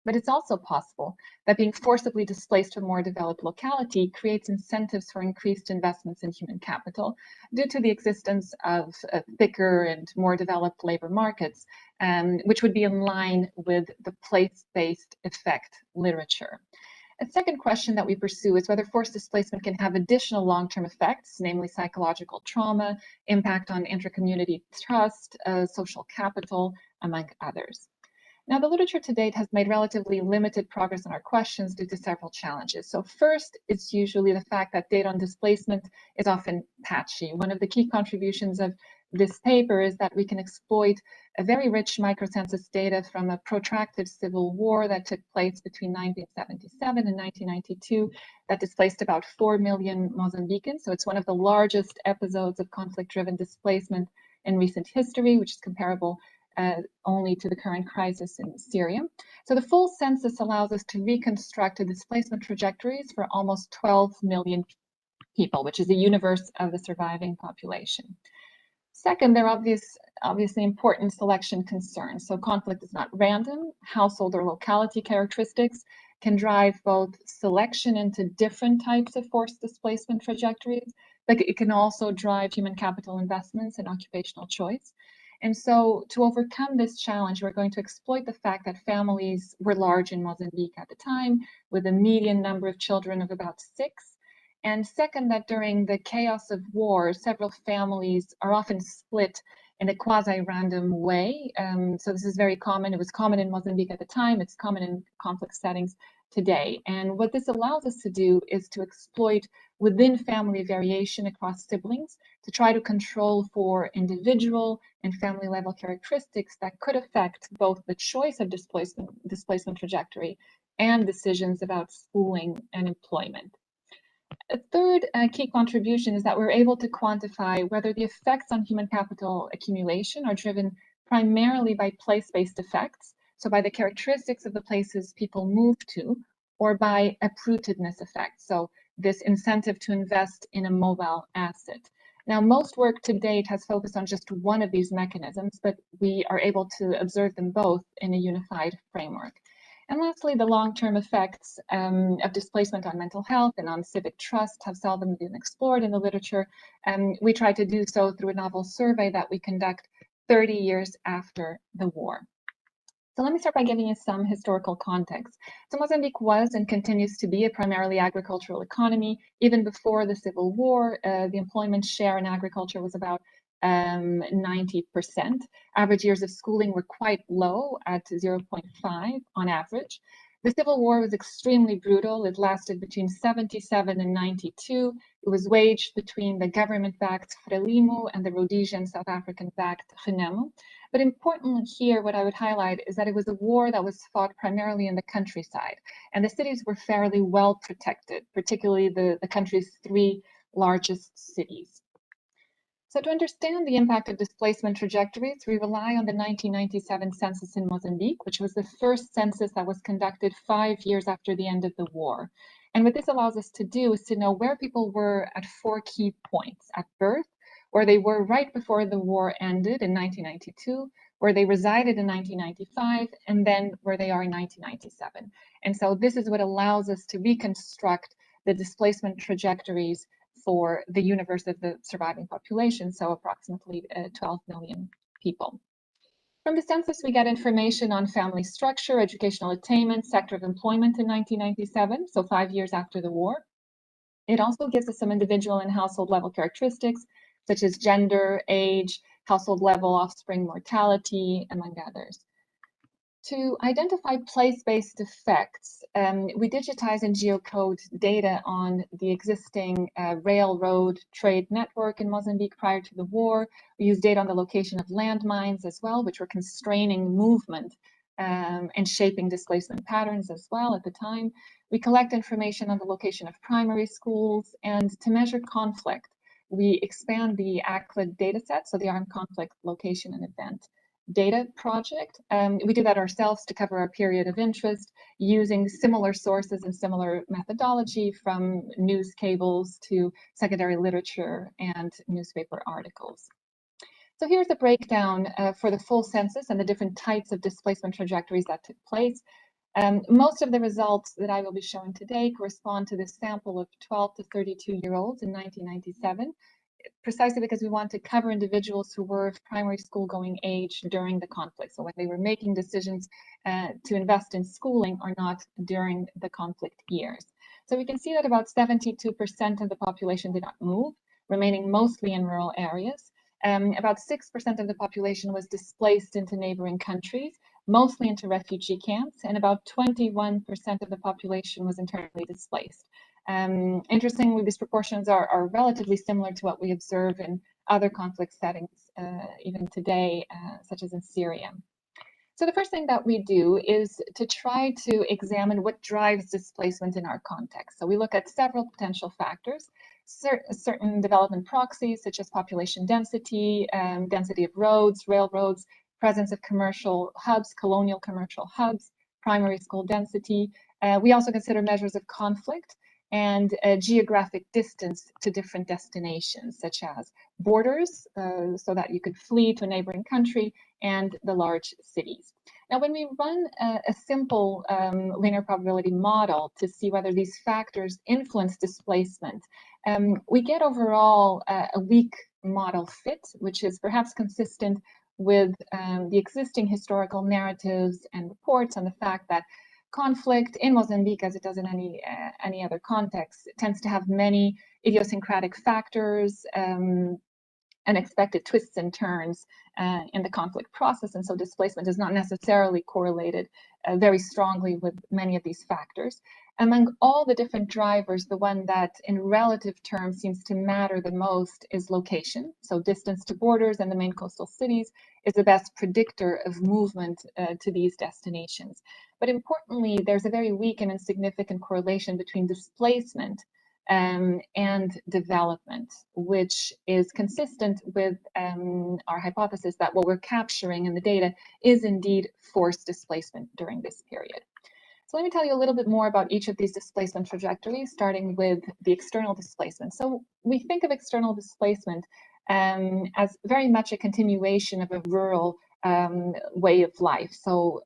But it's also possible that being forcibly displaced to a more developed locality creates incentives for increased investments in human capital due to the existence of thicker and more developed labor markets, which would be in line with the place-based effect literature. A second question that we pursue is whether forced displacement can have additional long-term effects, namely psychological trauma, impact on intra-community trust, social capital, among others. Now, the literature to date has made relatively limited progress on our questions due to several challenges. So first, it's usually the fact that data on displacement is often patchy. One of the key contributions of this paper is that we can exploit a very rich microcensus data from a protracted civil war that took place between 1977 and 1992 that displaced about 4 million Mozambicans. So it's one of the largest episodes of conflict-driven displacement in recent history, which is comparable only to the current crisis in Syria. So the full census allows us to reconstruct the displacement trajectories for almost 12 million people, which is the universe of the surviving population. Second, there are obviously important selection concerns. So conflict is not random. Household or locality characteristics can drive both selection into different types of forced displacement trajectories, but it can also drive human capital investments and occupational choice. And so to overcome this challenge, we're going to exploit the fact that families were large in Mozambique at the time, with a median number of children of about 6. And second, that during the chaos of war, several families are often split in a quasi-random way. So this is very common. It was common in Mozambique at the time. It's common in conflict settings today. And what this allows us to do is to exploit within family variation across siblings to try to control for individual and family level characteristics that could affect both the choice of displacement trajectory and decisions about schooling and employment. A third key contribution is that we're able to quantify whether the effects on human capital accumulation are driven primarily by place-based effects, so by the characteristics of the places people move to, or by uprootedness effects, so this incentive to invest in a mobile asset. Now, most work to date has focused on just one of these mechanisms, but we are able to observe them both in a unified framework. And lastly, the long-term effects of displacement on mental health and on civic trust have seldom been explored in the literature. We try to do so through a novel survey that we conduct 30 years after the war. So let me start by giving you some historical context. So Mozambique was and continues to be a primarily agricultural economy. Even before the Civil War, the employment share in agriculture was about 90%. Average years of schooling were quite low at 0.5 on average. The Civil War was extremely brutal. It lasted between 77 and 92. It was waged between the government-backed Frelimo and the Rhodesian South African-backed Renamo. But importantly here, what I would highlight is that it was a war that was fought primarily in the countryside, and the cities were fairly well protected, particularly the country's 3 largest cities. So to understand the impact of displacement trajectories, we rely on the 1997 census in Mozambique, which was the first census that was conducted 5 years after the end of the war. And what this allows us to do is to know where people were at 4 key points: at birth, where they were right before the war ended in 1992, where they resided in 1995, and then where they are in 1997. And so this is what allows us to reconstruct the displacement trajectories for the universe of the surviving population, so approximately 12 million people. From the census, we get information on family structure, educational attainment, sector of employment in 1997, so 5 years after the war. It also gives us some individual and household level characteristics, such as gender, age, household level offspring mortality, among others. To identify place-based effects, we digitize and geocode data on the existing railroad trade network in Mozambique prior to the war. We use data on the location of landmines as well, which were constraining movement and shaping displacement patterns as well at the time. We collect information on the location of primary schools, and to measure conflict, we expand the ACLED dataset, so the Armed Conflict Location and Event Data Project. We do that ourselves to cover our period of interest using similar sources and similar methodology, from news cables to secondary literature and newspaper articles. So here's a breakdown for the full census and the different types of displacement trajectories that took place. Most of the results that I will be showing today correspond to this sample of 12 to 32-year-olds in 1997. Precisely because we want to cover individuals who were of primary school going age during the conflict. So when they were making decisions to invest in schooling or not during the conflict years. So we can see that about 72% of the population did not move, remaining mostly in rural areas. About 6% of the population was displaced into neighboring countries, mostly into refugee camps, and about 21% of the population was internally displaced. Interestingly, these proportions are relatively similar to what we observe in other conflict settings, even today, such as in Syria. So the first thing that we do is to try to examine what drives displacement in our context. So we look at several potential factors, certain development proxies, such as population density, density of roads, railroads, presence of commercial hubs, colonial commercial hubs, primary school density. We also consider measures of conflict and geographic distance to different destinations, such as borders, so that you could flee to a neighboring country, and the large cities. Now, when we run a simple linear probability model to see whether these factors influence displacement, we get overall a weak model fit, which is perhaps consistent with the existing historical narratives and reports on the fact that conflict in Mozambique, as it does in any other context, tends to have many idiosyncratic factors, unexpected twists and turns in the conflict process, and so displacement is not necessarily correlated very strongly with many of these factors. Among all the different drivers, the one that in relative terms seems to matter the most is location. So distance to borders and the main coastal cities is the best predictor of movement to these destinations. But importantly, there's a very weak and insignificant correlation between displacement and development, which is consistent with our hypothesis that what we're capturing in the data is indeed forced displacement during this period. So let me tell you a little bit more about each of these displacement trajectories, starting with the external displacement. So we think of external displacement as very much a continuation of a rural way of life. So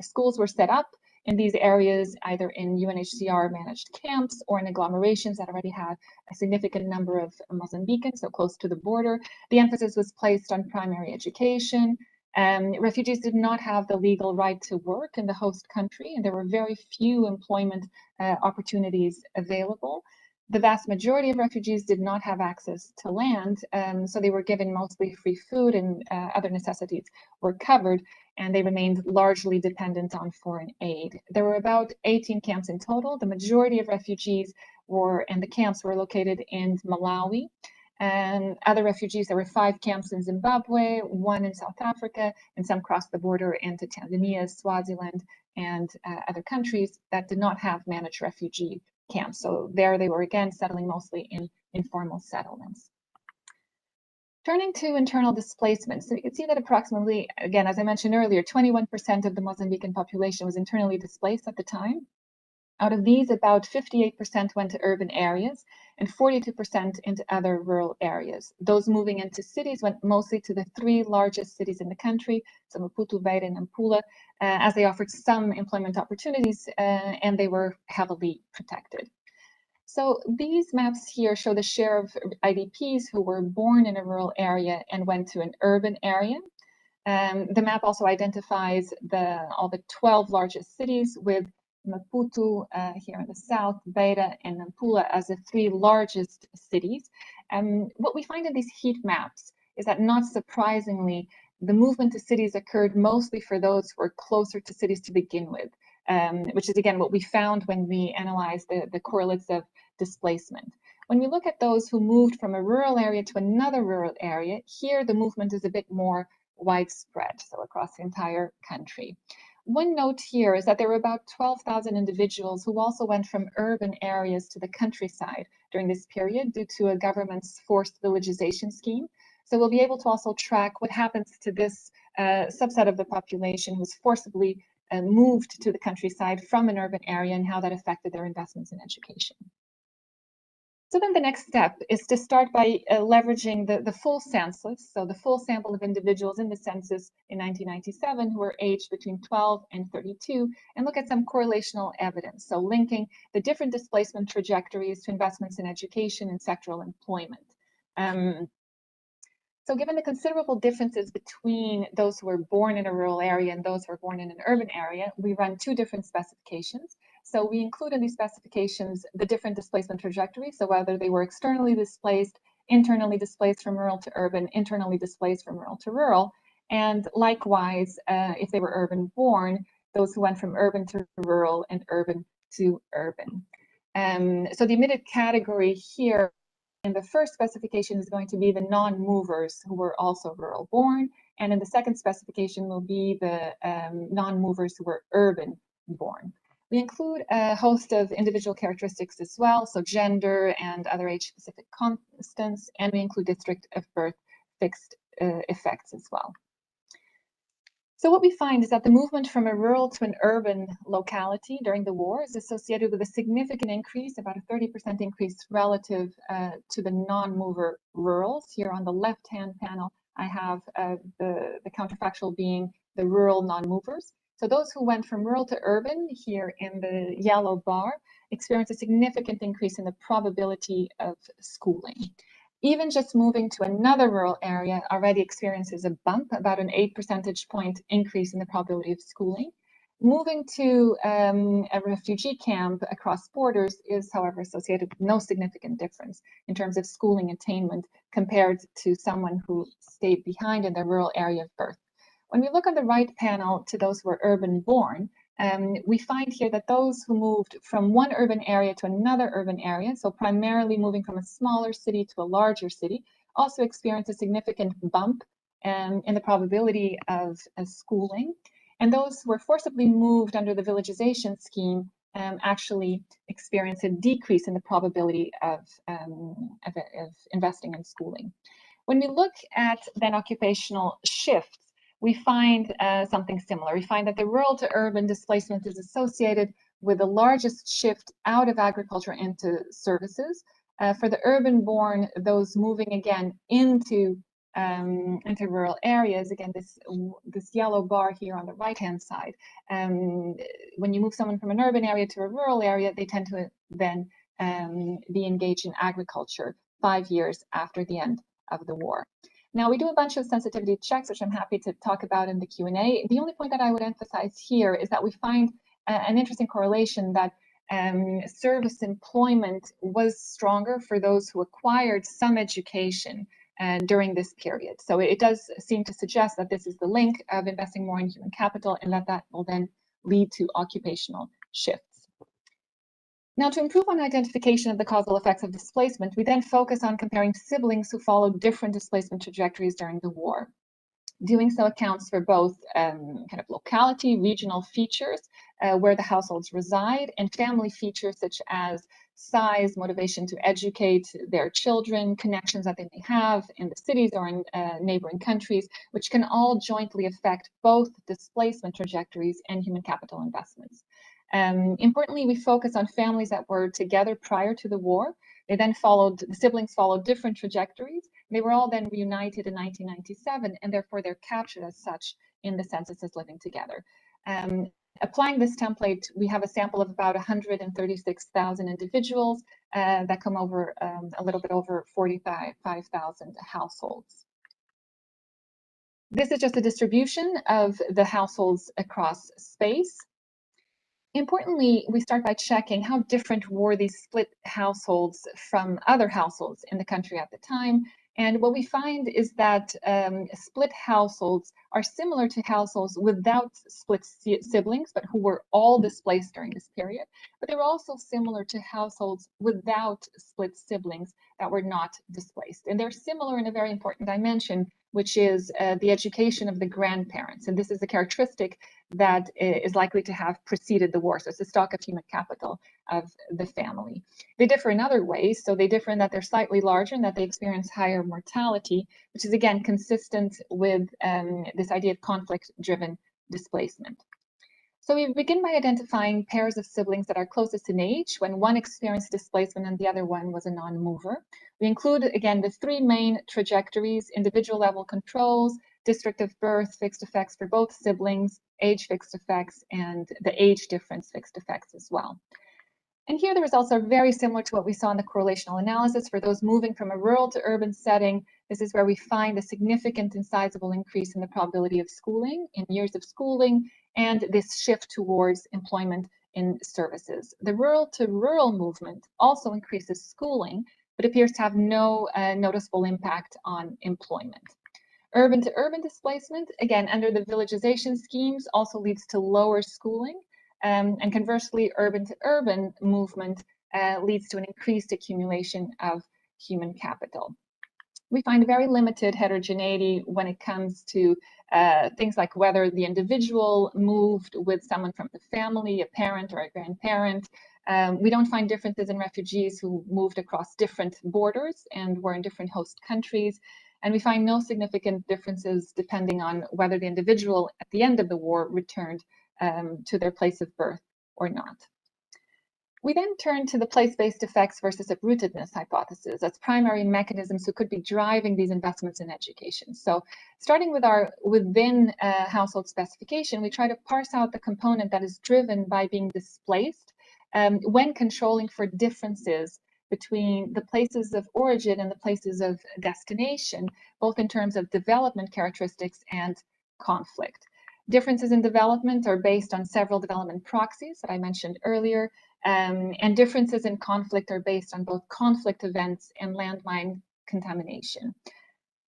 schools were set up in these areas, either in UNHCR managed camps or in agglomerations that already had a significant number of Mozambicans, so close to the border. The emphasis was placed on primary education. Refugees did not have the legal right to work in the host country, and there were very few employment opportunities available. The vast majority of refugees did not have access to land, so they were given mostly free food, and other necessities were covered, and they remained largely dependent on foreign aid. There were about 18 camps in total. The majority of refugees and the camps were located in Malawi. And other refugees, there were 5 camps in Zimbabwe, 1 in South Africa, and some crossed the border into Tanzania, Swaziland, and other countries that did not have managed refugee camps. So there they were again settling mostly in informal settlements. Turning to internal displacement, so you can see that approximately, again, as I mentioned earlier, 21% of the Mozambican population was internally displaced at the time. Out of these, about 58% went to urban areas and 42% into other rural areas. Those moving into cities went mostly to the 3 largest cities in the country, so Maputo, Beira, and Nampula, as they offered some employment opportunities and they were heavily protected. So these maps here show the share of IDPs who were born in a rural area and went to an urban area. The map also identifies all the 12 largest cities, with Maputo here in the south, Beira, and Nampula as the 3 largest cities. What we find in these heat maps is that, not surprisingly, the movement to cities occurred mostly for those who were closer to cities to begin with, which is again what we found when we analyzed the correlates of displacement. When we look at those who moved from a rural area to another rural area, here the movement is a bit more widespread, so across the entire country. One note here is that there were about 12,000 individuals who also went from urban areas to the countryside during this period due to a government's forced villagization scheme. So we'll be able to also track what happens to this subset of the population who's forcibly moved to the countryside from an urban area, and how that affected their investments in education. So then the next step is to start by leveraging the full census, so the full sample of individuals in the census in 1997 who were aged between 12 and 32, and look at some correlational evidence, so linking the different displacement trajectories to investments in education and sectoral employment. So given the considerable differences between those who were born in a rural area and those who were born in an urban area, we run 2 different specifications. So we include in these specifications the different displacement trajectories, so whether they were externally displaced, internally displaced from rural to urban, internally displaced from rural to rural, and likewise, if they were urban born, those who went from urban to rural and urban to urban. So the omitted category here in the first specification is going to be the non-movers who were also rural born, and in the second specification will be the non-movers who were urban born. We include a host of individual characteristics as well, so gender and other age-specific constants, and we include district of birth fixed effects as well. So what we find is that the movement from a rural to an urban locality during the war is associated with a significant increase, about a 30% increase relative to the non-mover rurals. Here on the left-hand panel, I have the counterfactual being the rural non-movers. So those who went from rural to urban, here in the yellow bar, experienced a significant increase in the probability of schooling. Even just moving to another rural area already experiences a bump, about an 8 percentage point increase in the probability of schooling. Moving to a refugee camp across borders is, however, associated with no significant difference in terms of schooling attainment compared to someone who stayed behind in their rural area of birth. When we look on the right panel to those who are urban born, we find here that those who moved from one urban area to another urban area, so primarily moving from a smaller city to a larger city, also experienced a significant bump in the probability of schooling. And those who were forcibly moved under the villagization scheme actually experienced a decrease in the probability of investing in schooling. When we look at then occupational shifts, we find something similar. We find that the rural to urban displacement is associated with the largest shift out of agriculture into services. For the urban born, those moving again into into rural areas. Again, this yellow bar here on the right-hand side. When you move someone from an urban area to a rural area, they tend to then be engaged in agriculture 5 years after the end of the war. Now, we do a bunch of sensitivity checks, which I'm happy to talk about in the Q&A. The only point that I would emphasize here is that we find an interesting correlation that service employment was stronger for those who acquired some education during this period. So it does seem to suggest that this is the link of investing more in human capital, and that will then lead to occupational shifts. Now, to improve on identification of the causal effects of displacement, we then focus on comparing siblings who followed different displacement trajectories during the war. Doing so accounts for both kind of locality, regional features, where the households reside, and family features such as size, motivation to educate their children, connections that they may have in the cities or in neighboring countries, which can all jointly affect both displacement trajectories and human capital investments. Importantly, we focus on families that were together prior to the war. They then the siblings followed different trajectories. They were all then reunited in 1997, and therefore they're captured as such in the census as living together. Applying this template, we have a sample of about 136,000 individuals that come over a little bit over 45,000 households. This is just a distribution of the households across space. Importantly, we start by checking how different were these split households from other households in the country at the time. And what we find is that split households are similar to households without split siblings, but who were all displaced during this period. But they were also similar to households without split siblings that were not displaced. And they're similar in a very important dimension, which is the education of the grandparents. And this is a characteristic that is likely to have preceded the war. So it's the stock of human capital of the family. They differ in other ways. So they differ in that they're slightly larger and that they experience higher mortality, which is again consistent with this idea of conflict-driven displacement. So we begin by identifying pairs of siblings that are closest in age when one experienced displacement and the other one was a non-mover. We include, again, the three main trajectories: individual level controls, district of birth, fixed effects for both siblings, age fixed effects, and the age difference fixed effects as well. And here the results are very similar to what we saw in the correlational analysis. For those moving from a rural to urban setting, this is where we find a significant and sizable increase in the probability of schooling, in years of schooling, and this shift towards employment in services. The rural to rural movement also increases schooling, but appears to have no noticeable impact on employment. Urban to urban displacement, again, under the villagization schemes, also leads to lower schooling. And conversely, urban to urban movement leads to an increased accumulation of human capital. We find very limited heterogeneity when it comes to things like whether the individual moved with someone from the family, a parent or a grandparent. We don't find differences in refugees who moved across different borders and were in different host countries. And we find no significant differences depending on whether the individual at the end of the war returned to their place of birth or not. We then turn to the place-based effects versus uprootedness hypothesis as primary mechanisms who could be driving these investments in education. So starting with our within household specification, we try to parse out the component that is driven by being displaced when controlling for differences between the places of origin and the places of destination, both in terms of development characteristics and conflict. Differences in development are based on several development proxies that I mentioned earlier, and differences in conflict are based on both conflict events and landmine contamination.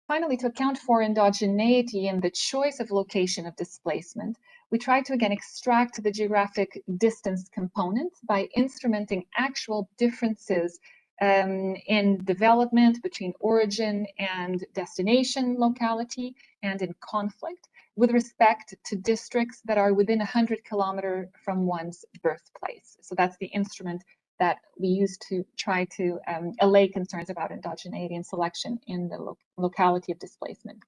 Finally, to account for endogeneity in the choice of location of displacement, we try to again extract the geographic distance component by instrumenting actual differences in development between origin and destination locality and in conflict with respect to districts that are within 100 kilometers from one's birthplace. So that's the instrument that we use to try to allay concerns about endogeneity and selection in the locality of displacement.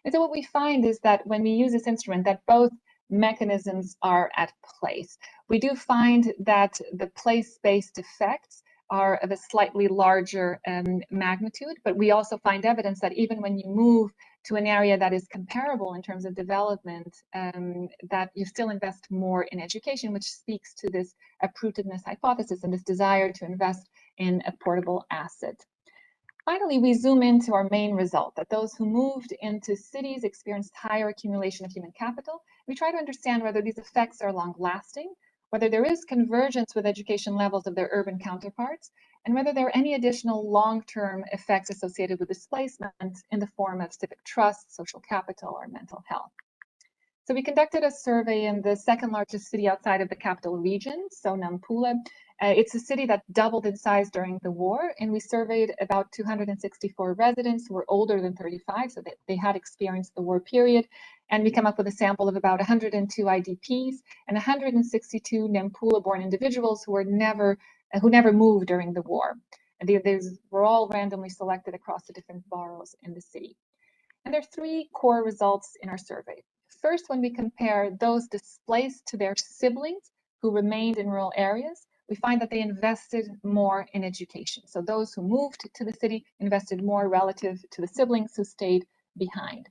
And so what we find is that when we use this instrument, that both mechanisms are at place. We do find that the place-based effects are of a slightly larger magnitude, but we also find evidence that even when you move to an area that is comparable in terms of development, that you still invest more in education, which speaks to this uprootedness hypothesis and this desire to invest in a portable asset. Finally, we zoom into our main result, that those who moved into cities experienced higher accumulation of human capital. We try to understand whether these effects are long-lasting, whether there is convergence with education levels of their urban counterparts, and whether there are any additional long-term effects associated with displacement in the form of civic trust, social capital, or mental health. So we conducted a survey in the second largest city outside of the capital region, so Nampula. It's a city that doubled in size during the war, and we surveyed about 264 residents who were older than 35, so that they had experienced the war period. And we come up with a sample of about 102 IDPs and 162 Nampula-born individuals who never moved during the war. And these were all randomly selected across the different boroughs in the city. And there are three core results in our survey. First, when we compare those displaced to their siblings who remained in rural areas, we find that they invested more in education. So those who moved to the city invested more relative to the siblings who stayed behind.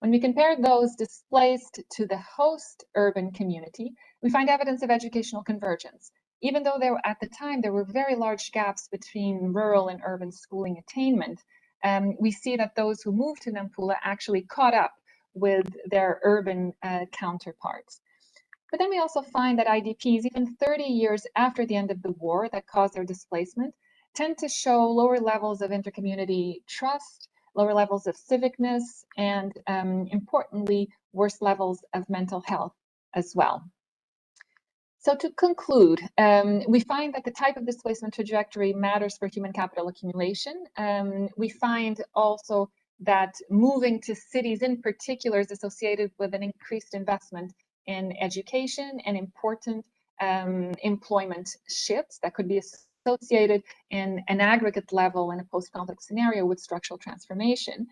When we compare those displaced to the host urban community, we find evidence of educational convergence. Even though at the time there were very large gaps between rural and urban schooling attainment, we see that those who moved to Nampula actually caught up with their urban counterparts. But then we also find that IDPs, even 30 years after the end of the war that caused their displacement, tend to show lower levels of intercommunity trust, lower levels of civicness, and importantly, worse levels of mental health as well. So to conclude, we find that the type of displacement trajectory matters for human capital accumulation. We find also that moving to cities in particular is associated with an increased investment in education and important employment shifts that could be associated in an aggregate level in a post-conflict scenario with structural transformation.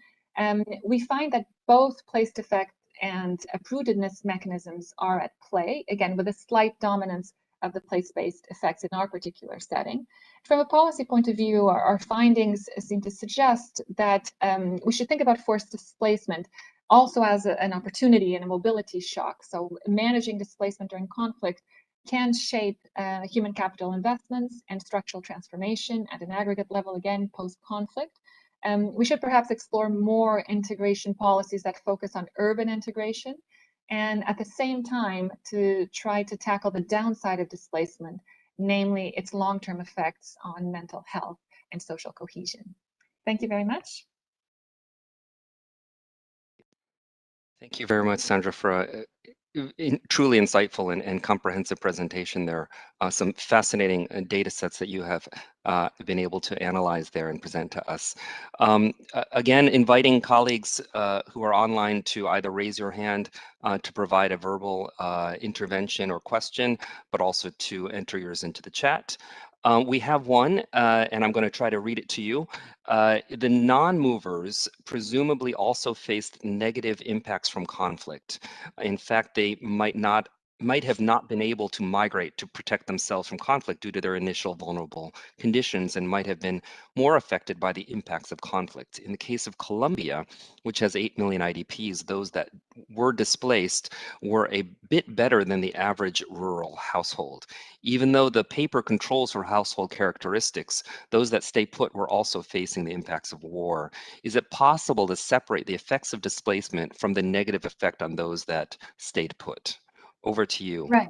We find that both placed effect and uprootedness mechanisms are at play, again, with a slight dominance of the place-based effects in our particular setting. From a policy point of view, our findings seem to suggest that we should think about forced displacement also as an opportunity and a mobility shock. So managing displacement during conflict can shape human capital investments and structural transformation at an aggregate level, again, post-conflict. We should perhaps explore more integration policies that focus on urban integration, and at the same time to try to tackle the downside of displacement, namely its long-term effects on mental health and social cohesion. Thank you very much. Thank you very much, Sandra, for a truly insightful and comprehensive presentation there. Some fascinating data sets that you have been able to analyze there and present to us. Again, inviting colleagues who are online to either raise your hand to provide a verbal intervention or question, but also to enter yours into the chat. We have one, and I'm going to try to read it to you. The non-movers presumably also faced negative impacts from conflict. In fact, they might have not been able to migrate to protect themselves from conflict due to their initial vulnerable conditions and might have been more affected by the impacts of conflict. In the case of Colombia, which has 8 million IDPs, those that were displaced were a bit better than the average rural household. Even though the paper controls for household characteristics, those that stay put were also facing the impacts of war. Is it possible to separate the effects of displacement from the negative effect on those that stayed put? Over to you. Right.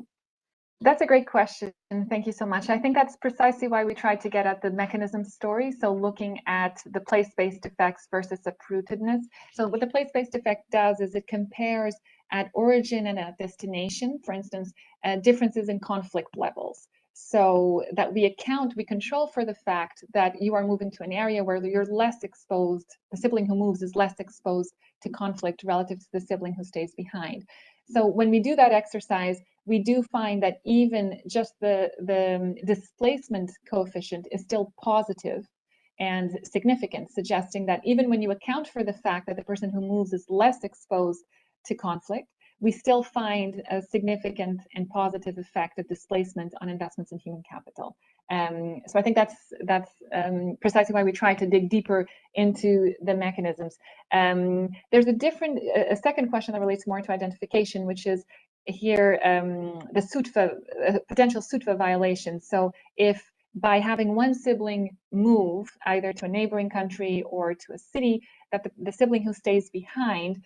That's a great question. Thank you so much. I think that's precisely why we tried to get at the mechanism story. So looking at the place-based effects versus uprootedness. So what the place-based effect does is it compares at origin and at destination, for instance, differences in conflict levels. So that we control for the fact that you are moving to an area where you're less exposed, the sibling who moves is less exposed to conflict relative to the sibling who stays behind. So when we do that exercise, we do find that even just the displacement coefficient is still positive and significant, suggesting that even when you account for the fact that the person who moves is less exposed to conflict, we still find a significant and positive effect of displacement on investments in human capital. So I think that's precisely why we try to dig deeper into the mechanisms. There's a second question that relates more to identification, which is here the SUTFA, potential SUTFA violation. So if by having one sibling move either to a neighboring country or to a city, that the sibling who stays behind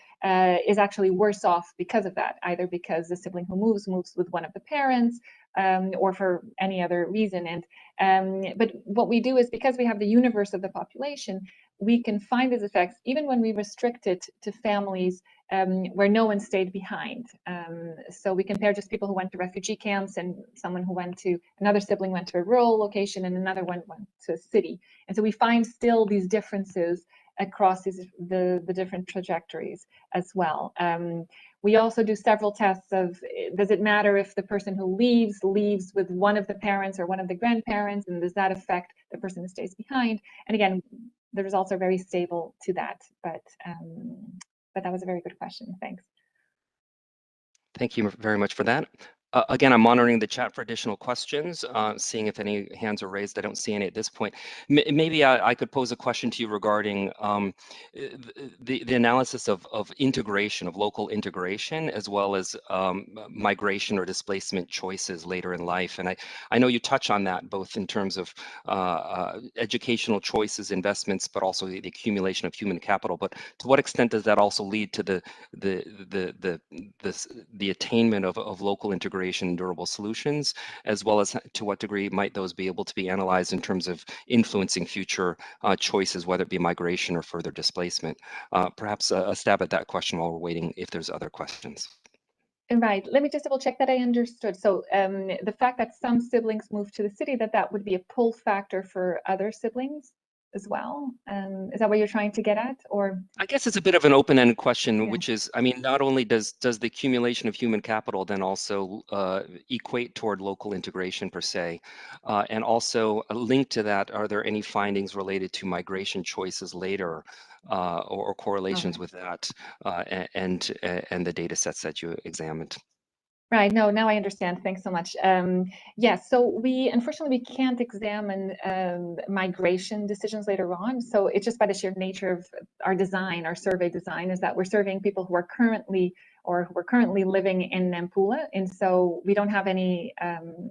is actually worse off because of that, either because the sibling who moves with one of the parents or for any other reason. But what we do is, because we have the universe of the population, we can find these effects even when we restrict it to families where no one stayed behind. So we compare just people who went to refugee camps and someone who went to, another sibling went to a rural location and another one went to a city. And so we find still these differences across the different trajectories as well. We also do several tests of, does it matter if the person who leaves with one of the parents or one of the grandparents, and does that affect the person who stays behind? And again, the results are very stable to that, but that was a very good question. Thanks. Thank you very much for that. Again, I'm monitoring the chat for additional questions, seeing if any hands are raised. I don't see any at this point. Maybe I could pose a question to you regarding the analysis of integration, of local integration, as well as migration or displacement choices later in life. And I know you touch on that both in terms of educational choices, investments, but also the accumulation of human capital. But to what extent does that also lead to the attainment of local integration and durable solutions, as well as to what degree might those be able to be analyzed in terms of influencing future choices, whether it be migration or further displacement? Perhaps a stab at that question while we're waiting if there's other questions. Right. Let me just double check that I understood. So the fact that some siblings move to the city, that would be a pull factor for other siblings as well. Is that what you're trying to get at? Or I guess it's a bit of an open-ended question, which is, I mean, not only does the accumulation of human capital then also equate toward local integration per se, and also linked to that, are there any findings related to migration choices later, or correlations with that, and the data sets that you examined? Right. No, now I understand. Thanks so much. Yes, so unfortunately, we can't examine migration decisions later on. So it's just by the sheer nature of our design, our survey design, is that we're surveying people who are currently living in Nampula. And so we don't have anyone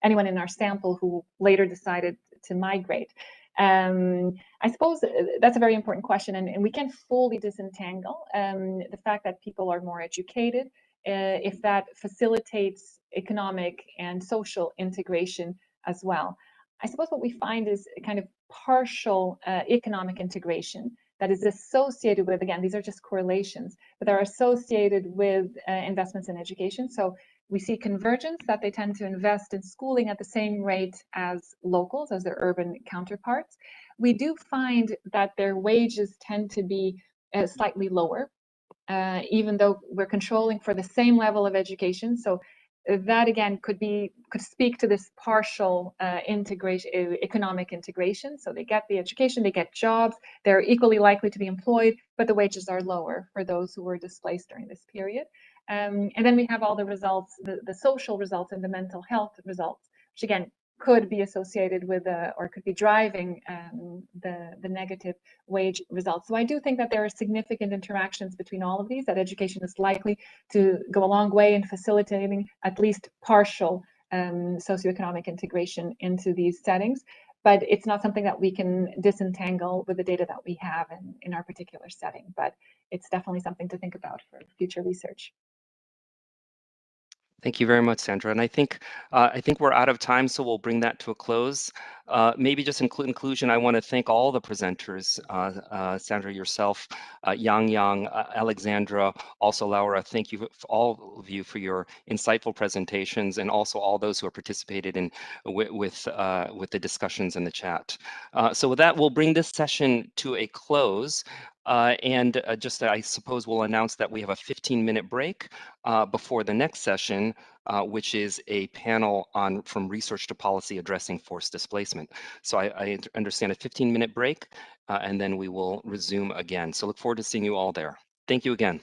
in our sample who later decided to migrate. I suppose that's a very important question, and we can fully disentangle the fact that people are more educated, if that facilitates economic and social integration as well. I suppose what we find is a kind of partial economic integration that is associated with, again, these are just correlations, but they're associated with investments in education. So we see convergence, that they tend to invest in schooling at the same rate as locals, as their urban counterparts. We do find that their wages tend to be slightly lower, even though we're controlling for the same level of education. So that again could speak to this partial integration, economic integration. So they get the education, they get jobs, they're equally likely to be employed, but the wages are lower for those who were displaced during this period. And then we have all the results, the social results and the mental health results, which again could be associated with or could be driving the negative wage results. So I do think that there are significant interactions between all of these, that education is likely to go a long way in facilitating at least partial socioeconomic integration into these settings. But it's not something that we can disentangle with the data that we have in our particular setting. But it's definitely something to think about for future research. Thank you very much, Sandra. And I think we're out of time, so we'll bring that to a close. Maybe just in conclusion, I want to thank all the presenters, Sandra, yourself, Yang, Alexandra, also Laura. Thank you all of you for your insightful presentations, and also all those who have participated in with the discussions in the chat. So with that, we'll bring this session to a close. And just I suppose we'll announce that we have a 15-minute break before the next session, which is a panel on from research to policy addressing forced displacement. So I understand a 15-minute break, and then we will resume again. So look forward to seeing you all there. Thank you again.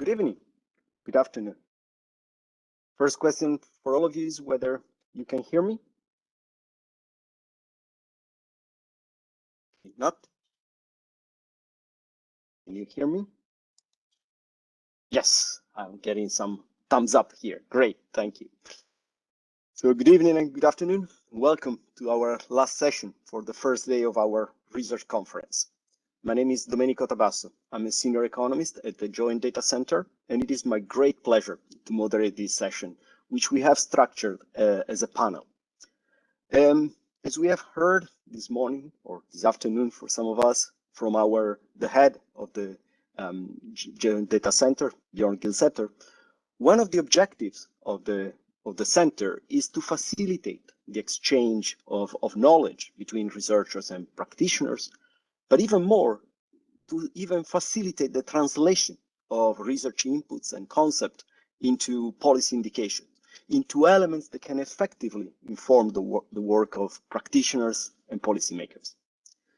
Good evening, good afternoon. First question for all of you is whether you can hear me. If not, can you hear me? Yes, I'm getting some thumbs up here. Great, thank you. So good evening and good afternoon. Welcome to our last session for the first day of our research conference. My name is Domenico Tabasso. I'm a senior economist at the Joint Data Center, and it is my great pleasure to moderate this session, which we have structured as a panel. As we have heard this morning or this afternoon for some of us from the head of the Joint Data Center, Bjorn Gilsetter, one of the objectives of the center is to facilitate the exchange of knowledge between researchers and practitioners, but even more, to even facilitate the translation of research inputs and concepts into policy indications, into elements that can effectively inform the work of practitioners and policymakers.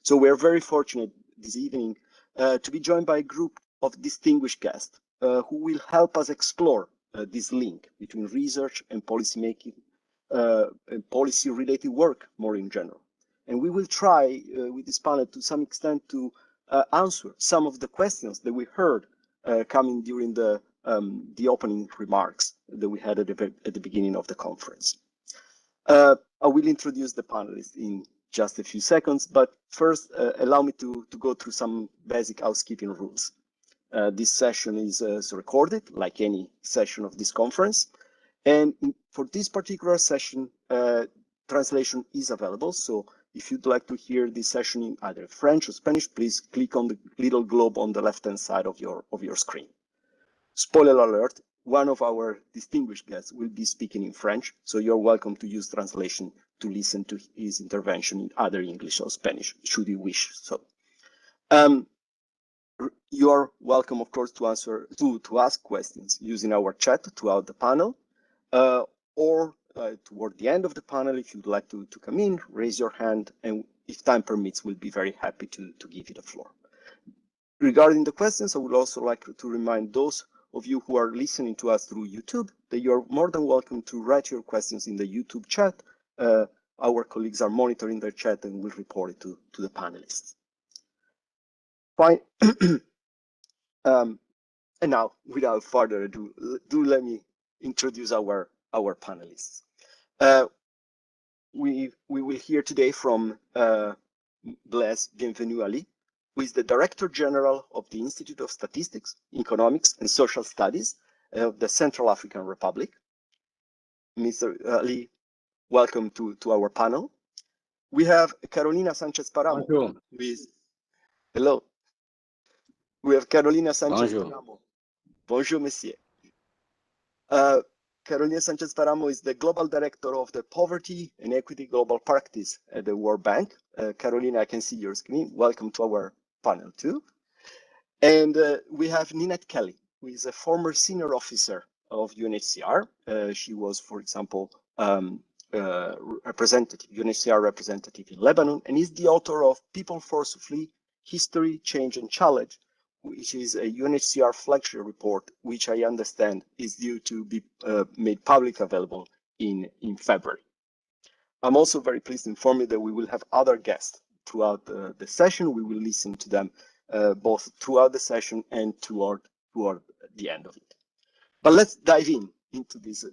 So we are very fortunate this evening to be joined by a group of distinguished guests who will help us explore this link between research and policymaking and policy-related work more in general. And we will try with this panel to some extent to answer some of the questions that we heard coming during the opening remarks that we had at the beginning of the conference. I will introduce the panelists in just a few seconds, but first allow me to go through some basic housekeeping rules. This session is recorded, like any session of this conference. And for this particular session, translation is available. So if you'd like to hear this session in either French or Spanish, please click on the little globe on the left-hand side of your screen. Spoiler alert, one of our distinguished guests will be speaking in French, so you're welcome to use translation to listen to his intervention in either English or Spanish, should you wish so. You are welcome, of course, to ask questions using our chat throughout the panel, or toward the end of the panel, if you'd like to come in, raise your hand, and if time permits, we'll be very happy to give you the floor. Regarding the questions, I would also like to remind those of you who are listening to us through YouTube that you're more than welcome to write your questions in the YouTube chat. Our colleagues are monitoring their chat and will report it to the panelists. Fine. And now, without further ado, let me introduce our panelists. We will hear today from Blaise Bienvenu-Ali, who is the Director General of the Institute of Statistics, Economics, and Social Studies of the Central African Republic. Mr. Ali, welcome to our panel. We have Carolina Sanchez-Paramo. Bonjour. Hello. We have Carolina Sanchez-Paramo. Bonjour, monsieur. Carolina Sanchez-Paramo is the Global Director of the Poverty and Equity Global Practice at the World Bank. Carolina, I can see your screen. Welcome to our panel too. And we have Ninette Kelly, who is a former senior officer of UNHCR. She was, for example, UNHCR representative in Lebanon, and is the author of People Forced to Flee, History, Change and Challenge, which is a UNHCR flagship report, which I understand is due to be made public available in February. I'm also very pleased to inform you that we will have other guests throughout the session. We will listen to them both throughout the session and toward the end of it. But let's dive into this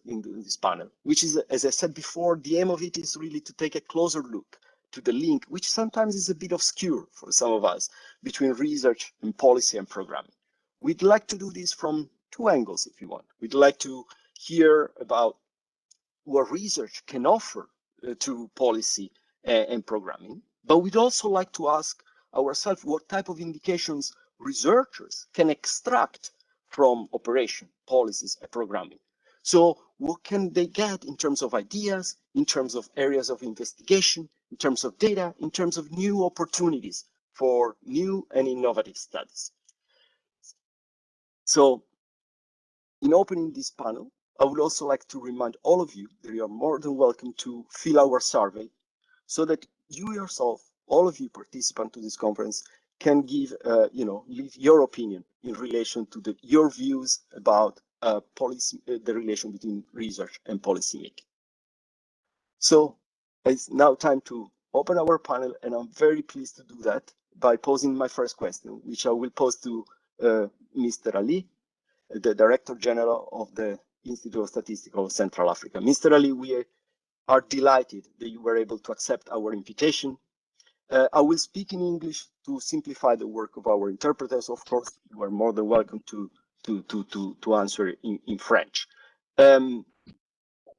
panel, which is, as I said before, the aim of it is really to take a closer look to the link, which sometimes is a bit obscure for some of us, between research and policy and programming. We'd like to do this from two angles, if you want. We'd like to hear about what research can offer to policy and programming, but we'd also like to ask ourselves what type of indications researchers can extract from operation, policies, and programming. So what can they get in terms of ideas, in terms of areas of investigation, in terms of data, in terms of new opportunities for new and innovative studies? So in opening this panel, I would also like to remind all of you that you are more than welcome to fill our survey so that you yourself, all of you participants to this conference, can give, leave your opinion in relation to your views about policy, the relation between research and policy making. So it's now time to open our panel, and I'm very pleased to do that by posing my first question, which I will pose to Mr. Ali, the Director General of the Institute of Statistics of Central Africa. Mr. Ali, we are delighted that you were able to accept our invitation. I will speak in English to simplify the work of our interpreters. Of course, you are more than welcome to answer in French.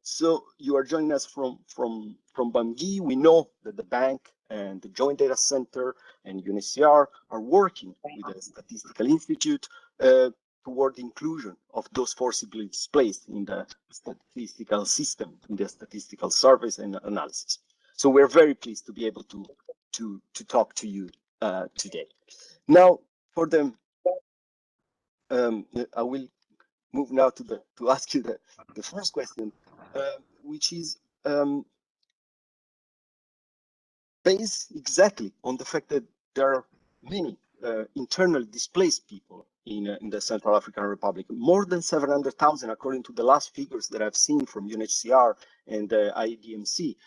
So you are joining us from Bangui. We know that the bank and the Joint Data Center and UNHCR are working with the Statistical Institute toward the inclusion of those forcibly displaced in the statistical system, in the statistical surveys and analysis. So we're very pleased to be able to talk to you today. Now, for them, I will move now to ask you the first question, which is based exactly on the fact that there are many internally displaced people in the Central African Republic, more than 700,000 according to the last figures that I've seen from UNHCR and IDMC.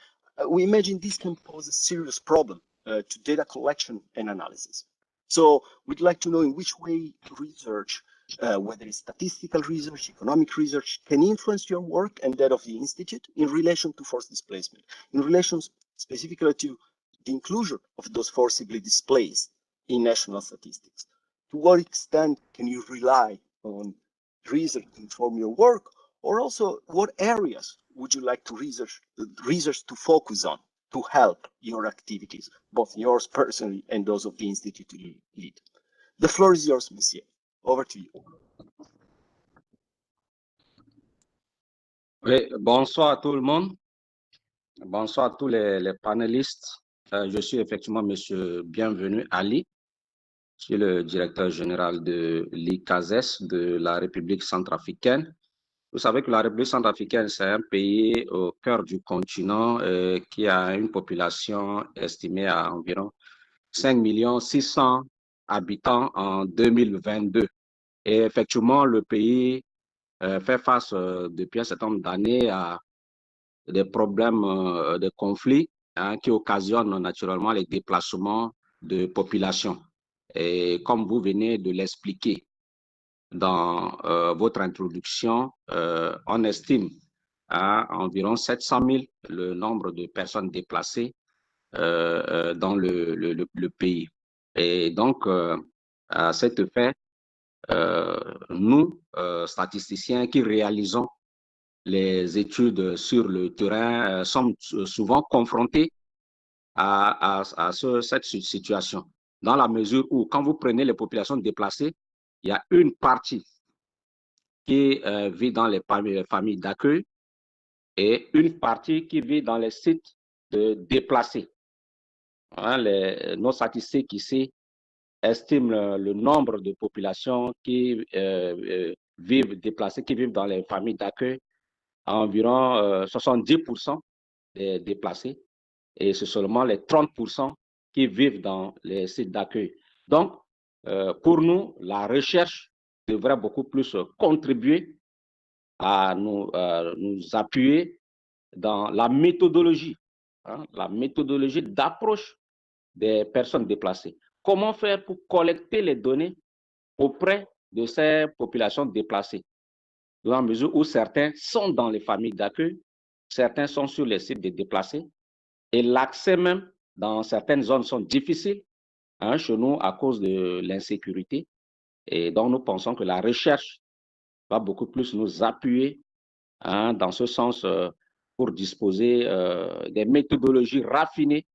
We imagine this can pose a serious problem to data collection and analysis. So we'd like to know in which way research, whether it's statistical research, economic research, can influence your work and that of the Institute in relation to forced displacement, in relation specifically to the inclusion of those forcibly displaced in national statistics. To what extent can you rely on research to inform your work, or also what areas would you like to research to focus on to help your activities, both yours personally and those of the Institute you lead? The floor is yours, Monsieur. Over to you. Oui, bonsoir à tout le monde. Bonsoir à tous les panélistes. Je suis effectivement Monsieur Bienvenu Ali. Je suis le directeur général de l'ICASES de la République centrafricaine. Vous savez que la République centrafricaine, c'est un pays au cœur du continent qui a une population estimée à environ 5 600 000 habitants en 2022. Et effectivement, le pays fait face depuis un certain nombre d'années à des problèmes de conflits qui occasionnent naturellement les déplacements de population. Et comme vous venez de l'expliquer dans votre introduction, on estime à environ 700 000 le nombre de personnes déplacées dans le pays. Et donc, à cet effet, nous, statisticiens qui réalisons les études sur le terrain, sommes souvent confrontés à cette situation, dans la mesure où, quand vous prenez les populations déplacées, il y a une partie qui vit dans les familles d'accueil et une partie qui vit dans les sites de déplacés. Hein, nos statistiques ici estiment le nombre de populations qui vivent déplacées, qui vivent dans les familles d'accueil à environ 70% des déplacés, et c'est seulement les 30% qui vivent dans les sites d'accueil. Donc, pour nous, la recherche devrait beaucoup plus contribuer à nous appuyer dans la méthodologie d'approche des personnes déplacées. Comment faire pour collecter les données auprès de ces populations déplacées, dans la mesure où certains sont dans les familles d'accueil, certains sont sur les sites de déplacés, et l'accès même dans certaines zones sont difficiles chez nous à cause de l'insécurité. Et donc, nous pensons que la recherche va beaucoup plus nous appuyer dans ce sens pour disposer des méthodologies raffinées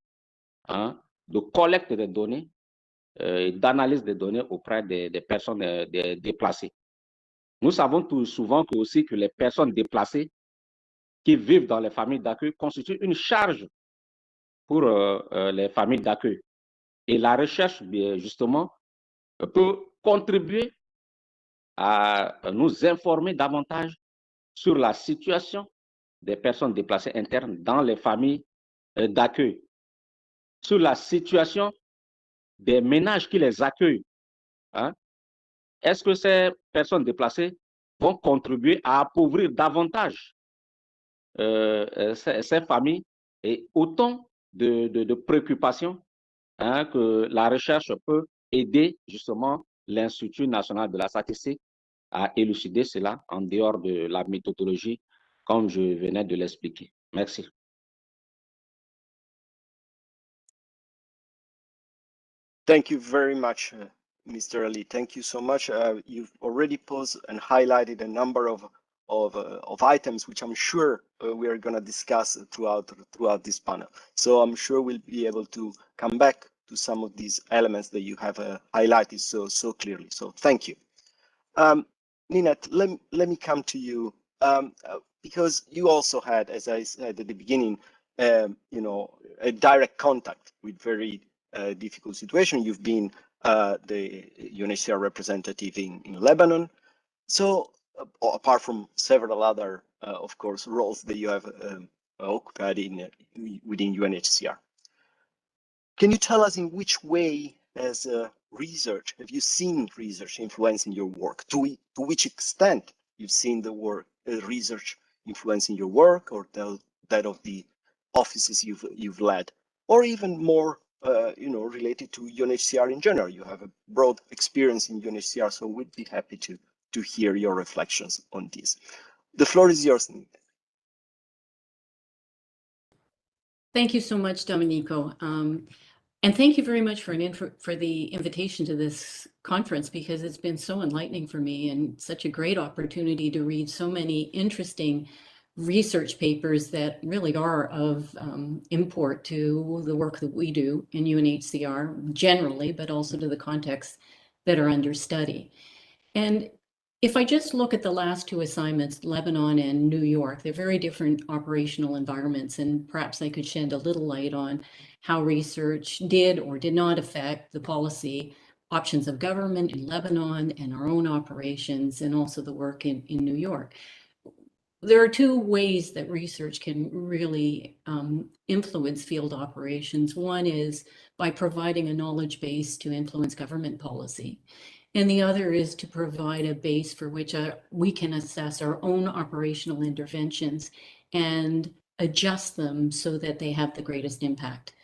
de collecte des données et d'analyse des données auprès des personnes déplacées. Nous savons tout souvent aussi que les personnes déplacées qui vivent dans les familles d'accueil constituent une charge pour les familles d'accueil. Et la recherche, justement, peut contribuer à nous informer davantage sur la situation des personnes déplacées internes dans les familles d'accueil, sur la situation des ménages qui les accueillent, hein, est-ce que ces personnes déplacées vont contribuer à appauvrir davantage ces familles et autant de préoccupations, hein, que la recherche peut aider justement l'Institut national de la statistique à élucider cela en dehors de la méthodologie, comme je venais de l'expliquer. Merci. Thank you very much, Mr. Ali. Thank you so much. You've already posed and highlighted a number of items, which I'm sure we are going to discuss throughout this panel. So I'm sure we'll be able to come back to some of these elements that you have highlighted so clearly. So thank you. Ninette, let me come to you because you also had, as I said at the beginning, you know, a direct contact with very difficult situation. You've been the UNHCR representative in Lebanon. So apart from several other, of course, roles that you have occupied within UNHCR. Can you tell us in which way as research, have you seen research influencing your work? To which extent you've seen the work, research influencing your work, or that of the offices you've led, or even more, you know, related to UNHCR in general? You have a broad experience in UNHCR, so we'd be happy to hear your reflections on this. The floor is yours, Nina. Thank you so much, Domenico. And thank you very much for the invitation to this conference, because it's been so enlightening for me and such a great opportunity to read so many interesting research papers that really are of import to the work that we do in UNHCR generally, but also to the contexts that are under study. And if I just look at the last two assignments, Lebanon and New York, they're very different operational environments, and perhaps I could shed a little light on how research did or did not affect the policy options of government in Lebanon and our own operations, and also the work in New York. There are two ways that research can really influence field operations. One is by providing a knowledge base to influence government policy. And the other is to provide a base for which we can assess our own operational interventions and adjust them so that they have the greatest impact.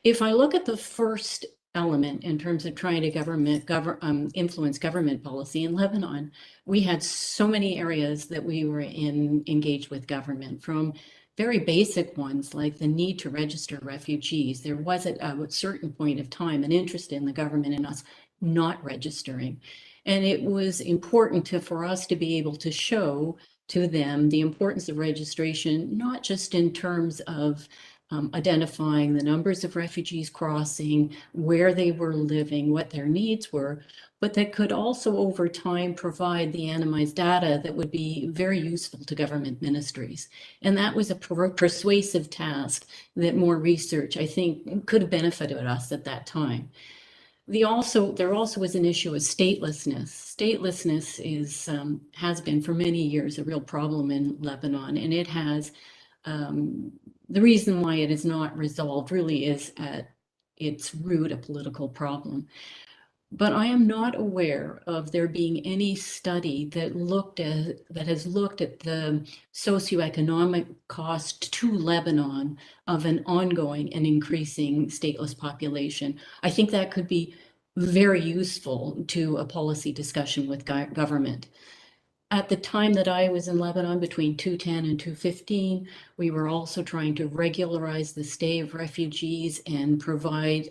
If I look at the first element in terms of trying to influence government policy in Lebanon, we had so many areas that we were engaged with government, from very basic ones like the need to register refugees. There was at a certain point of time an interest in the government in us not registering. And it was important for us to be able to show to them the importance of registration, not just in terms of identifying the numbers of refugees crossing, where they were living, what their needs were, but that could also over time provide the anonymized data that would be very useful to government ministries. And that was a persuasive task that more research, I think, could have benefited us at that time. There also was an issue of statelessness. Statelessness has been for many years a real problem in Lebanon, and it has the reason why it is not resolved really is at its root a political problem. But I am not aware of there being any study that has looked at the socioeconomic cost to Lebanon of an ongoing and increasing stateless population. I think that could be very useful to a policy discussion with government. At the time that I was in Lebanon, between 2010 and 2015, we were also trying to regularize the stay of refugees and provide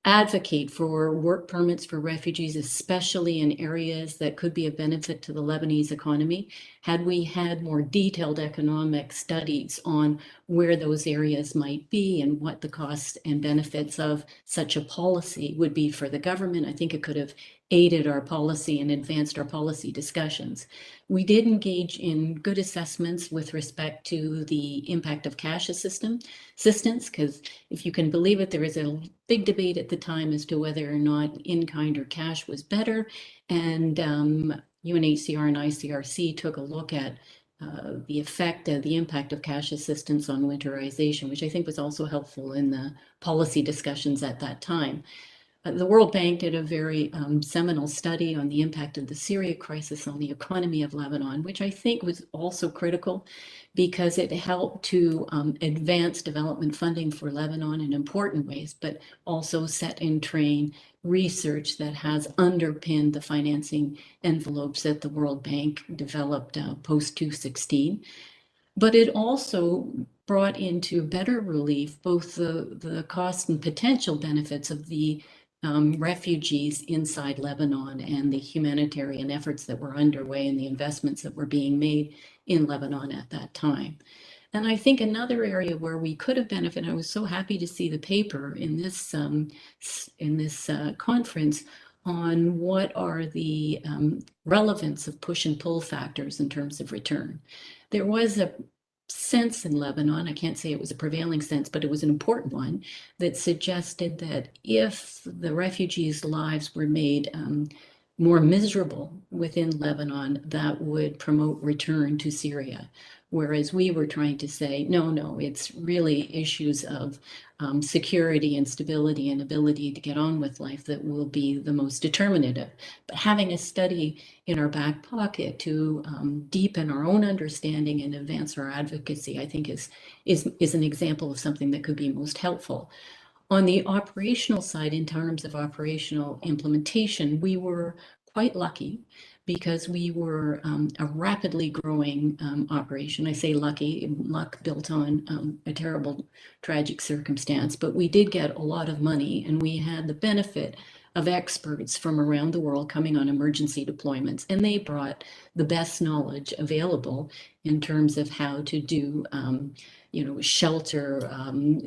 advocate for work permits for refugees, especially in areas that could be of benefit to the Lebanese economy. Had we had more detailed economic studies on where those areas might be and what the costs and benefits of such a policy would be for the government, I think it could have aided our policy and advanced our policy discussions. We did engage in good assessments with respect to the impact of cash assistance, because if you can believe it, there was a big debate at the time as to whether or not in-kind or cash was better. And UNHCR and ICRC took a look at the effect, the impact of cash assistance on winterization, which I think was also helpful in the policy discussions at that time. The World Bank did a very seminal study on the impact of the Syria crisis on the economy of Lebanon, which I think was also critical because it helped to advance development funding for Lebanon in important ways, but also set in train research that has underpinned the financing envelopes that the World Bank developed post-2016. But it also brought into better relief both the cost and potential benefits of the refugees inside Lebanon and the humanitarian efforts that were underway and the investments that were being made in Lebanon at that time. And I think another area where we could have benefited, I was so happy to see the paper in this conference on what are the relevance of push and pull factors in terms of return. There was a sense in Lebanon, I can't say it was a prevailing sense, but it was an important one, that suggested that if the refugees' lives were made more miserable within Lebanon, that would promote return to Syria. Whereas we were trying to say, no, it's really issues of security and stability and ability to get on with life that will be the most determinative. But having a study in our back pocket to deepen our own understanding and advance our advocacy, I think is an example of something that could be most helpful. On the operational side, in terms of operational implementation, we were quite lucky because we were a rapidly growing operation. I say lucky, luck built on a terrible, tragic circumstance, but we did get a lot of money and we had the benefit of experts from around the world coming on emergency deployments, and they brought the best knowledge available in terms of how to do shelter,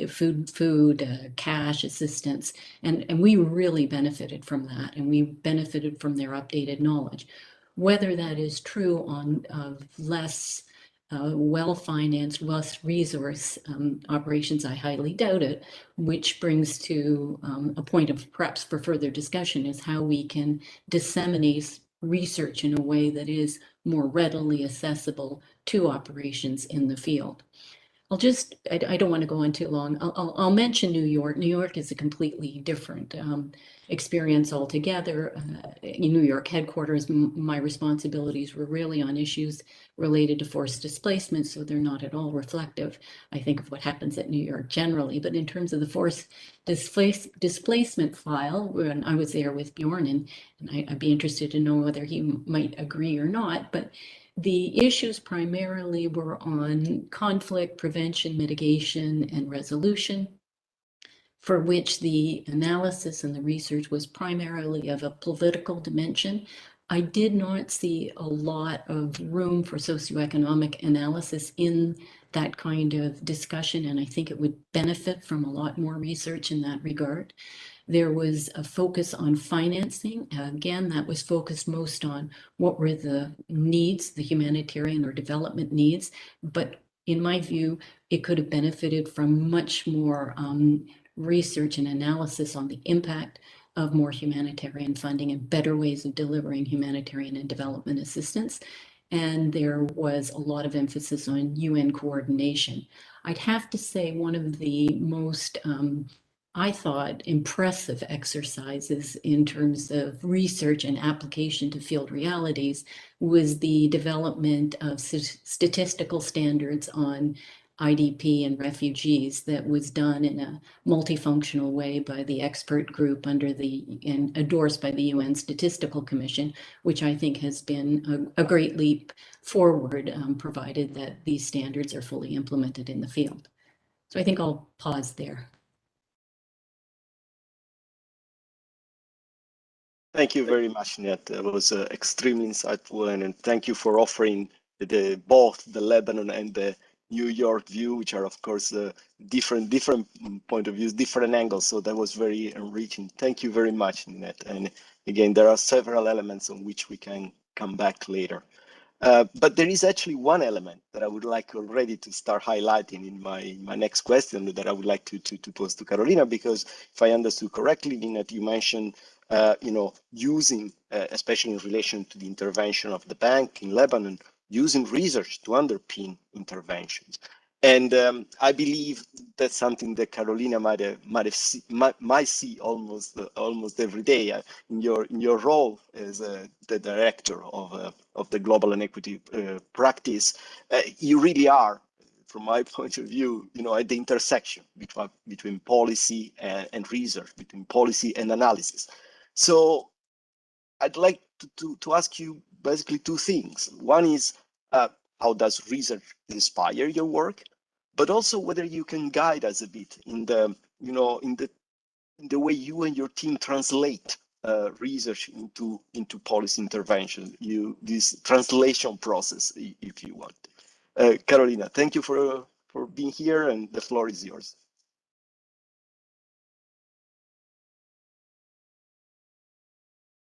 food, cash assistance. And we really benefited from that, and we benefited from their updated knowledge. Whether that is true on less well-financed, less resource operations, I highly doubt it, which brings to a point of perhaps for further discussion is how we can disseminate research in a way that is more readily accessible to operations in the field. I don't want to go on too long. I'll mention New York. New York is a completely different experience altogether. In New York headquarters, my responsibilities were really on issues related to forced displacement, so they're not at all reflective, I think, of what happens at New York generally. But in terms of the forced displacement file, when I was there with Bjorn, and I'd be interested to know whether he might agree or not, but the issues primarily were on conflict prevention, mitigation, and resolution, for which the analysis and the research was primarily of a political dimension. I did not see a lot of room for socioeconomic analysis in that kind of discussion, and I think it would benefit from a lot more research in that regard. There was a focus on financing. Again, that was focused most on what were the needs, the humanitarian or development needs. But in my view, it could have benefited from much more research and analysis on the impact of more humanitarian funding and better ways of delivering humanitarian and development assistance. And there was a lot of emphasis on UN coordination. I'd have to say one of the most I thought, impressive exercises in terms of research and application to field realities was the development of statistical standards on IDP and refugees that was done in a multifunctional way by the expert group and endorsed by the UN Statistical Commission, which I think has been a great leap forward, provided that these standards are fully implemented in the field. So I think I'll pause there. Thank you very much, Net. It was extremely insightful, and thank you for offering both the Lebanon and the New York view, which are, of course, different point of views, different angles. So that was very enriching. Thank you very much, Net. And again, there are several elements on which we can come back later. But there is actually one element that I would like already to start highlighting in my next question that I would like to pose to Carolina, because if I understood correctly, Ninette, you mentioned using, especially in relation to the intervention of the bank in Lebanon, using research to underpin interventions. And I believe that's something that Carolina might see almost every day in your role as the director of the global inequity practice. You really are, from my point of view, at the intersection between policy and research, between policy and analysis. So I'd like to ask you basically two things. One is how does research inspire your work, but also whether you can guide us a bit in the way you and your team translate research into policy intervention. This translation process, if you want. Carolina, thank you for being here, and the floor is yours.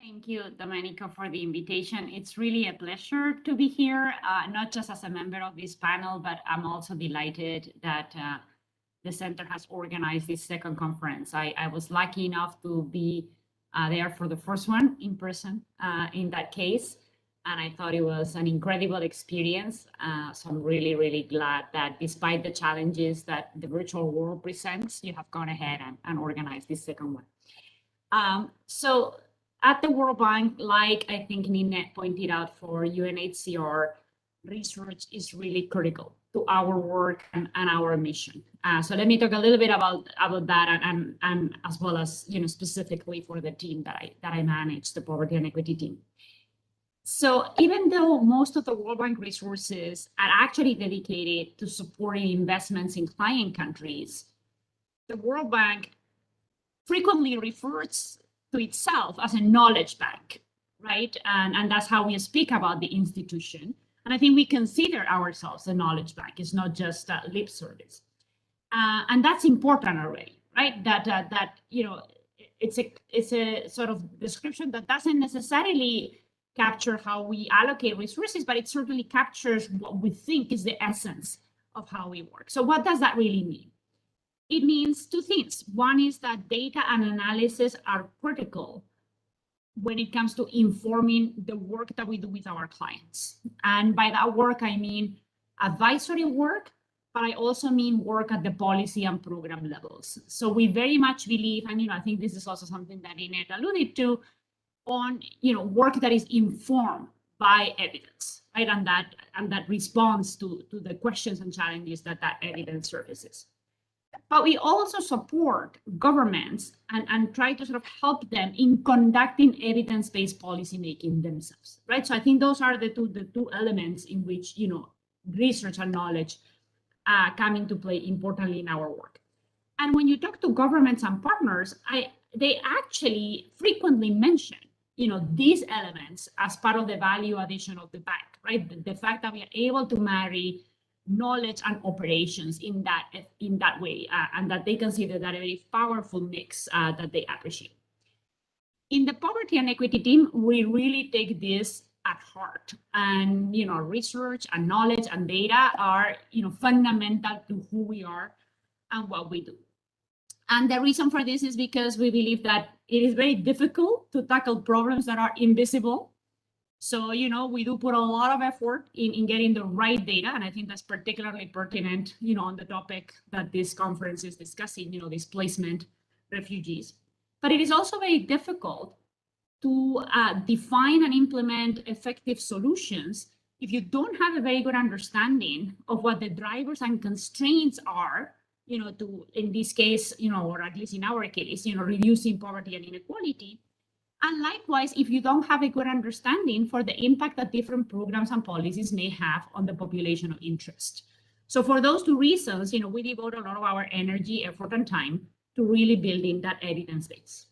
Thank you, Domenico, for the invitation. It's really a pleasure to be here, not just as a member of this panel, but I'm also delighted that the center has organized this second conference. I was lucky enough to be there for the first one in person in that case, and I thought it was an incredible experience. So I'm really, really glad that despite the challenges that the virtual world presents, you have gone ahead and organized this second one. So at the World Bank, like I think Ninette pointed out for UNHCR, research is really critical to our work and our mission. So let me talk a little bit about that and as well as specifically for the team that I manage, the Poverty and Equity team. So even though most of the World Bank resources are actually dedicated to supporting investments in client countries, the World Bank frequently refers to itself as a knowledge bank, right? And that's how we speak about the institution. And I think we consider ourselves a knowledge bank. It's not just lip service. And that's important already, right? That it's a sort of description that doesn't necessarily capture how we allocate resources, but it certainly captures what we think is the essence of how we work. So what does that really mean? It means two things. One is that data and analysis are critical when it comes to informing the work that we do with our clients. And by that work, I mean advisory work, but I also mean work at the policy and program levels. So we very much believe, and I think this is also something that Ninette alluded to, on work that is informed by evidence, right? And that responds to the questions and challenges that evidence surfaces. But we also support governments and try to sort of help them in conducting evidence-based policymaking themselves, right? So I think those are the two elements in which research and knowledge come into play importantly in our work. And when you talk to governments and partners, they actually frequently mention these elements as part of the value addition of the bank, right? The fact that we are able to marry knowledge and operations in that way, and that they consider that a very powerful mix that they appreciate. In the Poverty and Equity team, we really take this at heart, and research and knowledge and data are fundamental to who we are and what we do. And the reason for this is because we believe that it is very difficult to tackle problems that are invisible. So, we do put a lot of effort in getting the right data, and I think that's particularly pertinent, on the topic that this conference is discussing, displacement, refugees. But it is also very difficult to define and implement effective solutions if you don't have a very good understanding of what the drivers and constraints are, to, in this case, or at least in our case, reducing poverty and inequality. And likewise, if you don't have a good understanding for the impact that different programs and policies may have on the population of interest. So for those two reasons, we devote a lot of our energy, effort, and time to really building that evidence base.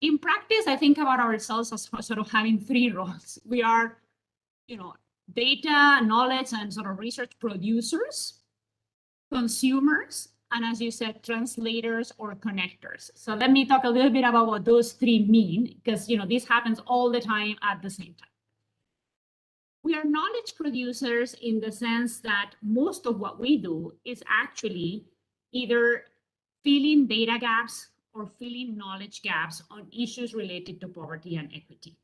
In practice, I think about ourselves as sort of having three roles. We are, data, knowledge, and sort of research producers, consumers, and as you said, translators or connectors. So let me talk a little bit about what those three mean, because this happens all the time at the same time. We are knowledge producers in the sense that most of what we do is actually either filling data gaps or filling knowledge gaps on issues related to poverty and equity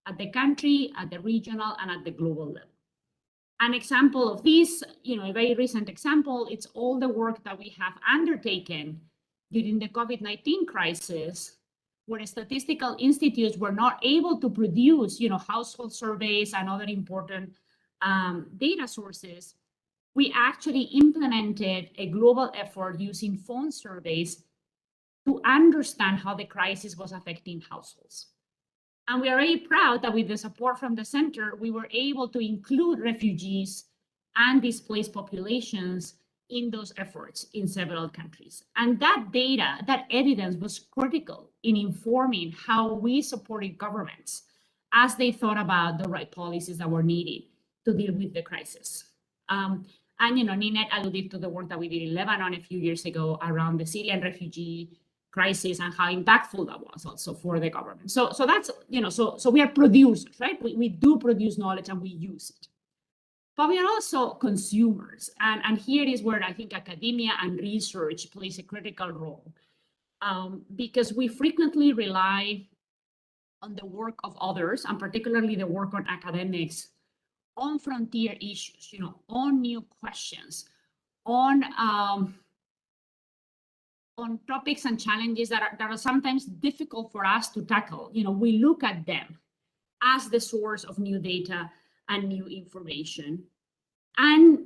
at the country, at the regional, and at the global level. An example of this, a very recent example, it's all the work that we have undertaken during the COVID-19 crisis, where statistical institutes were not able to produce, household surveys and other important data sources. We actually implemented a global effort using phone surveys to understand how the crisis was affecting households. And we are very proud that with the support from the center, we were able to include refugees and displaced populations in those efforts in several countries. And that data, that evidence was critical in informing how we supported governments as they thought about the right policies that were needed to deal with the crisis. And Ninette alluded to the work that we did in Lebanon a few years ago around the Syrian refugee crisis and how impactful that was also for the government. So that's, so we are producers, right? We do produce knowledge and we use it. But we are also consumers. And here is where I think academia and research plays a critical role, because we frequently rely on the work of others, and particularly the work on academics, on frontier issues, on new questions, on topics and challenges that are sometimes difficult for us to tackle. We look at them as the source of new data and new information, and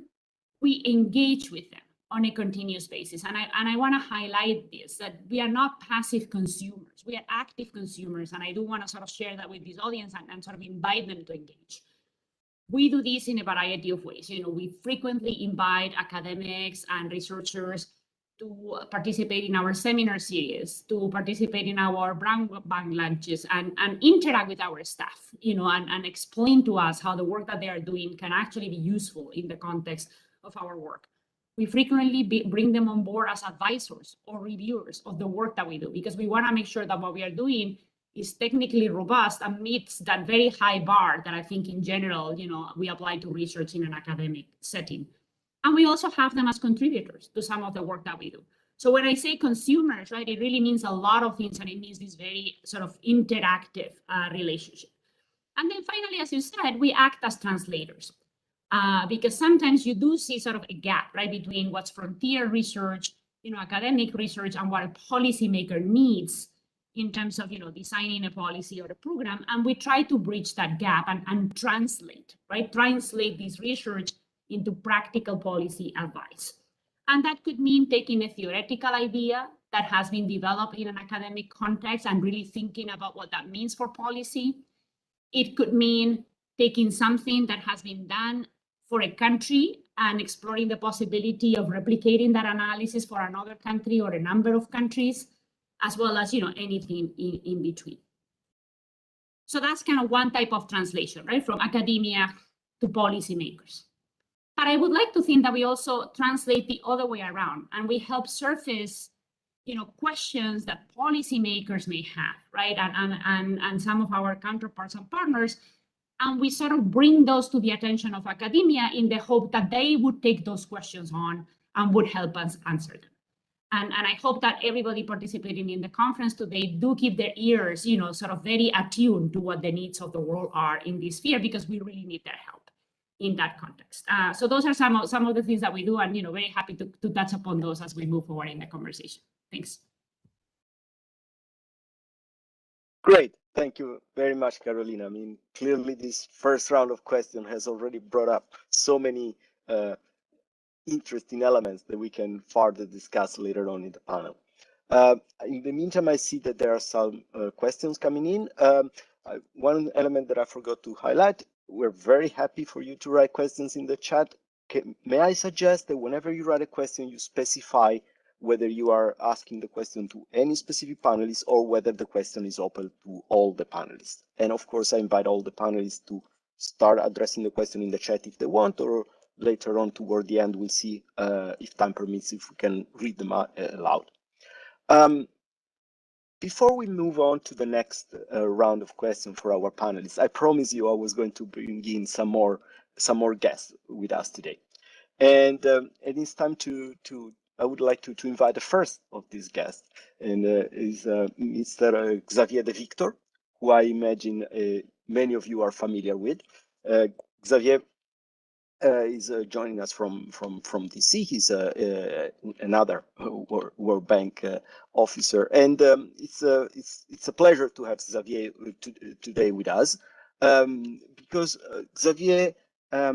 we engage with them on a continuous basis. And I want to highlight this, that we are not passive consumers, we are active consumers. And I do want to sort of share that with this audience and sort of invite them to engage. We do this in a variety of ways. We frequently invite academics and researchers to participate in our seminar series, to participate in our brown bank lunches, and interact with our staff, and explain to us how the work that they are doing can actually be useful in the context of our work. We frequently bring them on board as advisors or reviewers of the work that we do, because we want to make sure that what we are doing is technically robust and meets that very high bar that I think in general, we apply to research in an academic setting. And we also have them as contributors to some of the work that we do. So when I say consumers, right, it really means a lot of things, and it means this very sort of interactive relationship. And then finally, as you said, we act as translators, because sometimes you do see sort of a gap, right, between what's frontier research, academic research, and what a policymaker needs in terms of, designing a policy or a program. And we try to bridge that gap and translate, right, translate this research into practical policy advice. And that could mean taking a theoretical idea that has been developed in an academic context and really thinking about what that means for policy. It could mean taking something that has been done for a country and exploring the possibility of replicating that analysis for another country or a number of countries, as well as, anything in between. So that's kind of one type of translation, right, from academia to policymakers. But I would like to think that we also translate the other way around, and we help surface, questions that policymakers may have, right, and some of our counterparts and partners, and we sort of bring those to the attention of academia in the hope that they would take those questions on and would help us answer them. And I hope that everybody participating in the conference today do keep their ears, sort of very attuned to what the needs of the world are in this sphere, because we really need their help in that context. So those are some of the things that we do, and very happy to touch upon those as we move forward in the conversation. Thanks. Great. Thank you very much, Carolina. I mean, clearly this first round of questions has already brought up so many interesting elements that we can further discuss later on in the panel. In the meantime, I see that there are some questions coming in. One element that I forgot to highlight, we're very happy for you to write questions in the chat. May I suggest that whenever you write a question, you specify whether you are asking the question to any specific panelist or whether the question is open to all the panelists. And of course, I invite all the panelists to start addressing the question in the chat if they want, or later on toward the end, we'll see if time permits, if we can read them aloud. Before we move on to the next round of questions for our panelists, I promised you I was going to bring in some more guests with us today. And it's time I would like to invite the first of these guests, and is Mr. Xavier de Victor, who I imagine many of you are familiar with. Xavier is joining us from DC. He's another World Bank officer, and it's a pleasure to have Xavier today with us, because Xavier, I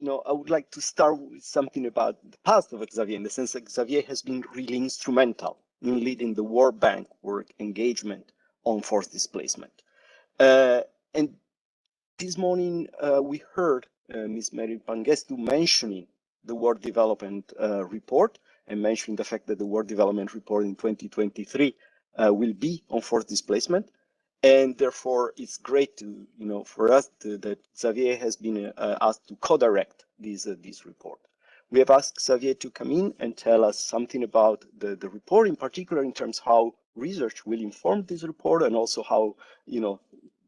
would like to start with something about the past of Xavier, in the sense that Xavier has been really instrumental in leading the World Bank work engagement on forced displacement. And this morning, we heard Ms. Mary Pangestu mentioning the World Development Report, and mentioning the fact that the World Development Report in 2023 will be on forced displacement. And therefore, it's great to, for us that Xavier has been asked to co-direct this report. We have asked Xavier to come in and tell us something about the report, in particular in terms of how research will inform this report, and also how,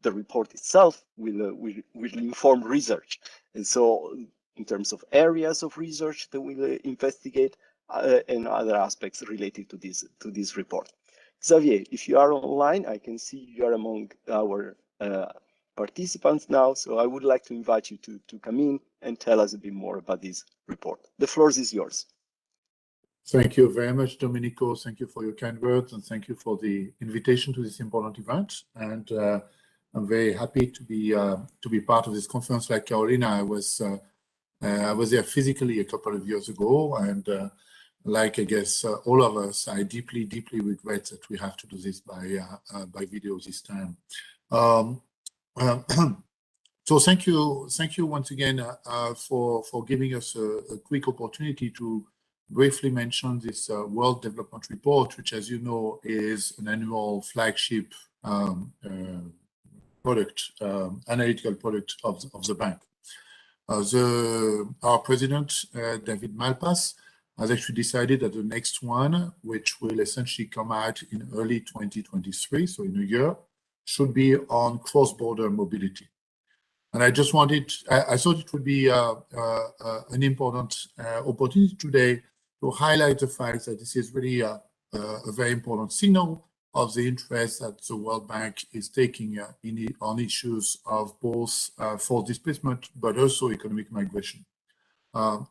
the report itself will inform research. And so in terms of areas of research that we'll investigate, and other aspects related to this report. Xavier, if you are online, I can see you are among our participants now, so I would like to invite you to come in and tell us a bit more about this report. The floor is yours. Thank you very much, Domenico. Thank you for your kind words, and thank you for the invitation to this important event. And I'm very happy to be part of this conference. Like Carolina, I was there physically a couple of years ago, and like I guess all of us, I deeply regret that we have to do this by video this time. So thank you once again for giving us a quick opportunity to briefly mention this World Development Report, which, as you know, is an annual flagship product, analytical product of the bank. Our president, David Malpass, has actually decided that the next one, which will essentially come out in early 2023, so in a year, should be on cross-border mobility. And I just wanted, I thought it would be an important opportunity today to highlight the fact that this is really a very important signal of the interest that the World Bank is taking on issues of both forced displacement, but also economic migration.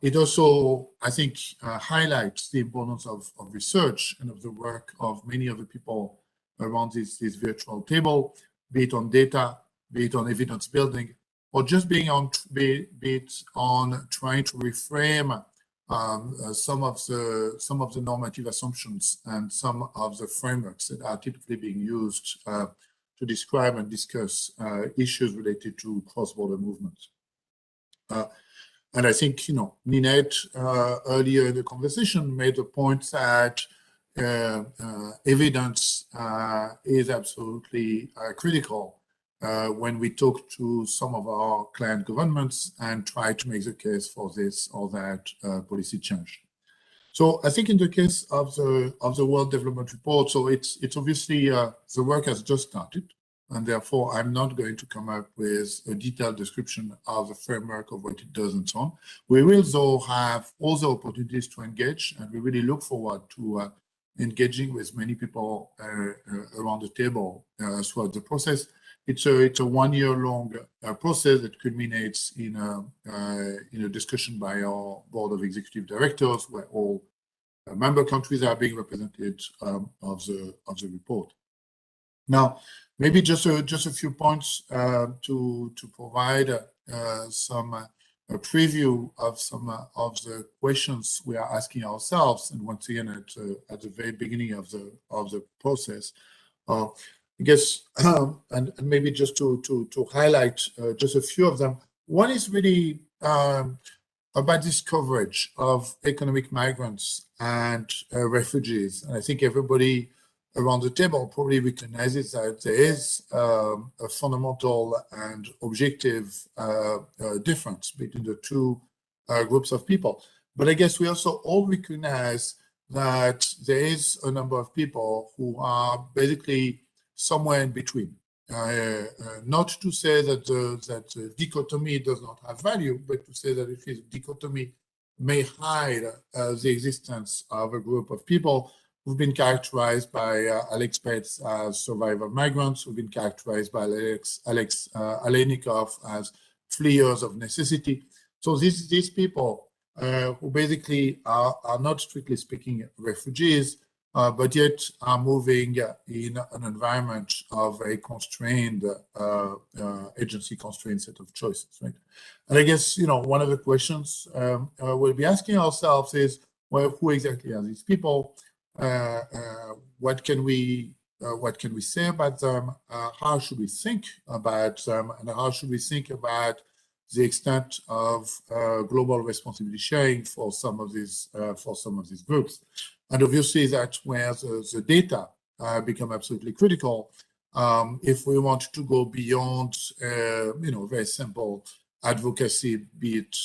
It also, I think, highlights the importance of research and of the work of many of the people around this virtual table, be it on data, be it on evidence building, or just be it on trying to reframe some of the normative assumptions and some of the frameworks that are typically being used to describe and discuss issues related to cross-border movements. And I think, Ninette earlier in the conversation made the point that evidence is absolutely critical when we talk to some of our client governments and try to make the case for this or that policy change. So I think in the case of the World Development Report, so it's obviously the work has just started, and therefore I'm not going to come up with a detailed description of the framework of what it does and so on. We will though have all the opportunities to engage, and we really look forward to engaging with many people around the table throughout the process. It's a 1 year long process that culminates in a discussion by our board of executive directors, where all member countries are being represented of the report. Now, maybe just a few points to provide some preview of some of the questions we are asking ourselves, and once again at the very beginning of the process. I guess, and maybe just to highlight just a few of them. One is really about this coverage of economic migrants and refugees. And I think everybody around the table probably recognizes that there is a fundamental and objective difference between the two groups of people. But I guess we also all recognize that there is a number of people who are basically somewhere in between. Not to say that the dichotomy does not have value, but to say that if this dichotomy may hide the existence of a group of people who've been characterized by Alex Pets as survivor migrants, who've been characterized by Alex Alenikov as fleers of necessity. So these people who basically are not strictly speaking refugees, but yet are moving in an environment of a constrained, agency-constrained set of choices, right? And I guess, one of the questions we'll be asking ourselves is, well, who exactly are these people? What can we say about them? How should we think about them? And how should we think about the extent of global responsibility sharing for some of these groups? And obviously, that's where the data become absolutely critical. If we want to go beyond, very simple advocacy, be it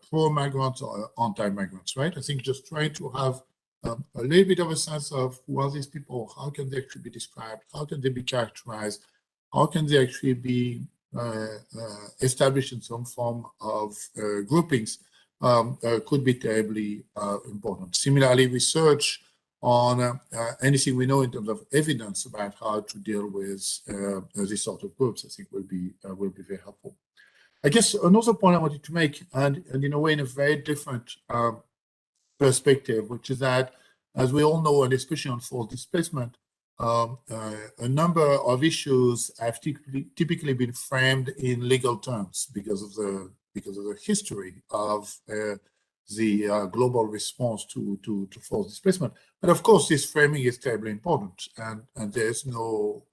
pro-migrants or anti-migrants, right? I think just trying to have a little bit of a sense of who are these people, how can they actually be described, how can they be characterized, how can they actually be established in some form of groupings, could be terribly important. Similarly, research on anything we know in terms of evidence about how to deal with these sort of groups, I think will be very helpful. I guess another point I wanted to make, and in a way in a very different perspective, which is that, as we all know, and especially on forced displacement, a number of issues have typically been framed in legal terms because of the history of the global response to forced displacement. But of course, this framing is terribly important, and there's no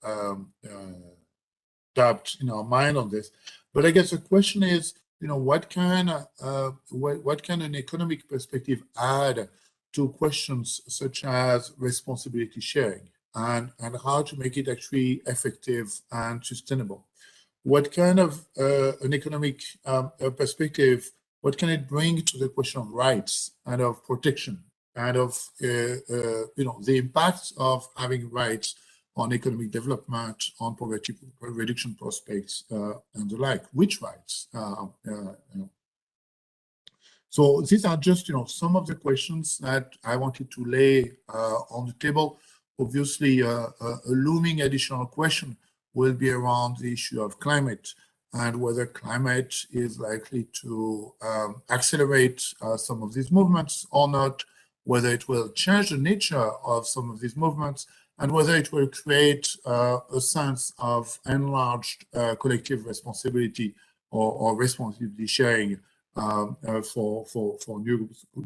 doubt in our mind on this. But I guess the question is, what can an economic perspective add to questions such as responsibility sharing, and how to make it actually effective and sustainable? What kind of an economic perspective, what can it bring to the question of rights and of protection and of the impact of having rights on economic development, on poverty reduction prospects, and the like? Which rights? So these are just some of the questions that I wanted to lay on the table. Obviously, a looming additional question will be around the issue of climate and whether climate is likely to accelerate some of these movements or not, whether it will change the nature of some of these movements, and whether it will create a sense of enlarged collective responsibility or responsibility sharing for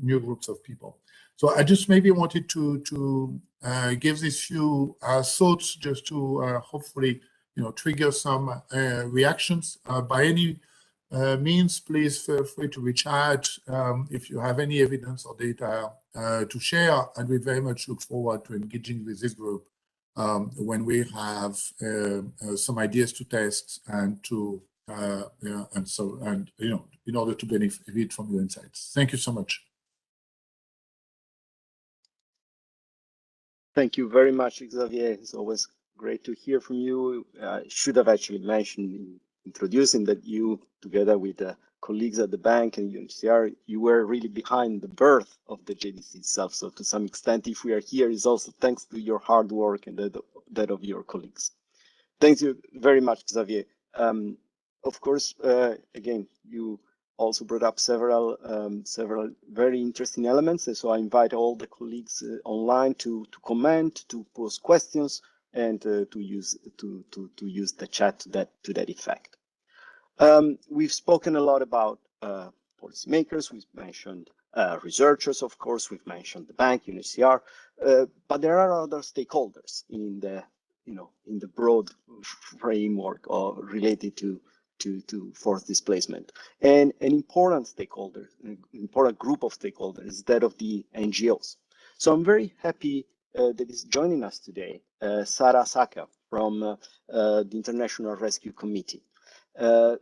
new groups of people. So I just maybe wanted to give these few thoughts just to hopefully trigger some reactions. By any means, please feel free to reach out if you have any evidence or data to share, and we very much look forward to engaging with this group when we have some ideas to test and to in order to benefit from your insights. Thank you so much. Thank you very much, Xavier. It's always great to hear from you. I should have actually mentioned in introducing that you, together with colleagues at the bank and UNHCR, you were really behind the birth of the JDC itself. So to some extent, if we are here, it's also thanks to your hard work and that of your colleagues. Thank you very much, Xavier. Of course, again, you also brought up several very interesting elements. And so I invite all the colleagues online to comment, to pose questions, and to use the chat to that effect. We've spoken a lot about policymakers. We've mentioned researchers, of course. We've mentioned the bank, UNHCR, but there are other stakeholders in the broad framework related to forced displacement. And an important stakeholder, an important group of stakeholders is that of the NGOs. So I'm very happy that is joining us today, Sarah Saka from the International Rescue Committee.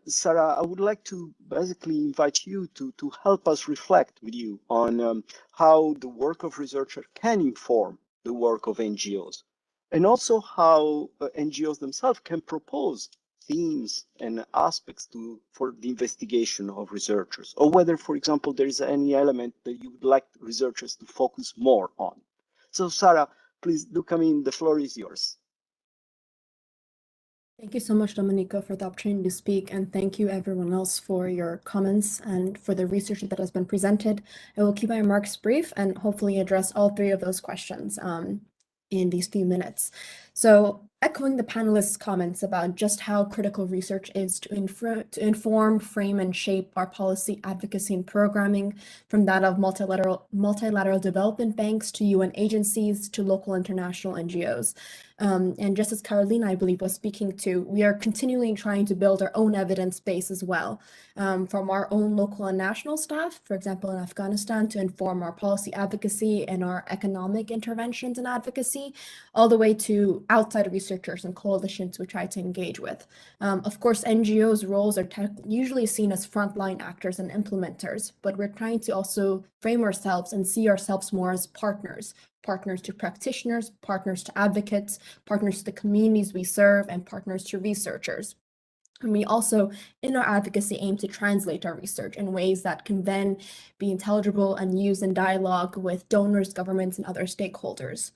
Sarah, I would like to basically invite you to help us reflect with you on how the work of researchers can inform the work of NGOs, and also how NGOs themselves can propose themes and aspects for the investigation of researchers, or whether, for example, there is any element that you would like researchers to focus more on. So Sarah, please do come in, the floor is yours. Thank you so much, Domenico, for the opportunity to speak, and thank you everyone else for your comments and for the research that has been presented. I will keep my remarks brief and hopefully address all three of those questions in these few minutes. So, echoing the panelists' comments about just how critical research is to inform, frame, and shape our policy advocacy and programming, from that of multilateral development banks to UN agencies to local international NGOs. And just as Carolina, I believe, was speaking to, we are continually trying to build our own evidence base as well, from our own local and national staff, for example, in Afghanistan, to inform our policy advocacy and our economic interventions and advocacy, all the way to outside researchers and coalitions we try to engage with. Of course, NGOs' roles are usually seen as frontline actors and implementers, but we're trying to also frame ourselves and see ourselves more as partners to practitioners, partners to advocates, partners to the communities we serve, and partners to researchers. And we also, in our advocacy, aim to translate our research in ways that can then be intelligible and used in dialogue with donors, governments, and other stakeholders.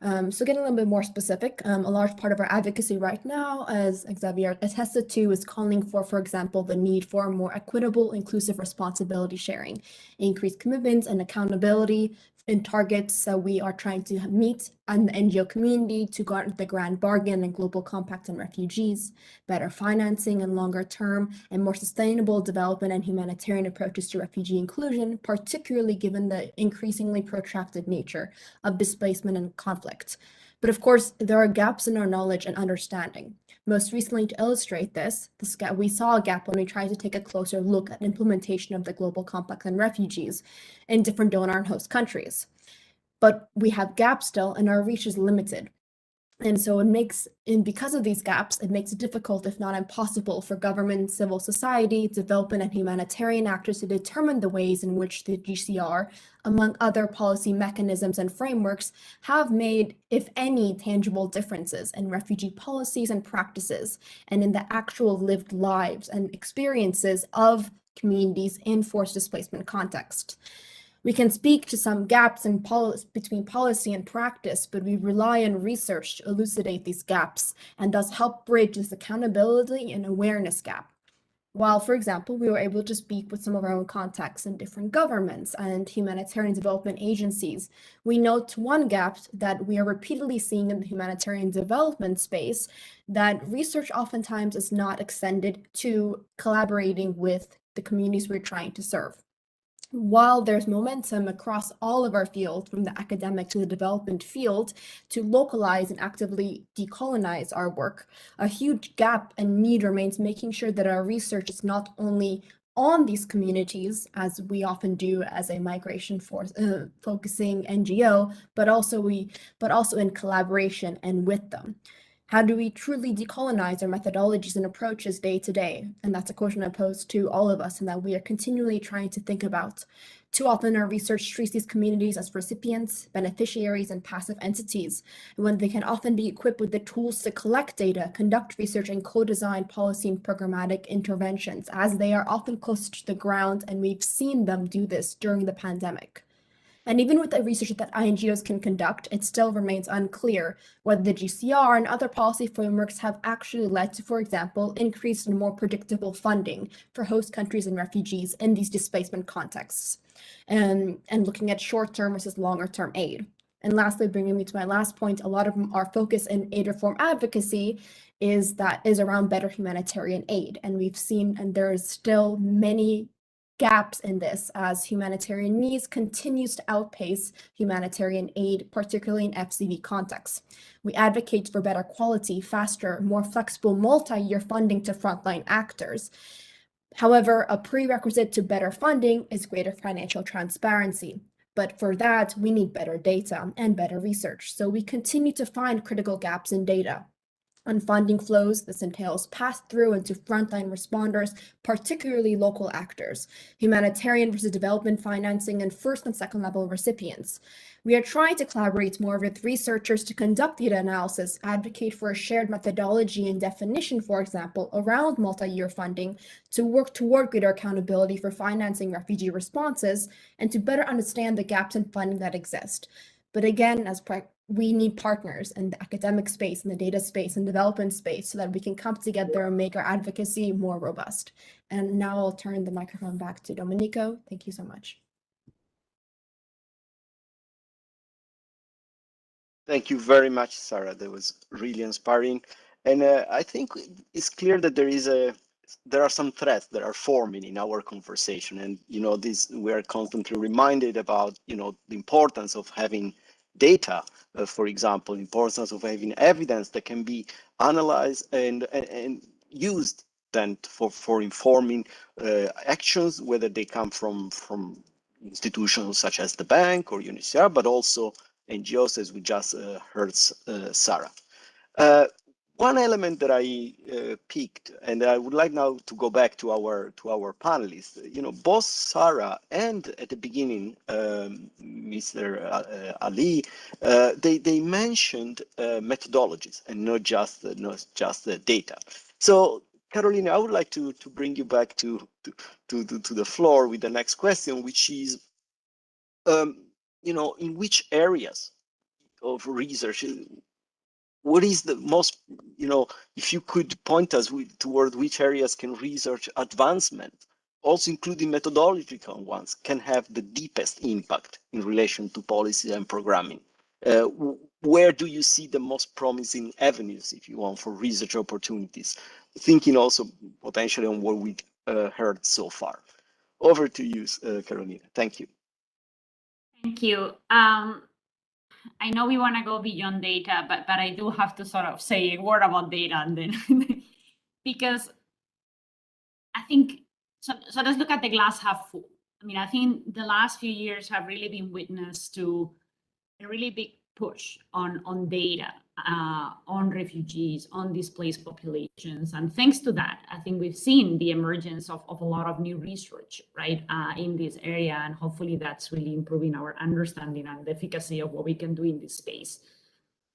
So getting a little bit more specific, a large part of our advocacy right now, as Xavier attested to, is calling for example, the need for more equitable, inclusive responsibility sharing, increased commitments and accountability in targets that we are trying to meet in the NGO community to guard the Grand Bargain and Global Compact on refugees, better financing and longer term and more sustainable development and humanitarian approaches to refugee inclusion, particularly given the increasingly protracted nature of displacement and conflict. But of course, there are gaps in our knowledge and understanding. Most recently, to illustrate this, we saw a gap when we tried to take a closer look at implementation of the Global Compact on refugees in different donor and host countries. But we have gaps still, and our reach is limited. And so because of these gaps, it makes it difficult, if not impossible, for government, civil society, development, and humanitarian actors to determine the ways in which the GCR, among other policy mechanisms and frameworks, have made, if any, tangible differences in refugee policies and practices, and in the actual lived lives and experiences of communities in forced displacement context. We can speak to some gaps in between policy and practice, but we rely on research to elucidate these gaps and thus help bridge this accountability and awareness gap. While, for example, we were able to speak with some of our own contacts in different governments and humanitarian development agencies, we note one gap that we are repeatedly seeing in the humanitarian development space, that research oftentimes is not extended to collaborating with the communities we're trying to serve. While there's momentum across all of our fields, from the academic to the development field, to localize and actively decolonize our work, a huge gap and need remains making sure that our research is not only on these communities, as we often do as a migration force focusing NGO, but also in collaboration and with them. How do we truly decolonize our methodologies and approaches day to day? And that's a question I pose to all of us and that we are continually trying to think about. Too often our research treats these communities as recipients, beneficiaries, and passive entities, when they can often be equipped with the tools to collect data, conduct research, and co-design policy and programmatic interventions, as they are often close to the ground, and we've seen them do this during the pandemic. And even with the research that NGOs can conduct, it still remains unclear whether the GCR and other policy frameworks have actually led to, for example, increased and more predictable funding for host countries and refugees in these displacement contexts, and looking at short-term versus longer-term aid. And lastly, bringing me to my last point, a lot of our focus in aid reform advocacy is around better humanitarian aid. And we've seen, and there is still many gaps in this, as humanitarian needs continues to outpace humanitarian aid, particularly in FCV contexts. We advocate for better quality, faster, more flexible multi-year funding to frontline actors. However, a prerequisite to better funding is greater financial transparency. But for that, we need better data and better research. So we continue to find critical gaps in data. On funding flows, this entails pass-through into frontline responders, particularly local actors, humanitarian versus development financing, and first and second level recipients. We are trying to collaborate more with researchers to conduct data analysis, advocate for a shared methodology and definition, for example, around multi-year funding, to work toward greater accountability for financing refugee responses, and to better understand the gaps in funding that exist. But again, as we need partners in the academic space, in the data space, and development space so that we can come together and make our advocacy more robust. And now I'll turn the microphone back to Domenico. Thank you so much. Thank you very much, Sarah. That was really inspiring. And I think it's clear that there are some threads that are forming in our conversation. And, we are constantly reminded about, the importance of having data, for example, importance of having evidence that can be analyzed and used then for informing actions, whether they come from institutions such as the bank or UNHCR, but also NGOs, as we just heard Sarah. One element that I picked, and I would like now to go back to our panelists. Both Sarah and at the beginning, Mr. Ali, they mentioned methodologies and not just the data. So, Carolina, I would like to bring you back to the floor with the next question, which is, in which areas of research, what is the most, if you could point us toward which areas can research advancement, also including methodological ones, can have the deepest impact in relation to policy and programming? Where do you see the most promising avenues, if you want, for research opportunities? Thinking also potentially on what we heard so far. Over to you, Carolina. Thank you. Thank you. I know we want to go beyond data, but I do have to sort of say a word about data, and then because I think so. Let's look at the glass half full. I mean, I think the last few years have really been witness to a really big push on data, on refugees, on displaced populations. And thanks to that, I think we've seen the emergence of a lot of new research, right, in this area. And hopefully that's really improving our understanding and the efficacy of what we can do in this space.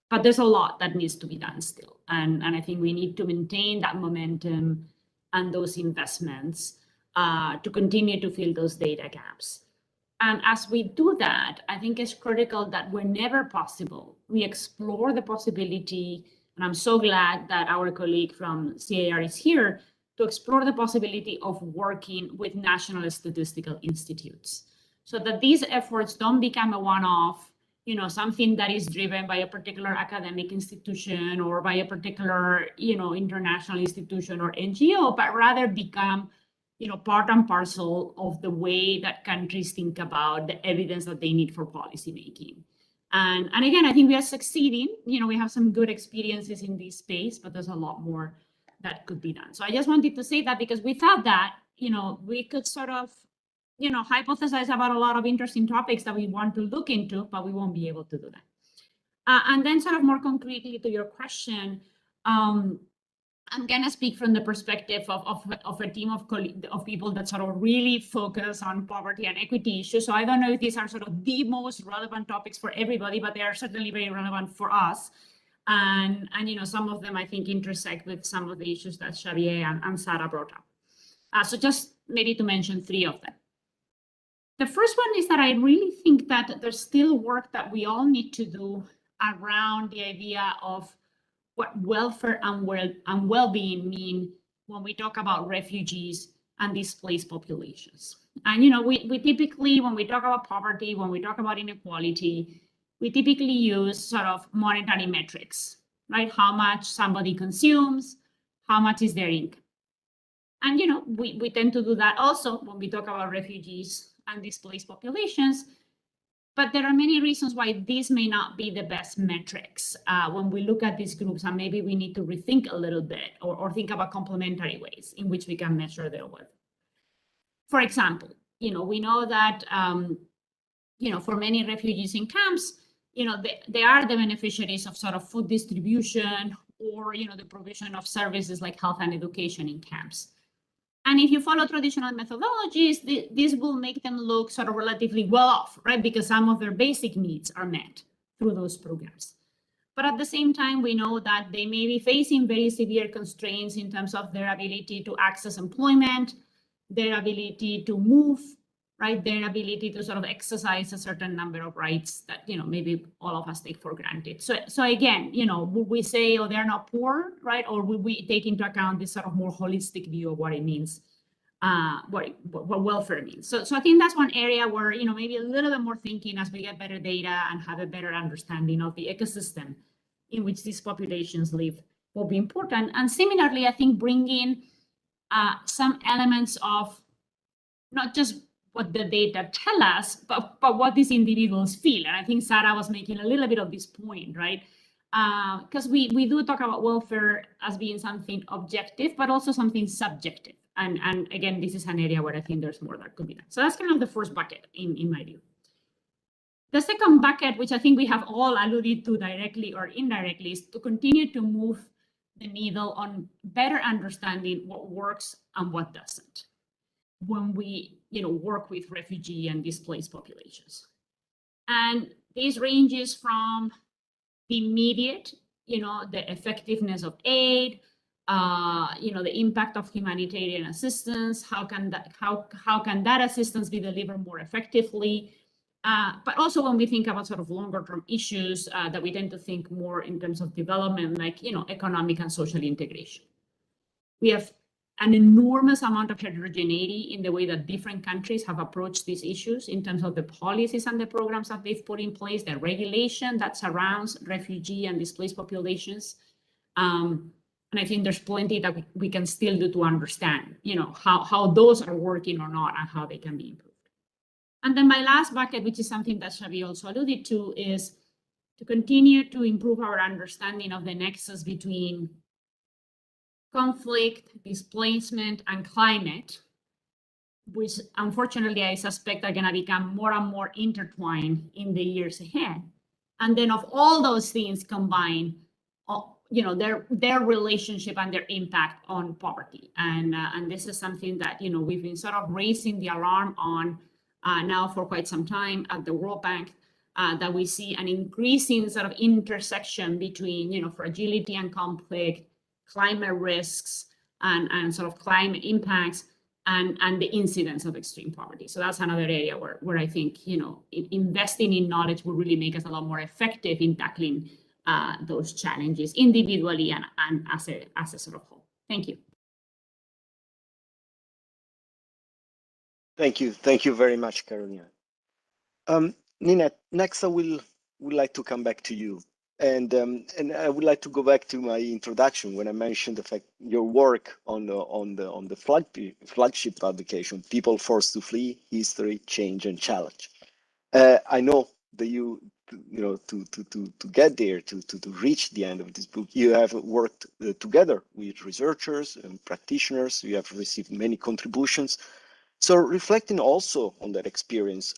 But there's a lot that needs to be done still. And I think we need to maintain that momentum and those investments to continue to fill those data gaps. And as we do that, I think it's critical that whenever possible, we explore the possibility, and I'm so glad that our colleague from CAR is here, to explore the possibility of working with national statistical institutes so that these efforts don't become a one-off, something that is driven by a particular academic institution or by a particular, international institution or NGO, but rather become part and parcel of the way that countries think about the evidence that they need for policy making. And again, I think we are succeeding. We have some good experiences in this space, but there's a lot more that could be done. So I just wanted to say that because without that, we could sort of, hypothesize about a lot of interesting topics that we want to look into, but we won't be able to do that. And then sort of more concretely to your question, I'm going to speak from the perspective of a team of people that sort of really focus on poverty and equity issues. So I don't know if these are sort of the most relevant topics for everybody, but they are certainly very relevant for us. And some of them, I think, intersect with some of the issues that Xavier and Sarah brought up. So just maybe to mention three of them. The first one is that I really think that there's still work that we all need to do around the idea of what welfare and well-being mean when we talk about refugees and displaced populations. And we typically, when we talk about poverty, when we talk about inequality, we typically use sort of monetary metrics, right? How much somebody consumes, how much is their income. And we tend to do that also when we talk about refugees and displaced populations. But there are many reasons why these may not be the best metrics when we look at these groups, and maybe we need to rethink a little bit or think about complementary ways in which we can measure their worth. For example, we know that, for many refugees in camps, they are the beneficiaries of sort of food distribution or, the provision of services like health and education in camps. And if you follow traditional methodologies, this will make them look sort of relatively well off, right? Because some of their basic needs are met through those programs. But at the same time, we know that they may be facing very severe constraints in terms of their ability to access employment, their ability to move, right? Their ability to sort of exercise a certain number of rights that, maybe all of us take for granted. So again, would we say, oh, they're not poor, right? Or would we take into account this sort of more holistic view of what it means, what welfare means? So I think that's one area where, maybe a little bit more thinking as we get better data and have a better understanding of the ecosystem in which these populations live will be important. And similarly, I think bringing some elements of not just what the data tell us, but what these individuals feel. And I think Sarah was making a little bit of this point, right? Because we do talk about welfare as being something objective, but also something subjective. And again, this is an area where I think there's more that could be done. So that's kind of the first bucket in my view. The second bucket, which I think we have all alluded to directly or indirectly, is to continue to move the needle on better understanding what works and what doesn't when we work with refugee and displaced populations. And this ranges from the immediate, the effectiveness of aid, the impact of humanitarian assistance, how can that assistance be delivered more effectively, but also when we think about sort of longer term issues that we tend to think more in terms of development, like economic and social integration. We have an enormous amount of heterogeneity in the way that different countries have approached these issues in terms of the policies and the programs that they've put in place, the regulation that surrounds refugee and displaced populations. And I think there's plenty that we can still do to understand, how those are working or not and how they can be improved. And then my last bucket, which is something that Xavi also alluded to, is to continue to improve our understanding of the nexus between conflict, displacement, and climate, which unfortunately I suspect are going to become more and more intertwined in the years ahead. And then of all those things combined, their relationship and their impact on poverty. And this is something that, we've been sort of raising the alarm on now for quite some time at the World Bank, that we see an increasing sort of intersection between, fragility and conflict, climate risks, and sort of climate impacts, and the incidence of extreme poverty. So that's another area where I think, investing in knowledge will really make us a lot more effective in tackling those challenges individually and as a sort of whole. Thank you. Thank you very much, Carolina. Ninette, next I would like to come back to you. And I would like to go back to my introduction when I mentioned the fact your work on the flagship publication, People Forced to Flee: History, Change, and Challenge. I know that to get there, to reach the end of this book, you have worked together with researchers and practitioners. You have received many contributions. So reflecting also on that experience,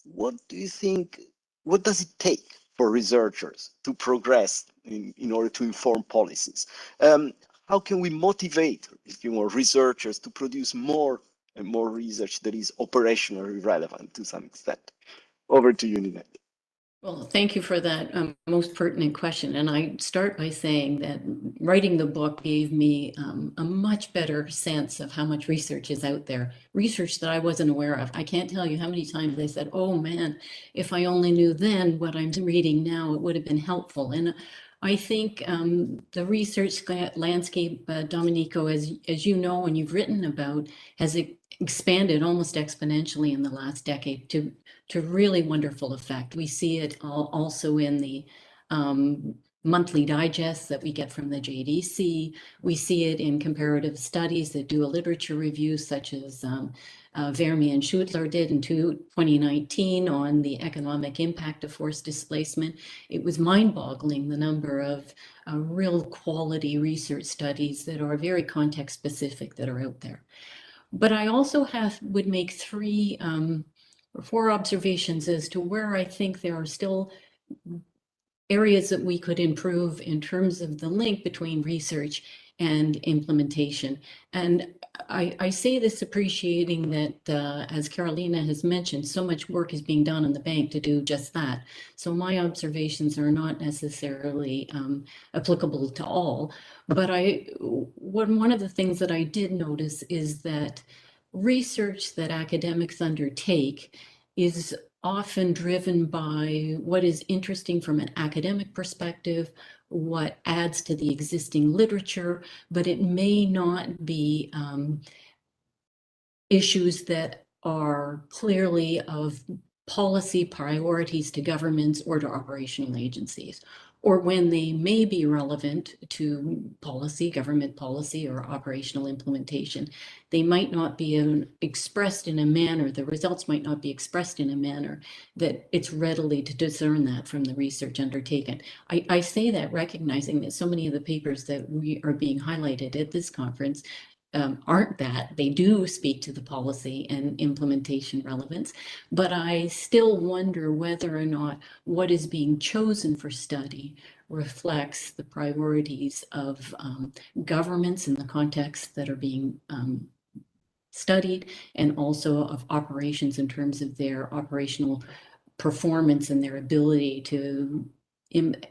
what do you think? What does it take for researchers to progress in order to inform policies? How can we motivate researchers to produce more and more research that is operationally relevant to some extent? Over to you, Ninette. Well, thank you for that most pertinent question. And I start by saying that writing the book gave me a much better sense of how much research is out there, research that I wasn't aware of. I can't tell you how many times they said, oh man, if I only knew then what I'm reading now, it would have been helpful. And I think the research landscape, Domenico, as you know and you've written about, has expanded almost exponentially in the last decade to really wonderful effect. We see it also in the monthly digests that we get from the JDC. We see it in comparative studies that do a literature review, such as Vermi and Schutler did in 2019 on the economic impact of forced displacement. It was mind-boggling, the number of real quality research studies that are very context-specific that are out there. But I also would make 3 or 4 observations as to where I think there are still areas that we could improve in terms of the link between research and implementation. And I say this appreciating that, as Carolina has mentioned, so much work is being done in the bank to do just that. So my observations are not necessarily applicable to all, but one of the things that I did notice is that research that academics undertake is often driven by what is interesting from an academic perspective, what adds to the existing literature, but it may not be issues that are clearly of policy priorities to governments or to operational agencies, or when they may be relevant to policy, government policy, or operational implementation. They might not be expressed in a manner, the results might not be expressed in a manner that it's readily to discern that from the research undertaken. I say that recognizing that so many of the papers that we are being highlighted at this conference aren't that. They do speak to the policy and implementation relevance, but I still wonder whether or not what is being chosen for study reflects the priorities of governments in the context that are being studied, and also of operations in terms of their operational performance and their ability to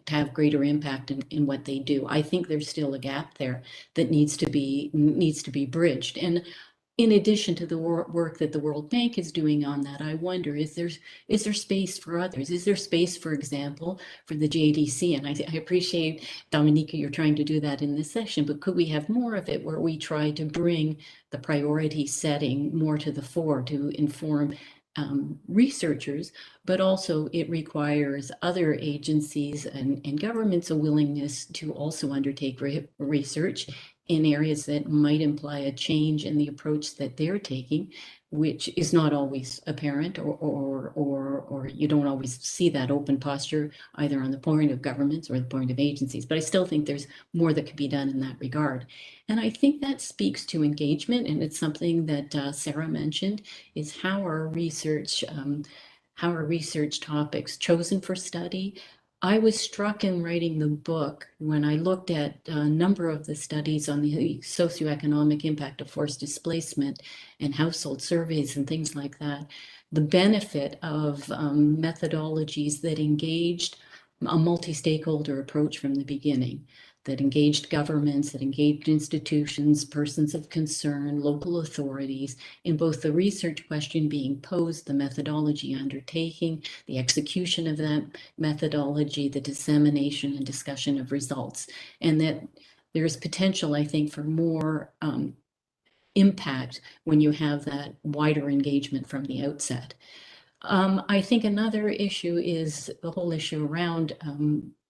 have greater impact in what they do. I think there's still a gap there that needs to be bridged. And in addition to the work that the World Bank is doing on that, I wonder, is there space for others? Is there space, for example, for the JDC? And I appreciate, Dominika, you're trying to do that in this session, but could we have more of it where we try to bring the priority setting more to the fore to inform researchers, but also it requires other agencies and governments a willingness to also undertake research in areas that might imply a change in the approach that they're taking, which is not always apparent, or you don't always see that open posture either on the point of governments or the point of agencies. But I still think there's more that could be done in that regard. And I think that speaks to engagement, and it's something that Sarah mentioned, is how are research topics chosen for study. I was struck in writing the book when I looked at a number of the studies on the socioeconomic impact of forced displacement and household surveys and things like that, the benefit of methodologies that engaged a multi-stakeholder approach from the beginning, that engaged governments, that engaged institutions, persons of concern, local authorities, in both the research question being posed, the methodology undertaking, the execution of that methodology, the dissemination and discussion of results. And that there's potential, I think, for more impact when you have that wider engagement from the outset. I think another issue is the whole issue around,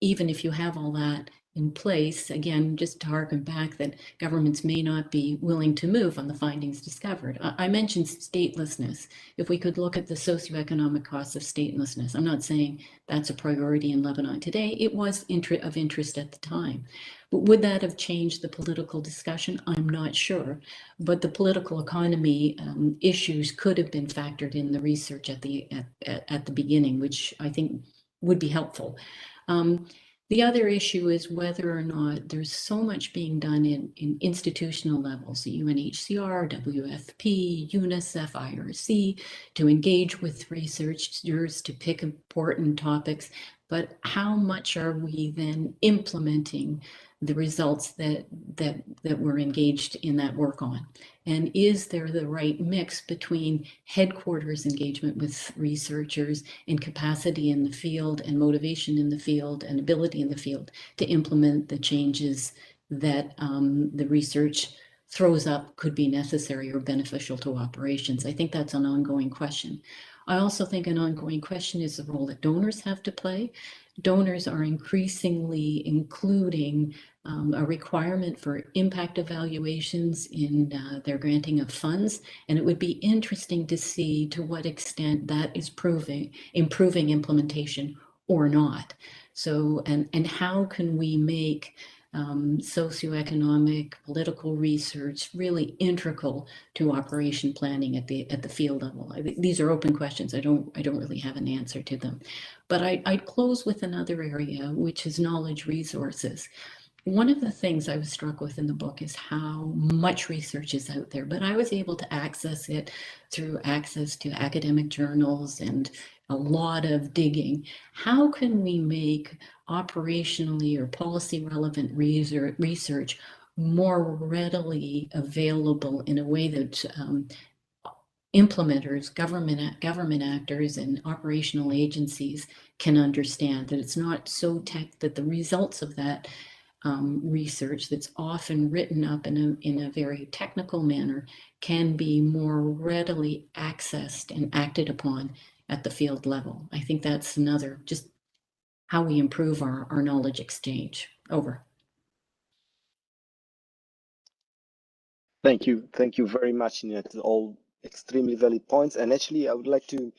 even if you have all that in place, again, just to harken back that governments may not be willing to move on the findings discovered. I mentioned statelessness. If we could look at the socioeconomic costs of statelessness, I'm not saying that's a priority in Lebanon today. It was of interest at the time. But would that have changed the political discussion? I'm not sure. But the political economy issues could have been factored in the research at the beginning, which I think would be helpful. The other issue is whether or not there's so much being done in institutional levels, the UNHCR, WFP, UNICEF, IRC, to engage with researchers, to pick important topics, but how much are we then implementing the results that we're engaged in that work on? And is there the right mix between headquarters engagement with researchers and capacity in the field and motivation in the field and ability in the field to implement the changes that the research throws up could be necessary or beneficial to operations? I think that's an ongoing question. I also think an ongoing question is the role that donors have to play. Donors are increasingly including a requirement for impact evaluations in their granting of funds, and it would be interesting to see to what extent that is improving implementation or not. So, and how can we make socioeconomic, political research really integral to operation planning at the field level? These are open questions. I don't really have an answer to them. But I'd close with another area, which is knowledge resources. One of the things I was struck with in the book is how much research is out there, but I was able to access it through access to academic journals and a lot of digging. How can we make operationally or policy relevant research more readily available in a way that implementers, government actors, and operational agencies can understand that it's not so that the results of that research that's often written up in a very technical manner can be more readily accessed and acted upon at the field level. I think that's another, just how we improve our knowledge exchange. Over. Thank you very much, Ninette. All extremely valid points. And actually, I would like to,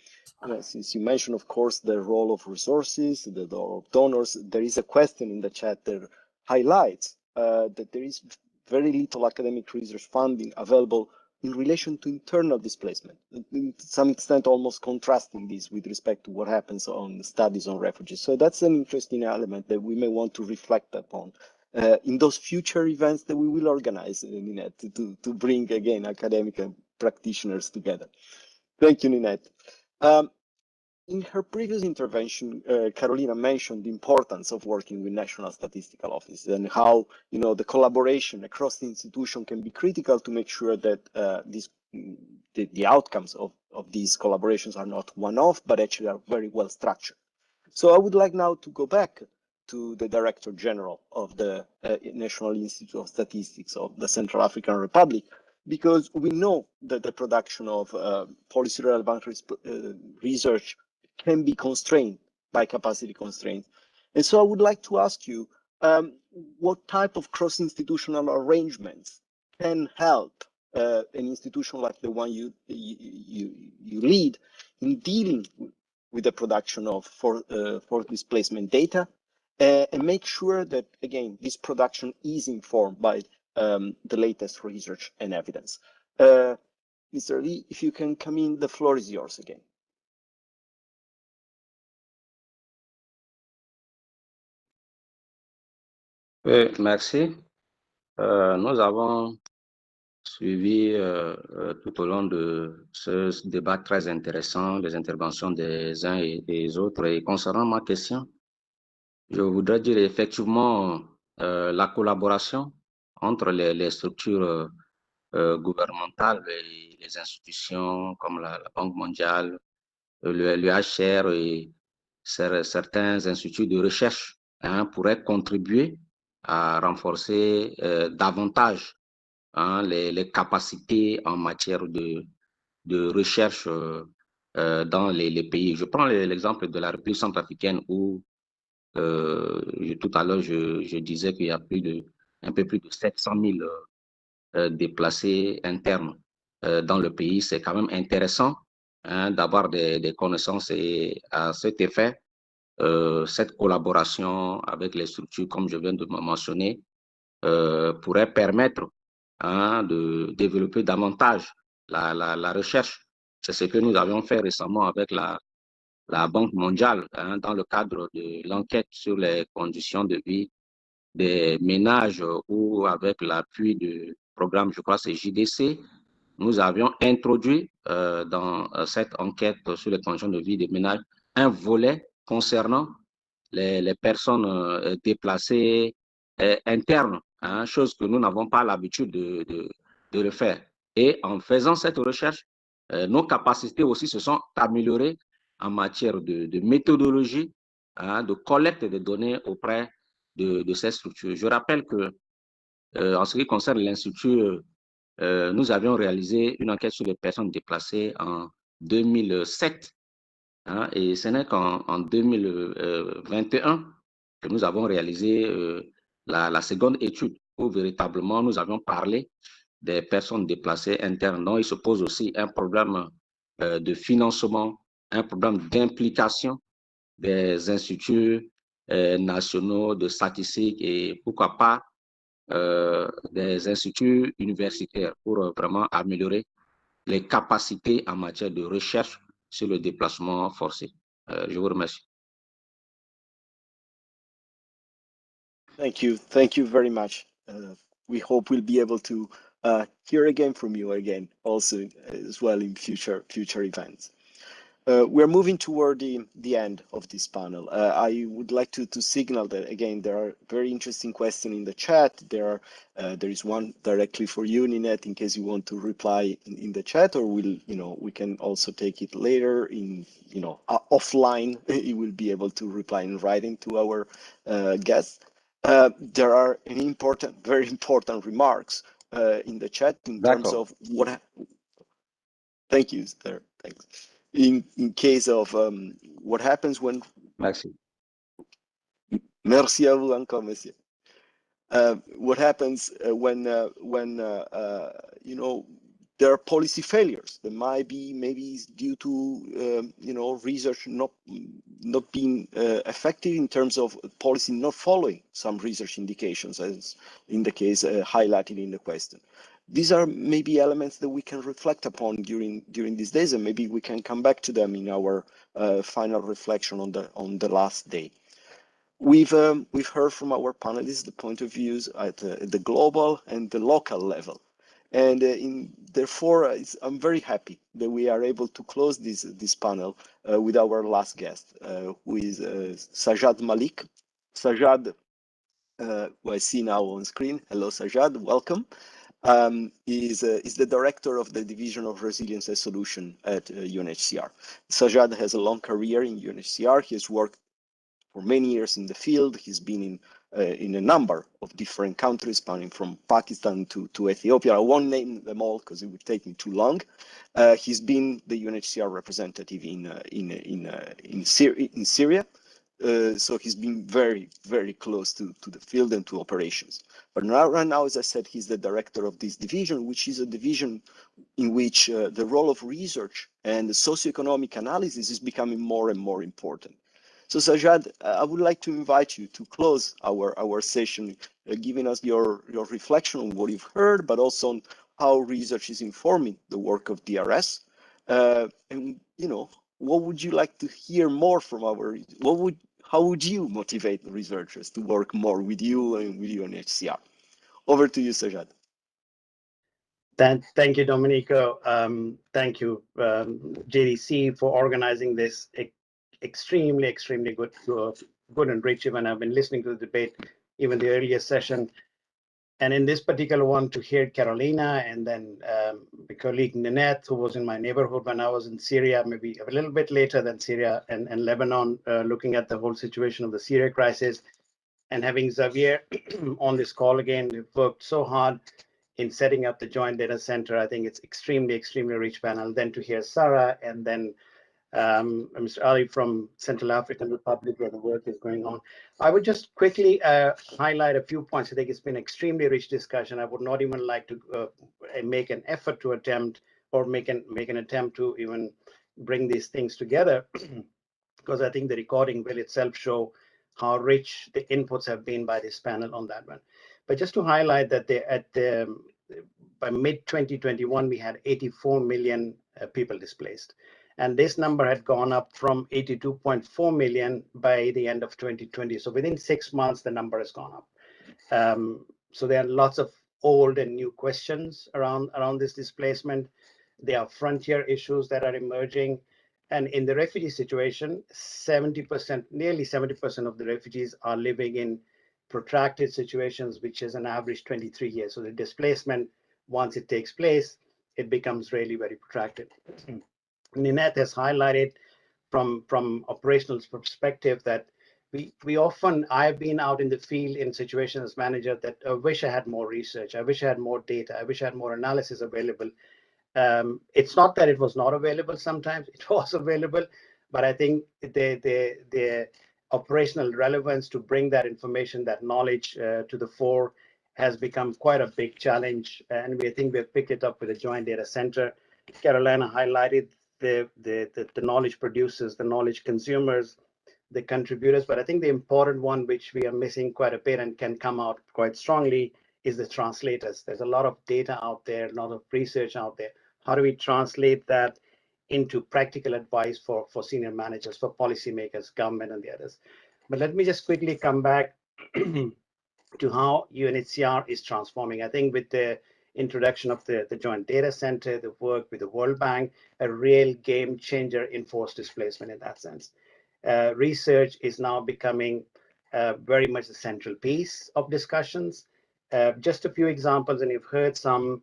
since you mentioned, of course, the role of resources, the role of donors, there is a question in the chat that highlights that there is very little academic research funding available in relation to internal displacement, to some extent almost contrasting this with respect to what happens on studies on refugees. So that's an interesting element that we may want to reflect upon in those future events that we will organize, Ninette, to bring again academic and practitioners together. Thank you, Ninette. In her previous intervention, Carolina mentioned the importance of working with national statistical offices and how the collaboration across the institution can be critical to make sure that the outcomes of these collaborations are not one-off, but actually are very well structured. So I would like now to go back to the Director General of the National Institute of Statistics of the Central African Republic, because we know that the production of policy relevant research can be constrained by capacity constraints. And so I would like to ask you, what type of cross-institutional arrangements can help an institution like the one you lead in dealing with the production of forced displacement data, and make sure that, again, this production is informed by the latest research and evidence. Mr. Lee, if you can come in, the floor is yours again. Oui, merci. Nous avons suivi tout au long de ce débat très intéressant les interventions des uns et des autres. Et concernant ma question, je voudrais dire effectivement la collaboration entre les structures gouvernementales et les institutions comme la Banque mondiale, le HR et certains instituts de recherche pourraient contribuer à renforcer davantage les capacités en matière de recherche dans les pays. Je prends l'exemple de la République centrafricaine où tout à l'heure je disais qu'il y a un peu plus de 700 000 déplacés internes dans le pays. C'est quand même intéressant d'avoir des connaissances et à cet effet, cette collaboration avec les structures, comme je viens de me mentionner, pourrait permettre de développer davantage la recherche. C'est ce que nous avions fait récemment avec la Banque mondiale dans le cadre de l'enquête sur les conditions de vie des ménages ou avec l'appui du programme, je crois c'est JDC, nous avions introduit dans cette enquête sur les conditions de vie des ménages un volet concernant les personnes déplacées internes, chose que nous n'avons pas l'habitude de le faire. Et en faisant cette recherche, nos capacités aussi se sont améliorées en matière de méthodologie, de collecte de données auprès de ces structures. Je rappelle que en ce qui concerne l'Institut, nous avions réalisé une enquête sur les personnes déplacées en 2007. Et ce n'est qu'en 2021 que nous avons réalisé la seconde étude où véritablement nous avions parlé des personnes déplacées internes. Donc, il se pose aussi un problème de financement, un problème d'implication des instituts nationaux de statistiques et pourquoi pas des instituts universitaires pour vraiment améliorer les capacités en matière de recherche sur le déplacement forcé. Je vous remercie. Thank you very much. We hope we'll be able to hear again from you again, also as well in future events. We're moving toward the end of this panel. I would like to signal that, again, there are very interesting questions in the chat. There is one directly for you, Ninette, in case you want to reply in the chat, or we can also take it later in, offline. You will be able to reply in writing to our guests. There are very important remarks in the chat in terms of what. Thank you, sir. Thanks. In case of what happens when. Merci. Merci à vous encore, monsieur. What happens when there are policy failures that might be maybe due to research not being effective in terms of policy not following some research indications, as in the case highlighted in the question. These are maybe elements that we can reflect upon during these days, and maybe we can come back to them in our final reflection on the last day. We've heard from our panelists the point of views at the global and the local level, and therefore I'm very happy that we are able to close this panel with our last guest, who is Sajad Malik. Sajad, who I see now on screen. Hello, Sajad. Welcome. Is the director of the Division of Resilience and Solution at UNHCR. Sajad has a long career in UNHCR. He has worked for many years in the field. He's been in a number of different countries, spanning from Pakistan to Ethiopia. I won't name them all because it would take me too long. He's been the UNHCR representative in Syria. So he's been very, very close to the field and to operations. But right now, as I said, he's the director of this division, which is a division in which the role of research and the socioeconomic analysis is becoming more and more important. So Sajad, I would like to invite you to close our session, giving us your reflection on what you've heard, but also on how research is informing the work of DRS. And what would you like to hear more from how would you motivate the researchers to work more with you and with UNHCR? Over to you, Sajad. Thank you, Domenico. Thank you, JDC, for organizing this extremely good and rich event. I've been listening to the debate, even the earlier session. And in this particular one, to hear Carolina and then my colleague Ninette, who was in my neighborhood when I was in Syria, maybe a little bit later than Syria and Lebanon, looking at the whole situation of the Syria crisis, and having Xavier on this call again. We've worked so hard in setting up the Joint Data Center. I think it's extremely rich panel. Then to hear Sarah and then Mr. Ali from Central African Republic, where the work is going on. I would just quickly highlight a few points. I think it's been extremely rich discussion. I would not even like to make an effort to attempt or make an attempt to even bring these things together, because I think the recording will itself show how rich the inputs have been by this panel on that one. But just to highlight that by mid-2021, we had 84 million people displaced. And this number had gone up from 82.4 million by the end of 2020. So within 6 months, the number has gone up. So there are lots of old and new questions around this displacement. There are frontier issues that are emerging. And in the refugee situation, nearly 70% of the refugees are living in protracted situations, which is an average 23 years. So the displacement, once it takes place, it becomes really very protracted. Ninette has highlighted from operational perspective that I've been out in the field in situations as manager that I wish I had more research. I wish I had more data. I wish I had more analysis available. It's not that it was not available sometimes, it was available, but I think the operational relevance to bring that information, that knowledge to the fore has become quite a big challenge. And I think we've picked it up with the Joint Data Center. Carolina highlighted the knowledge producers, the knowledge consumers, the contributors. But I think the important one, which we are missing quite a bit and can come out quite strongly, is the translators. There's a lot of data out there, a lot of research out there. How do we translate that into practical advice for senior managers, for policymakers, government, and the others? But let me just quickly come back to how UNHCR is transforming. I think with the introduction of the Joint Data Center, the work with the World Bank, a real game changer in forced displacement in that sense. Research is now becoming very much a central piece of discussions. Just a few examples, and you've heard some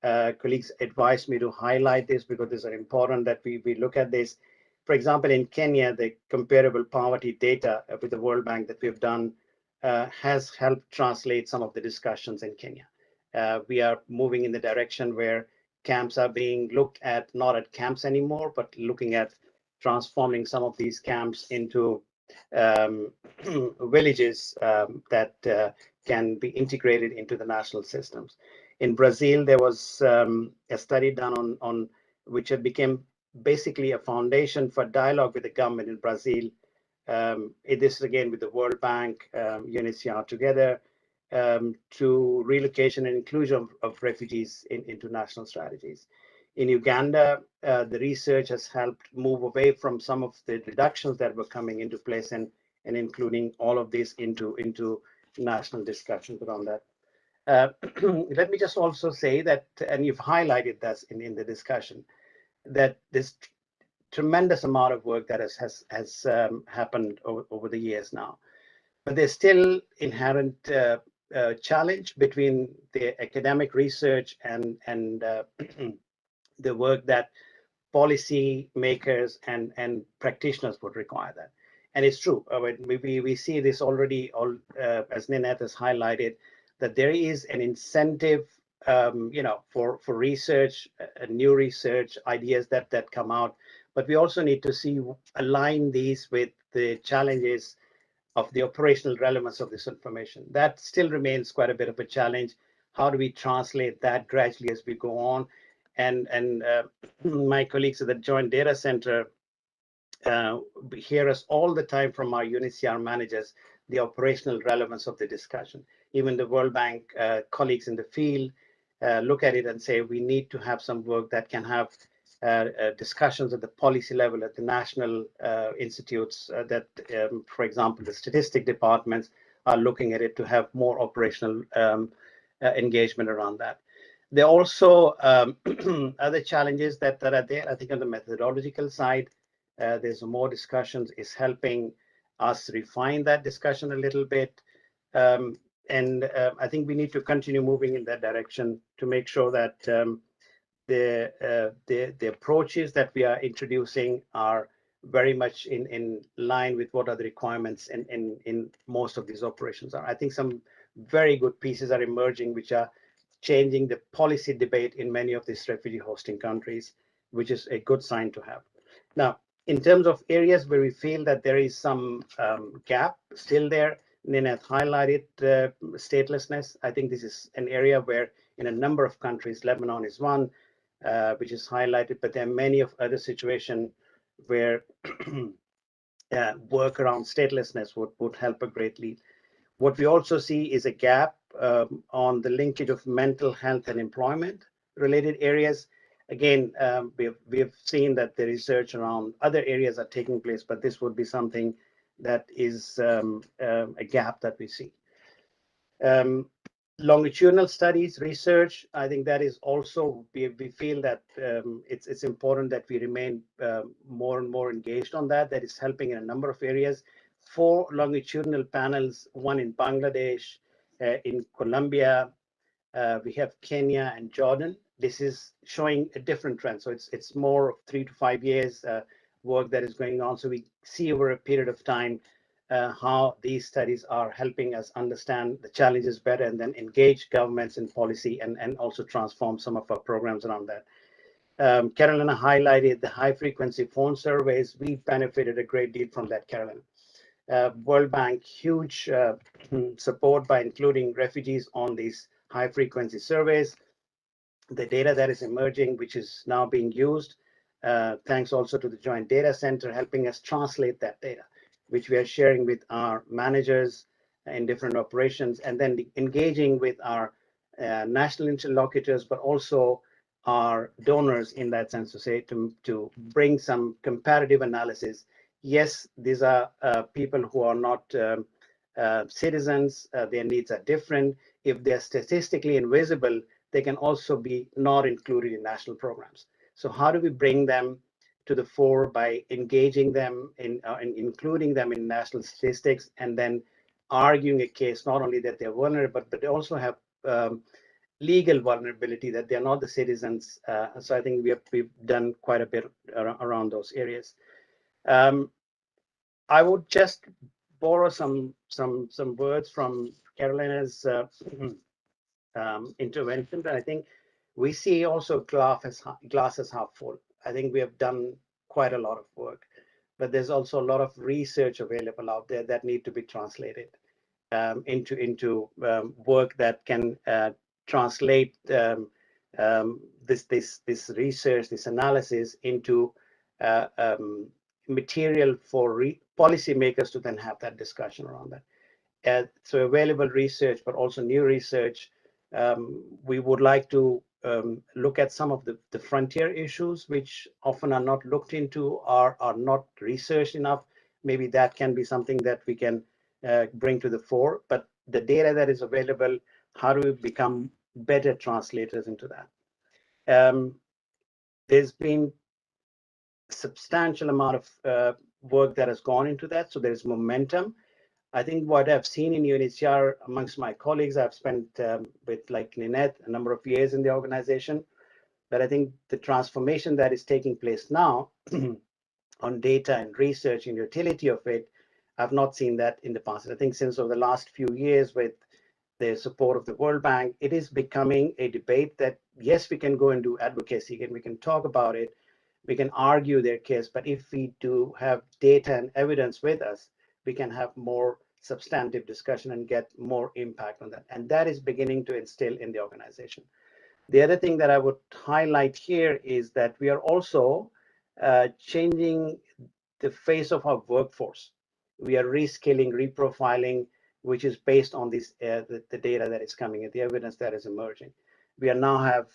colleagues advise me to highlight this because these are important that we look at this. For example, in Kenya, the comparable poverty data with the World Bank that we've done has helped translate some of the discussions in Kenya. We are moving in the direction where camps are being looked at, not at camps anymore, but looking at transforming some of these camps into villages that can be integrated into the national systems. In Brazil, there was a study done on which had become basically a foundation for dialogue with the government in Brazil. This is again with the World Bank, UNHCR together, to relocation and inclusion of refugees into national strategies. In Uganda, the research has helped move away from some of the reductions that were coming into place and including all of this into national discussions around that. Let me just also say that, and you've highlighted this in the discussion, that this tremendous amount of work that has happened over the years now. But there's still inherent challenge between the academic research and the work that policy makers and practitioners would require that. And it's true. We see this already, as Ninette has highlighted, that there is an incentive, for research, new research ideas that come out. But we also need to align these with the challenges of the operational relevance of this information. That still remains quite a bit of a challenge. How do we translate that gradually as we go on? And my colleagues at the Joint Data Center hear us all the time from our UNHCR managers, the operational relevance of the discussion. Even the World Bank colleagues in the field look at it and say, we need to have some work that can have discussions at the policy level, at the national institutes that, for example, the statistic departments are looking at it to have more operational engagement around that. There are also other challenges that are there. I think on the methodological side, there's more discussions is helping us refine that discussion a little bit. I think we need to continue moving in that direction to make sure that the approaches that we are introducing are very much in line with what are the requirements in most of these operations are. I think some very good pieces are emerging, which are changing the policy debate in many of these refugee hosting countries, which is a good sign to have. Now, in terms of areas where we feel that there is some gap still there, Ninette highlighted statelessness. I think this is an area where in a number of countries, Lebanon is one, which is highlighted, but there are many of other situations where work around statelessness would help a greatly. What we also see is a gap on the linkage of mental health and employment related areas. Again, we have seen that the research around other areas are taking place, but this would be something that is a gap that we see. Longitudinal studies, research, I think that is also, we feel that it's important that we remain more and more engaged on that. That is helping in a number of areas. 4 longitudinal panels, one in Bangladesh, in Colombia, we have Kenya and Jordan. This is showing a different trend. So it's more of 3 to 5 years work that is going on. So we see over a period of time how these studies are helping us understand the challenges better and then engage governments in policy and also transform some of our programs around that. Carolina highlighted the high frequency phone surveys. We benefited a great deal from that, Carolina. World Bank, huge support by including refugees on these high frequency surveys. The data that is emerging, which is now being used, thanks also to the Joint Data Center, helping us translate that data, which we are sharing with our managers in different operations, and then engaging with our national interlocutors, but also our donors in that sense to say to bring some comparative analysis. Yes, these are people who are not citizens, their needs are different. If they're statistically invisible, they can also be not included in national programs. So how do we bring them to the fore by engaging them in including them in national statistics, and then arguing a case not only that they're vulnerable, but they also have legal vulnerability, that they're not the citizens. So I think we've done quite a bit around those areas. I would just borrow some words from Carolina's intervention, but I think we see also glass as half full. I think we have done quite a lot of work, but there's also a lot of research available out there that need to be translated into work that can translate this research, this analysis into material for policymakers to then have that discussion around that. So available research, but also new research. We would like to look at some of the frontier issues, which often are not looked into or are not researched enough. Maybe that can be something that we can bring to the fore. But the data that is available, how do we become better translators into that? There's been substantial amount of work that has gone into that, so there's momentum. I think what I've seen in UNHCR amongst my colleagues, I've spent with like Ninette a number of years in the organization, but I think the transformation that is taking place now on data and research and utility of it, I've not seen that in the past. I think since over the last few years with the support of the World Bank, it is becoming a debate that, yes, we can go and do advocacy and we can talk about it, we can argue their case, but if we do have data and evidence with us, we can have more substantive discussion and get more impact on that. And that is beginning to instill in the organization. The other thing that I would highlight here is that we are also changing the face of our workforce. We are reskilling, reprofiling, which is based on this the data that is coming and the evidence that is emerging. We are now have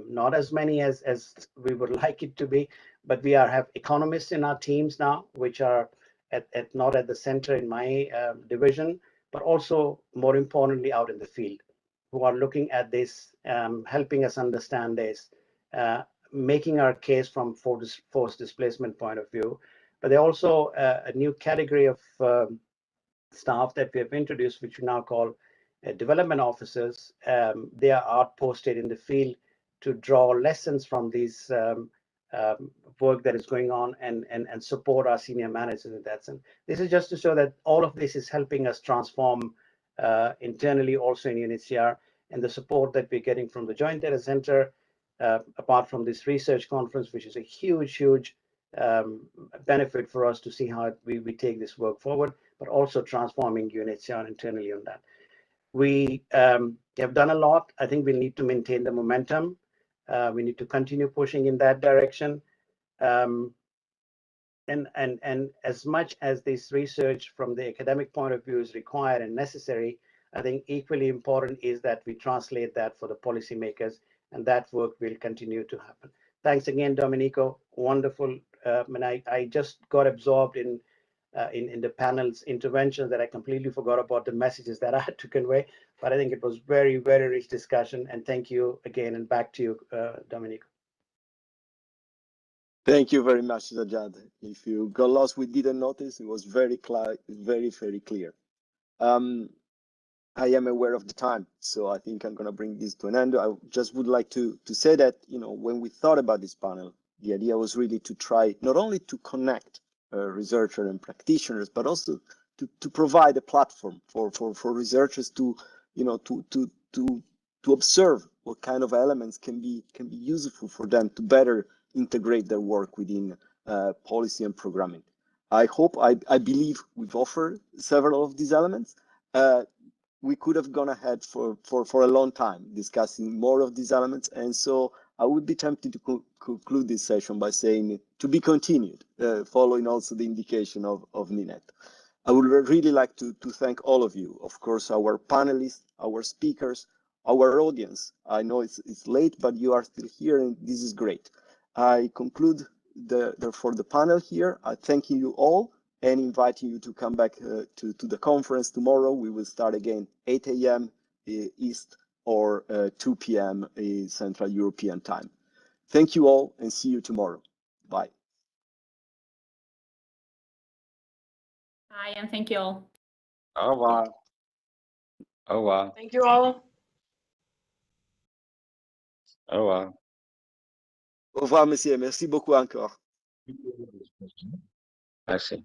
not as many as we would like it to be, but we have economists in our teams now, which are not at the center in my division, but also more importantly out in the field, who are looking at this, helping us understand this, making our case from forced displacement point of view. But there also a new category of staff that we have introduced, which we now call development officers. They are outposted in the field to draw lessons from these work that is going on and support our senior managers in that sense. This is just to show that all of this is helping us transform internally also in UNHCR, and the support that we're getting from the Joint Data Center, apart from this research conference, which is a huge benefit for us to see how we take this work forward, but also transforming UNHCR internally on that. We have done a lot. I think we need to maintain the momentum. We need to continue pushing in that direction. And as much as this research from the academic point of view is required and necessary, I think equally important is that we translate that for the policymakers, and that work will continue to happen. Thanks again, Domenico. Wonderful. And I just got absorbed in the panel's interventions that I completely forgot about the messages that I had to convey. But I think it was very rich discussion. And thank you again. And back to you, Domenico. Thank you very much, Sajjad. If you got lost, we didn't notice. It was very clear. I am aware of the time, so I think I'm going to bring this to an end. I just would like to say that, when we thought about this panel, the idea was really to try not only to connect researchers and practitioners, but also to provide a platform for researchers to observe what kind of elements can be useful for them to better integrate their work within policy and programming. I believe we've offered several of these elements. We could have gone ahead for a long time discussing more of these elements. And so I would be tempted to conclude this session by saying to be continued, following also the indication of Ninette. I would really like to thank all of you, of course, our panelists, our speakers, our audience. I know it's late, but you are still here, and this is great. I conclude for the panel here. I thank you all and inviting you to come back to the conference tomorrow. We will start again 8 a.m. East or 2 p.m. in Central European time. Thank you all and see you tomorrow. Bye. Bye, and thank you all. Au revoir. Au revoir. Thank you all. Au revoir. Au revoir, messieurs. Merci beaucoup encore. Merci.